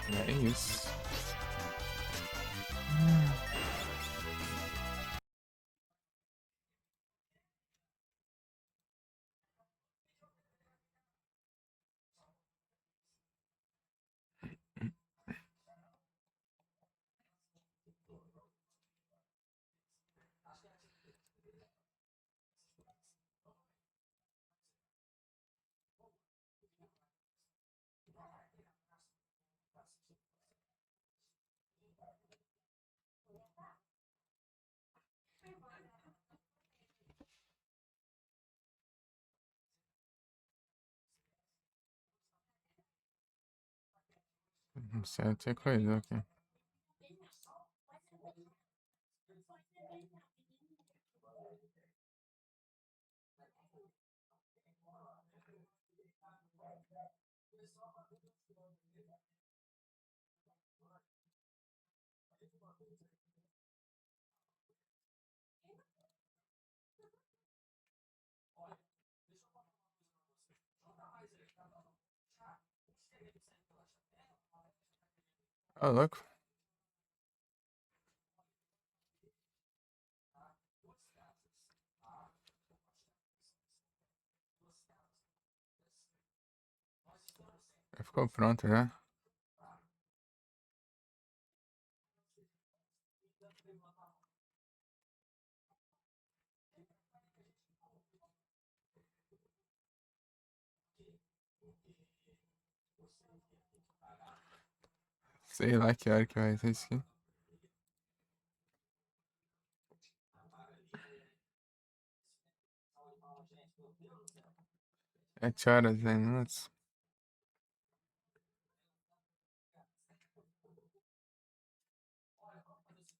É isso. Certo, é coisa aqui. Ô, louco. Já ficou pronto já? Sei lá que hora que vai ser isso aqui. 7 horas, 10 minutos.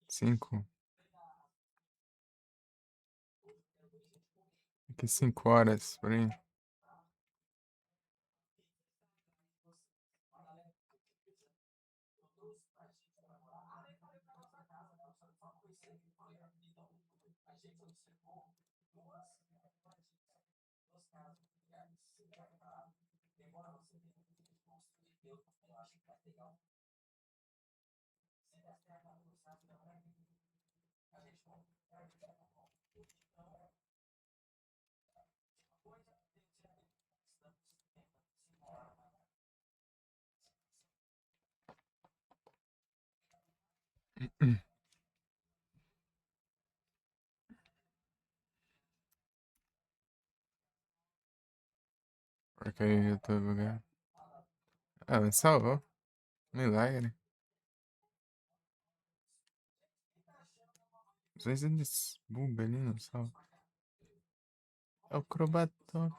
5. Aqui 5 horas, por aí. Porque aí eu tô bugado. Ah, mas salvou. Milagre. Às vezes eles bugam ali, não salva. É o Crobaton.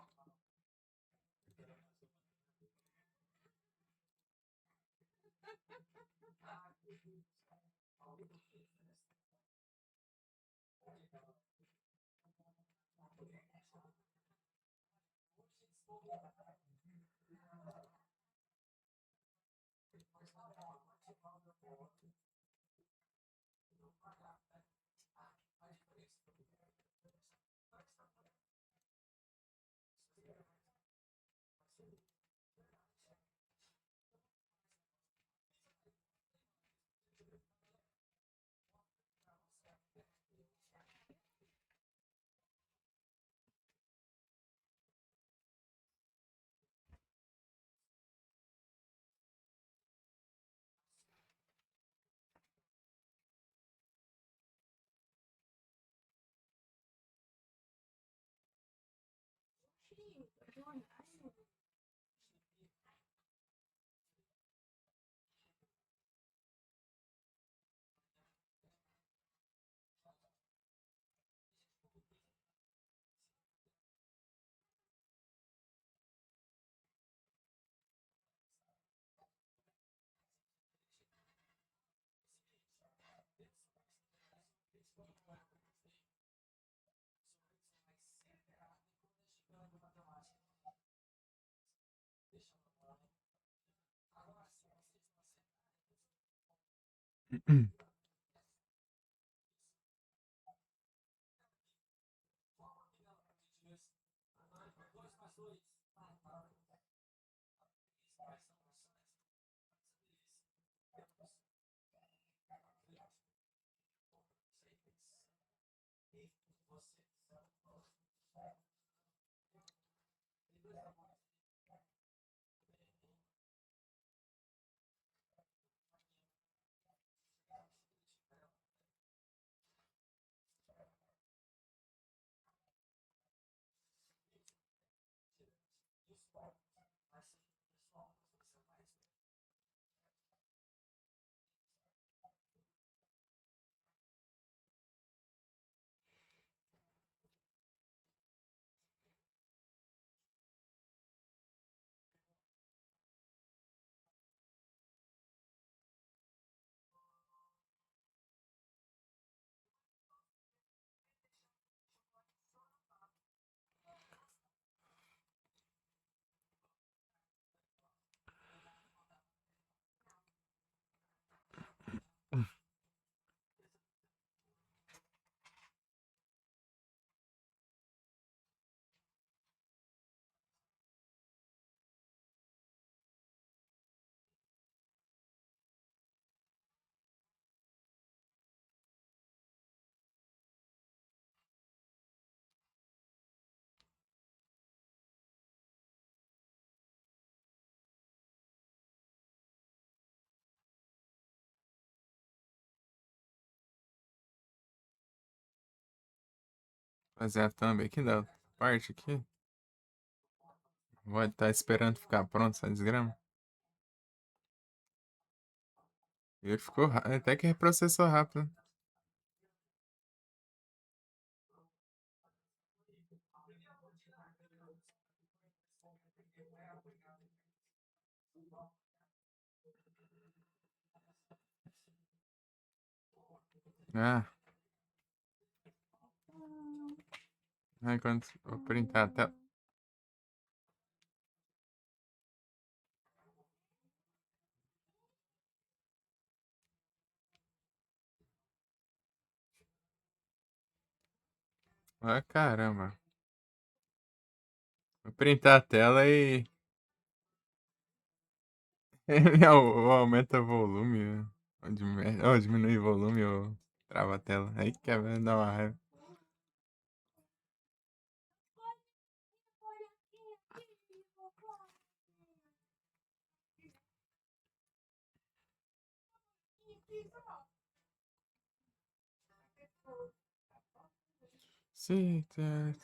Fazer a thumb aqui da parte aqui. Vou estar esperando ficar pronto essa desgrama. Ele ficou até que processou rápido. Ah. Enquanto vou printar a tela. Ah, caramba. Vou printar a tela e. Ou aumenta o volume. Ou diminui o volume ou trava a tela. Aí que dar uma raiva. Se tá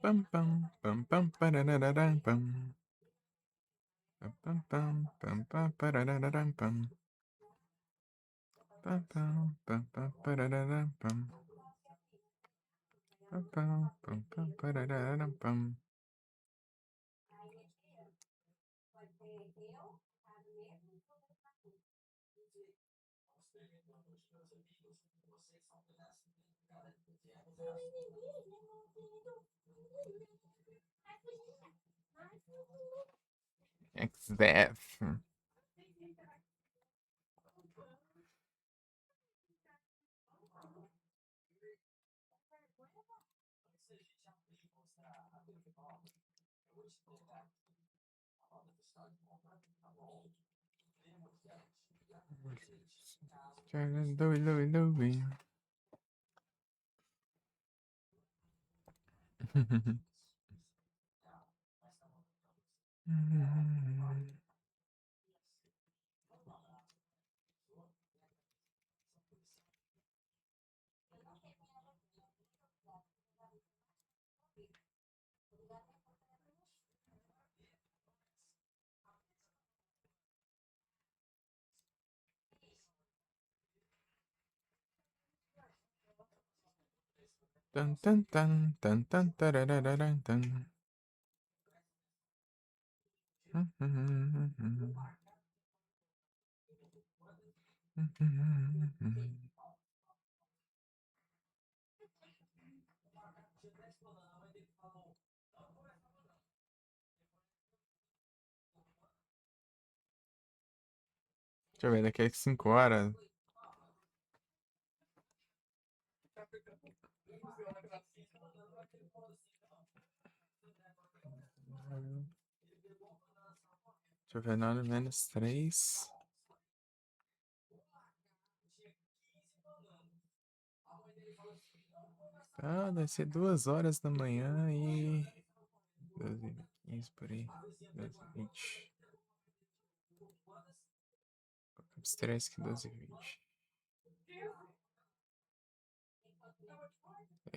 Pam pam pam pam parararam pam. Pam pam pam pam pam parararam pam. Pam pam pam pam parararam pam. Pam pam pam pam parararam pam. XDF. Tan tan tan tan tan tararararan tan. Deixa eu ver, daqui a 5 horas. Deixa eu ver, 9 menos 3. Ah, deve ser 2 horas da manhã e 12h15 por aí. 12h20. Os 3 que 12h20.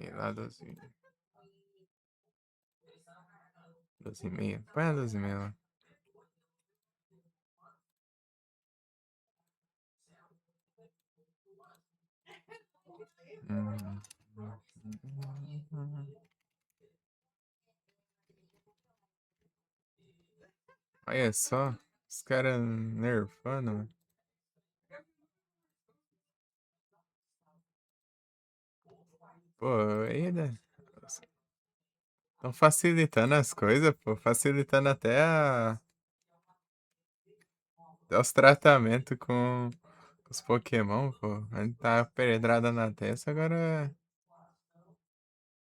E lá 12h. 12h30. Põe a 12h30 lá. Olha só, os caras nerfando, mano. Pô, aí, né? Estão facilitando as coisas, pô. Facilitando até os tratamentos com Os Pokémon, pô. Ele tá pedrada na testa, agora é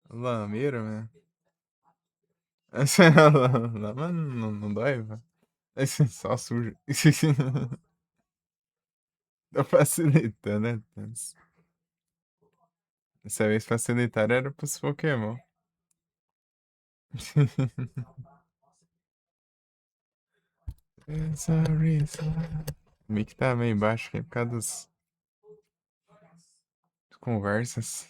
lameiro, né? Mas não dói, pô. Só sujo. Tá facilitando, né? Dessa vez facilitar era pros Pokémon. Sorry, o mic tá meio baixo aqui por causa das conversas.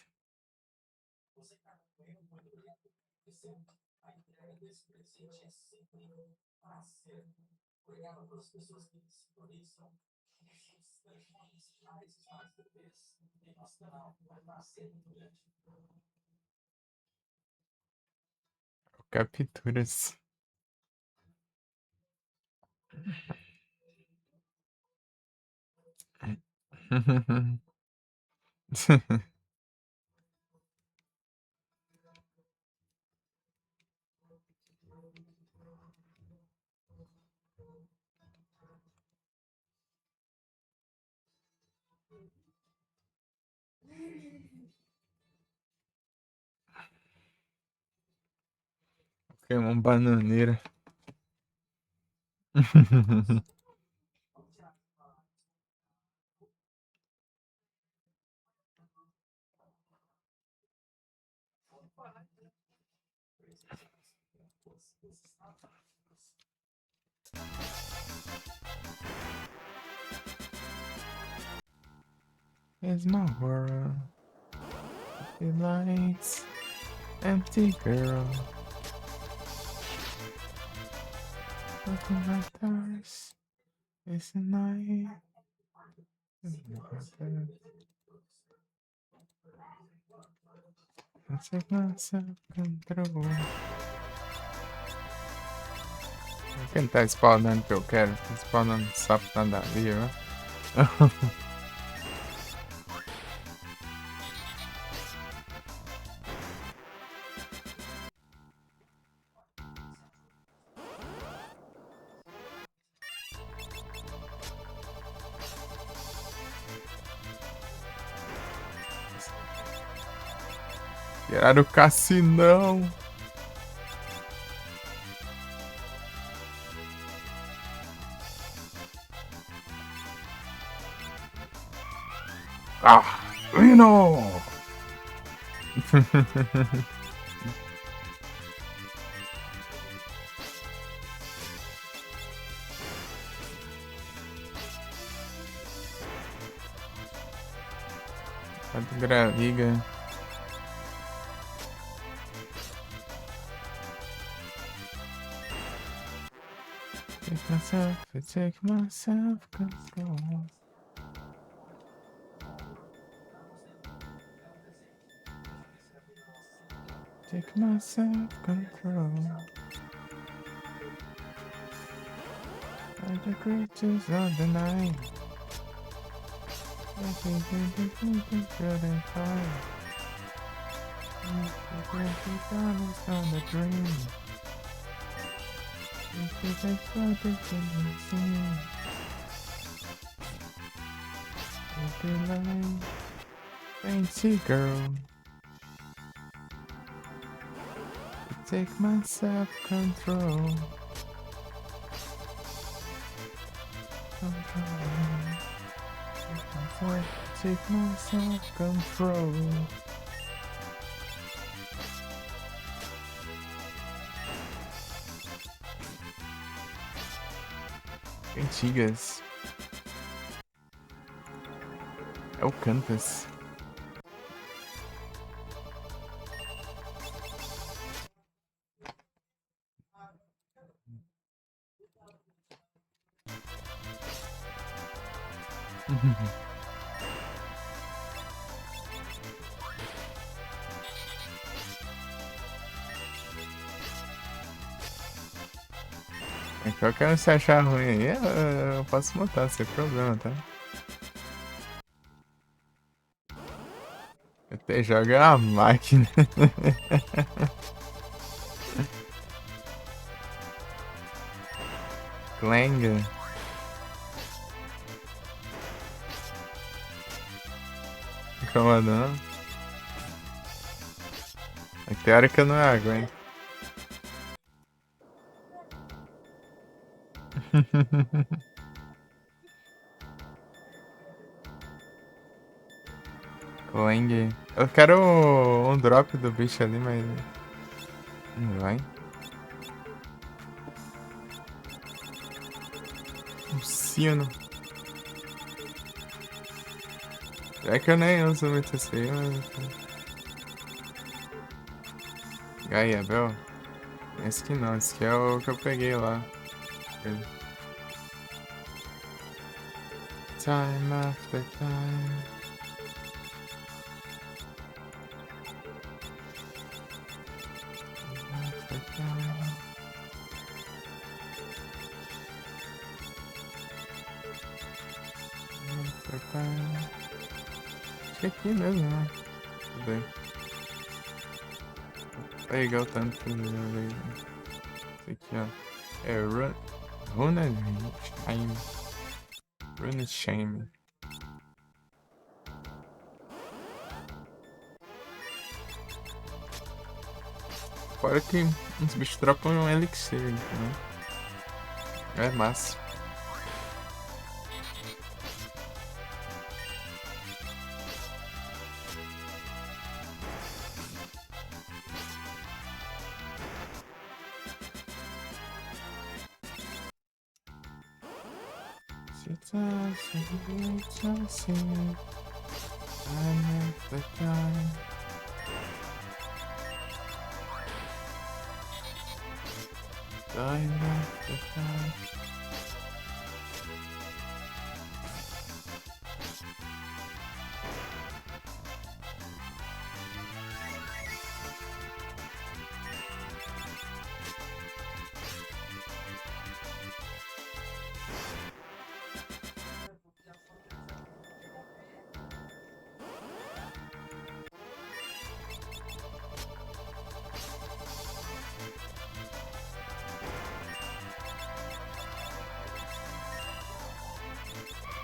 Capturas. Pokémon bananeira. It's my world. The lights. Empty girl. Looking like stars. It's the night. I take myself control. Quem tá spawnando que eu quero? Tá spawnando sapo nada a ver, né? Tiraram o cassinão. Ah, Rino! Quanto graviga. Take myself control. Take myself control. Like the creatures of the night. Good and fine. The honest on the dream. If you take something insane. If you like fancy girl. Take my self-control. Take my self-control. Antigas. É o Cantas. Qualquer um se achar ruim aí, eu posso montar, sem problema, tá? Até joga a máquina. Clang. Incomodando. Tem hora que eu não aguento. Lang. Eu quero um drop do bicho ali, mas não vai. Um sino. É que eu nem uso muito esse aí, mas... Gaia, Bel. Esse aqui não, esse aqui é o que eu peguei lá. Time after time. After time. After time. Acho que é aqui mesmo, né? Tudo bem. É igual tanto que eu vejo. Esse aqui, ó. É Runenheim. Runenheim. Fora que os bichos dropam um elixir, né? É massa.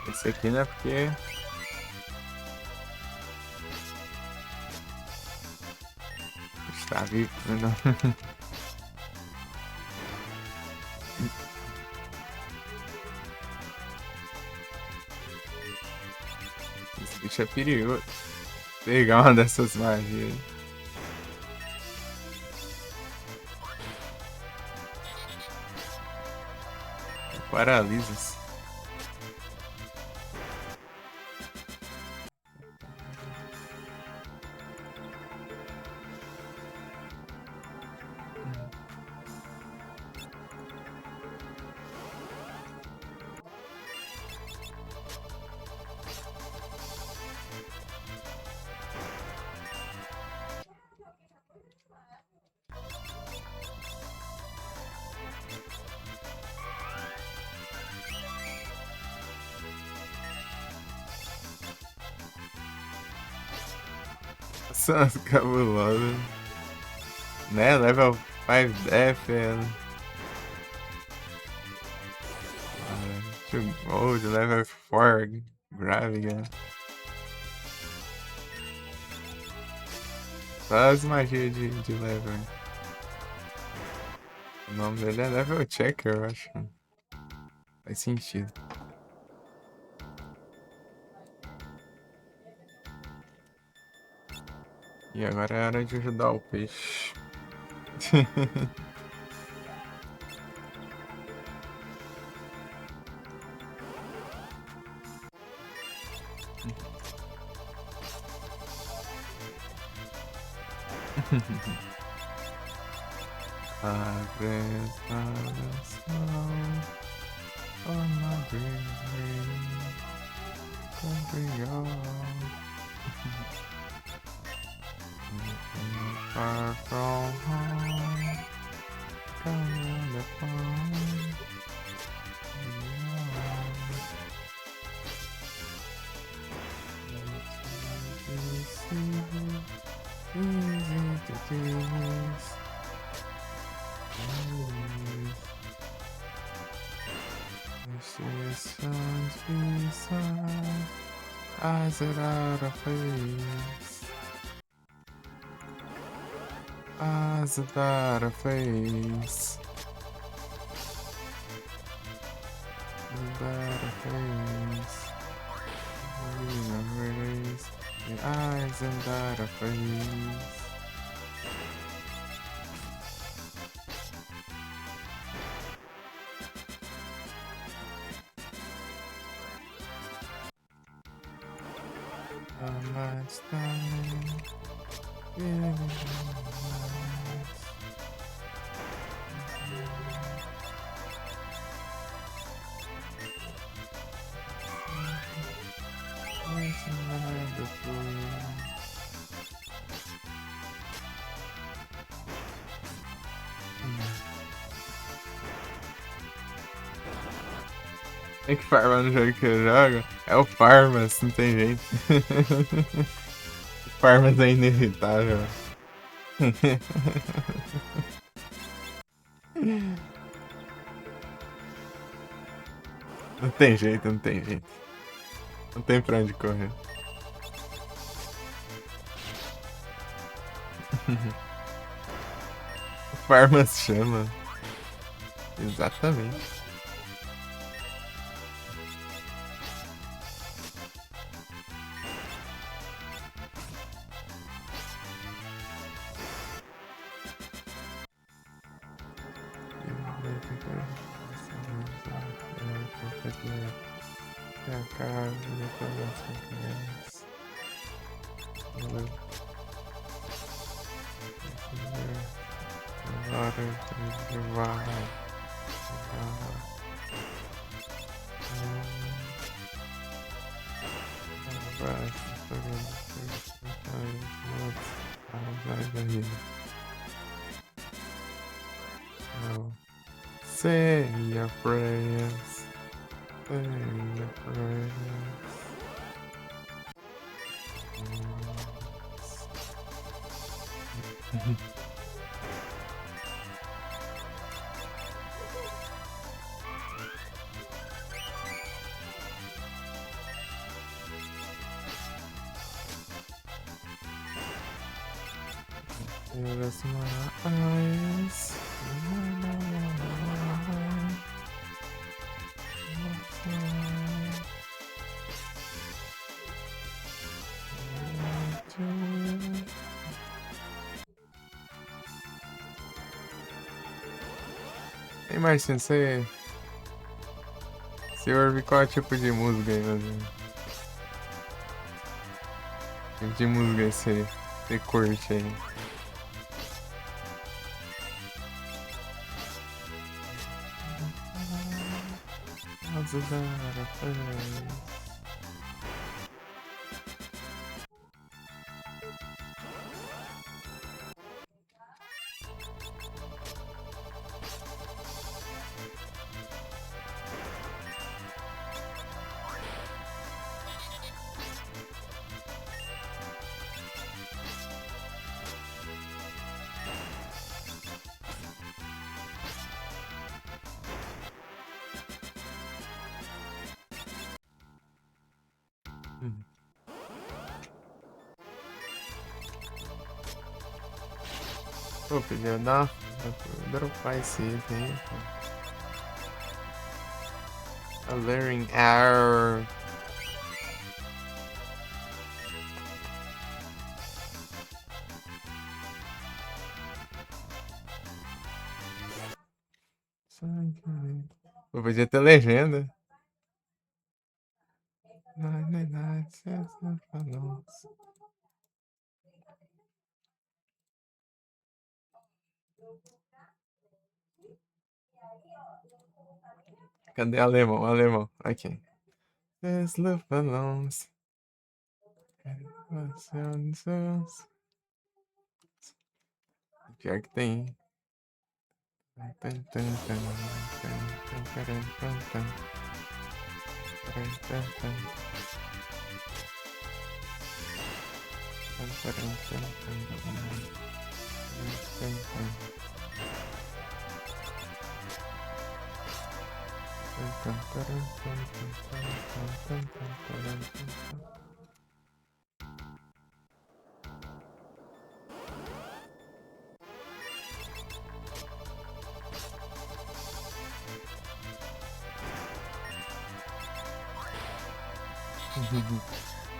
Esse aqui não é porque... Está vivo, não. Esse bicho é perigoso. Pegar uma dessas magias. Paralisa-se. São as cabulosas. Né? Level 5 Death, Gold, level 4 Gravigan. Só as magias de level. O nome dele é Level Checker, eu acho. Faz sentido. E agora é hora de ajudar o peixe. Far from home, coming the phone. Easy to do this. This is songs beside. Eyes that out of face. Eyes that out of face. Out of face. Remember this. The eyes and out of face. How much time? Giving É que farma no jogo que eu jogo é o Farmas, não tem jeito. Farmas é inevitável. Não tem jeito, não tem jeito. Não tem pra onde correr. O Farmas chama. Exatamente. Say your prayers. Say your prayers. Close my eyes. Ei, Marcinho, você ouve qual tipo de música aí, meu Deus? Que tipo de música você curte aí? Pô, podia dropar esse item aí, pô. Alluring Arrow. Pô, podia ter legenda. Cadê alemão? Alemão. Aqui. There's love balloons. Pior que tem.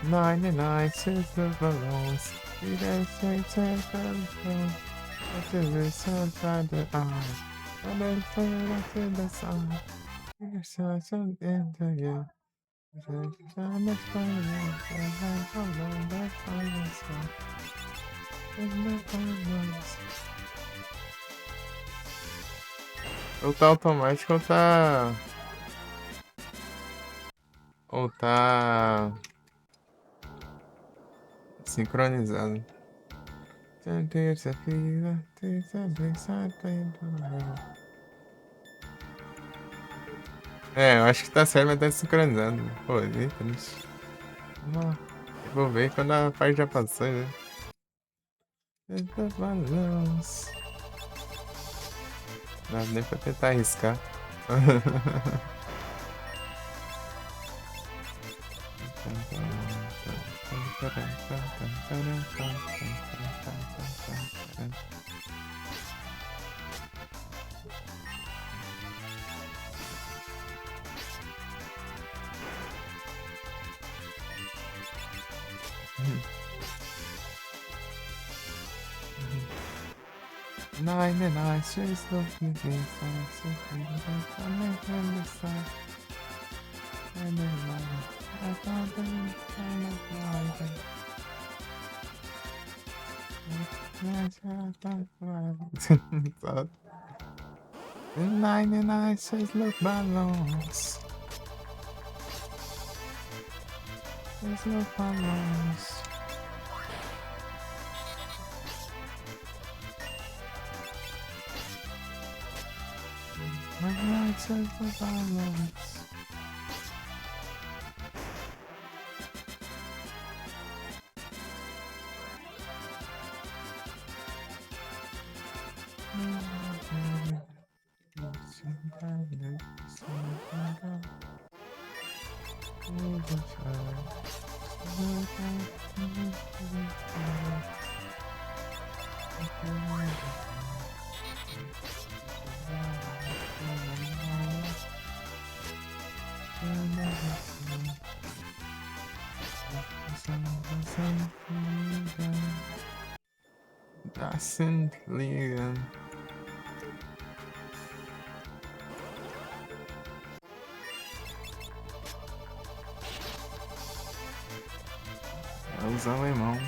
99 cents of balloons. We don't say telephone. What is this outside the eye? I don't say that in the sun. You're such an interview. I'm a fire. I'm alone. That's why I'm so. In the balloons. Ou tá automático ou tá. Ou tá. Sincronizado. É, eu acho que tá certo, mas tá sincronizado. Pô, é triste. Vou ver quando a parte já passou, né? Não dá nem pra tentar arriscar. Nine and I just love me inside, so I'm making this side. And then I thought that I'm not the 99 says look balloons. There's no balloons. My night says look balloons. Dassen liegen. É os alemão.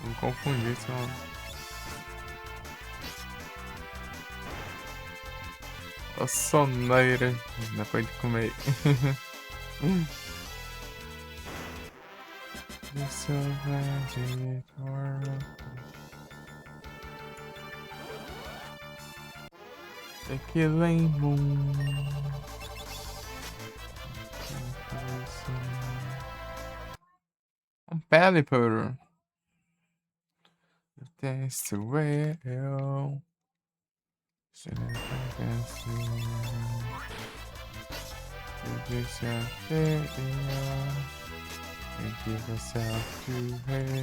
Vou confundir esse nome. A soneira. Depois de comer. This is a magic world. Tequilemo. Pelipper. That's the way. and give yourself to her.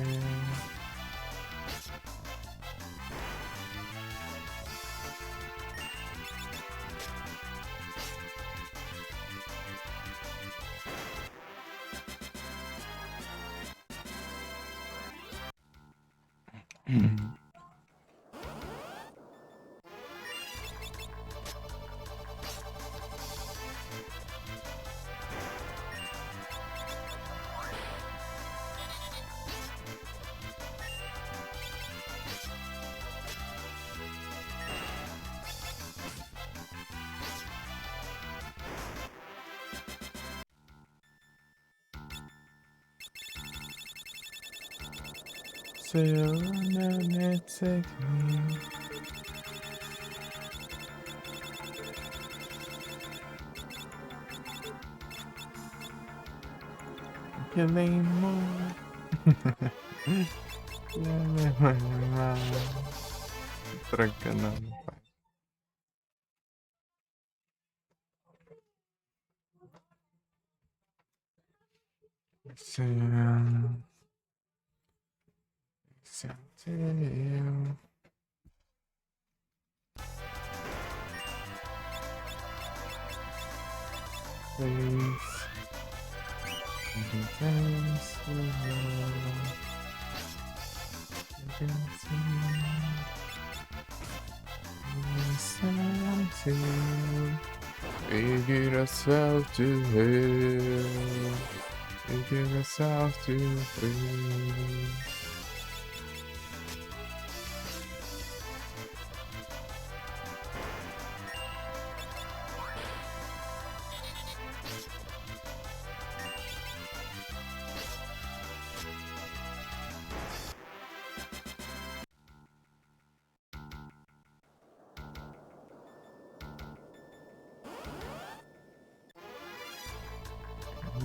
So now let's take me. Killing more. Trocando. Sentiu. Fez. We give ourselves to hell. We give ourselves to free.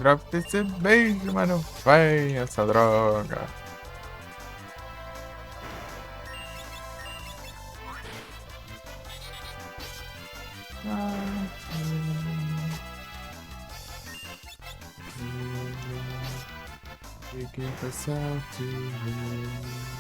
Drop esse beijo, mas não vai essa droga. You give yourself to me.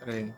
Peraí.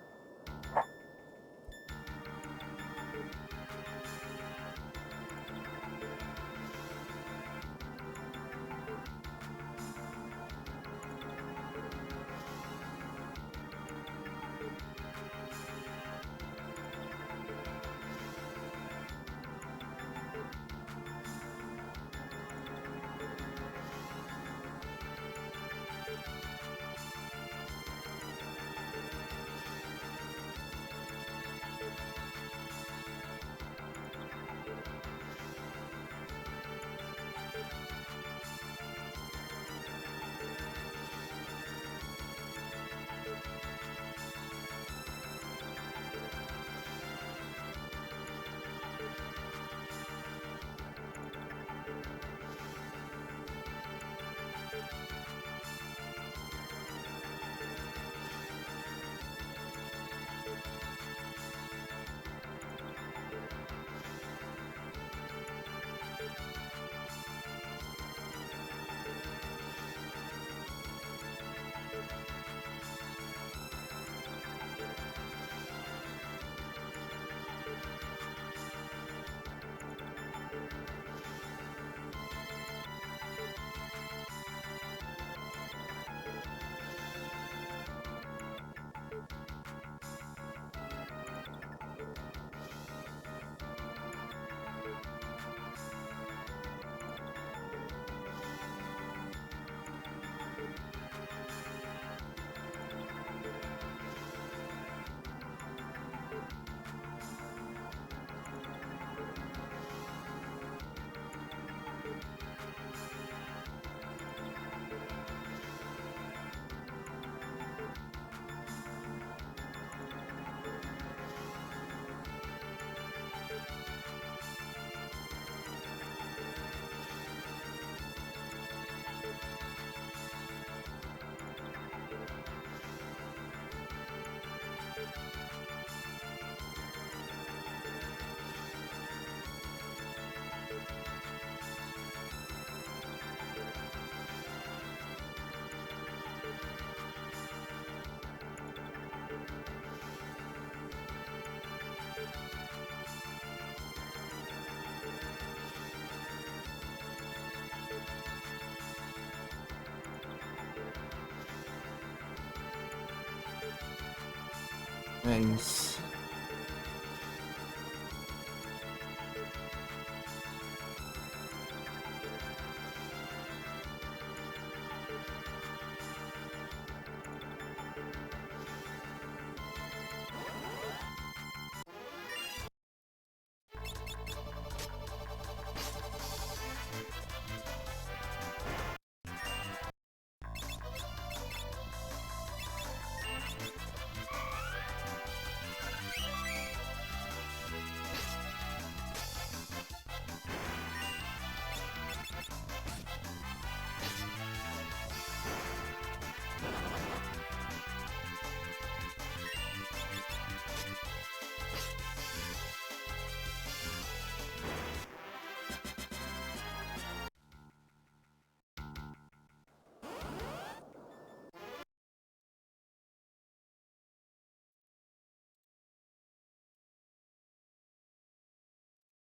É isso.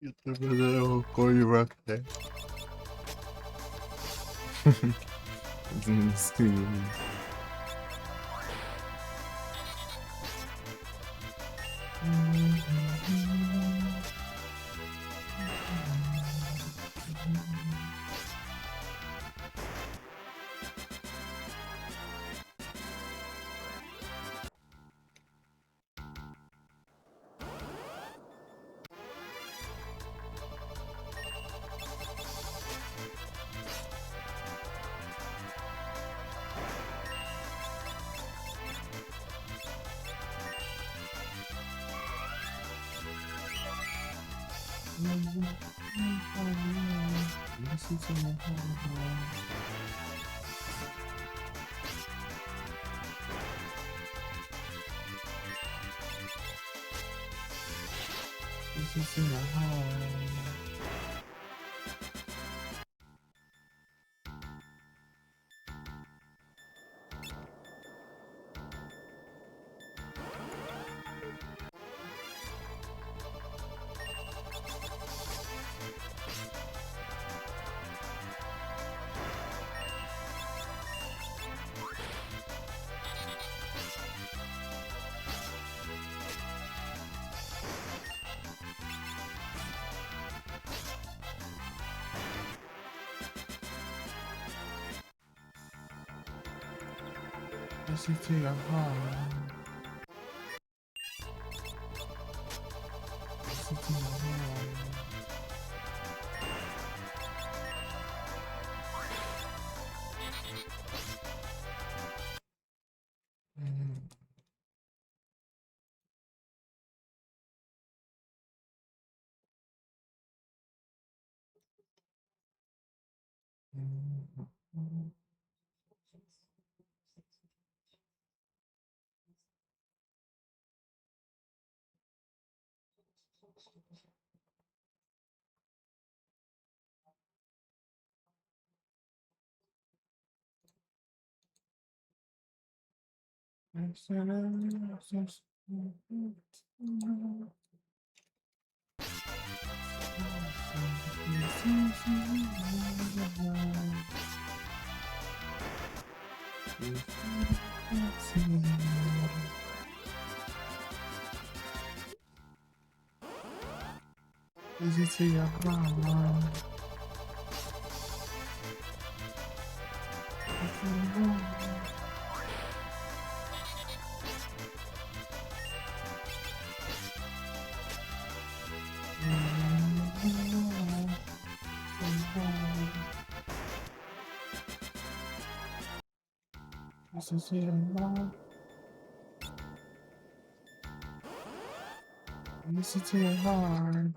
Eu tô fazendo um cor de rock. Descreve. This is too hard.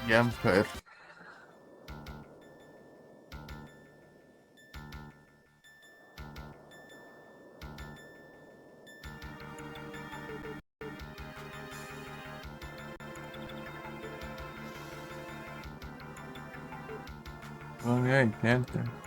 Jumper. Vamos ver 80.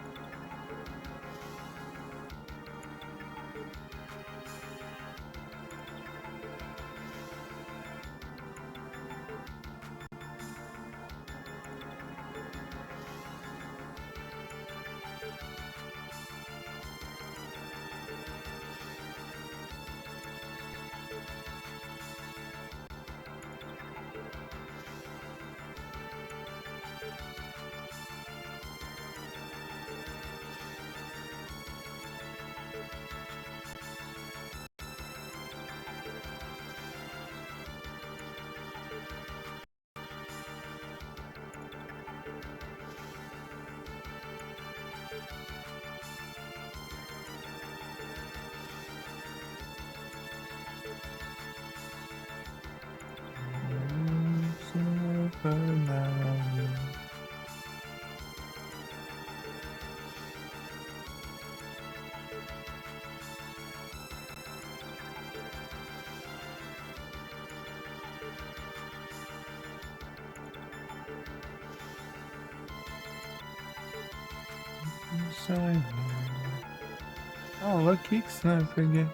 Oh, look, Kicks, no, forget.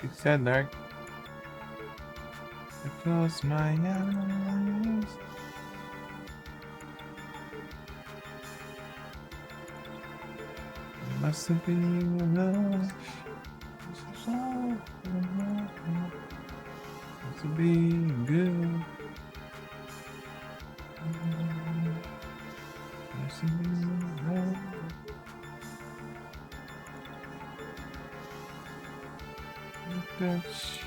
Kicks that dark. I close my eyes. Must be love. Must be good. Must be love. Touch.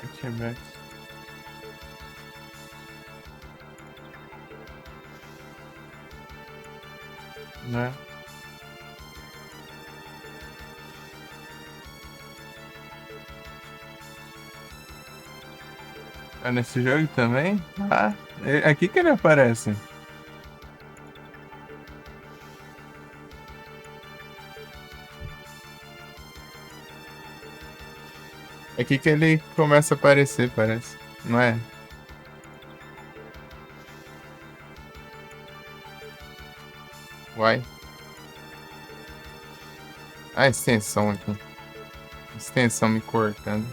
Okay, Max. Né? É nesse jogo também? Ah, é aqui que ele aparece. É aqui que ele começa a aparecer, parece. Não é? Uai. A extensão aqui. Extensão me cortando.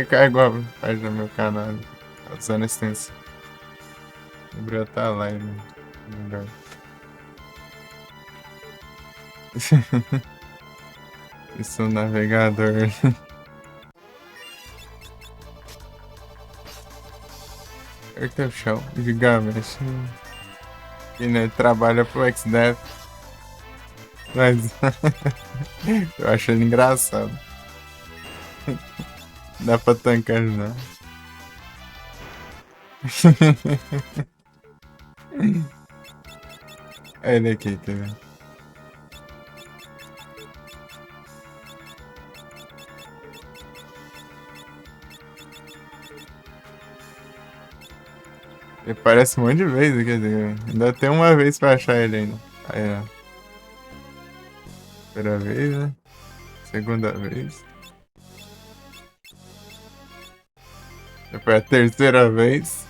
Cai igual faz no meu canal. Usando a extensão. Lembrou tá lá melhor. Isso é um navegador. Aperta o chão, gigante. E né, trabalha pro XDev. Mas eu acho ele engraçado. Dá pra tancar não. É ele aqui, quer ver? Ele aparece um monte de vezes, quer dizer, ainda tem uma vez pra achar ele ainda. Aí, ó. Primeira vez, né? Segunda vez. Depois a terceira vez.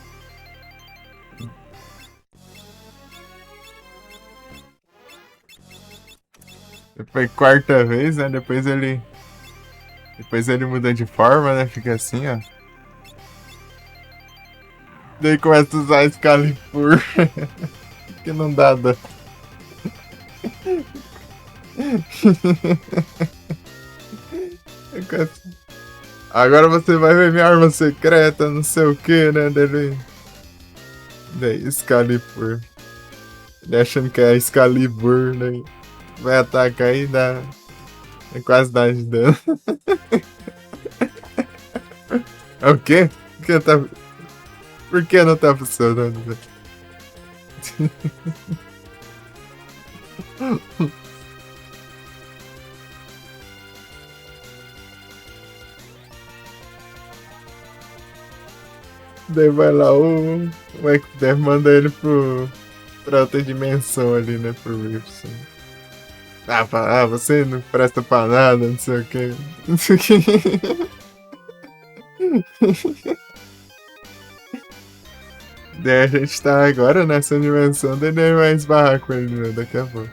Depois quarta vez, né? Depois ele muda de forma, né? Fica assim, ó. Daí começa a usar Excalibur. Que não dá. Agora você vai ver minha arma secreta, não sei o que, né? Daí Excalibur. Ele achando que é Excalibur, né? Vai atacar e dá. Quase dá de dano. É o quê? Por que não tá funcionando? Daí vai lá o Macbeth manda ele pra outra dimensão ali, né? Pro Ripson. Você não presta pra nada, não sei o que. Não sei o que. Daí a gente tá agora nessa dimensão, daí ele vai esbarrar com ele, né? Daqui a pouco.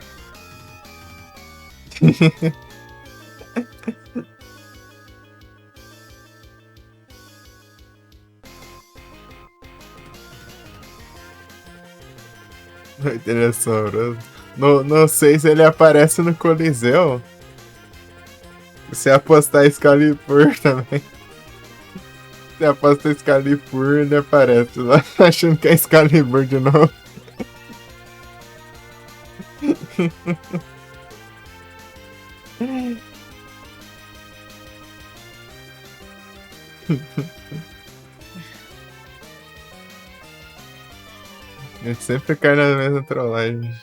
Ele é assombroso. Não sei se ele aparece no Coliseu. Se apostar Excalibur também. Se apostar Excalibur, ele aparece lá, achando que é Excalibur de novo. Ele sempre cai na mesma trollagem.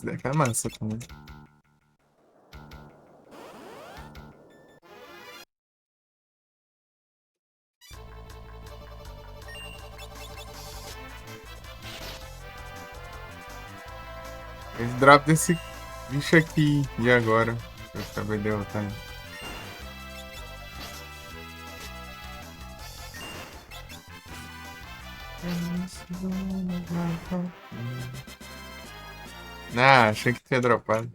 Esse daqui é massa também. Esse drop desse bicho aqui. E agora? Eu acabei de derrotar ele. Ah, achei que tinha dropado.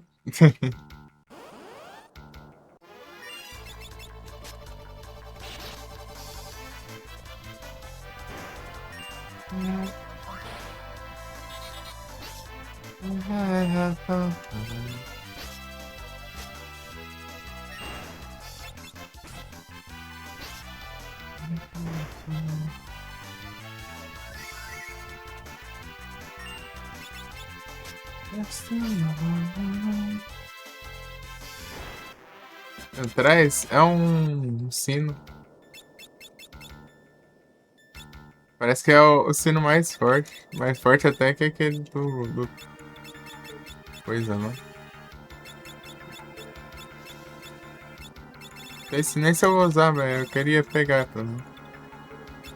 Atrás é um sino. Parece que é o sino mais forte. Mais forte até que aquele do coisa, não? Esse nem se eu vou usar, velho. Eu queria pegar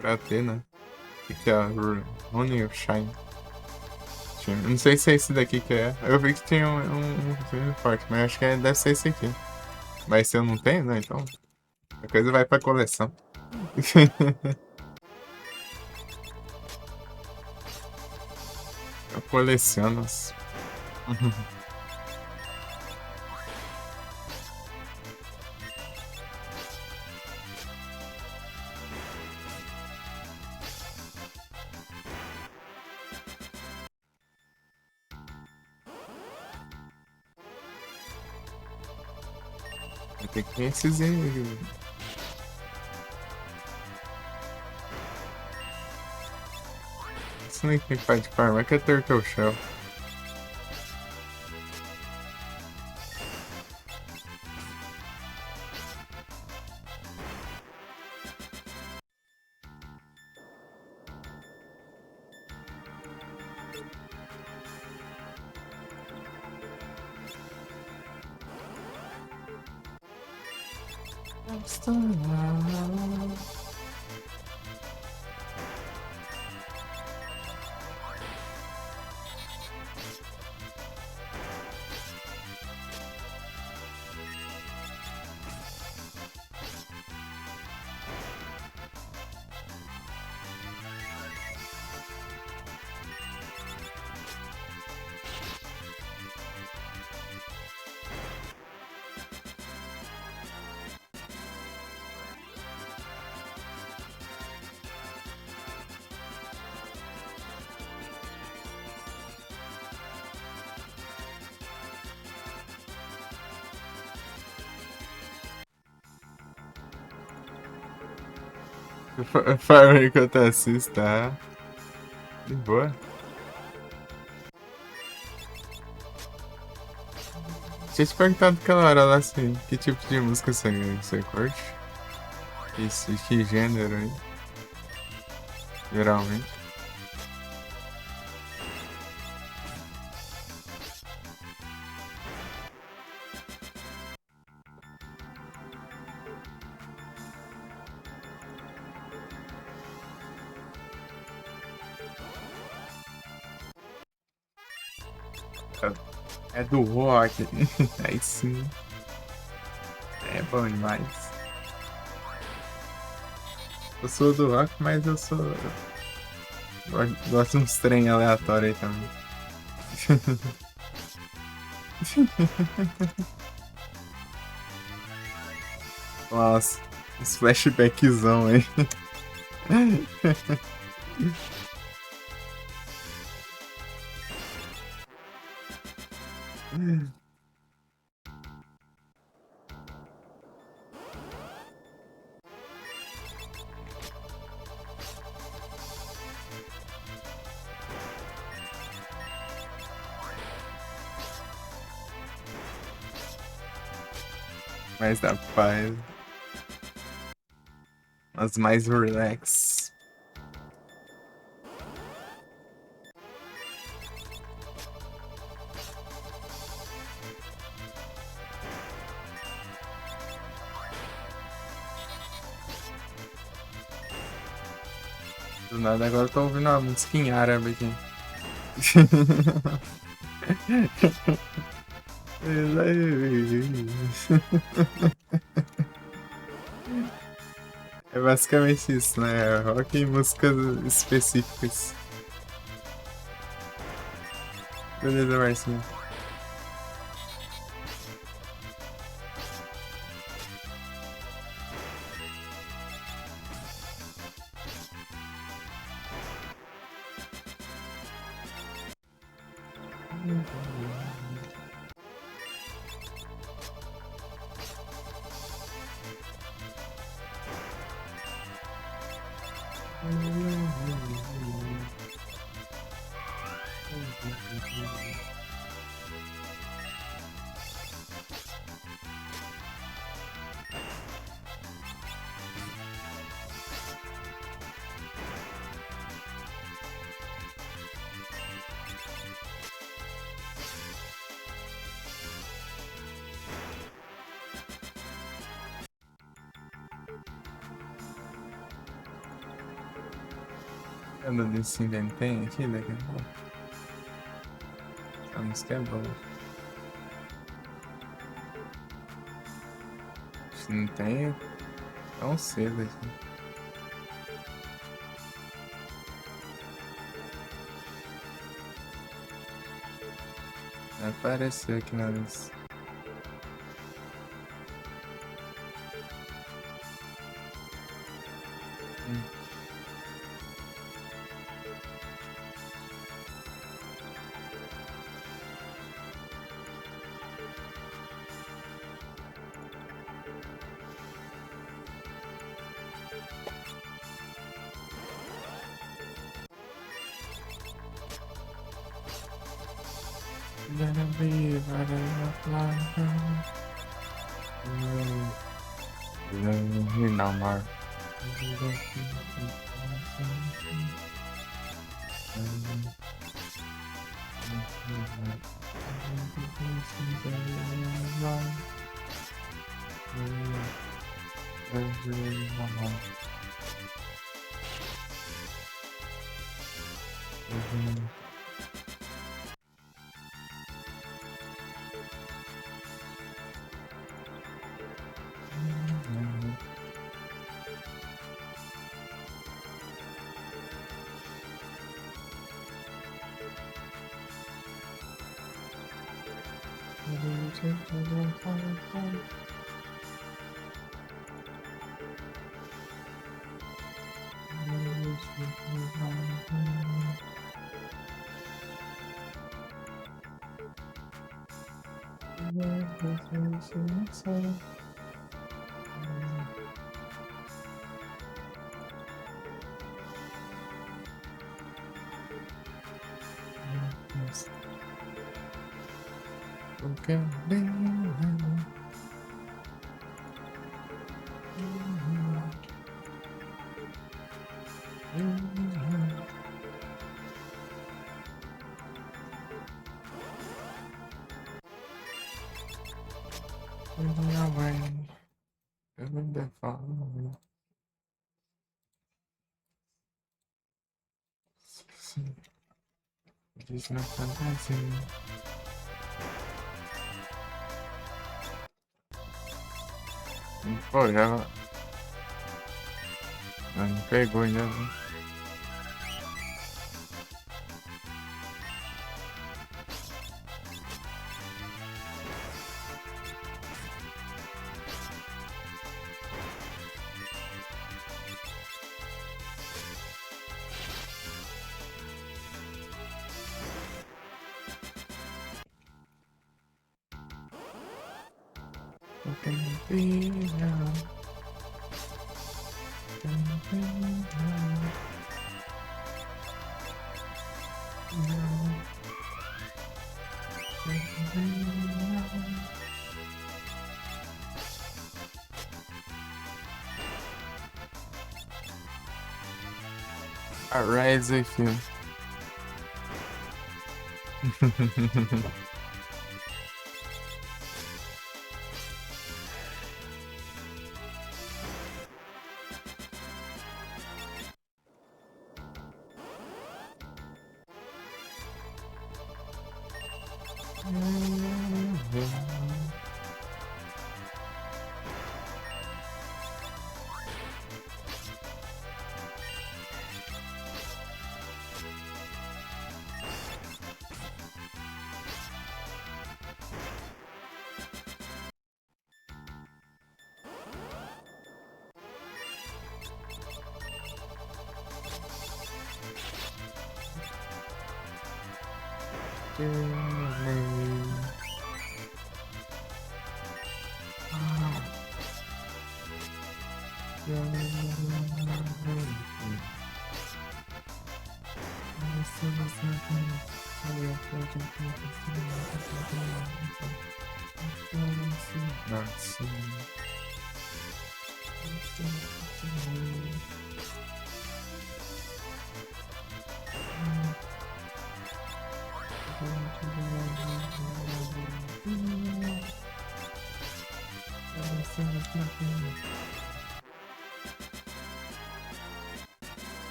pra ter, né? Que é a Rune of Shine. Não sei se é esse daqui que é. Eu vi que tinha um sino forte, mas acho que deve ser esse aqui. Mas se eu não tenho, né? Então a coisa vai pra coleção. Eu coleciono. Vai ter que ter esses aí. Snake Fight Farm, é que é Turtle Shell. Farm enquanto assisto, tá? De boa. Tinha te perguntado aquela hora lá assim, que tipo de música você curte? Isso, que gênero aí? Geralmente. É do rock. Aí sim. É bom demais. Eu sou do rock, mas eu sou. Gosto de uns trem aleatório aí também. Nossa, uns flashbackzão aí. Mais da paz. As mais relax. Do nada agora eu tô ouvindo uma música em árabe aqui. É basicamente isso, né? Rock e músicas específicas. Beleza, Marcinho. Anda desse inventém aqui daqui a pouco. Essa música é boa. Acho que não tem tão cedo aqui. Apareceu aqui na lista. Gonna be right in the não, Mar. Okay. Diz na fantasia. Pô, já. Não pegou ainda. Arise with you.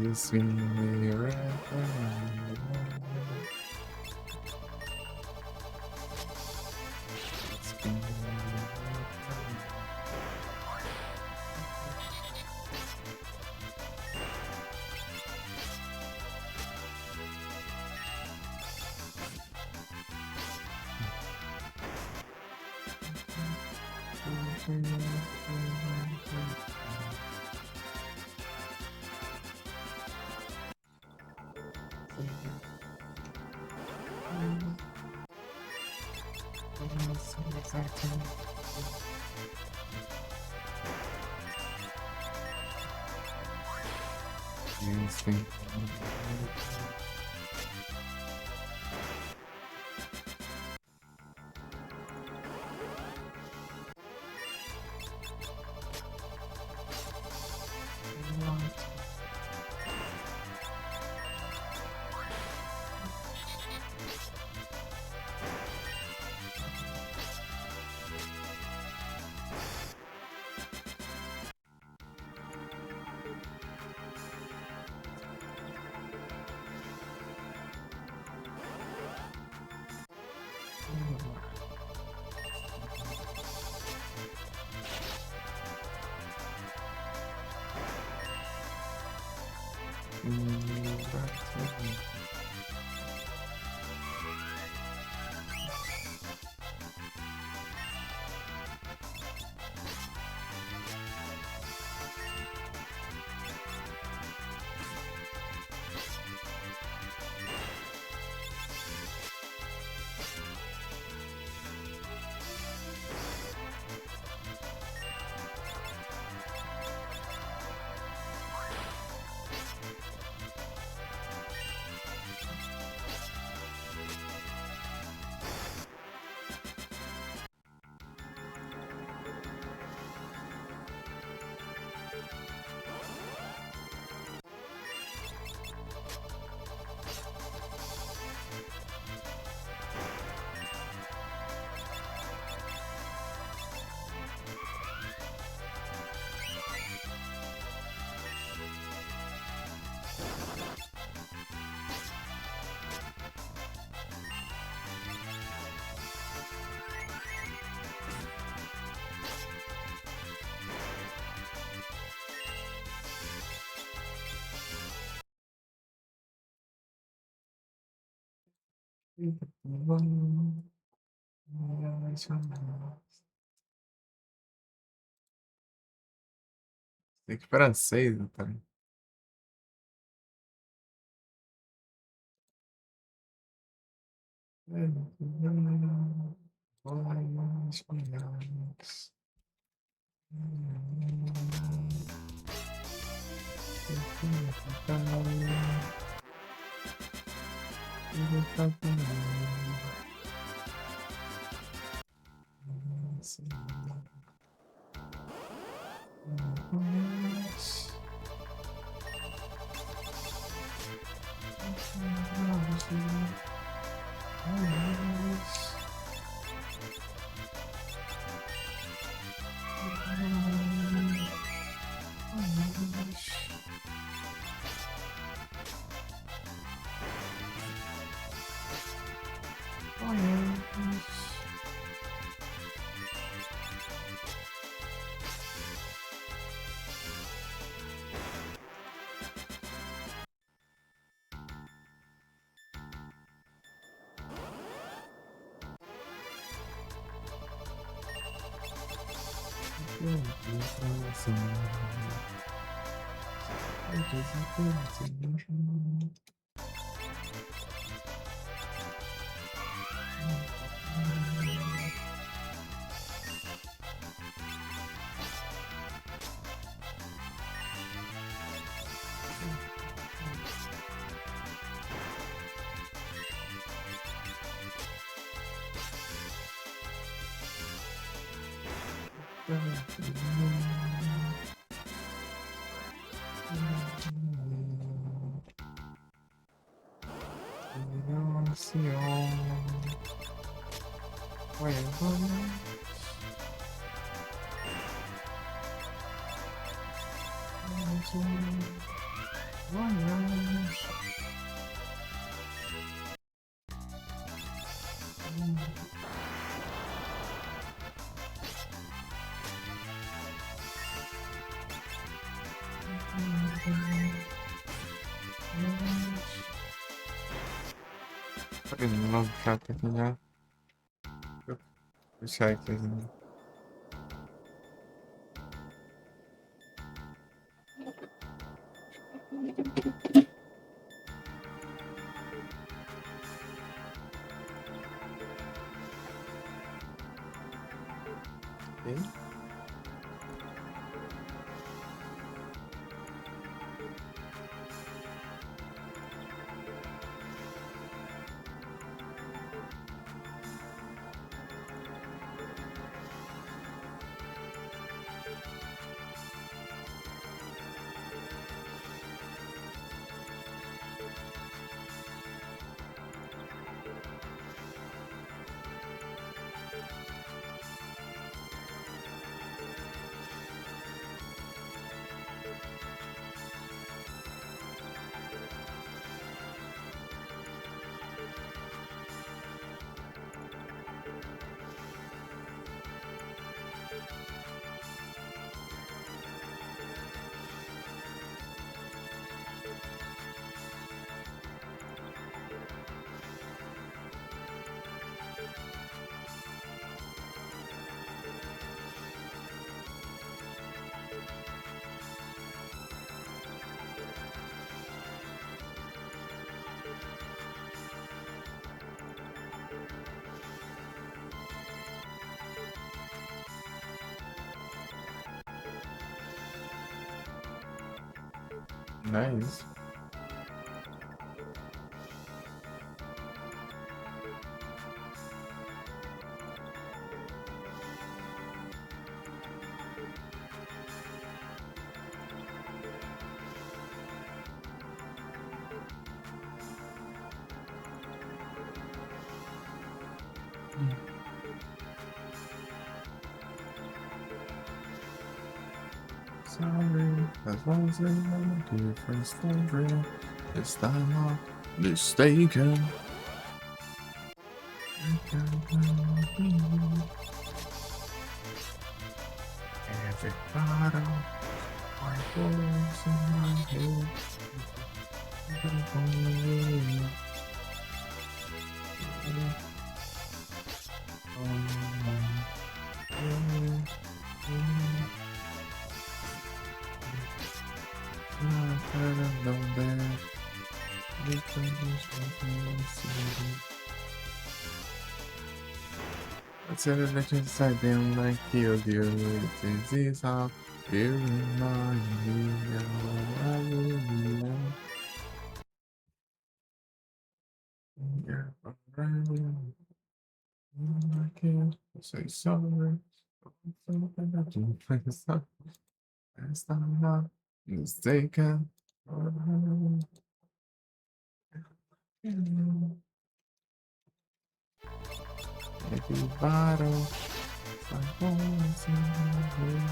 You swing me around. You swing. Tem que ir para 6, então. Não, já tá aqui já. Puxar aqui. Ok. Não é isso. Sorry, as long as they know a different story. This time I'm mistaken. Every bottle, my voice in my head. Instead of letting them like kill you, this is how you remind me of I really am. You're around, I can't say sorry. Something I do myself. Last time I'm mistaken. Every bottle, my voice in my head.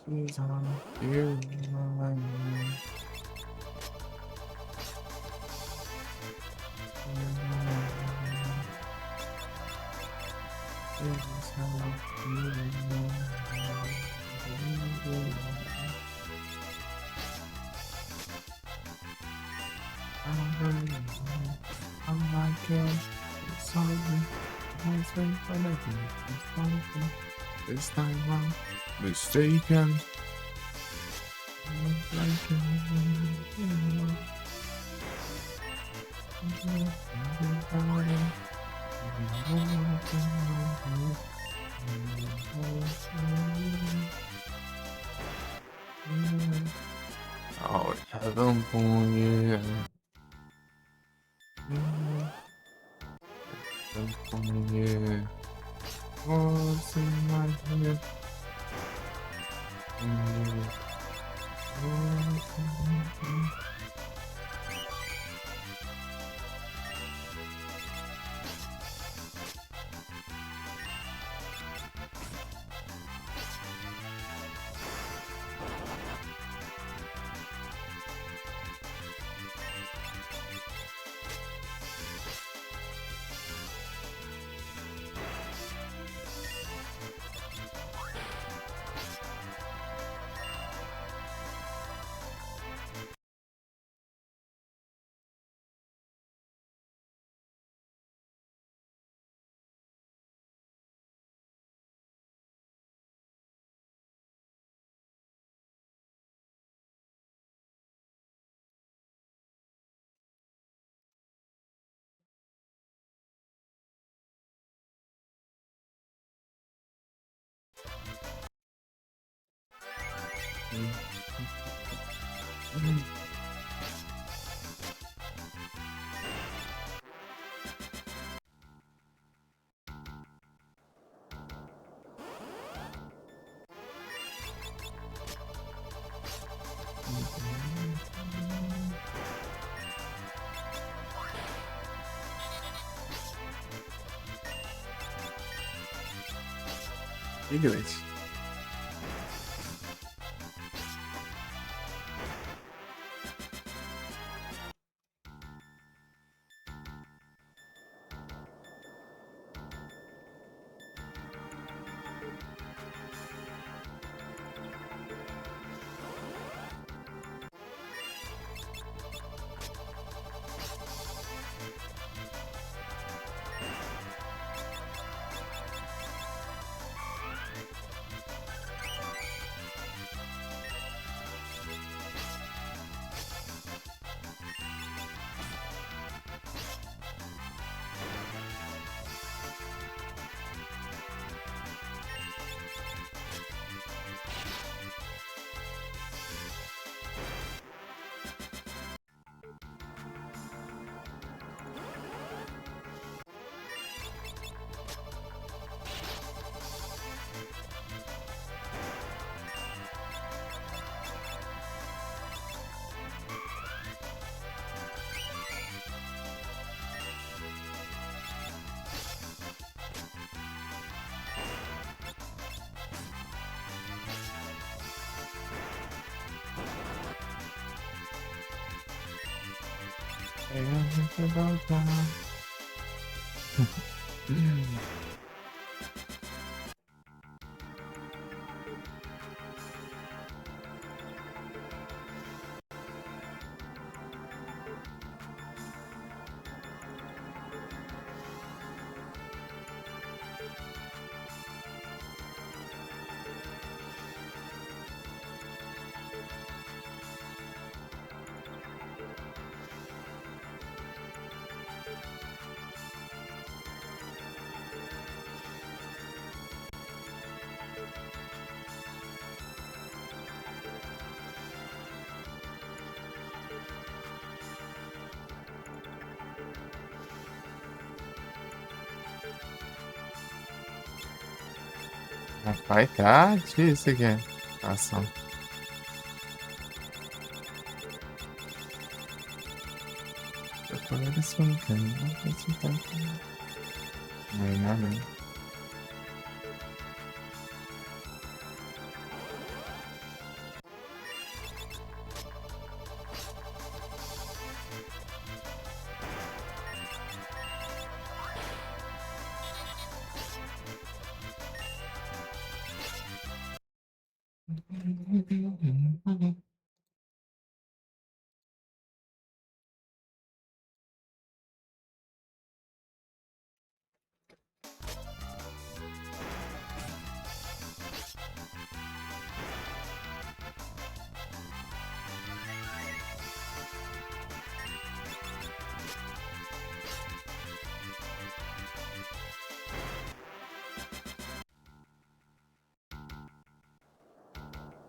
She's on you. I'm like sorry. I was waiting for nothing. This time I'm mistaken. Oh, heaven for you. Heaven for you. What's in my head? English. Rapaz, tá difícil aqui. Ação. Eu tô vendo esse brincando. Não sei se tá aqui. Não, não.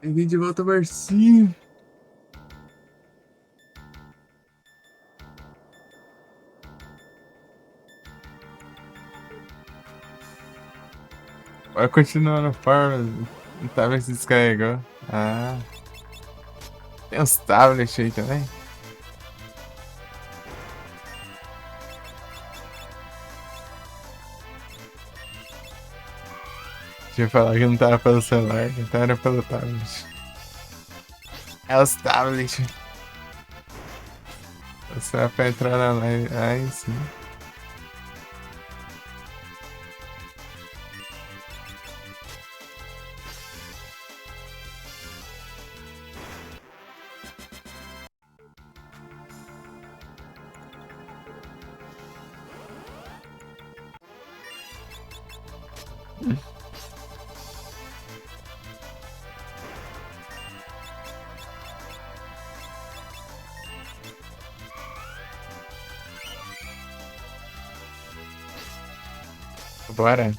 Peguei de volta o Marcinho. Vai continuar no farm. O tablet se descarregou. Ah, tem uns tablets aí também. Deixa eu falar que não tava pelo celular, então era pelo tablet. É os tablets. Você vai pra entrar na live. Ai, sim. Bora.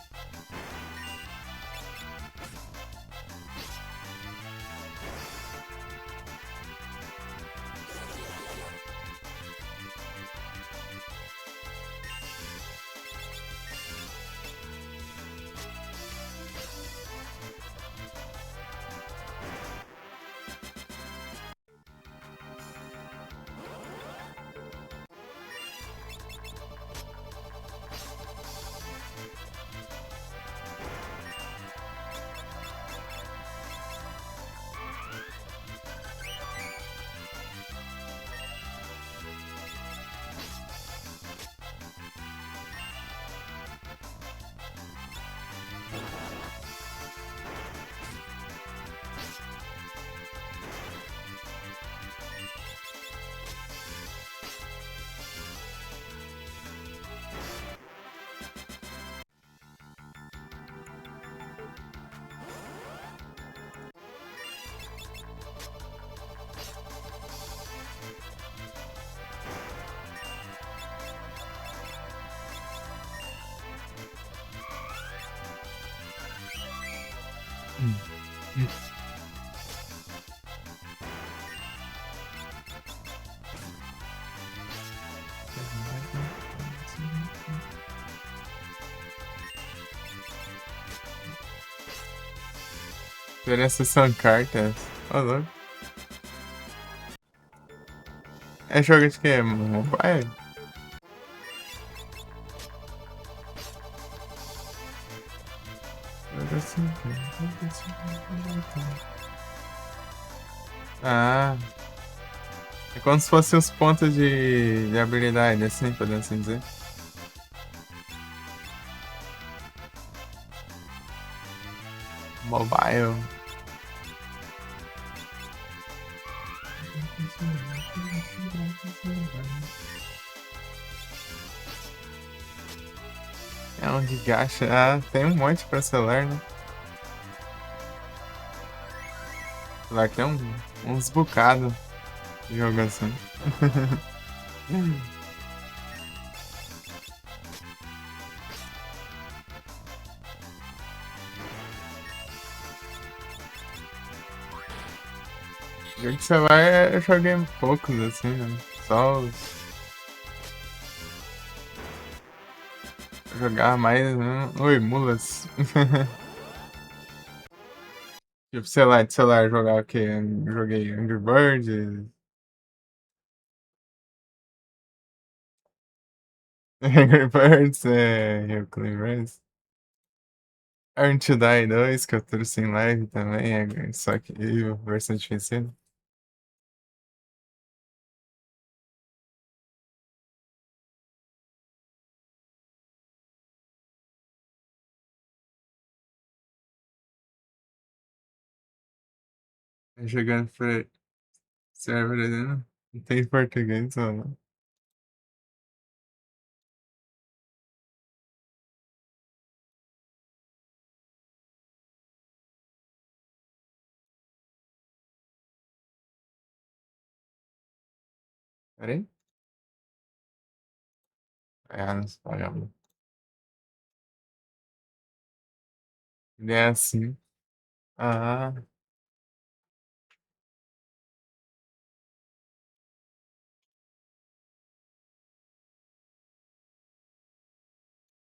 Diferença são cartas. Ô, louco. É jogo de quê? Mobile? Ah, é como se fossem os pontos de habilidade, assim, podendo assim dizer. Mobile. É um de gacha. Ah, tem um monte pra celular, né? Celular tem uns bocados de jogo assim. Jogo de celular eu joguei poucos assim, né? Só os. Jogar mais, né? Oi, mulas. Tipo, sei lá, de celular jogar o quê? Joguei Angry Birds. Angry Birds, eu Claymores. Earn to Die 2, que eu trouxe em live também, só que versão difícil. Jogando por server, né? Não tem português, não. Peraí. Ah, não se paga. Ele é assim. Ah,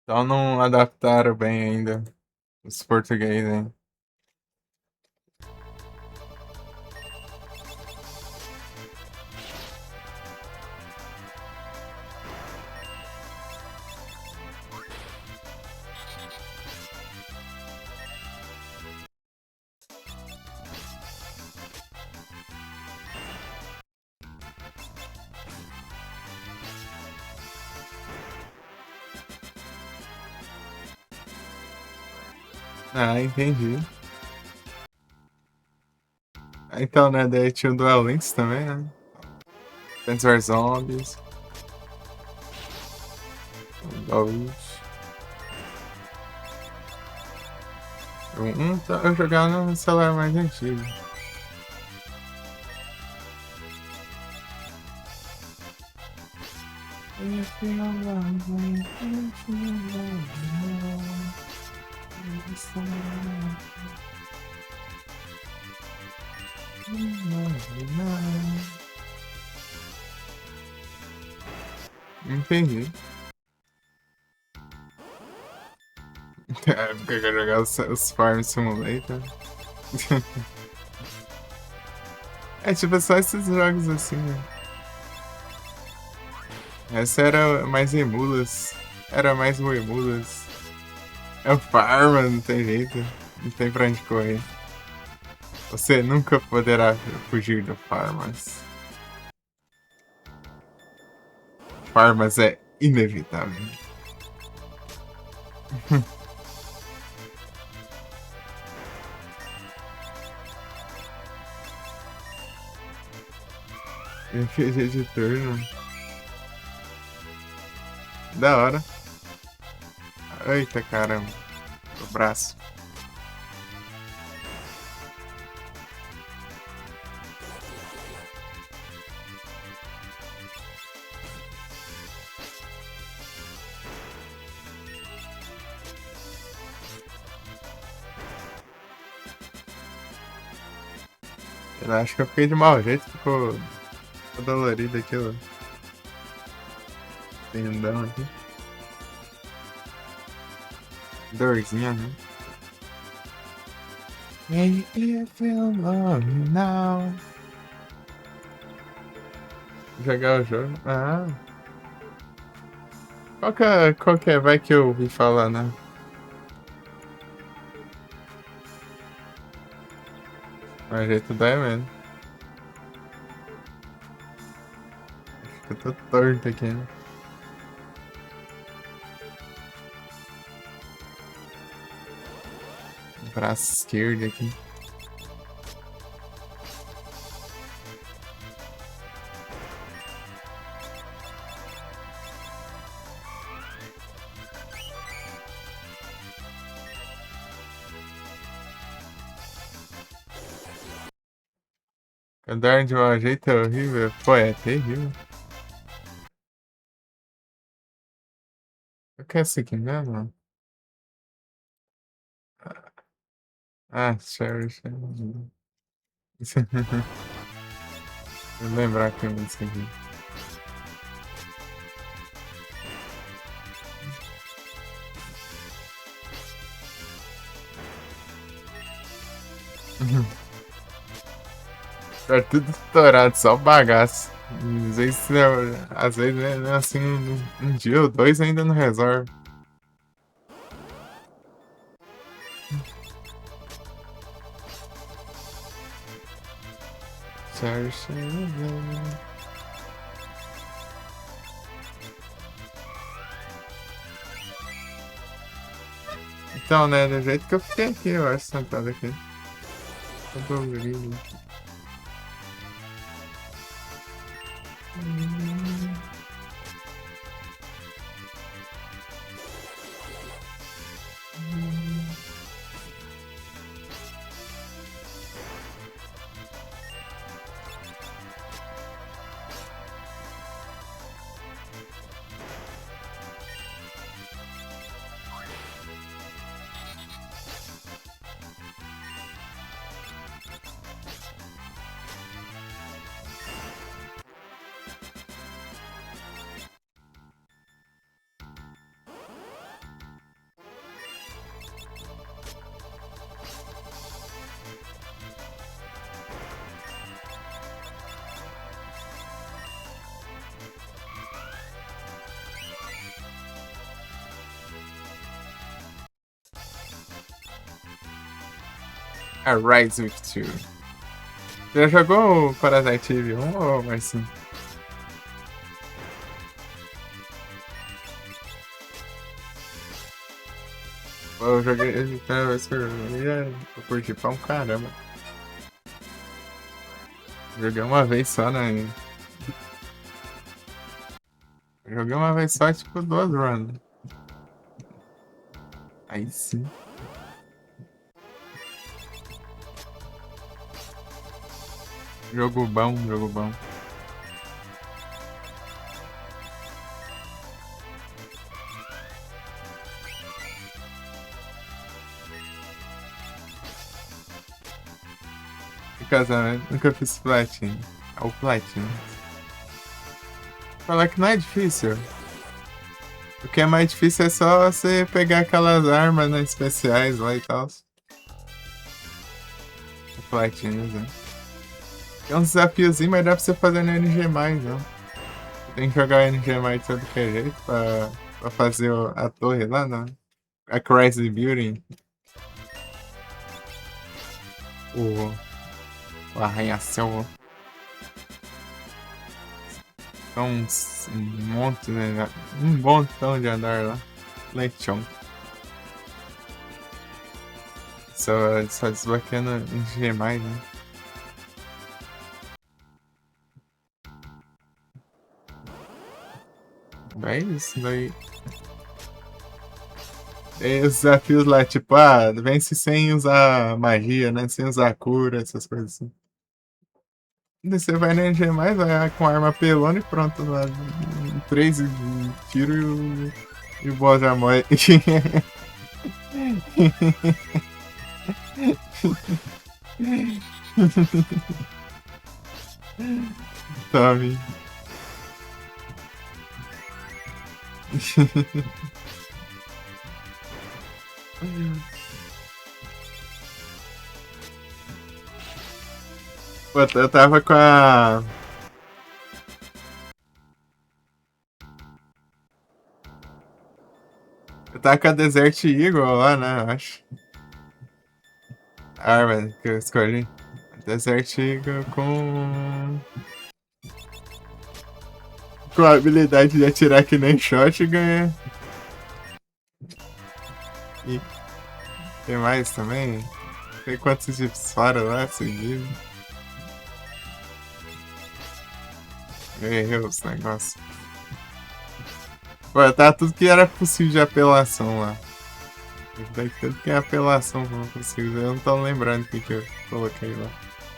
Então não adaptaram bem ainda os portugueses, hein? Ah, entendi. Então, né, daí tinha o Duel Links também, né? Plants vs Zombies. Dois. Eu jogava no celular mais antigo. Entendi. É, porque eu jogava os Farm Simulator. É tipo só esses jogos assim, né? Essa era mais emulas. Era mais o emulas. É o Farma, não tem jeito. Não tem pra onde correr. Você nunca poderá fugir do Farmas. Farmas é inevitável. RPG de turno. Da hora. Eita caramba. O braço. Eu acho que eu fiquei de mau jeito, ficou dolorido aquilo. Tendão aqui. Dorzinha, né? Make you feel love now. Jogar o jogo. Ah. Qual que é? Vai que eu ouvi falar, né? Mas jeito dói mesmo. Acho que eu tô torto aqui, né? Braço esquerdo aqui. Caderno de mau jeito é horrível. Pô, é terrível. Eu quero esse aqui mesmo? Ah, Cherish. Vou lembrar que tem música aqui. Tá tudo estourado, só bagaço. Às vezes, né, assim, um dia ou dois ainda não resolve. Cherish. Então, né, do jeito que eu fiquei aqui, eu acho, sentado aqui. Todo livre. A Rise with Two. Já jogou o Parasite Eve 1 ou Marcinho? Eu joguei. Primeira vez que eu joguei, eu curti pra um caramba. Joguei uma vez só, né? Joguei uma vez só, tipo, 2 runs. Aí sim. Jogo bom, jogo bom. E casamento, nunca fiz Platinum. É o Platinum. Falar que não é difícil. O que é mais difícil é só você pegar aquelas armas, né, especiais lá e tal. O Platinum, né? É um desafiozinho, mas dá pra você fazer no NG+, não. Tem que jogar o NG+ de todo que é jeito pra fazer a torre lá, não. A Crisis Building. O arranha-céu. São um monte, né? Um montão de andar lá. Lechão. Só desbloqueando NG+, né? É isso daí. E os desafios lá, tipo, vence sem usar magia, né? Sem usar cura, essas coisas assim. Daí você vai na NG+, vai com arma pelona e pronto. Lá, 3 tiros e o boss já morre. Tome. Pô, eu tava com a. Eu tava com a Desert Eagle lá, né? Eu acho. A arma que eu escolhi. Desert Eagle com. Com a habilidade de atirar que nem shotgun. E tem mais também? Tem quantos disparos lá seguidos? Eu errei os negócios. Pô, tá tudo que era possível de apelação lá. Daí tudo que é apelação que eu consigo. Eu não tô lembrando o que eu coloquei lá.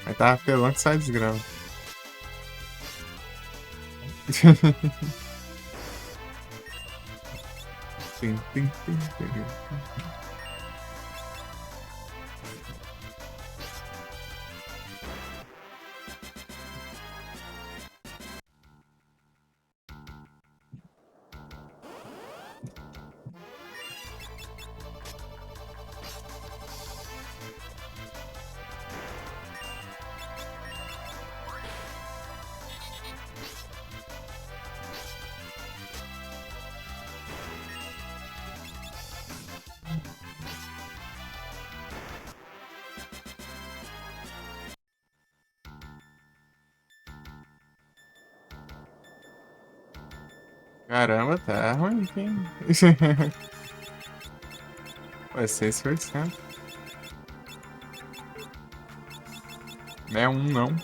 Mas tava apelando que sai desgrama. Tim, tim, tim, tim. Caramba, tá ruim aqui, hein? Pô, 6%. Não é um, não.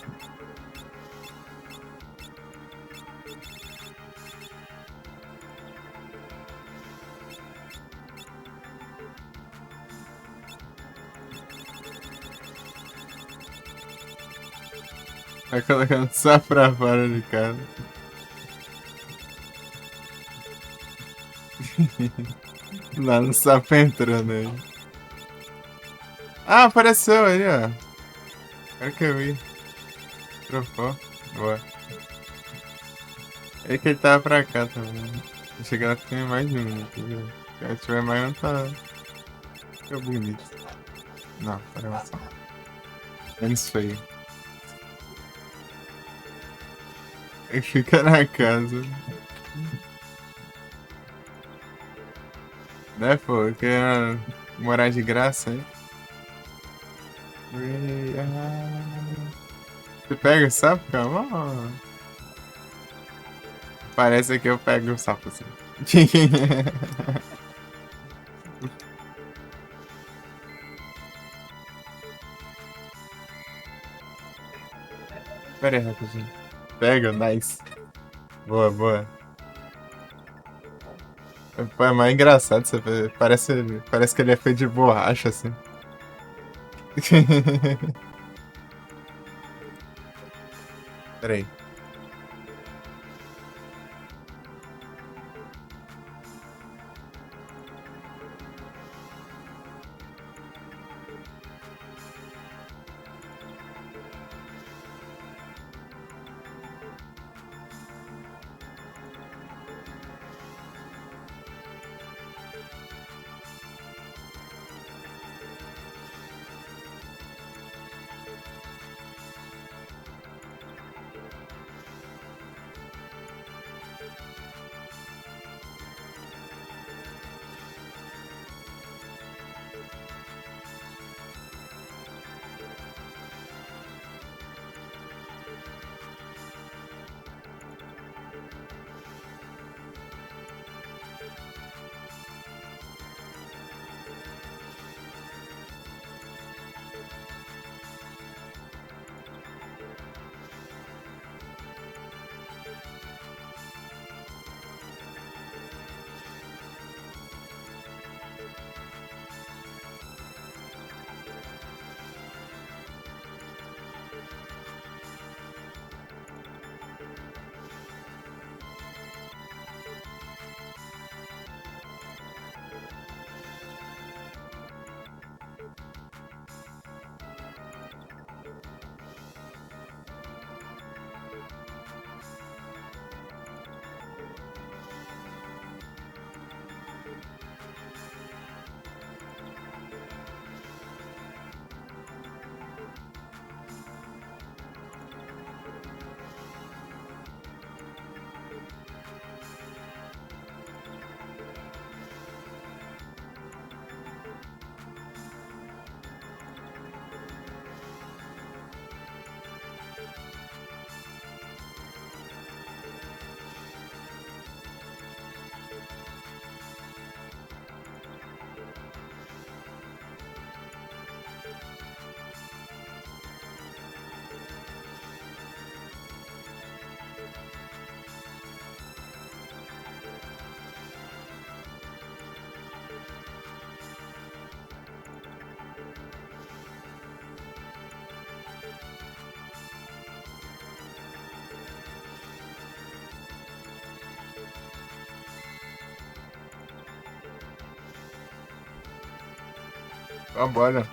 Vai colocando só pra fora de casa. Lá no sapo entrando aí. Ah, apareceu aí, ó. Agora que eu vi. Trocou. Boa. É que ele tava pra cá também. Chegando a ter mais de um aqui, viu? Se tiver mais um, tá. Fica bonito. Não, parece. Menos feio. Ele fica na casa. Né, pô? Quer morar de graça aí? Você pega o sapo, calma. Parece que eu pego o sapo assim. Pera aí, rapidinho. Pega, nice. Boa, boa. Pô, é mais engraçado, você vê. Parece que ele é feito de borracha, assim. Peraí. Vambora.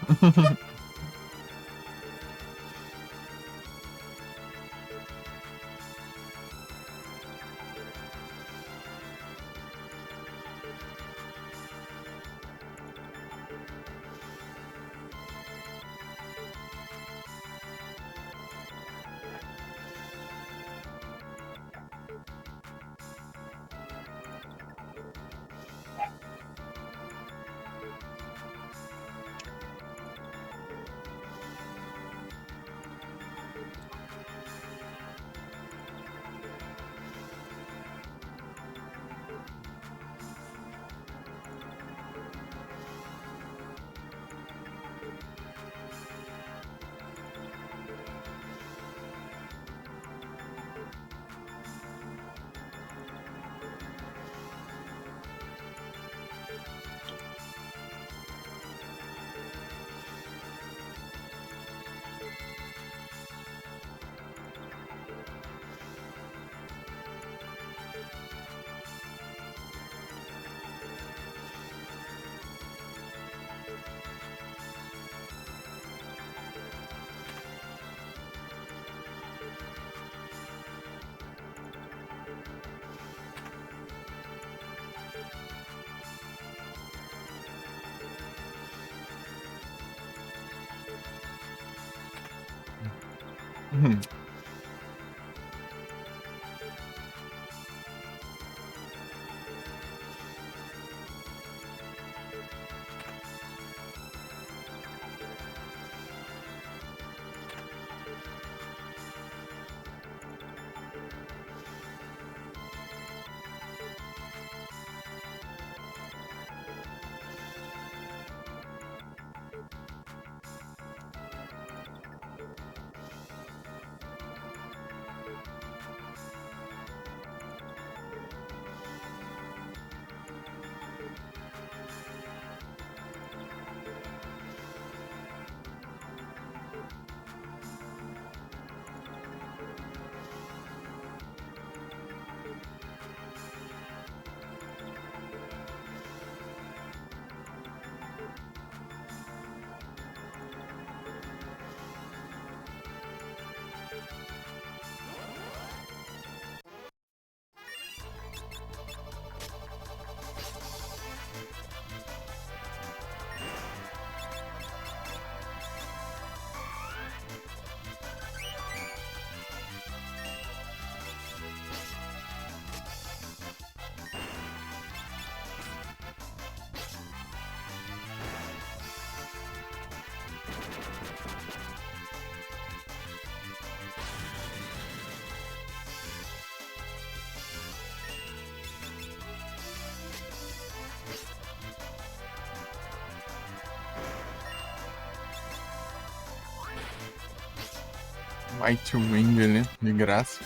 White Wing ali, de graça.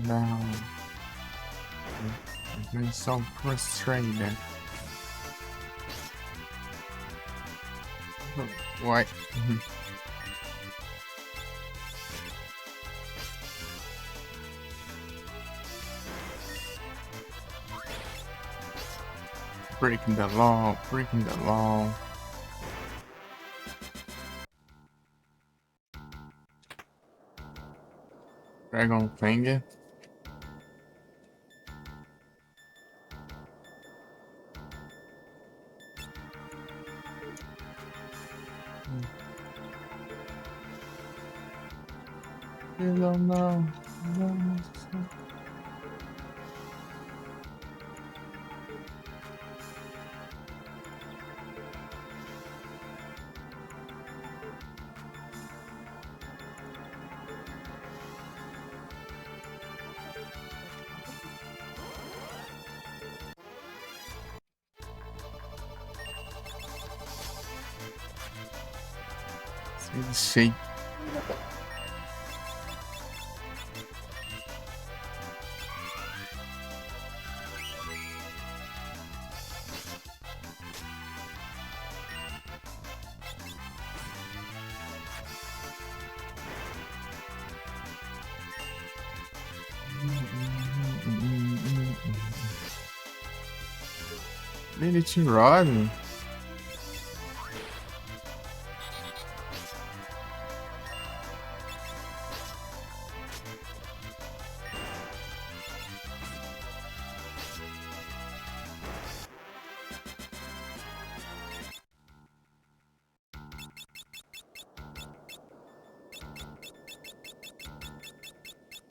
No. I'm so frustrated. What? Breaking the law, breaking the law. Dragon Finger. You don't know. You don't know. See the shape. Minute Rod.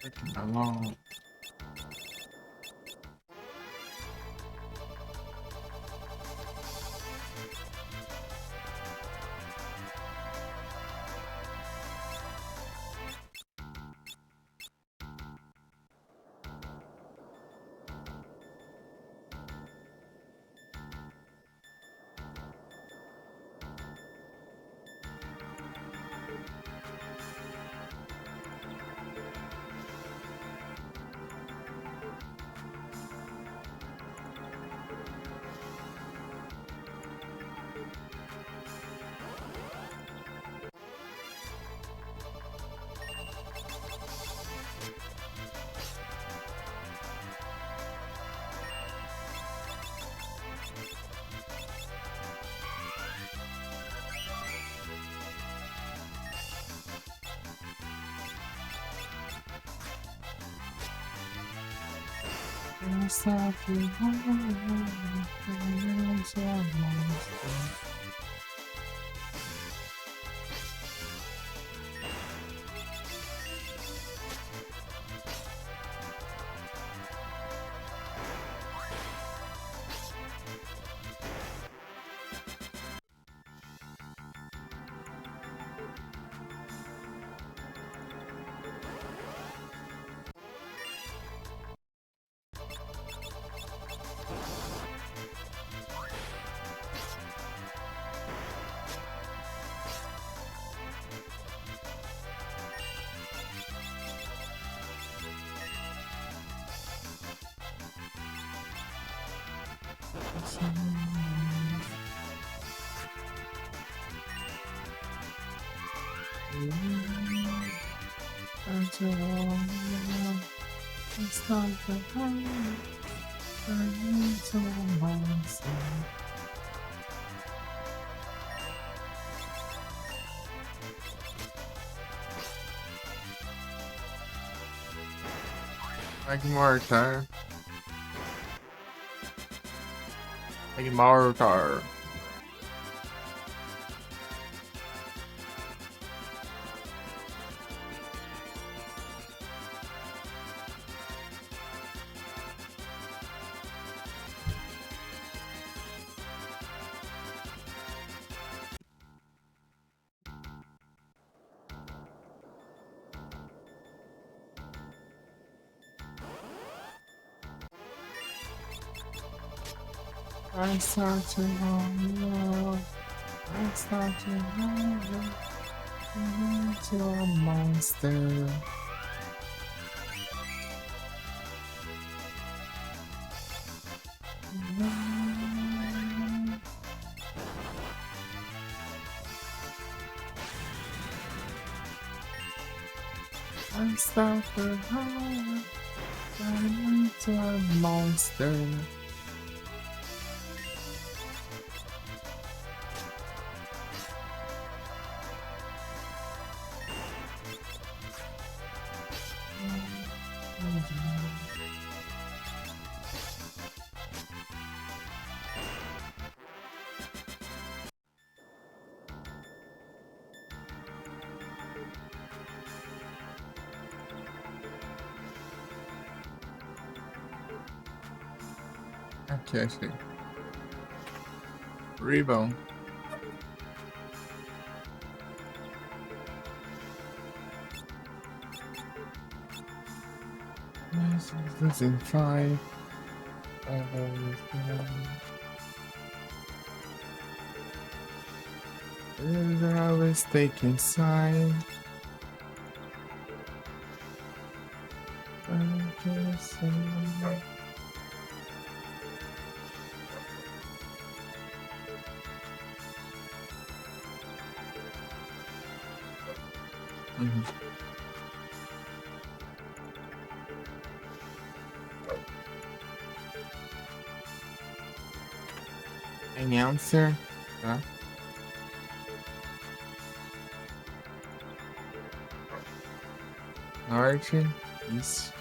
Breaking the law. Like mortar. Like mortar. I start to love. I start to love. Into a monster. I start to love. I'm into a monster. Okay, achei. Rebound. This in 5. They're always taking side. Announcer. Huh? Norte. East.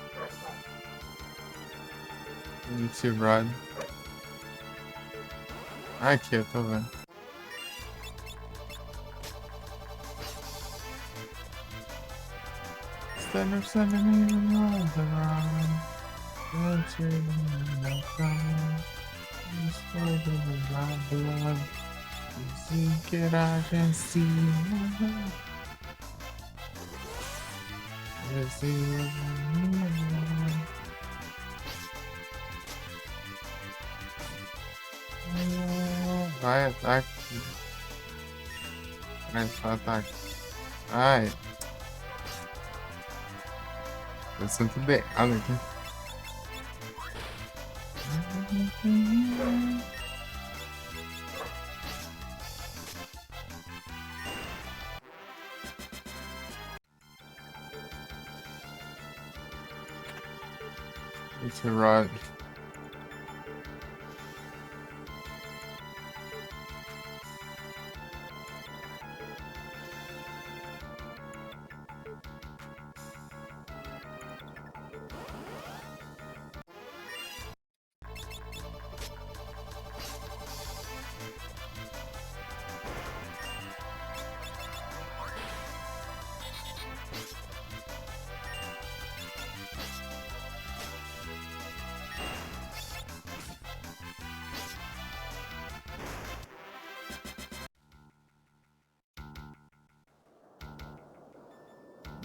Esse Rod. Aqui, eu tô vendo. Stand up, me around the round. Don't you know come? It's for the blood. You get out and see. Let's see vai, ataque. Vai, só ataque. Ai. Eu sinto bem. Olha aqui. It's a rod.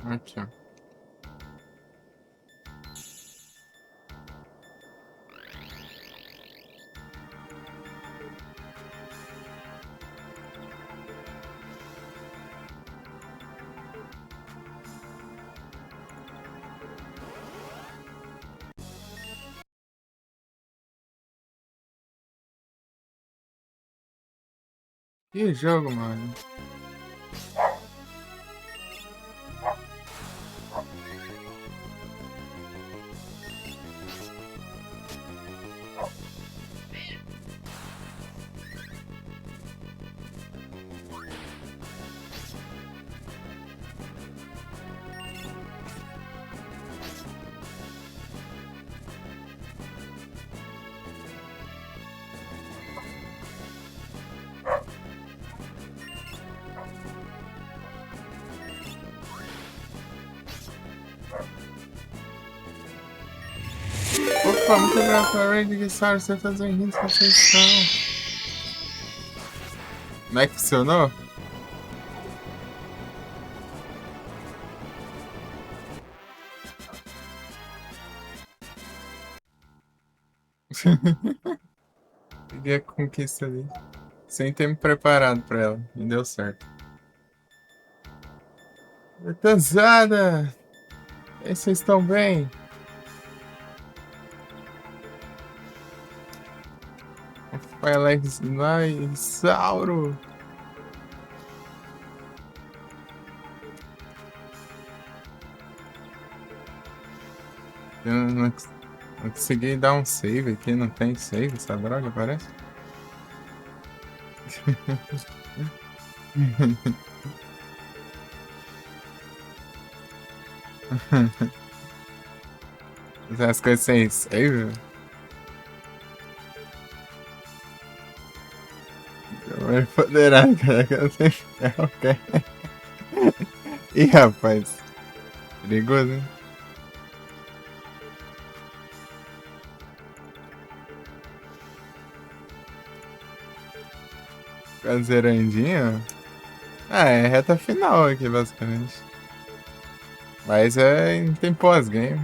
Aqui, ó. Que jogo, mano. Opa, muito obrigado pela raid de Star, você fazer um hit nessa edição. Como é que funcionou? consegui a conquista ali. Sem ter me preparado pra ela. E deu certo. Tanzada! Vocês estão bem? Foi Alex Nai, Sauro! Eu não consegui dar um save aqui, não tem save essa droga, parece. As coisas sem save? Vai poderá, cara, que eu sei. Ok. Ih, rapaz. Perigoso, hein? Quase zerandinho? Ah, é reta final aqui, basicamente. Mas tem pós-game.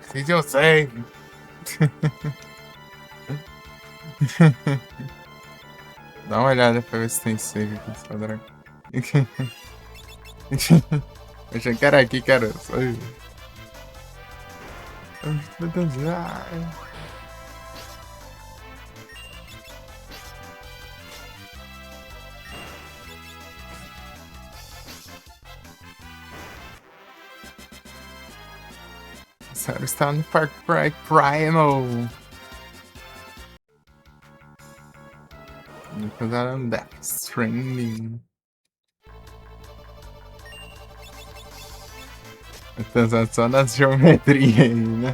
Se eu sei. Dá uma olhada pra ver se tem save aqui nessa droga. Eu achei que era aqui, cara. Só isso. Sério, está no Far Cry Primal. Because I'm Death Stranding. Então, só nas geometrias aí, né?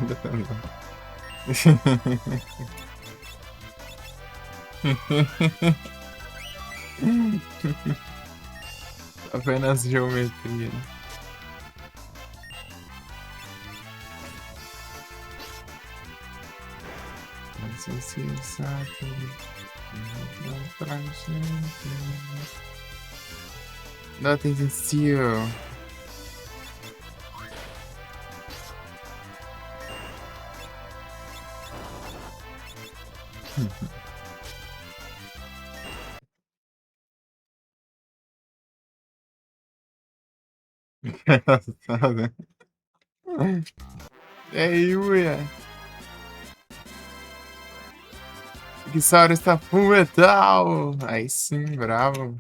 Apenas geometria. Não sei se sabe. Pra gente. Nothing to steal. Engraçado. E aí, uia? Que Sauro está full metal! Aí sim, bravo.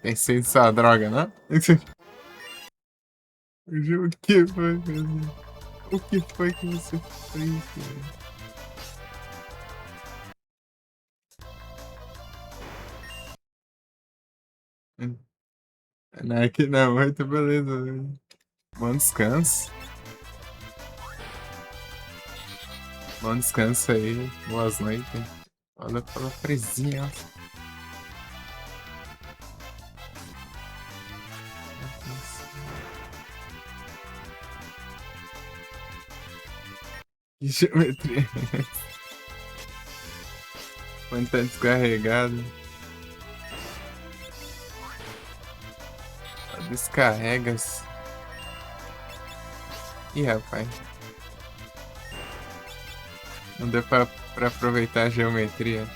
Pensei nessa droga, né? O que foi, mesmo? O que foi que você fez, cara? Não, aqui não, muito beleza. Né? Bom descanso. Bom descanso aí. Boas noites. Olha pela frezinha. Que geometria. Quando tá descarregado. Descarrega-se. Ih, rapaz. Não deu pra aproveitar a geometria.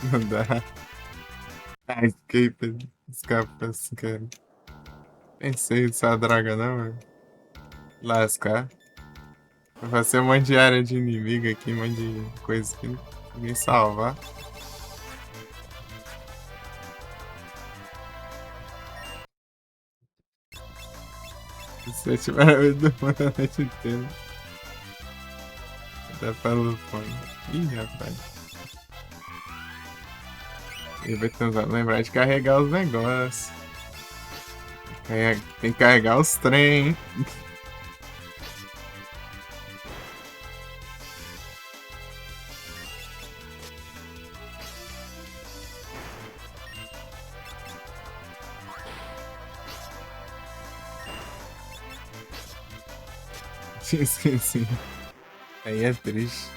Não dá. Ah, escape. Escapa, cara. Pensei nessa draga não, mano. Lascar. Vai fazer um monte de área de inimigo aqui, um monte de coisa que ninguém salvar. Se eu tiver a vida do mundo a noite inteira. Dá pra lutar. Ih, rapaz. Ele vai tentar lembrar de carregar os negócios. Tem que carregar os trem. Esqueci. Aí é triste.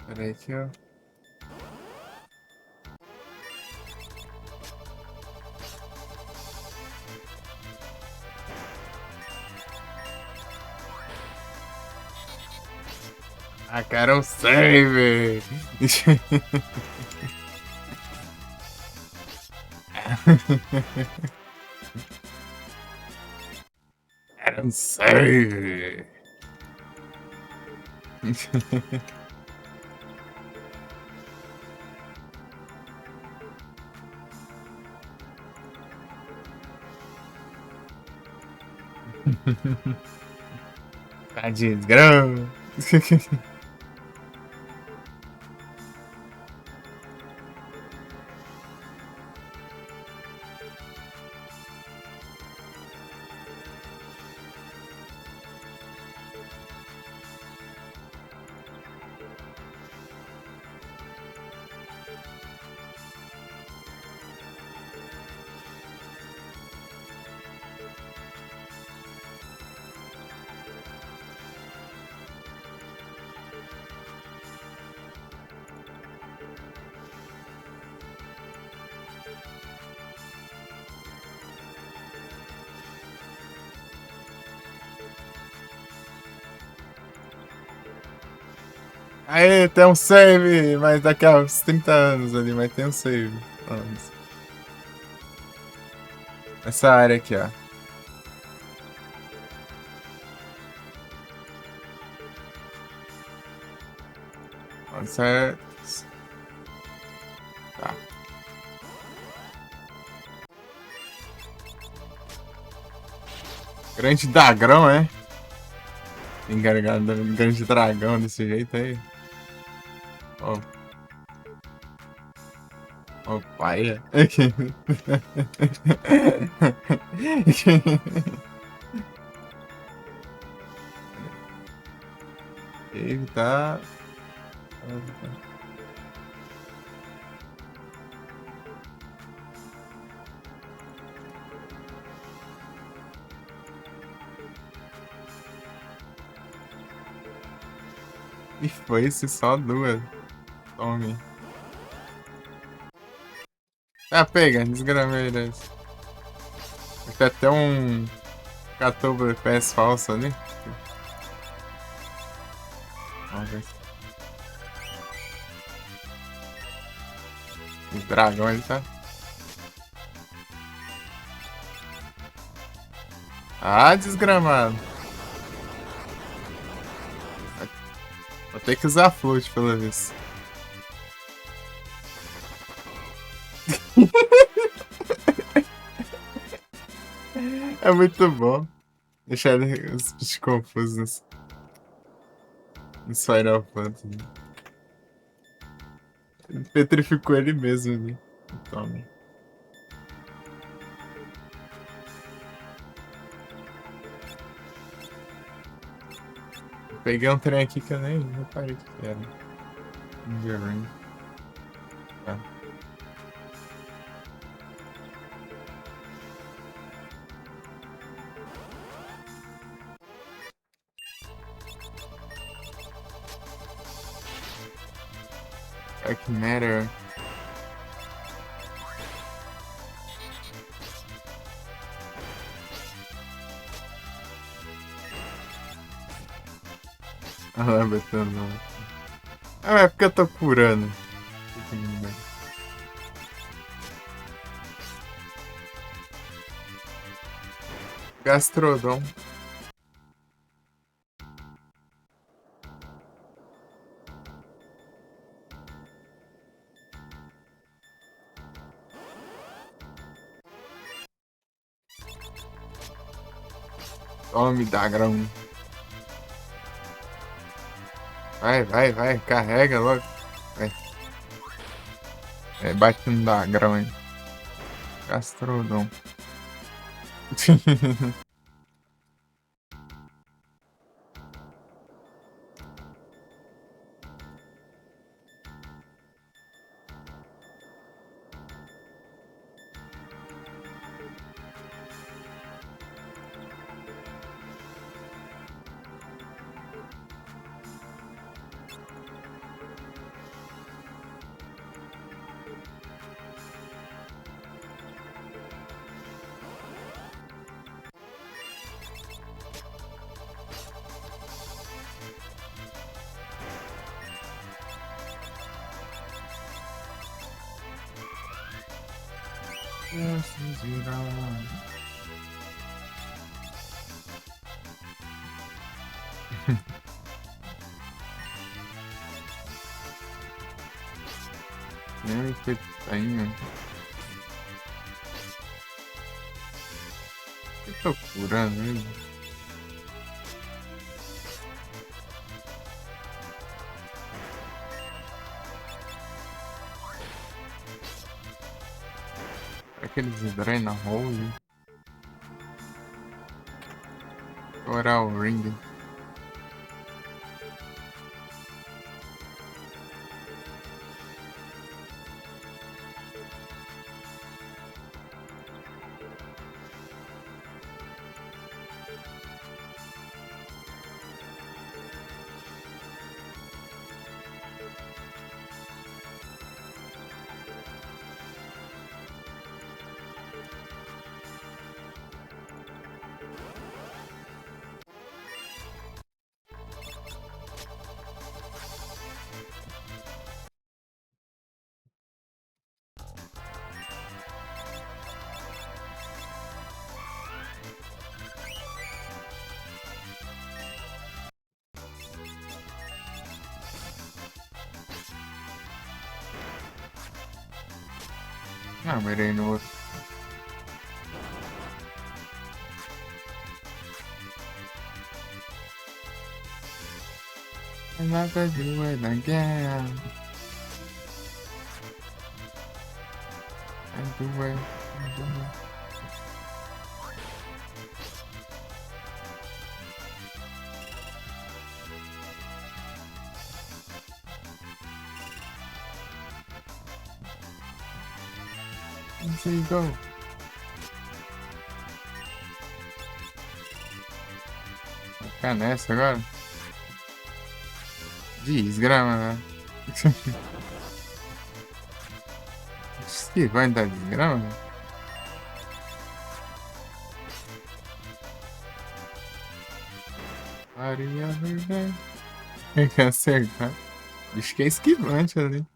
Peraí que eu... Ah, cara, um save! Era um save! Tá de desgrama! Aê, tem um save! Mas daqui a uns 30 anos ali, mas tem um save. Vamos. Essa área aqui, ó. Essa é... Tá. Grande dragão, é? Encarregado grande dragão desse jeito aí. Ó. Ó, pai. Ele tá. E foi isso, só duas. Tome. Ah, pega, desgramei desse. Tem até um 14 FPS falso ali. Vamos ver. O dragão ele tá. Ah, desgramado. Vou ter que usar float pelo visto. É muito bom. Deixar os bichos confusos nos Final Fantasy. Ele petrificou ele mesmo ali. Toma. Peguei um trem aqui que eu nem reparei que era. Enderring. Tá. Dark Matter. Ah lá, Betano. Ah, é porque eu tô curando. Gastrodon. Tome, Dagrão. Vai, vai, vai. Carrega logo. Vai. É, bate no Dagrão aí. Gastrodon. Posso girar. Nem que tenho. Eu tô curando ele. Aqueles drena hole. Oral ring. Ah, mirei no outro. I'm not gonna do it again. I do it. I do it. There you go. Vai ficar nessa agora? Desgrama, né? Esquivar da desgrama? Faria verdade. Tem que acertar. Bicho que é esquivante ali.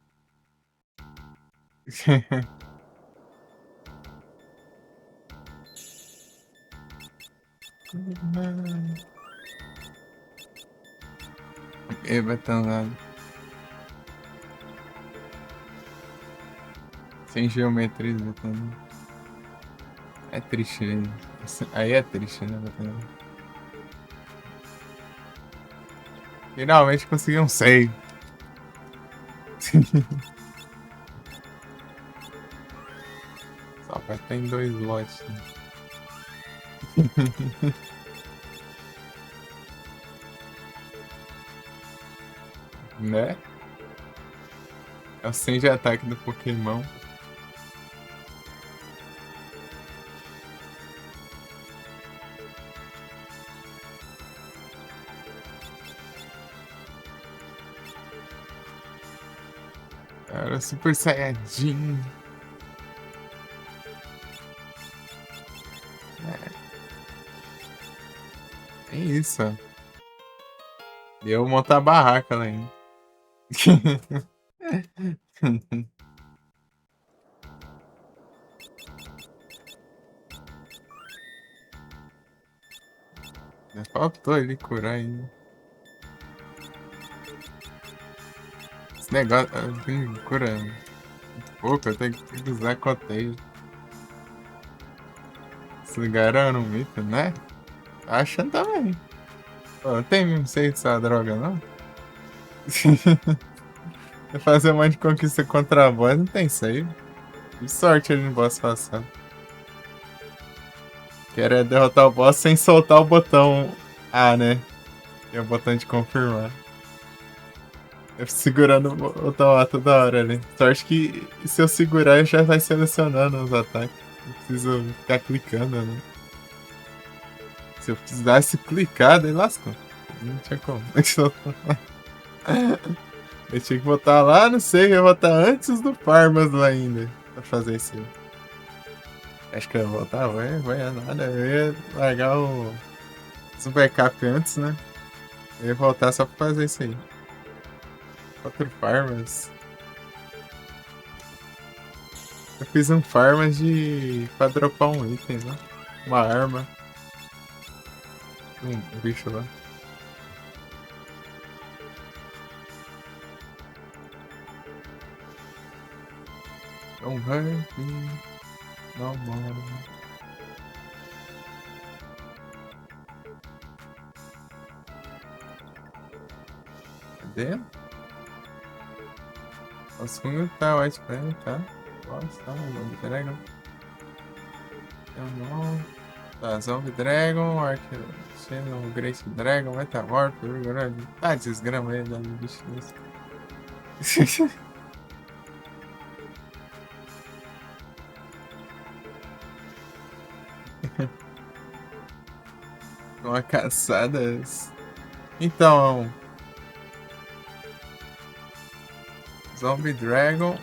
E vai tão nada. Sem geometria, também. É triste, né? Aí é triste, né? Finalmente consegui um save. Só vai ter em 2 lotes. Né? É o 100 de ataque do Pokémon. Era Super Saiyajin. É isso, ó. E eu montar a barraca lá ainda. Faltou ele curar ainda. Esse negócio cura muito pouco, eu tenho que usar cotejo. Esse lugar era um mito, né? Achando também. Pô, não tem mesmo sei dessa droga, não? Fazer um monte de conquista contra a boss, não tem save. Que sorte ali no boss passado. Quero derrotar o boss sem soltar o botão A, né? Que é o botão de confirmar. Eu fico segurando o botão A toda hora ali. Sorte que se eu segurar, eu já vai selecionando os ataques. Não preciso ficar clicando, né? Se eu precisasse clicar, daí lascou. Não tinha como. Eu tinha que botar lá, não sei, eu ia botar antes do Farmas lá ainda. Pra fazer isso aí. Acho que eu ia botar, vai nada. Eu ia largar o Super Cap antes, né? Eu ia voltar só pra fazer isso aí. 4 Farmas. Eu fiz um farm pra dropar um item, né? Uma arma. Um bicho lá. Don't hurt me no more. Cadê? Nossa, como tá o White Planet, tá? Nossa, tá, Zombie Dragon. Eu não. Tá, Zombie Dragon, Archeno, Great Dragon, Metamorph, Rigorado. Ah, desgrama aí, dá um bicho desse. Uma caçada. Então, Zombie Dragon,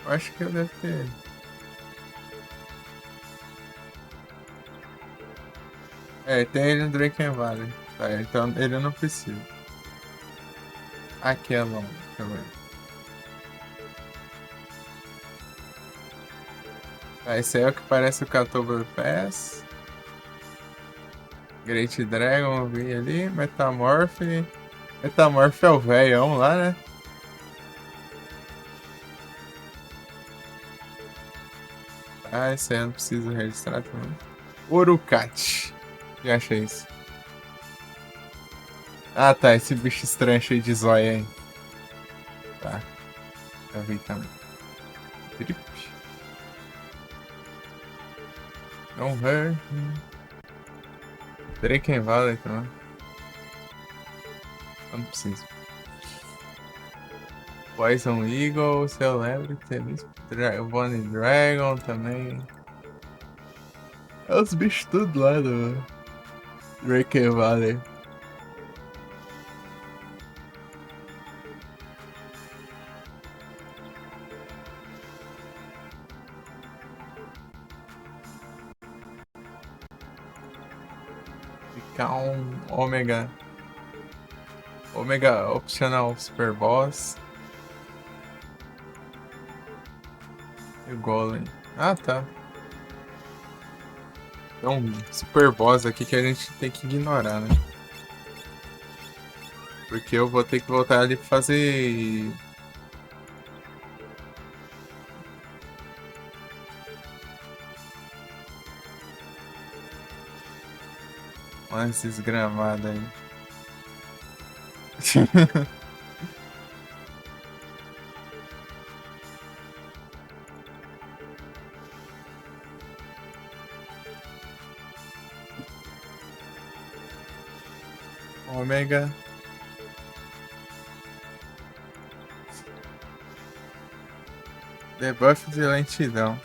eu acho que eu devo ter. É, tem ele no Draken Valley. Tá, então ele eu não preciso. Aqui é longe também. Tá, esse aí é o que parece o Catover Pass. Great Dragon, eu vi ali. Metamorph. Metamorph é o velhão lá, né? Ah, esse aí eu não preciso registrar também. Urukat. Já achei isso. Ah, tá. Esse bicho estranho cheio de zóia aí. Tá. Já vi também. Drip. Don't hurt me. Draken Valley também. Eu não preciso. Poison Eagle, se eu lembro que teve isso. Bonnie Dragon também. É os bichos tudo lá do Draken Valley. Ficar um Omega. Omega Optional Super Boss. E o Golem. Ah, tá. Tem um Super Boss aqui que a gente tem que ignorar, né? Porque eu vou ter que voltar ali pra fazer. Umas desgramadas aí. Ômega. Debuff de lentidão.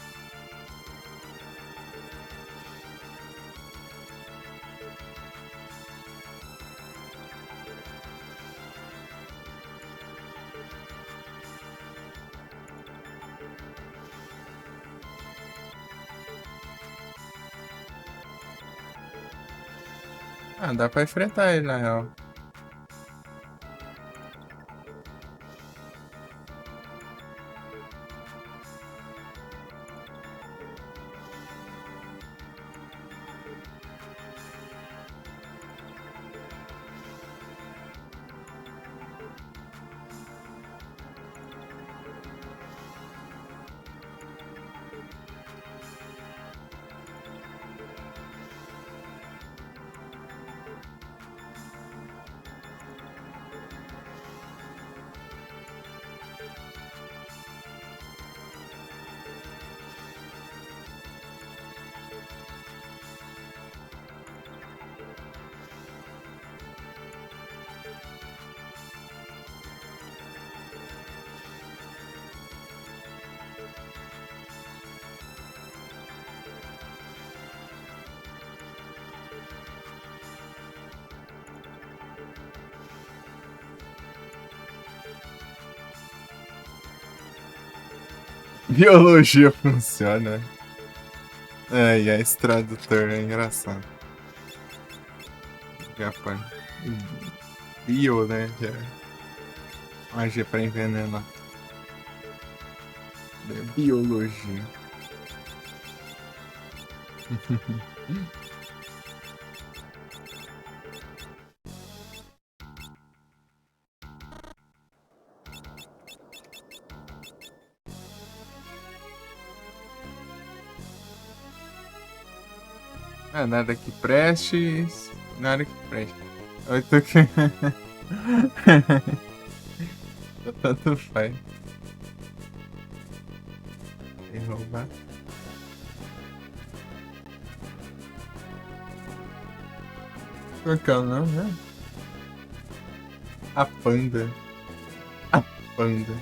Ah, dá pra enfrentar ele na real. Biologia funciona. Ai, esse tradutor é engraçado. Japão. Bio, né? Que é magia pra envenenar. É biologia. Ah, nada que preste. Nada que preste. Eu tô aqui. Tanto faz. Tem roubar. Qual que é o nome, né? A panda. A panda.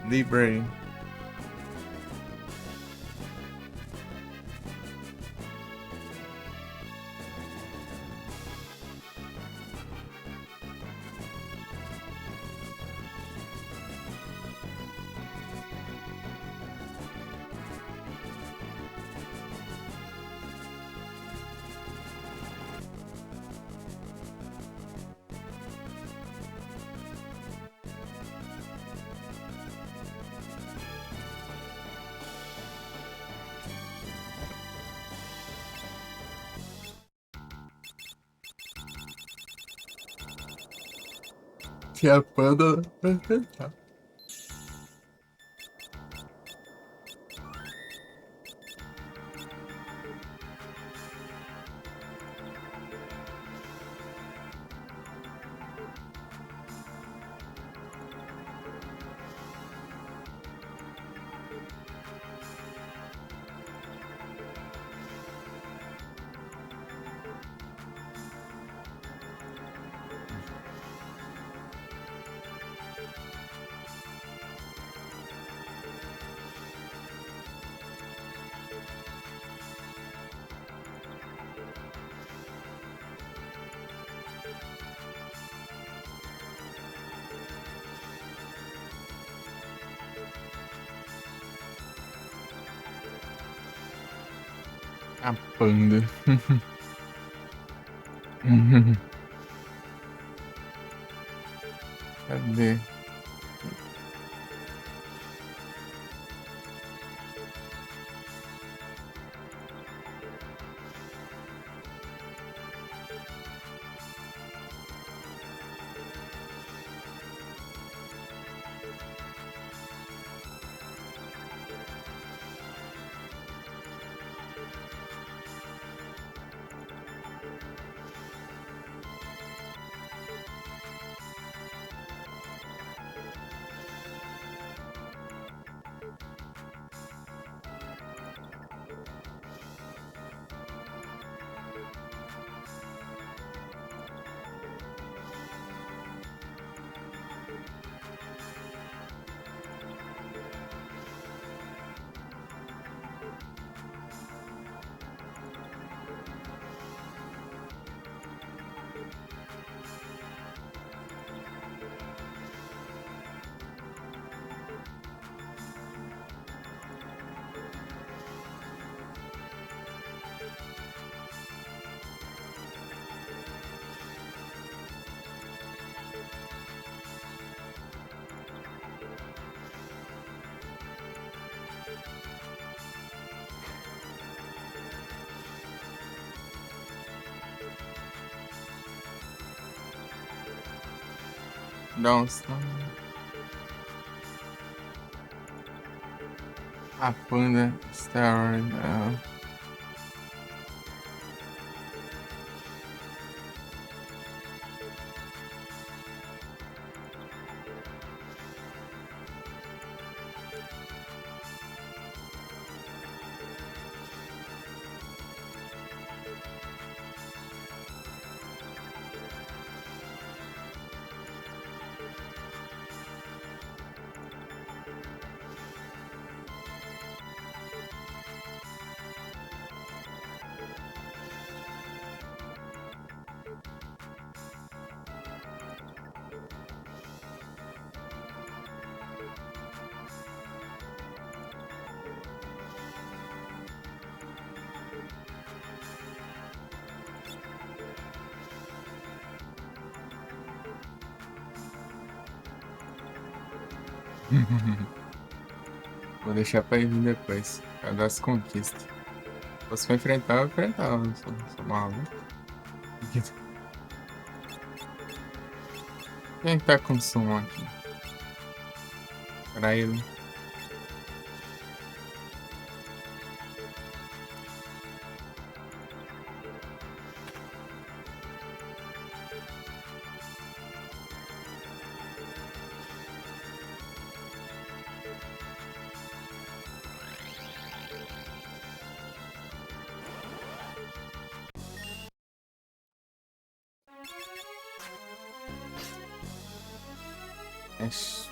Library. Que a panda vai cantar. A panda. Cadê? Dá uns. A panda. Star Wars. Vou deixar pra ir depois. Por causa das conquistas. Se fosse pra enfrentar, eu enfrentava. Eu sou maluco. Quem é que tá com som aqui? Pra ele. Ixi.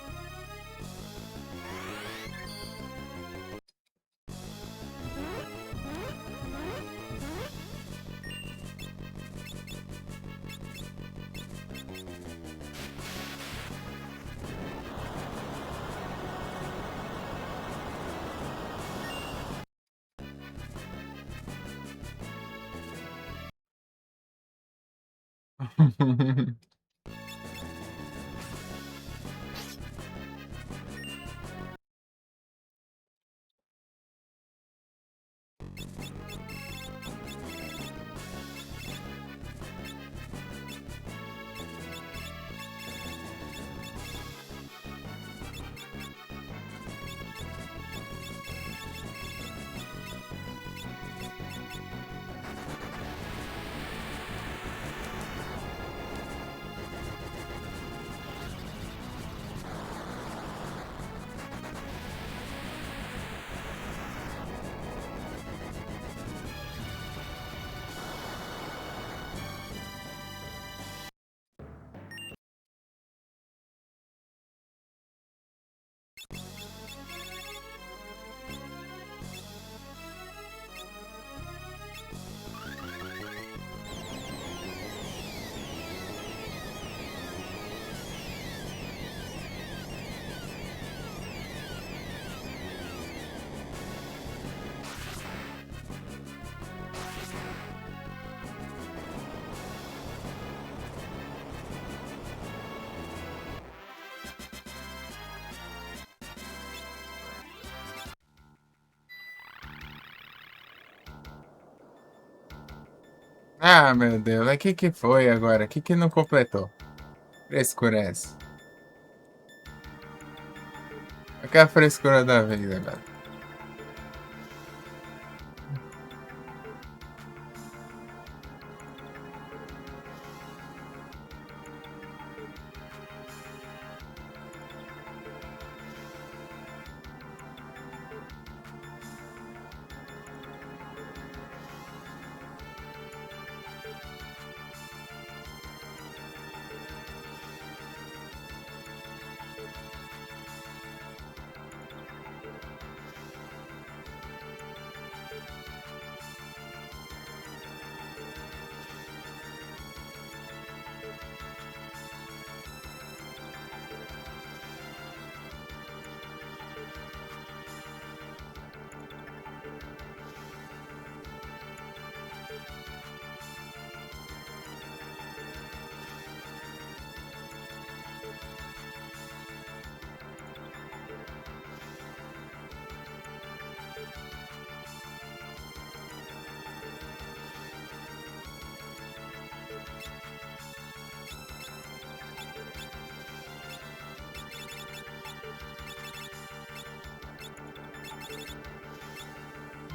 Ah, meu Deus. Mas que foi agora? Que não completou? Frescura é essa? Qual que é a frescura da vez agora?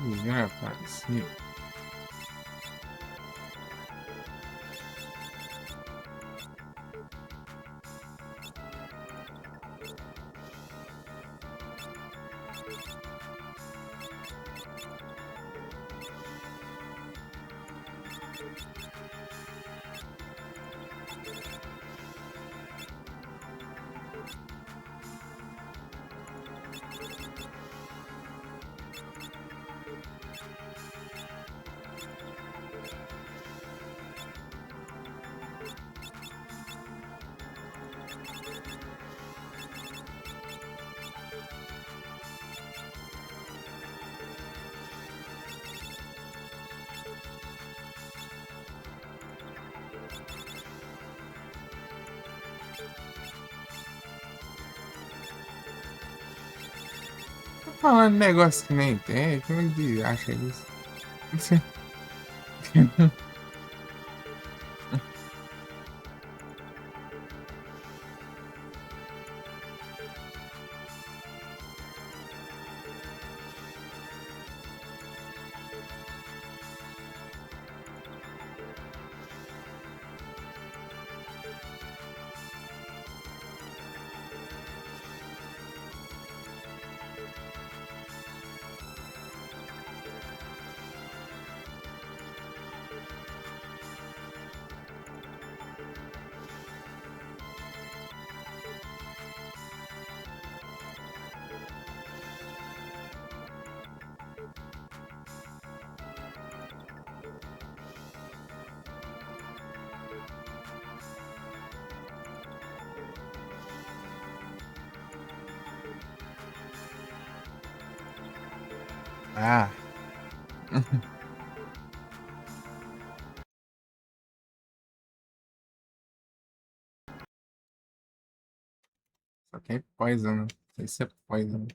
Ih, rapaz. Ih. falando negócio que nem tem, como é que acha isso? Ah. Só tem poison, né? Não sei se é poison.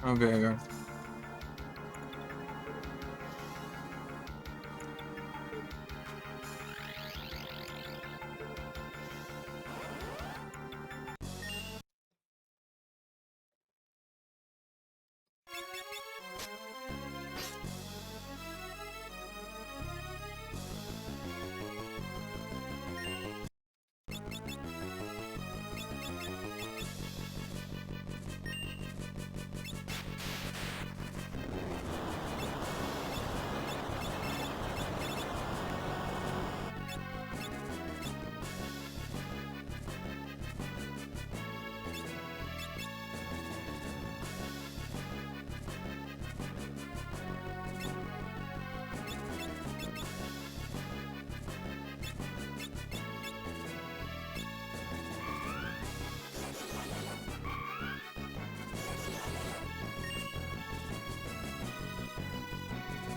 Vamos ver agora.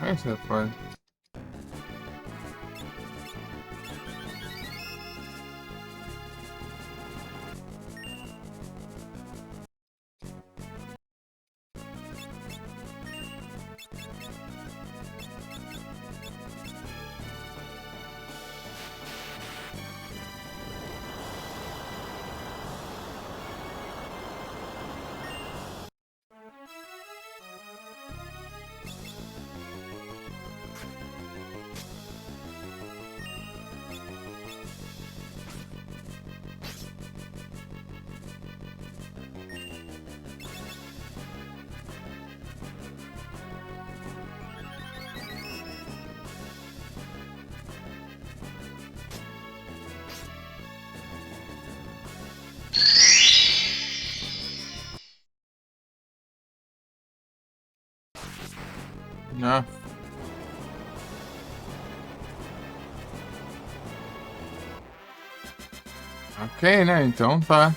Aí você pode. Não. Ok, né? Então tá.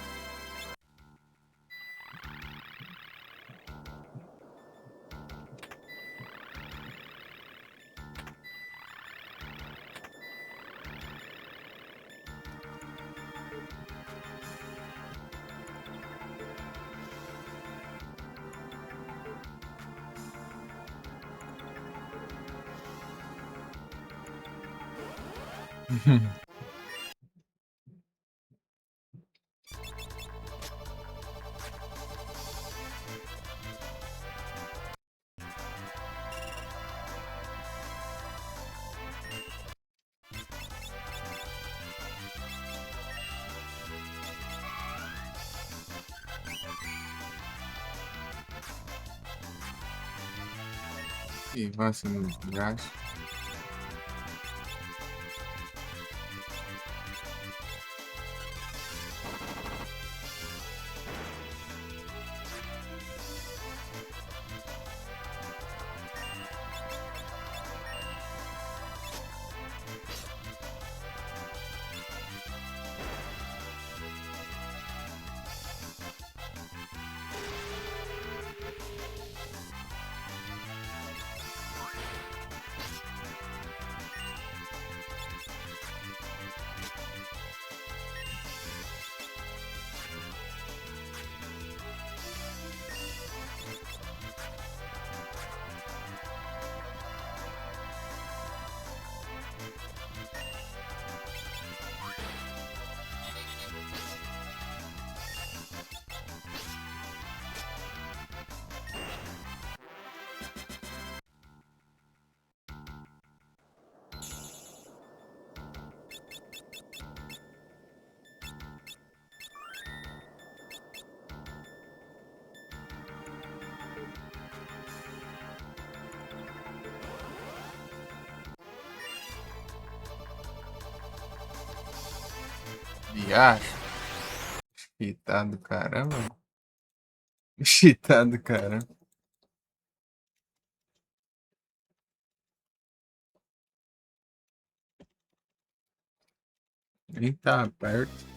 E vai assim no gás. Ia. Cheatado do caramba. Cheatado do caramba. Nem tá perto.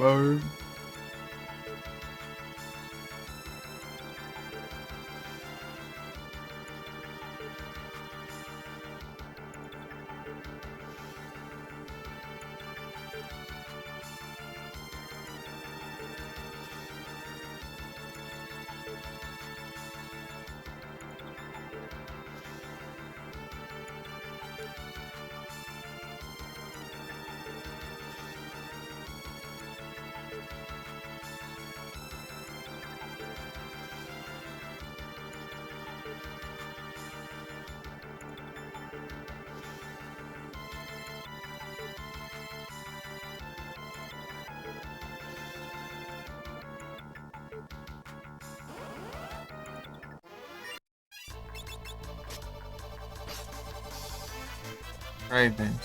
Bird. Trident.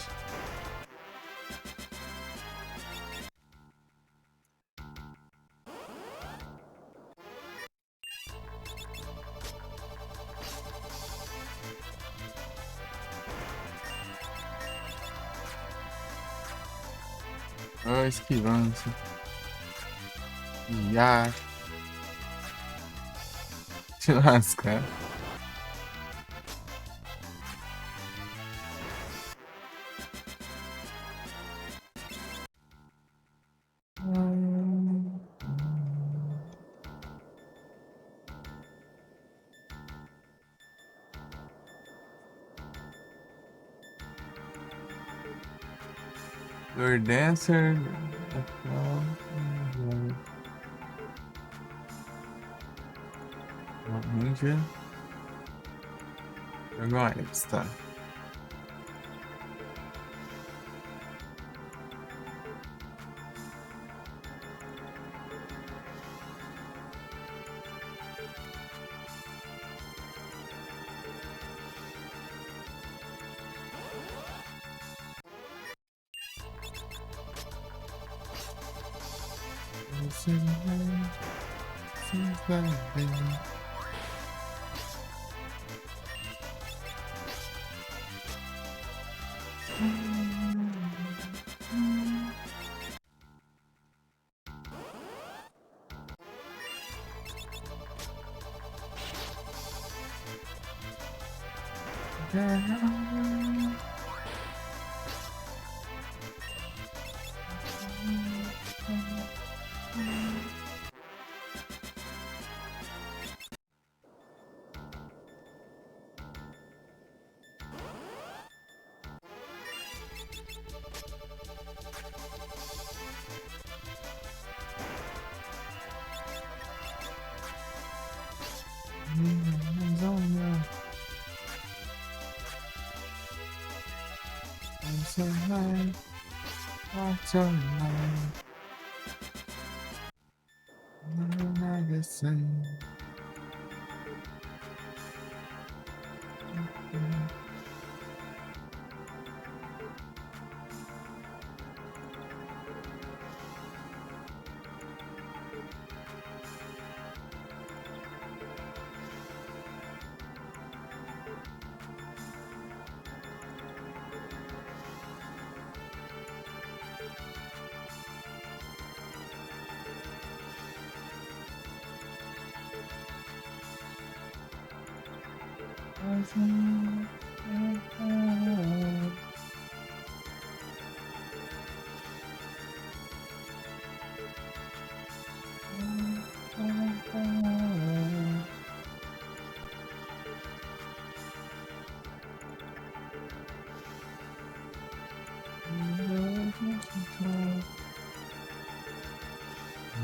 Oh, esquivando. Ia. Te lascar. Lord Dancer. Ninja. Agora está.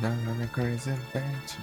Not a crazy bitch.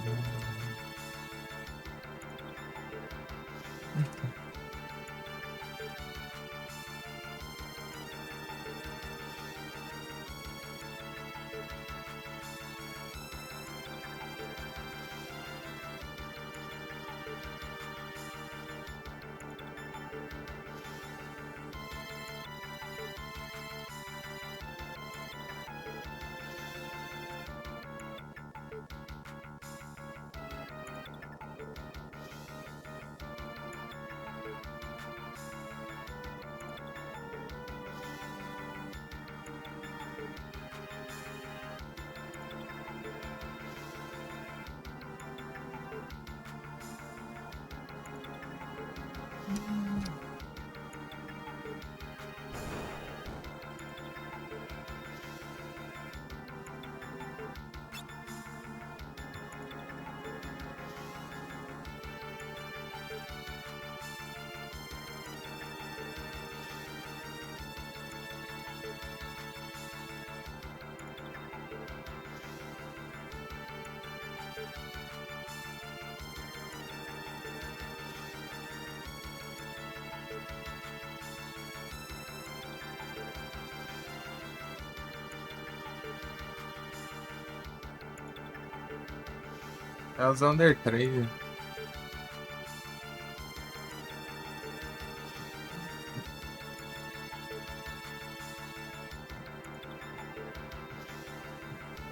É os Under 3.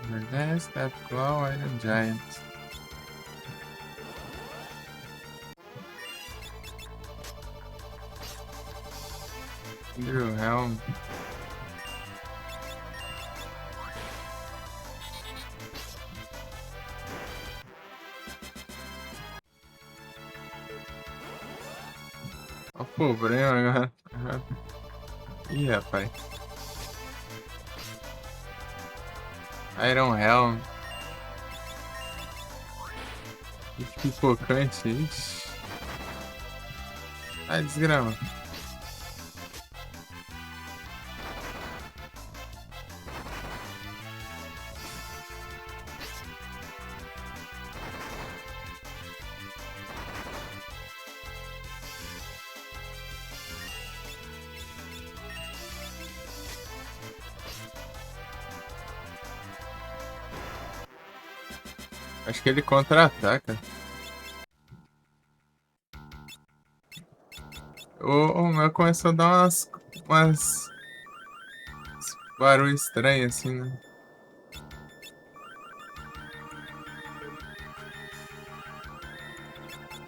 Verdade, Step Claw, Iron Giant. Drew Helm. Olha o problema agora. Ih, rapaz. Iron Helm. Que pipocante, ixi. Ai, desgrama. Acho que ele contra-ataca. O meu começou a dar umas barulho estranho assim, né?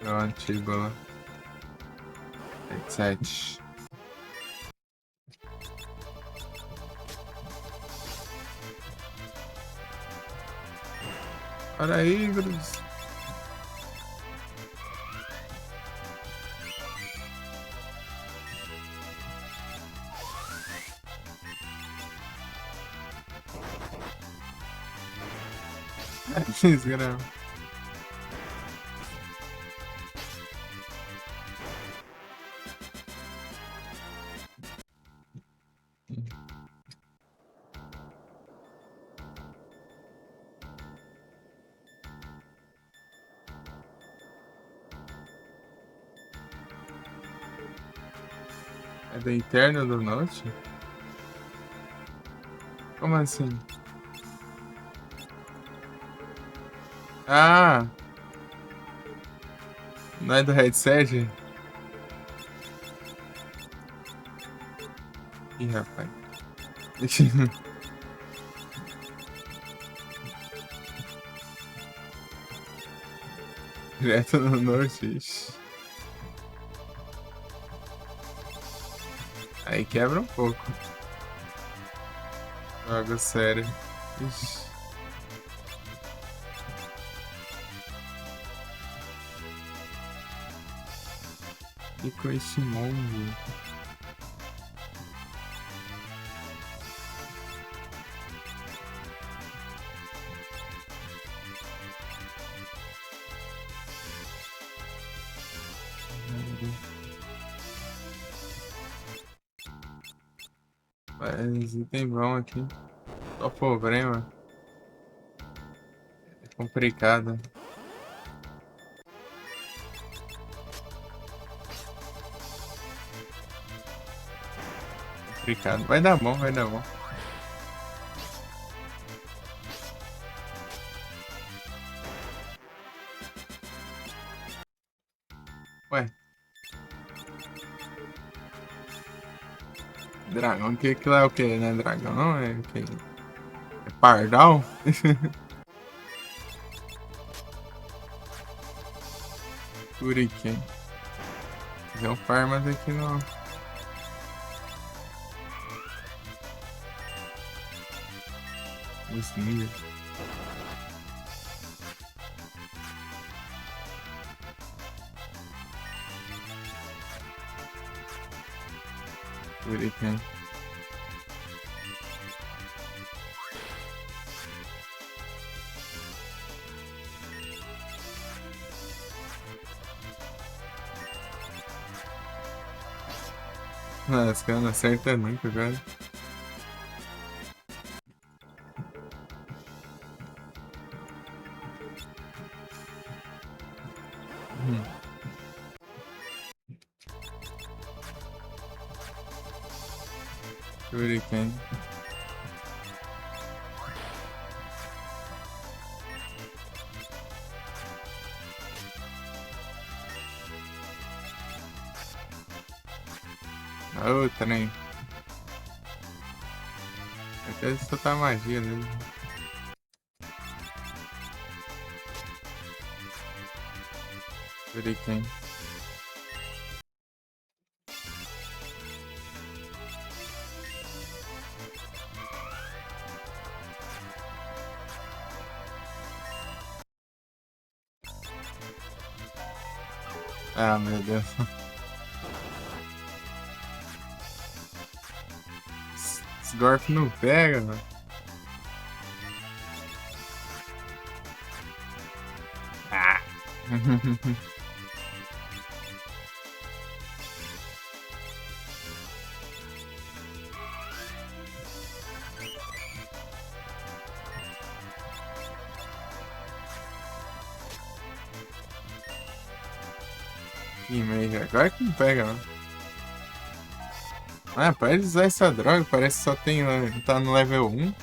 Pronto, chegou. 7. Olha aí, Gruz. Desgrama. É da interna do Note? Como assim? Ah! Não é do headset? Ih, rapaz. Direto no Norte, ixi. Aí quebra um pouco. Jogo sério. Ixi. E com esse mundo. Mas item bom aqui. Só problema. É complicado. Complicado. Vai dar bom, vai dar bom. Ué. Dragão, que lá é o que, né? Dragão não é o que? É pardal? Shuriken. Tem um farmas aqui no. Os ninjas. Shuriken. Ah, esse cara não acerta nunca, cara. Shuriken. A outra, né? Até soltar magia dele. Shuriken. Ah, meu Deus. Esse Gorf não pega, mano. Ah. Ih, mas agora que não pega, mano. Ah, parece usar essa droga, parece que só tem. Tá no level 1.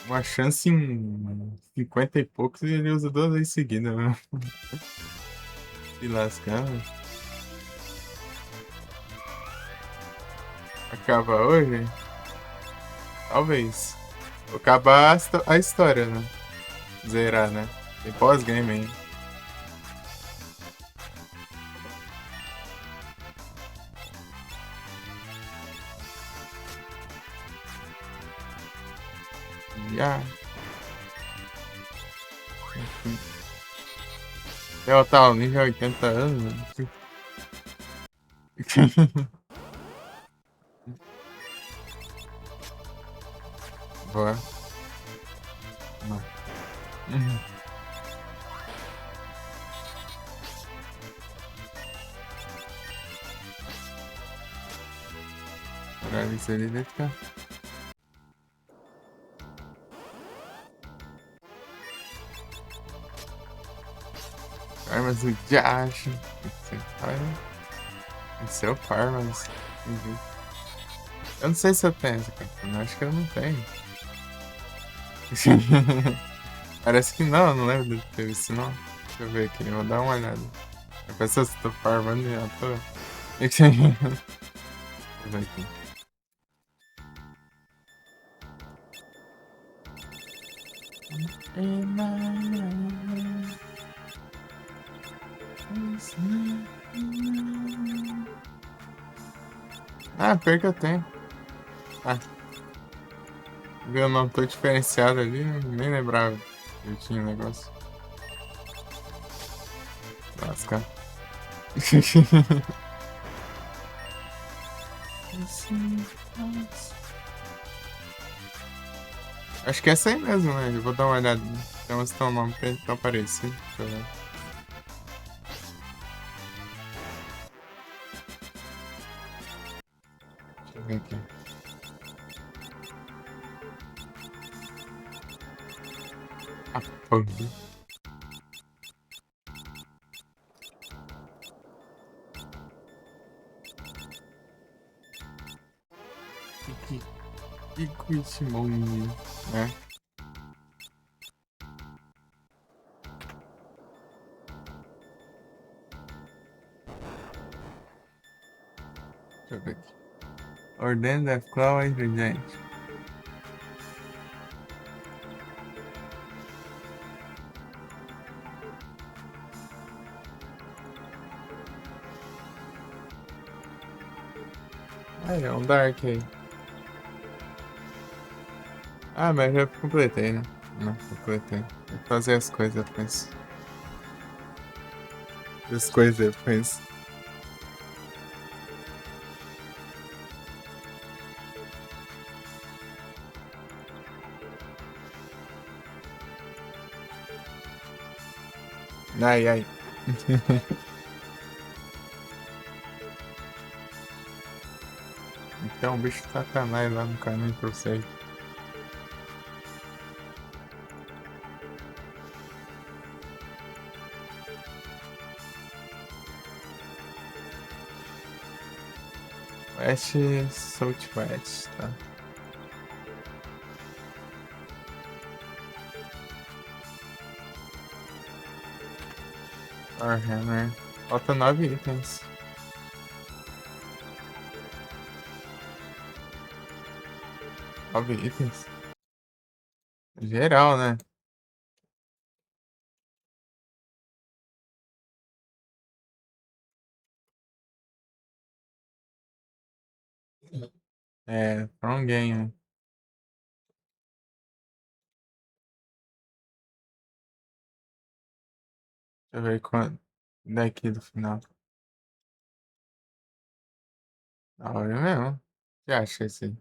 Uma chance em 50 e poucos e ele usa 2 vezes seguidas, mano. Se lascar, mano. Acaba hoje? Talvez. Vou acabar a história, né? Zerar, né? Tem pós-game ainda. Já. Enfim. Eu tava no nível 80 anos, né? Boa. Não. Uhum. Caralho, isso ali deve ficar. Armas do Josh. Esse é o par, mas. Enfim. Eu não sei se eu tenho essa carta, eu acho que eu não tenho. Parece que não, eu não lembro de ter visto não. Deixa eu ver aqui, eu vou dar uma olhada. Eu penso se tô farmando e já tô. Deixa eu ver aqui. Ah, pior que eu tenho. Ah, viu o nome todo diferenciado ali, nem lembrava que eu tinha um negócio. Lasca. Acho que é essa aí mesmo, né? Eu vou dar uma olhada. Tem uns que tem um nome tão parecido. Deixa eu ver. Deixa eu ver aqui. Ah, porra. Equitmonge, né? Deixa eu ver aqui. Ordem da Claw entre gente. Ah, é um Dark aí. Ah, mas já completei, né? Não, completei. Tem que fazer as coisas depois. As coisas depois. Ai, ai. Então, um bicho sacanagem lá no caminho pra você. West, Southwest, tá? Warhammer. Falta 9 itens. Nove itens? Geral, né? É, pra um game. Deixa eu ver quanto. Daqui do final. Da hora mesmo. O que acha esse aí?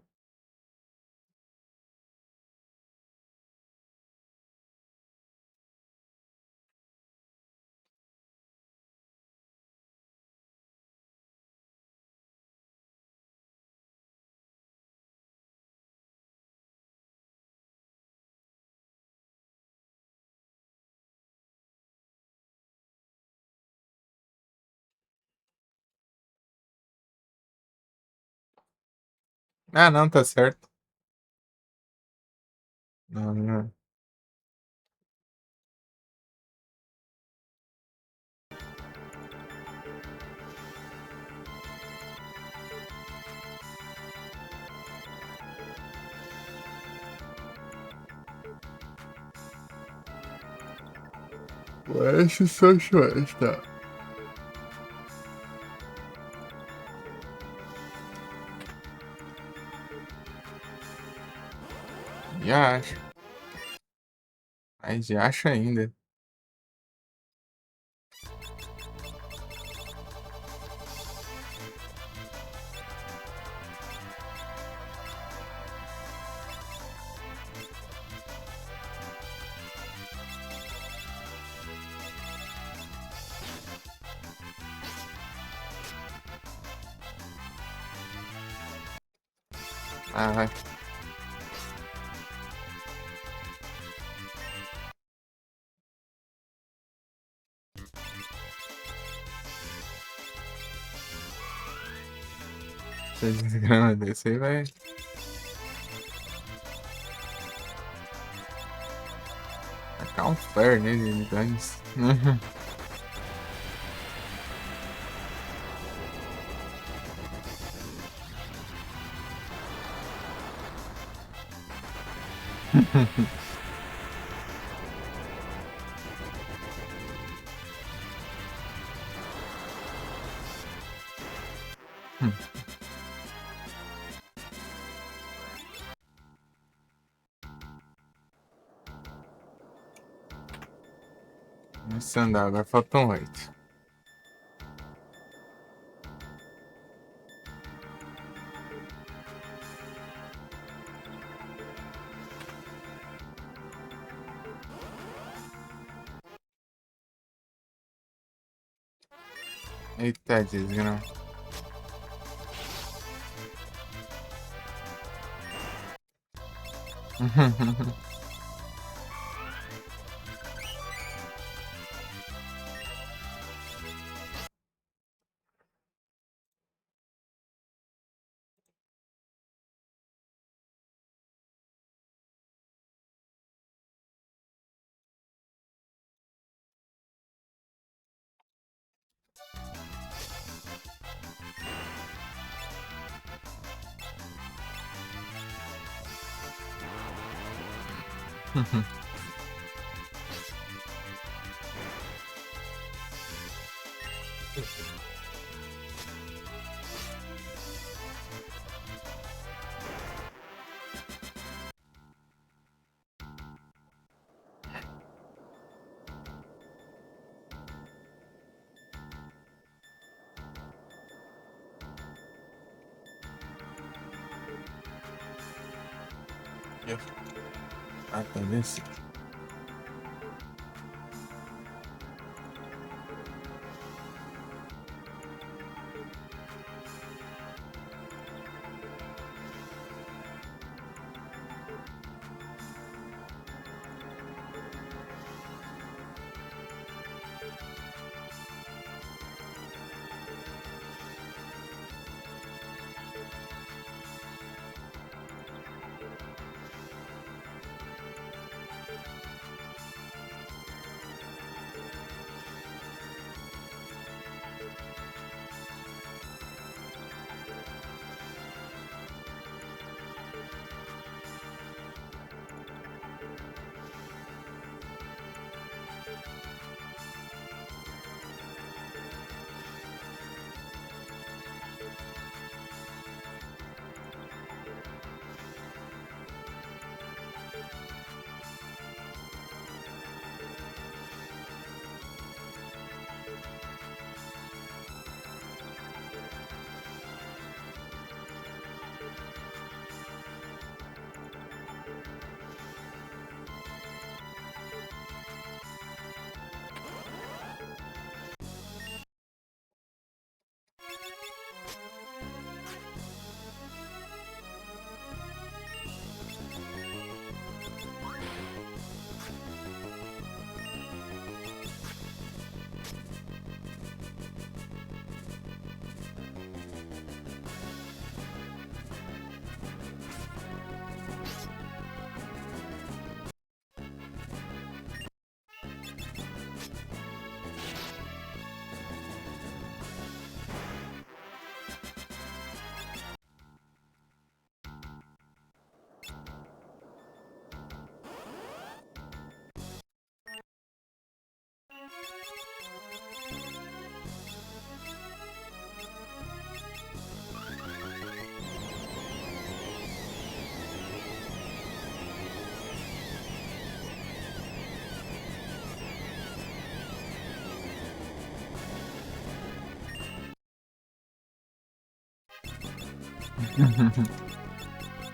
Ah, não, tá certo. Não, não. West Socialista. Já acho. Mas já acho ainda. Ah, vai. Essa desgrama desse aí vai. Tacar um flare nele, ele dane-se. Esse andar, agora faltam 8. Eita, desgrama. Ah, tá nesse.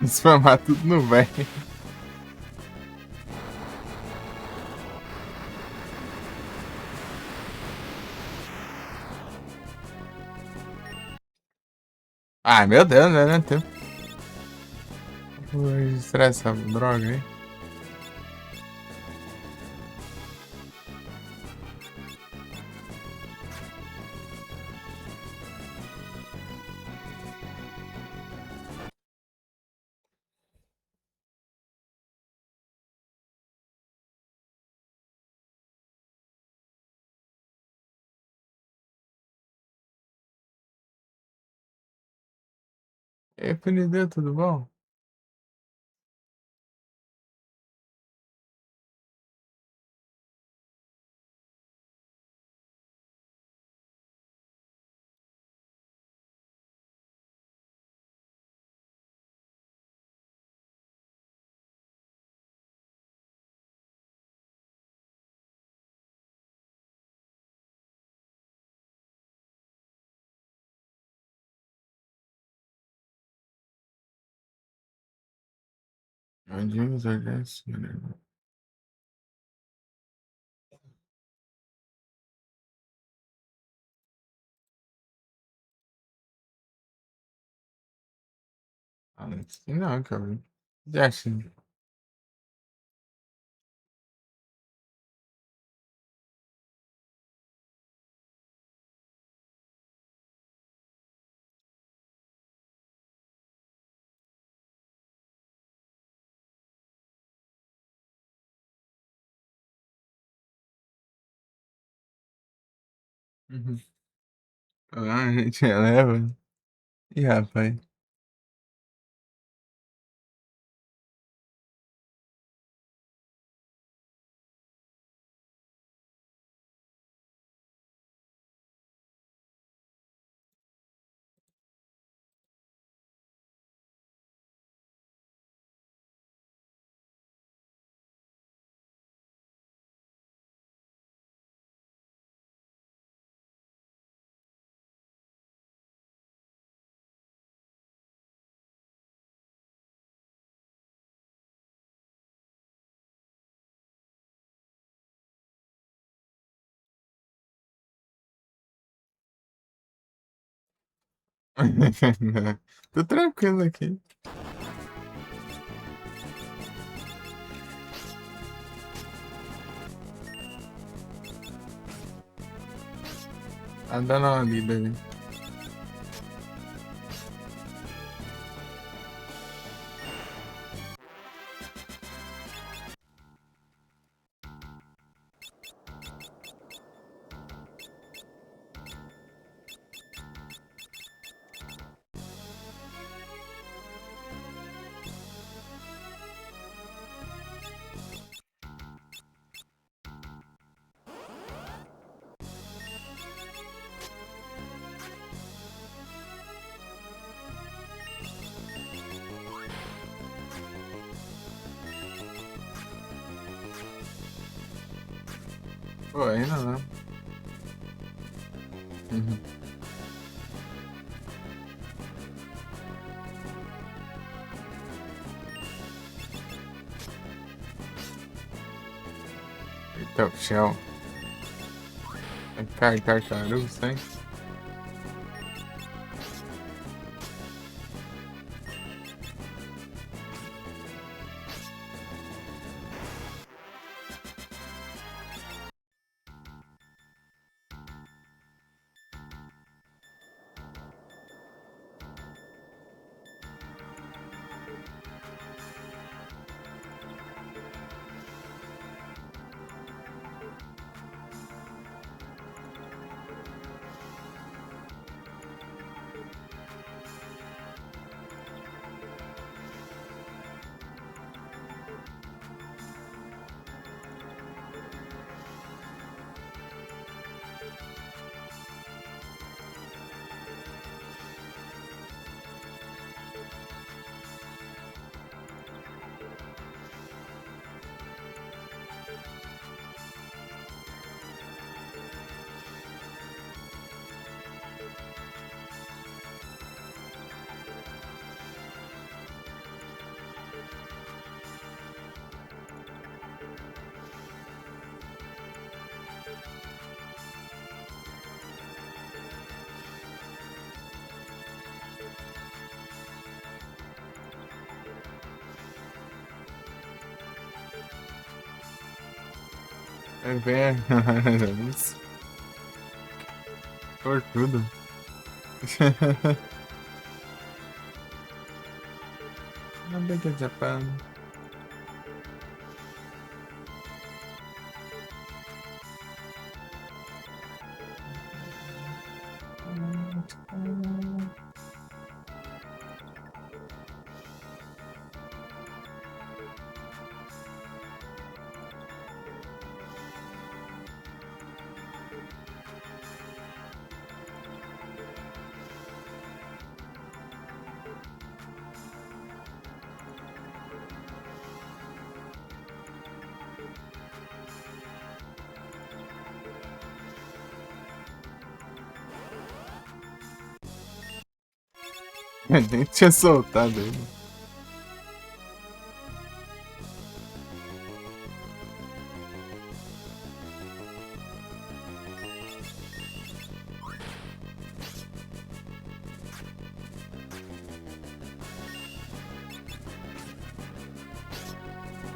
Spamar tudo no velho. Ai, meu Deus, né? Tempo. Vou registrar essa droga aí. E aí, PND, tudo bom? Onde vamos olhar isso, né? Ah, não, cara. Já sim. Uhum. Ah, a gente releva. Ih, rapaz. Tô tranquilo aqui. Tá dando uma lida ali. Pô, ainda não. Uhum. Eita, o chão. Cai, tartaruga, sai. É bem. Por tudo. Não bem que é Japão. Nem tinha soltado ele.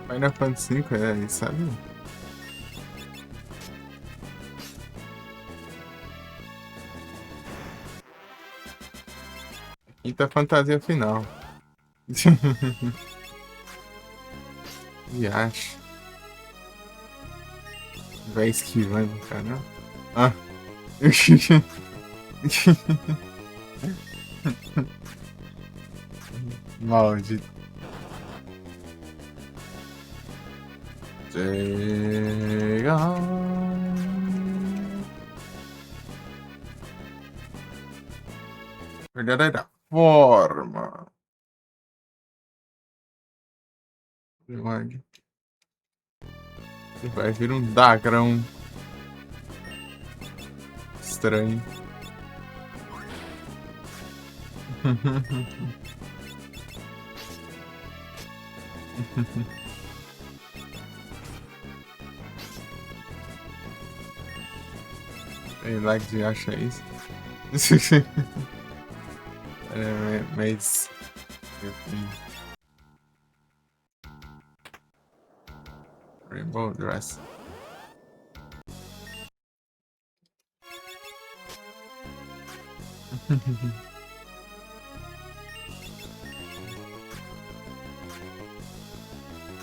Final Fantasy V, sabe? Quinta fantasia final. E acho. Vai esquivando, cara. Ah. Maldito. Chega. Verdadeira forma. Vai vir um dagrão estranho. Ele like de acha isso. Mas. Enfim. Rainbow Dress.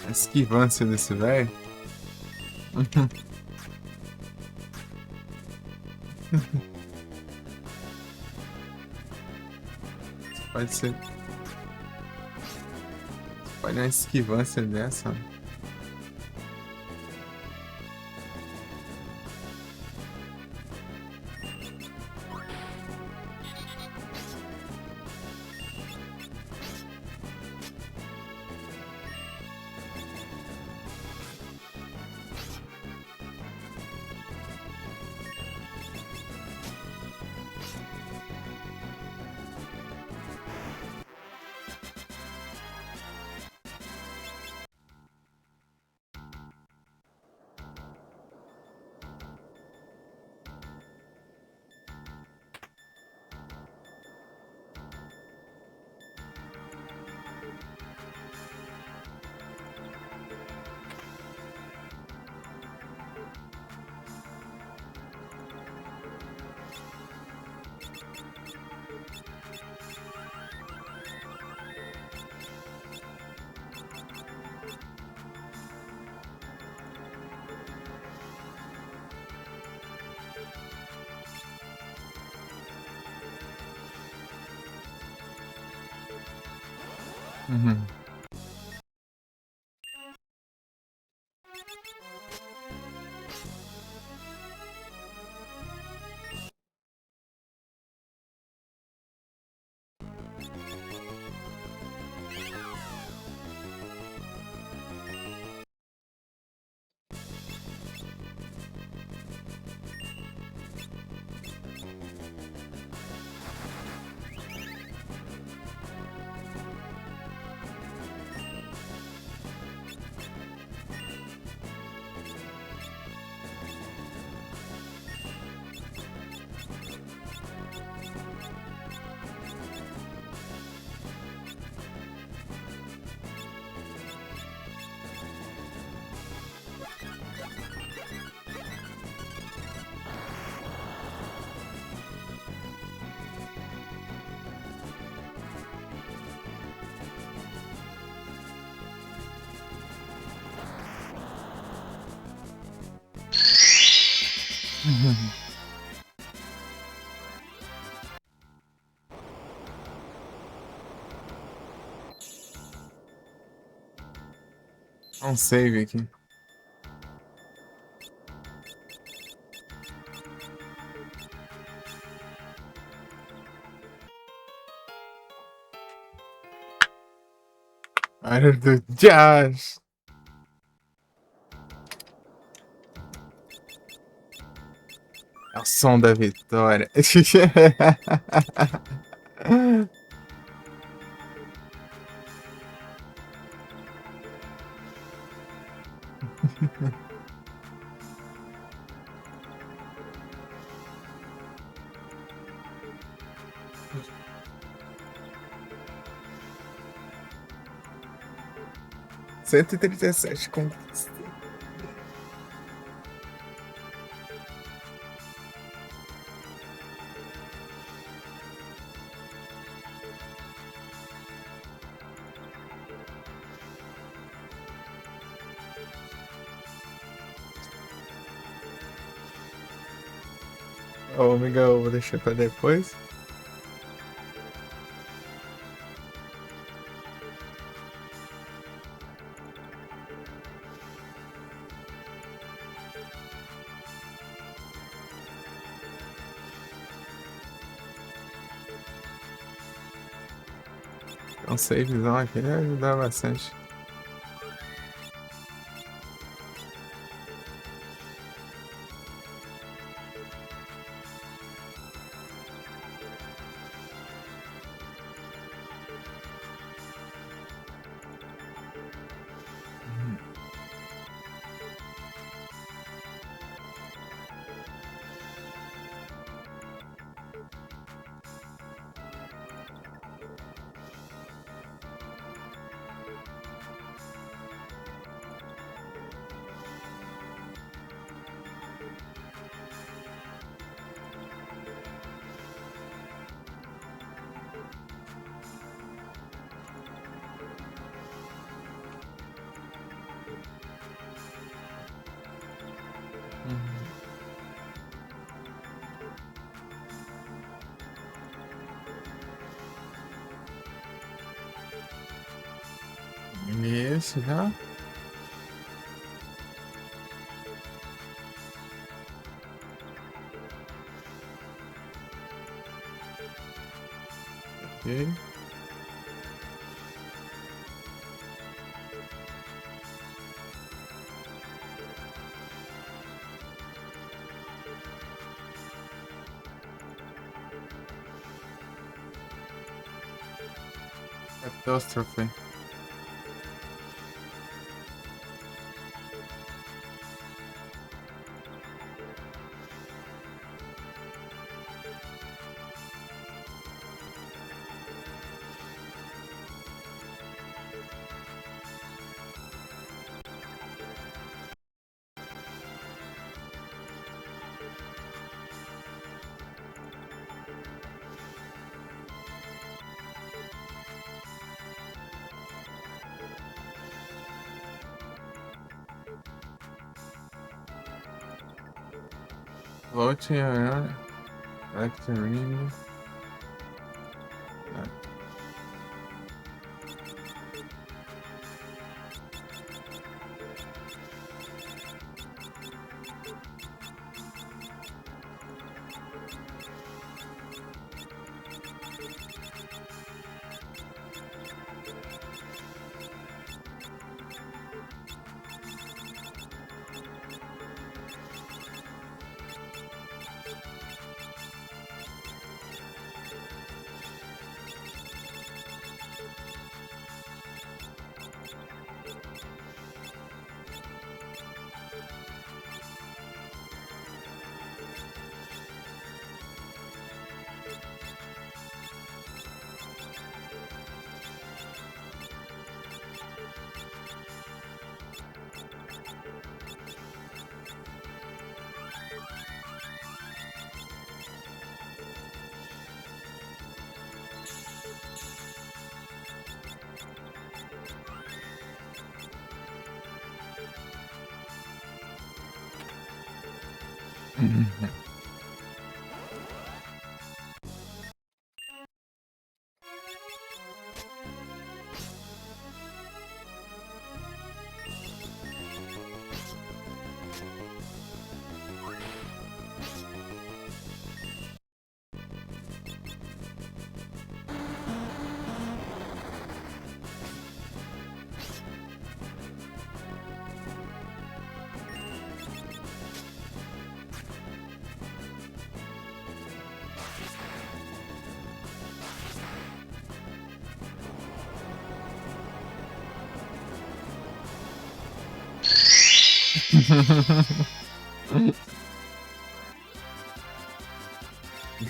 A esquivância desse velho. Pode ser. Pode uma esquivância dessa. Uhum. Um save aqui. Hora do Josh! É o som da vitória. Cento e 137 conquistas. Ô, Miguel, vou deixar pra depois. Um savezão aqui vai ajudar bastante. Isso, já. Ok. Catástrofe. Volte a Factoring.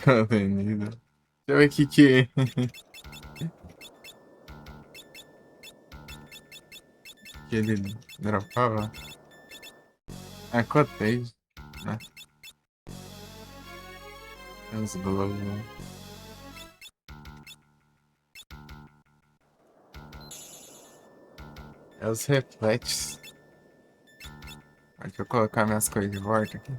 Avenida. Deixa eu ver o que ele dropava. É cottage, né? É os globos. É os reflexos. Deixa eu colocar minhas coisas de volta aqui.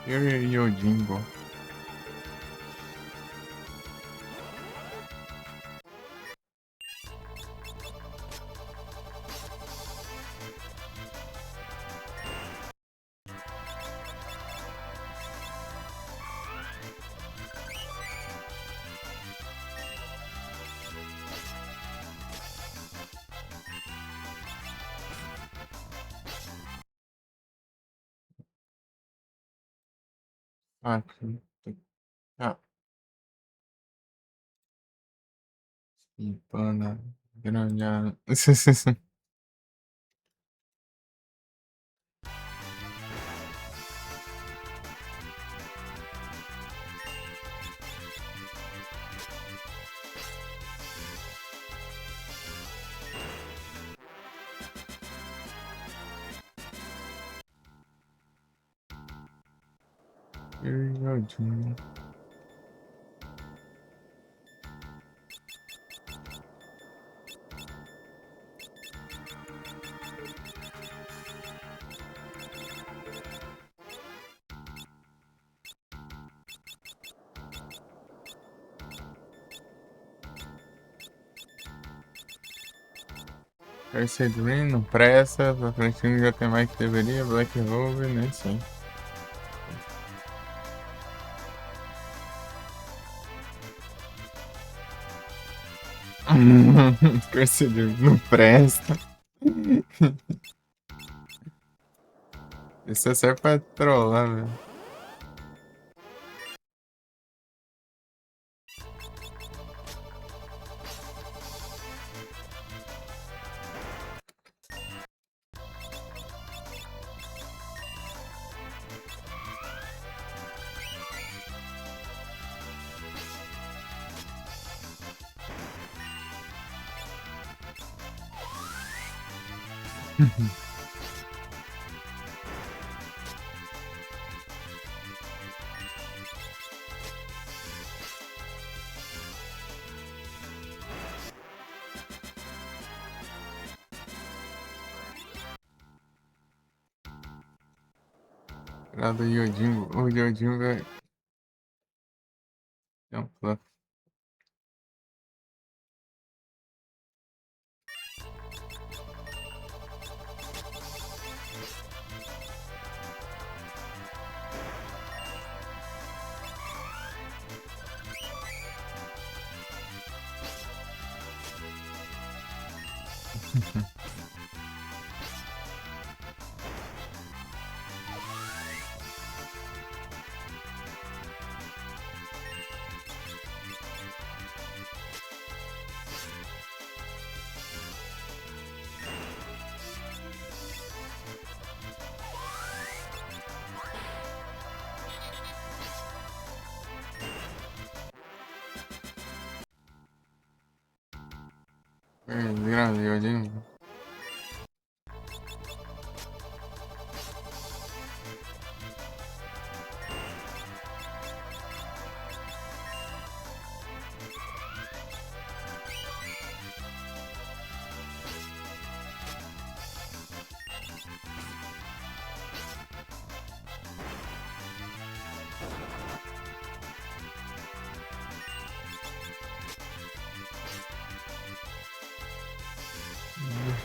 E o Jimbo. Aqui. Ah, Ipana. Granada. E o Jimbo. Percy Dream não presta, pra frente já tem mais que deveria, Black Hole, nem sei. Percy Dream não presta. Isso é só pra trollar, velho. Lá do Yojimbo. O Yojimbo é um plano. Grande Yojimbo.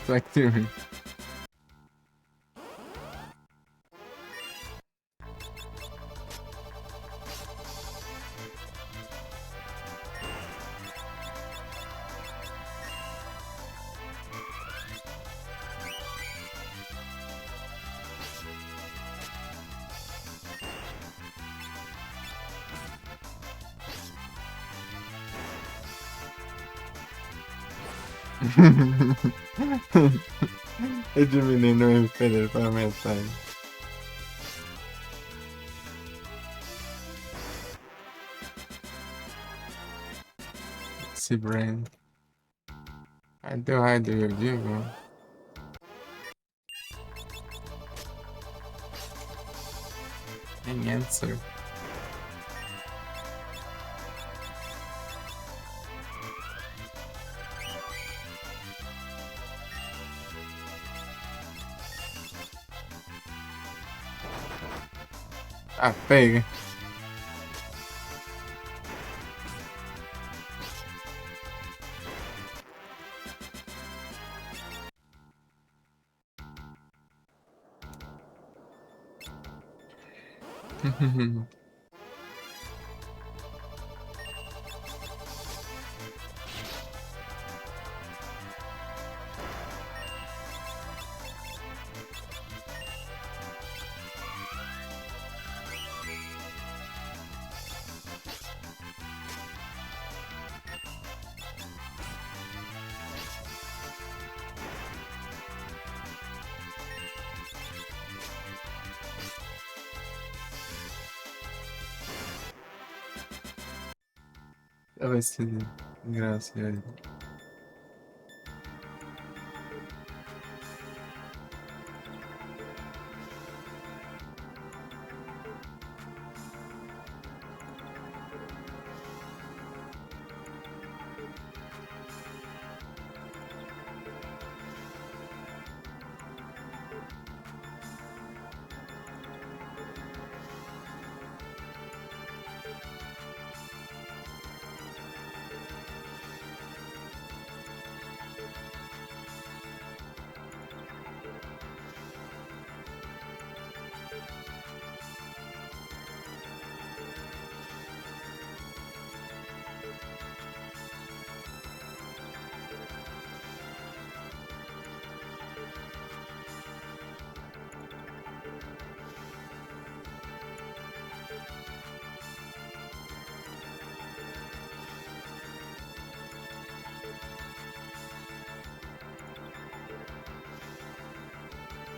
Reflective. Eu diminuindo o MP dele pra metade. Esse brand. Cadê o raio do Yojimbo? Tem answer. Ah, pega. Vai ser engraçado.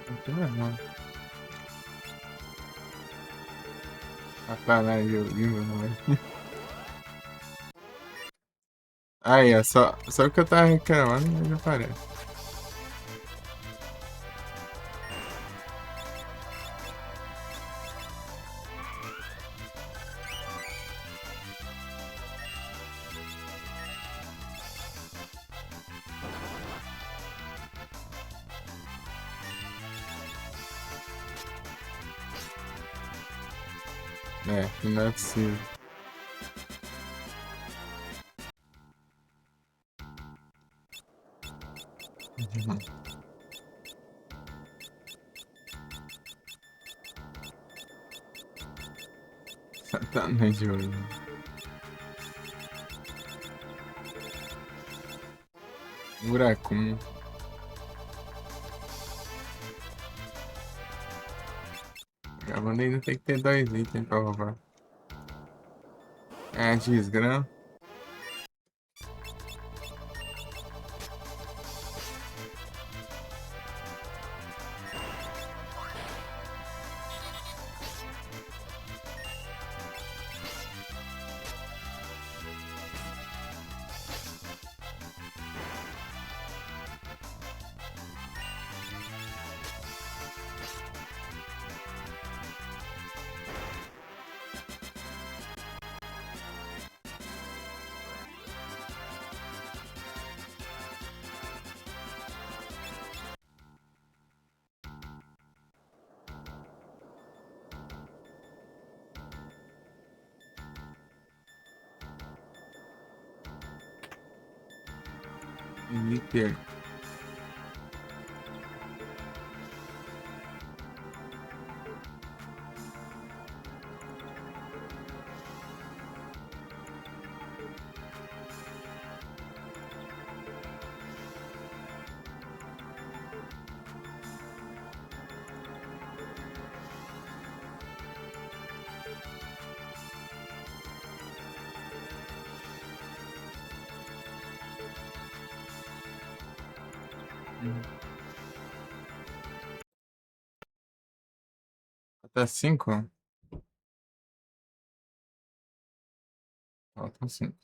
Aqui não. Sacanagem, eu vivo, não é? Aí, ó, só o que eu tava reclamando, mas já aparece. É, não é possível. Satanás de olho. Buracum. Gravando ainda tem que ter 2 itens pra roubar. É, desgrama. Liter. Falta 5? Faltam 5.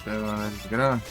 Pela desgrama.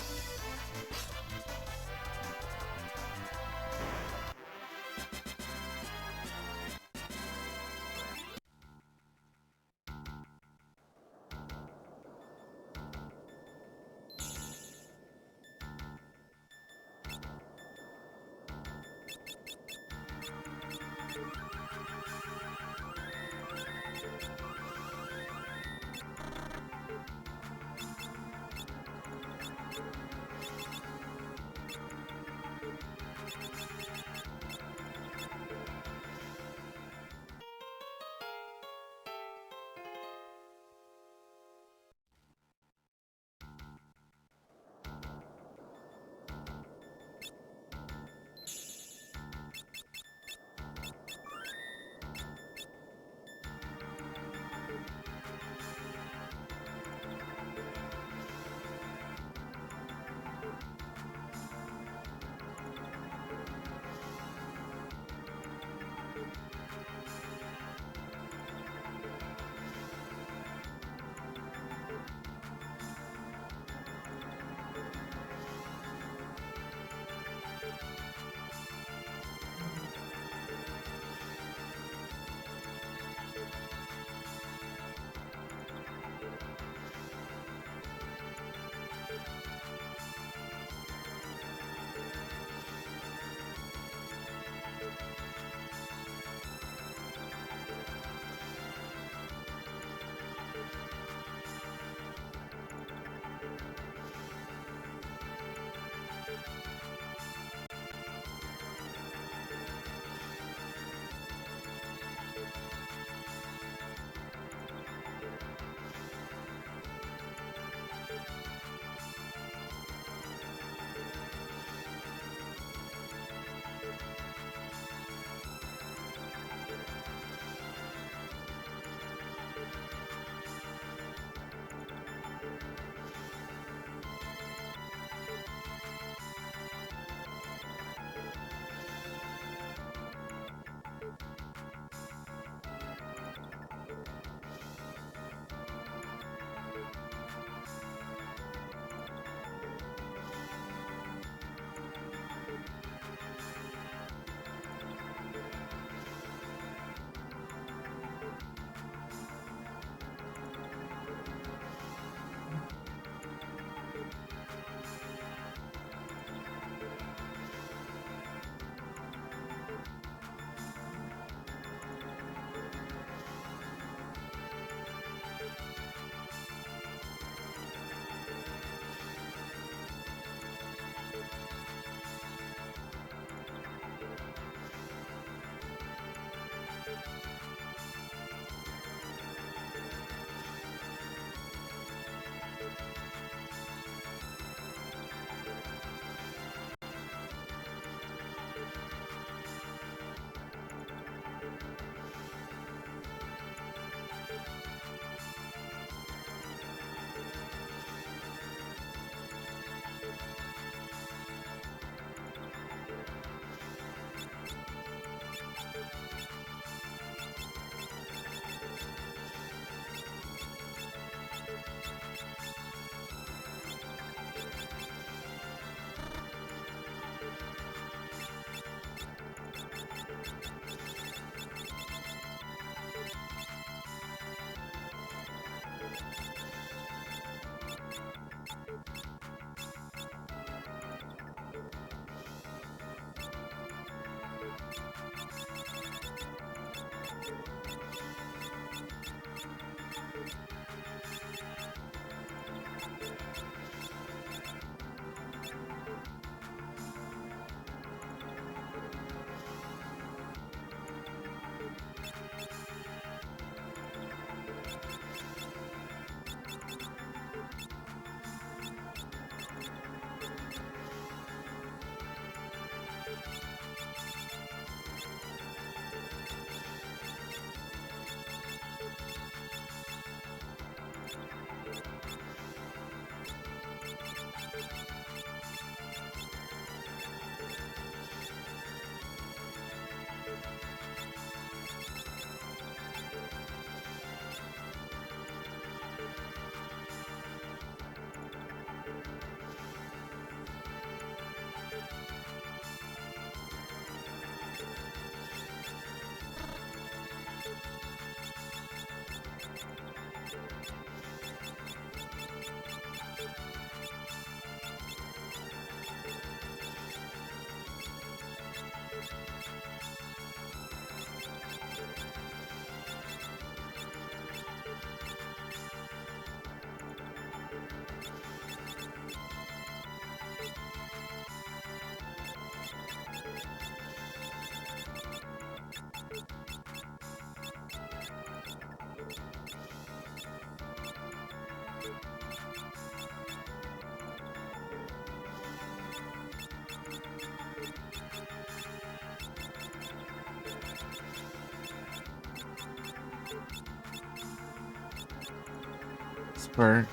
Super.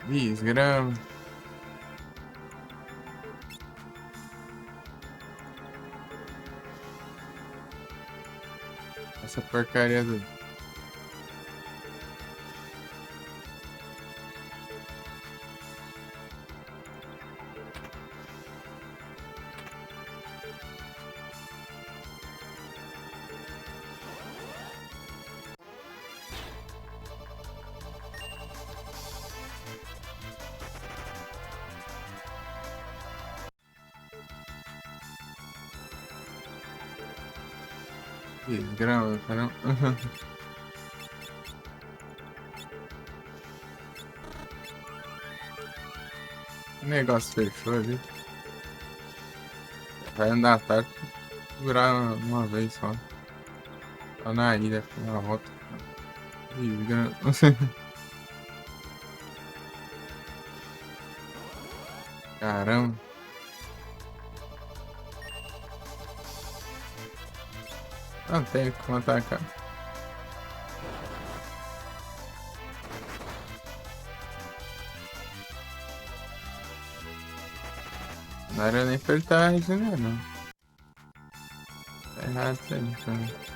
Desgrama. Essa porcaria do. Desgrama, caramba. O negócio fechou ali. Vai andar tarde. Durar uma vez só. Só na ilha, na rota. Desgrama. Caramba. Não tem como atacar. Não era nem pra ele estar regenerando. Tá errado isso aí, então.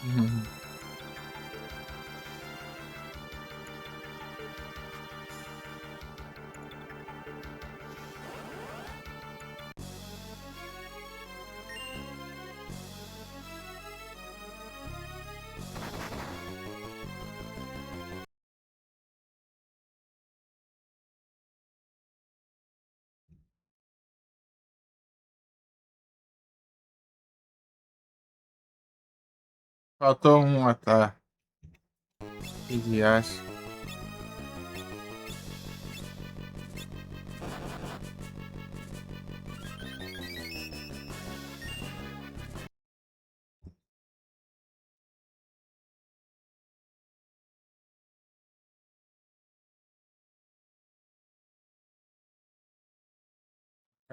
Uhum. Faltou um, tá? Que diacho.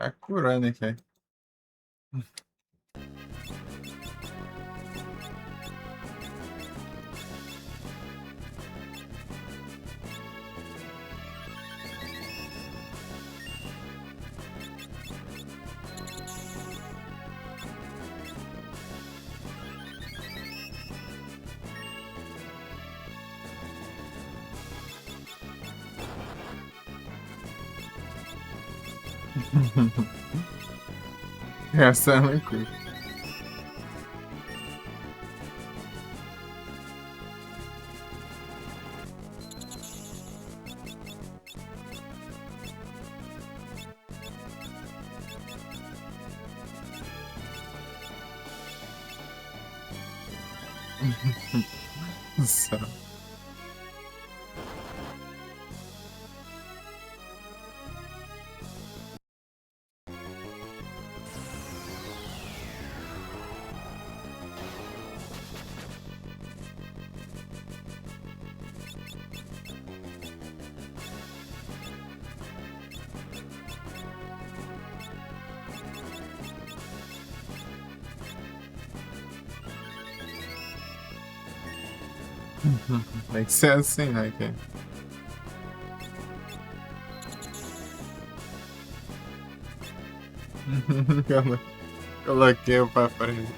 Tá curando aqui. Essa é muito cool. Só. Tem que ser assim, né, cara? Coloquei o pra frente.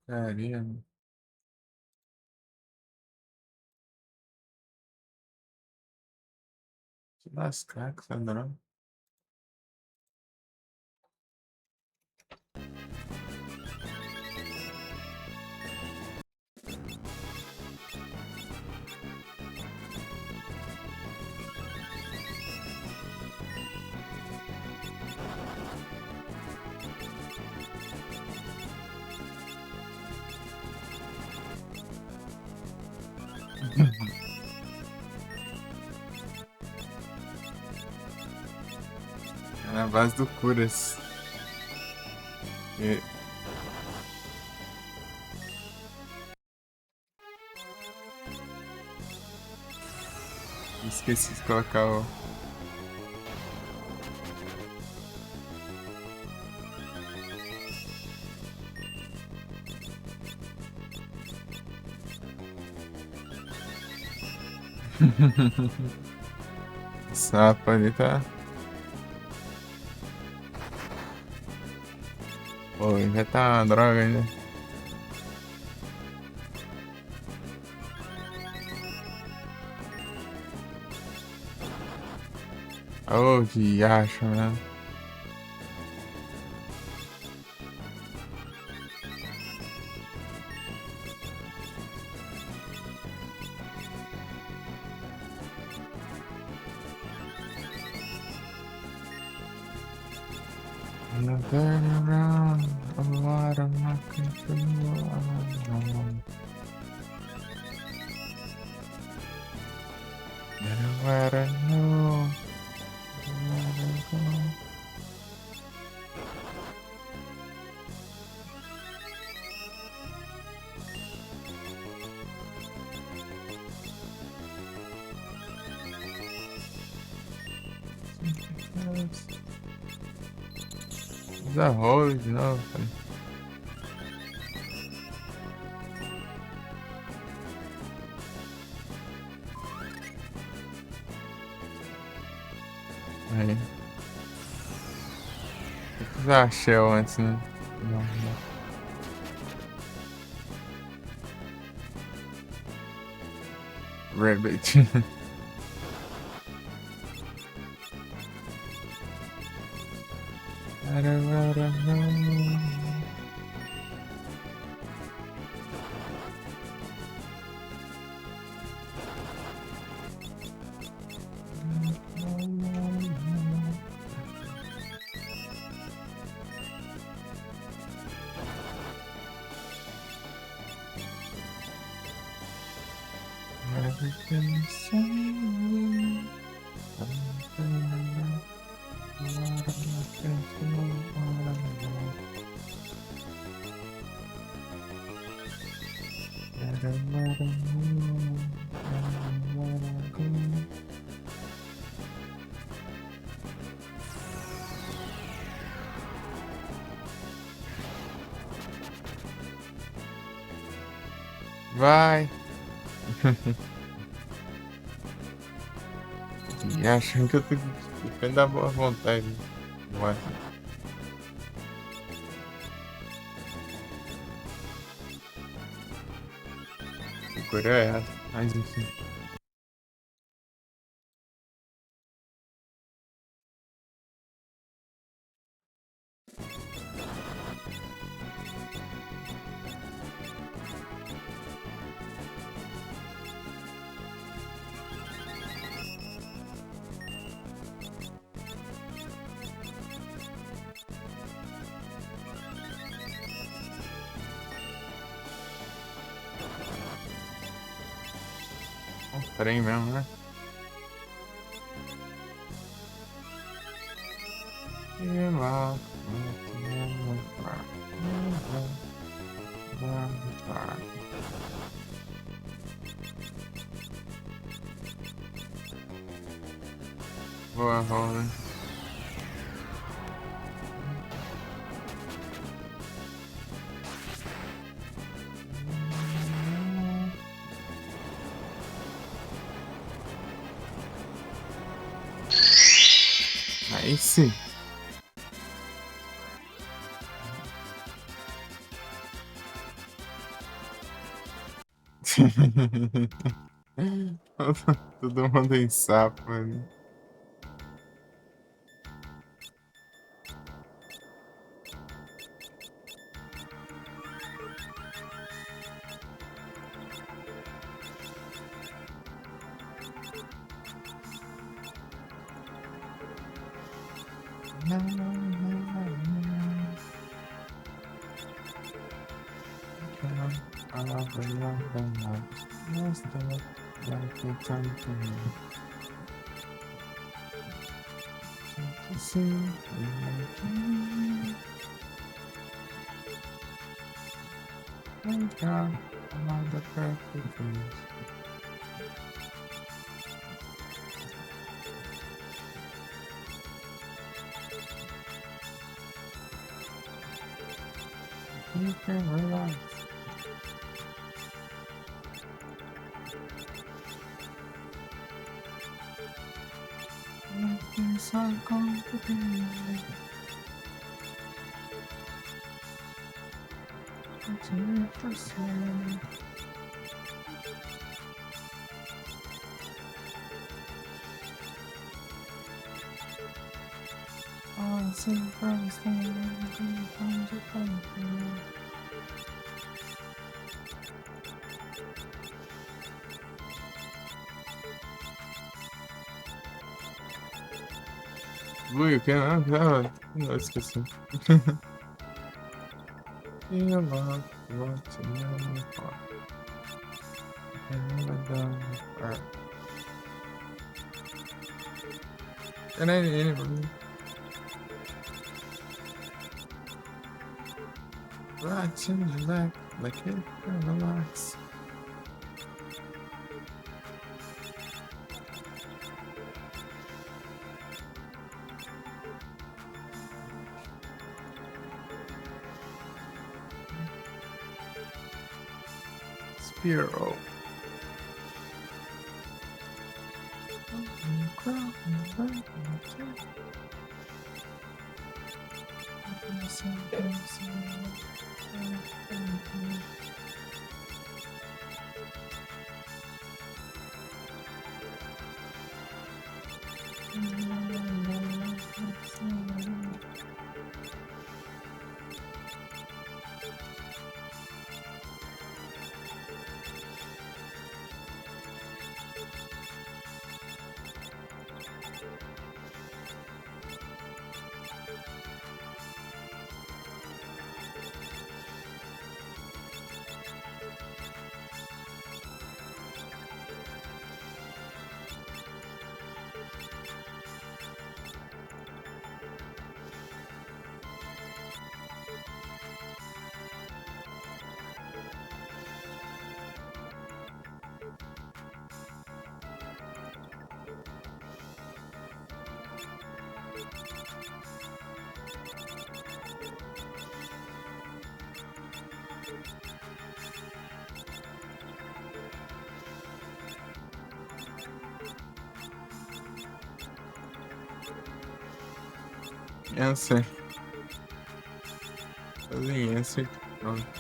Porcaria, mano. Se lascar com essa droga. É na base do curas. E- Esqueci de colocar o. Sapo ali tá. Pô, já tá uma droga ainda. Ô, diacho, né? Gonna turn around, a lot of my control. Where I know, where I go. Usa rolo de novo, cara. usar a Shell antes, né? Não, não. Rabbit. Vai. E acham que eu tô depende da boa vontade. Vai. Procurou errado. Mas enfim. Um trem mesmo, né? E lá. Boa rola. Aí sim. Todo mundo em sapo, mano. Ui, o que não? Não, esqueci. You love what you never thought. I never done before. And anybody. Right in the lap, like it, relax. Spiro. Answer. Fazem answer. Pronto.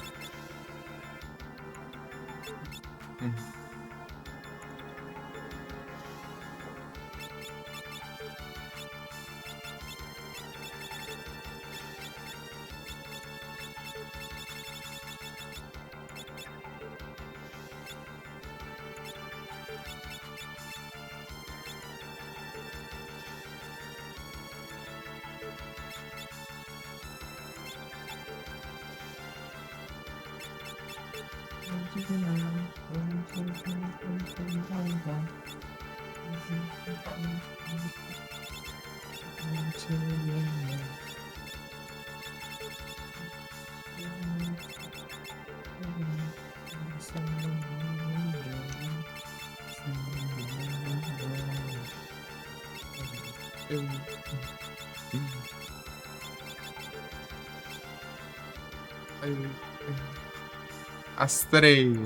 As três.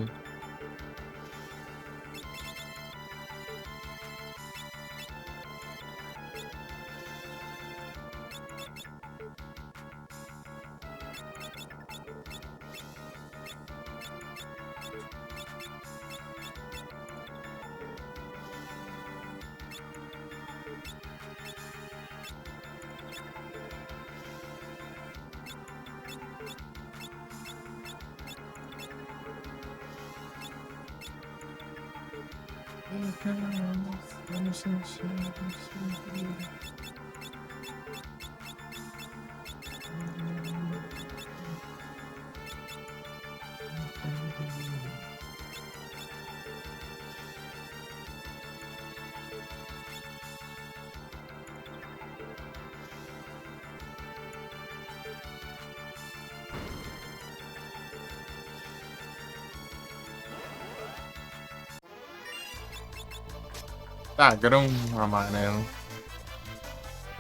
Dagrão amarelo.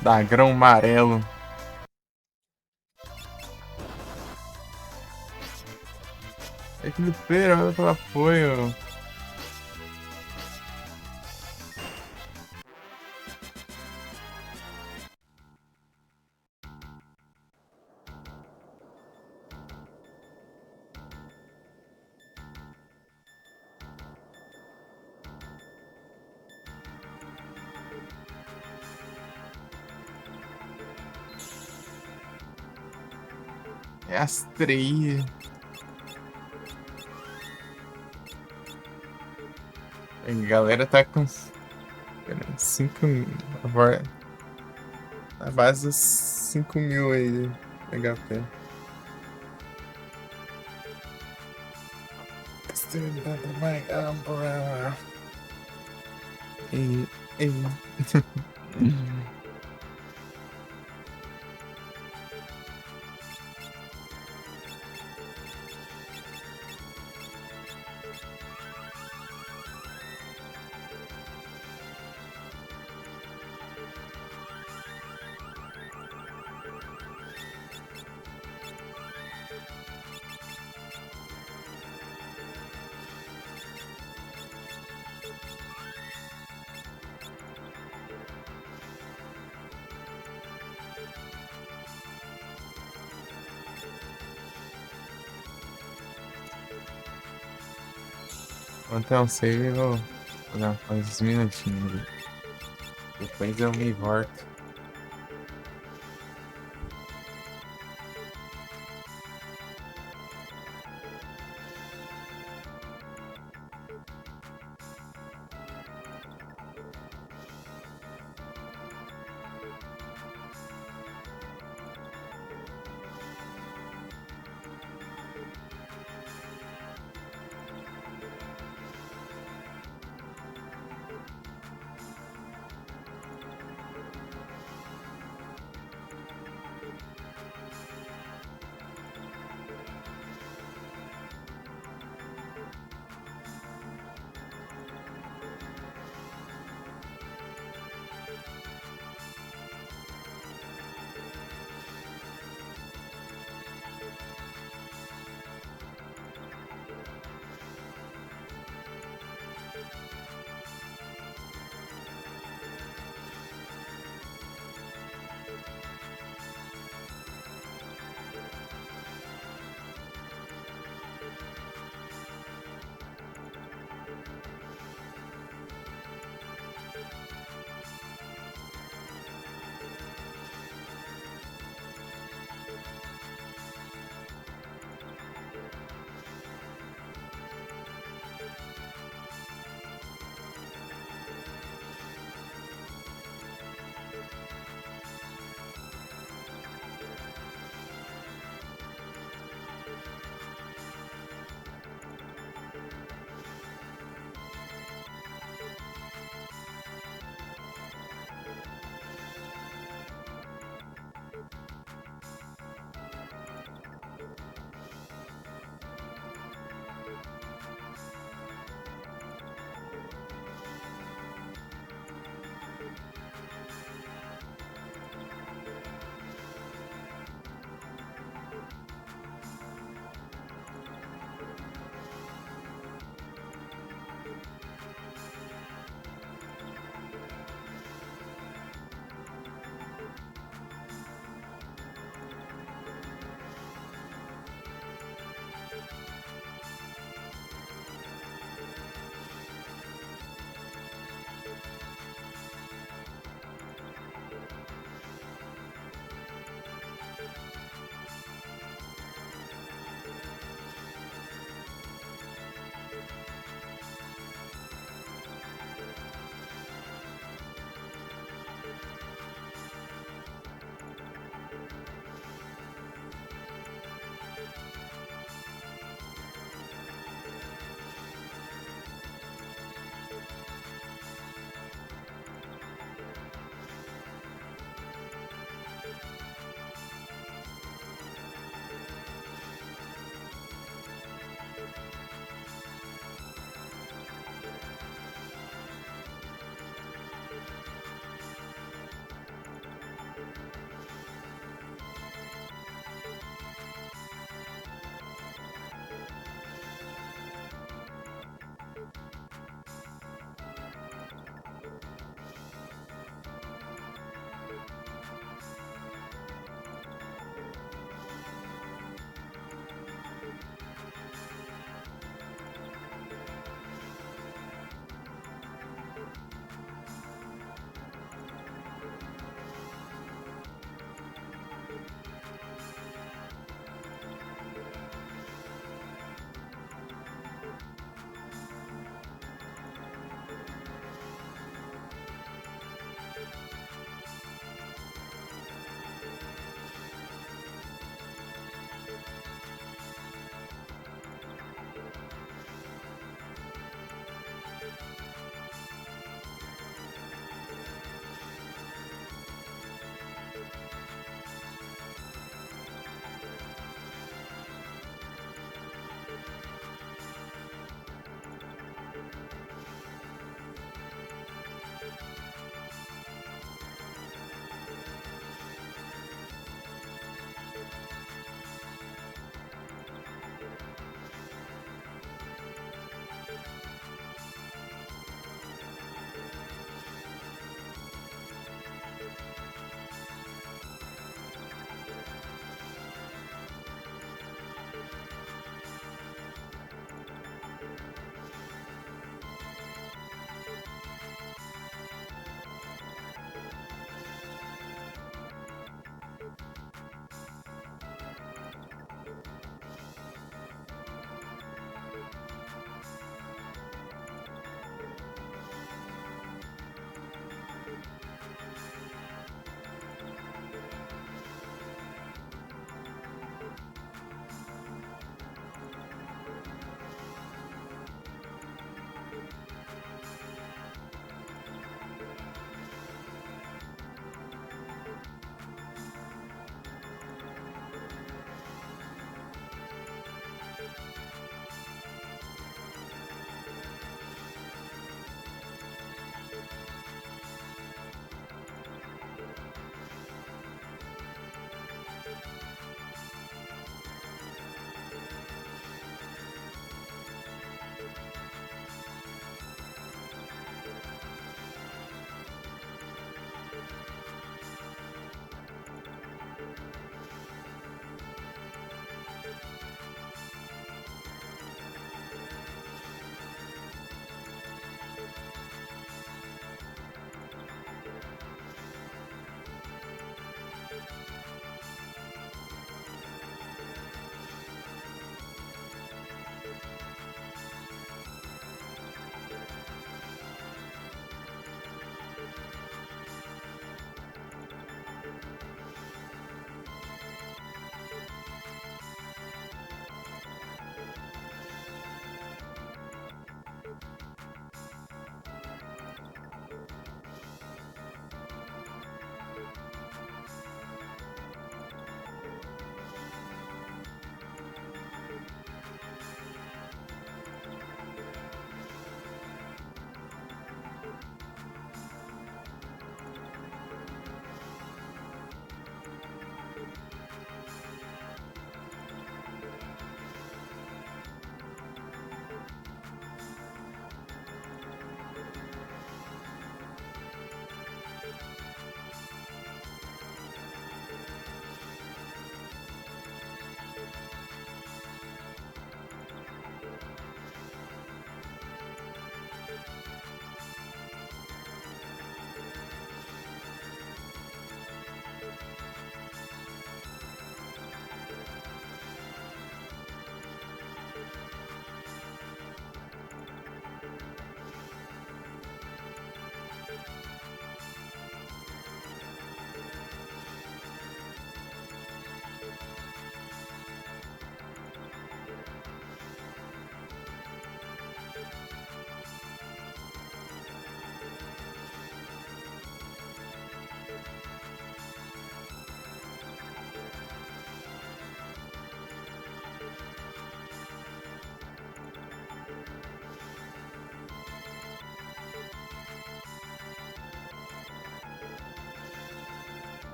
Dagrão amarelo. Equilibreiro, olha pelo apoio. É as três. A galera tá com 5 mil. A base dos 5 mil aí de HP. Extended my umbrella. Ei, ei. Vou ter um save e vou jogar mais uns minutinhos ali. Depois eu me volto.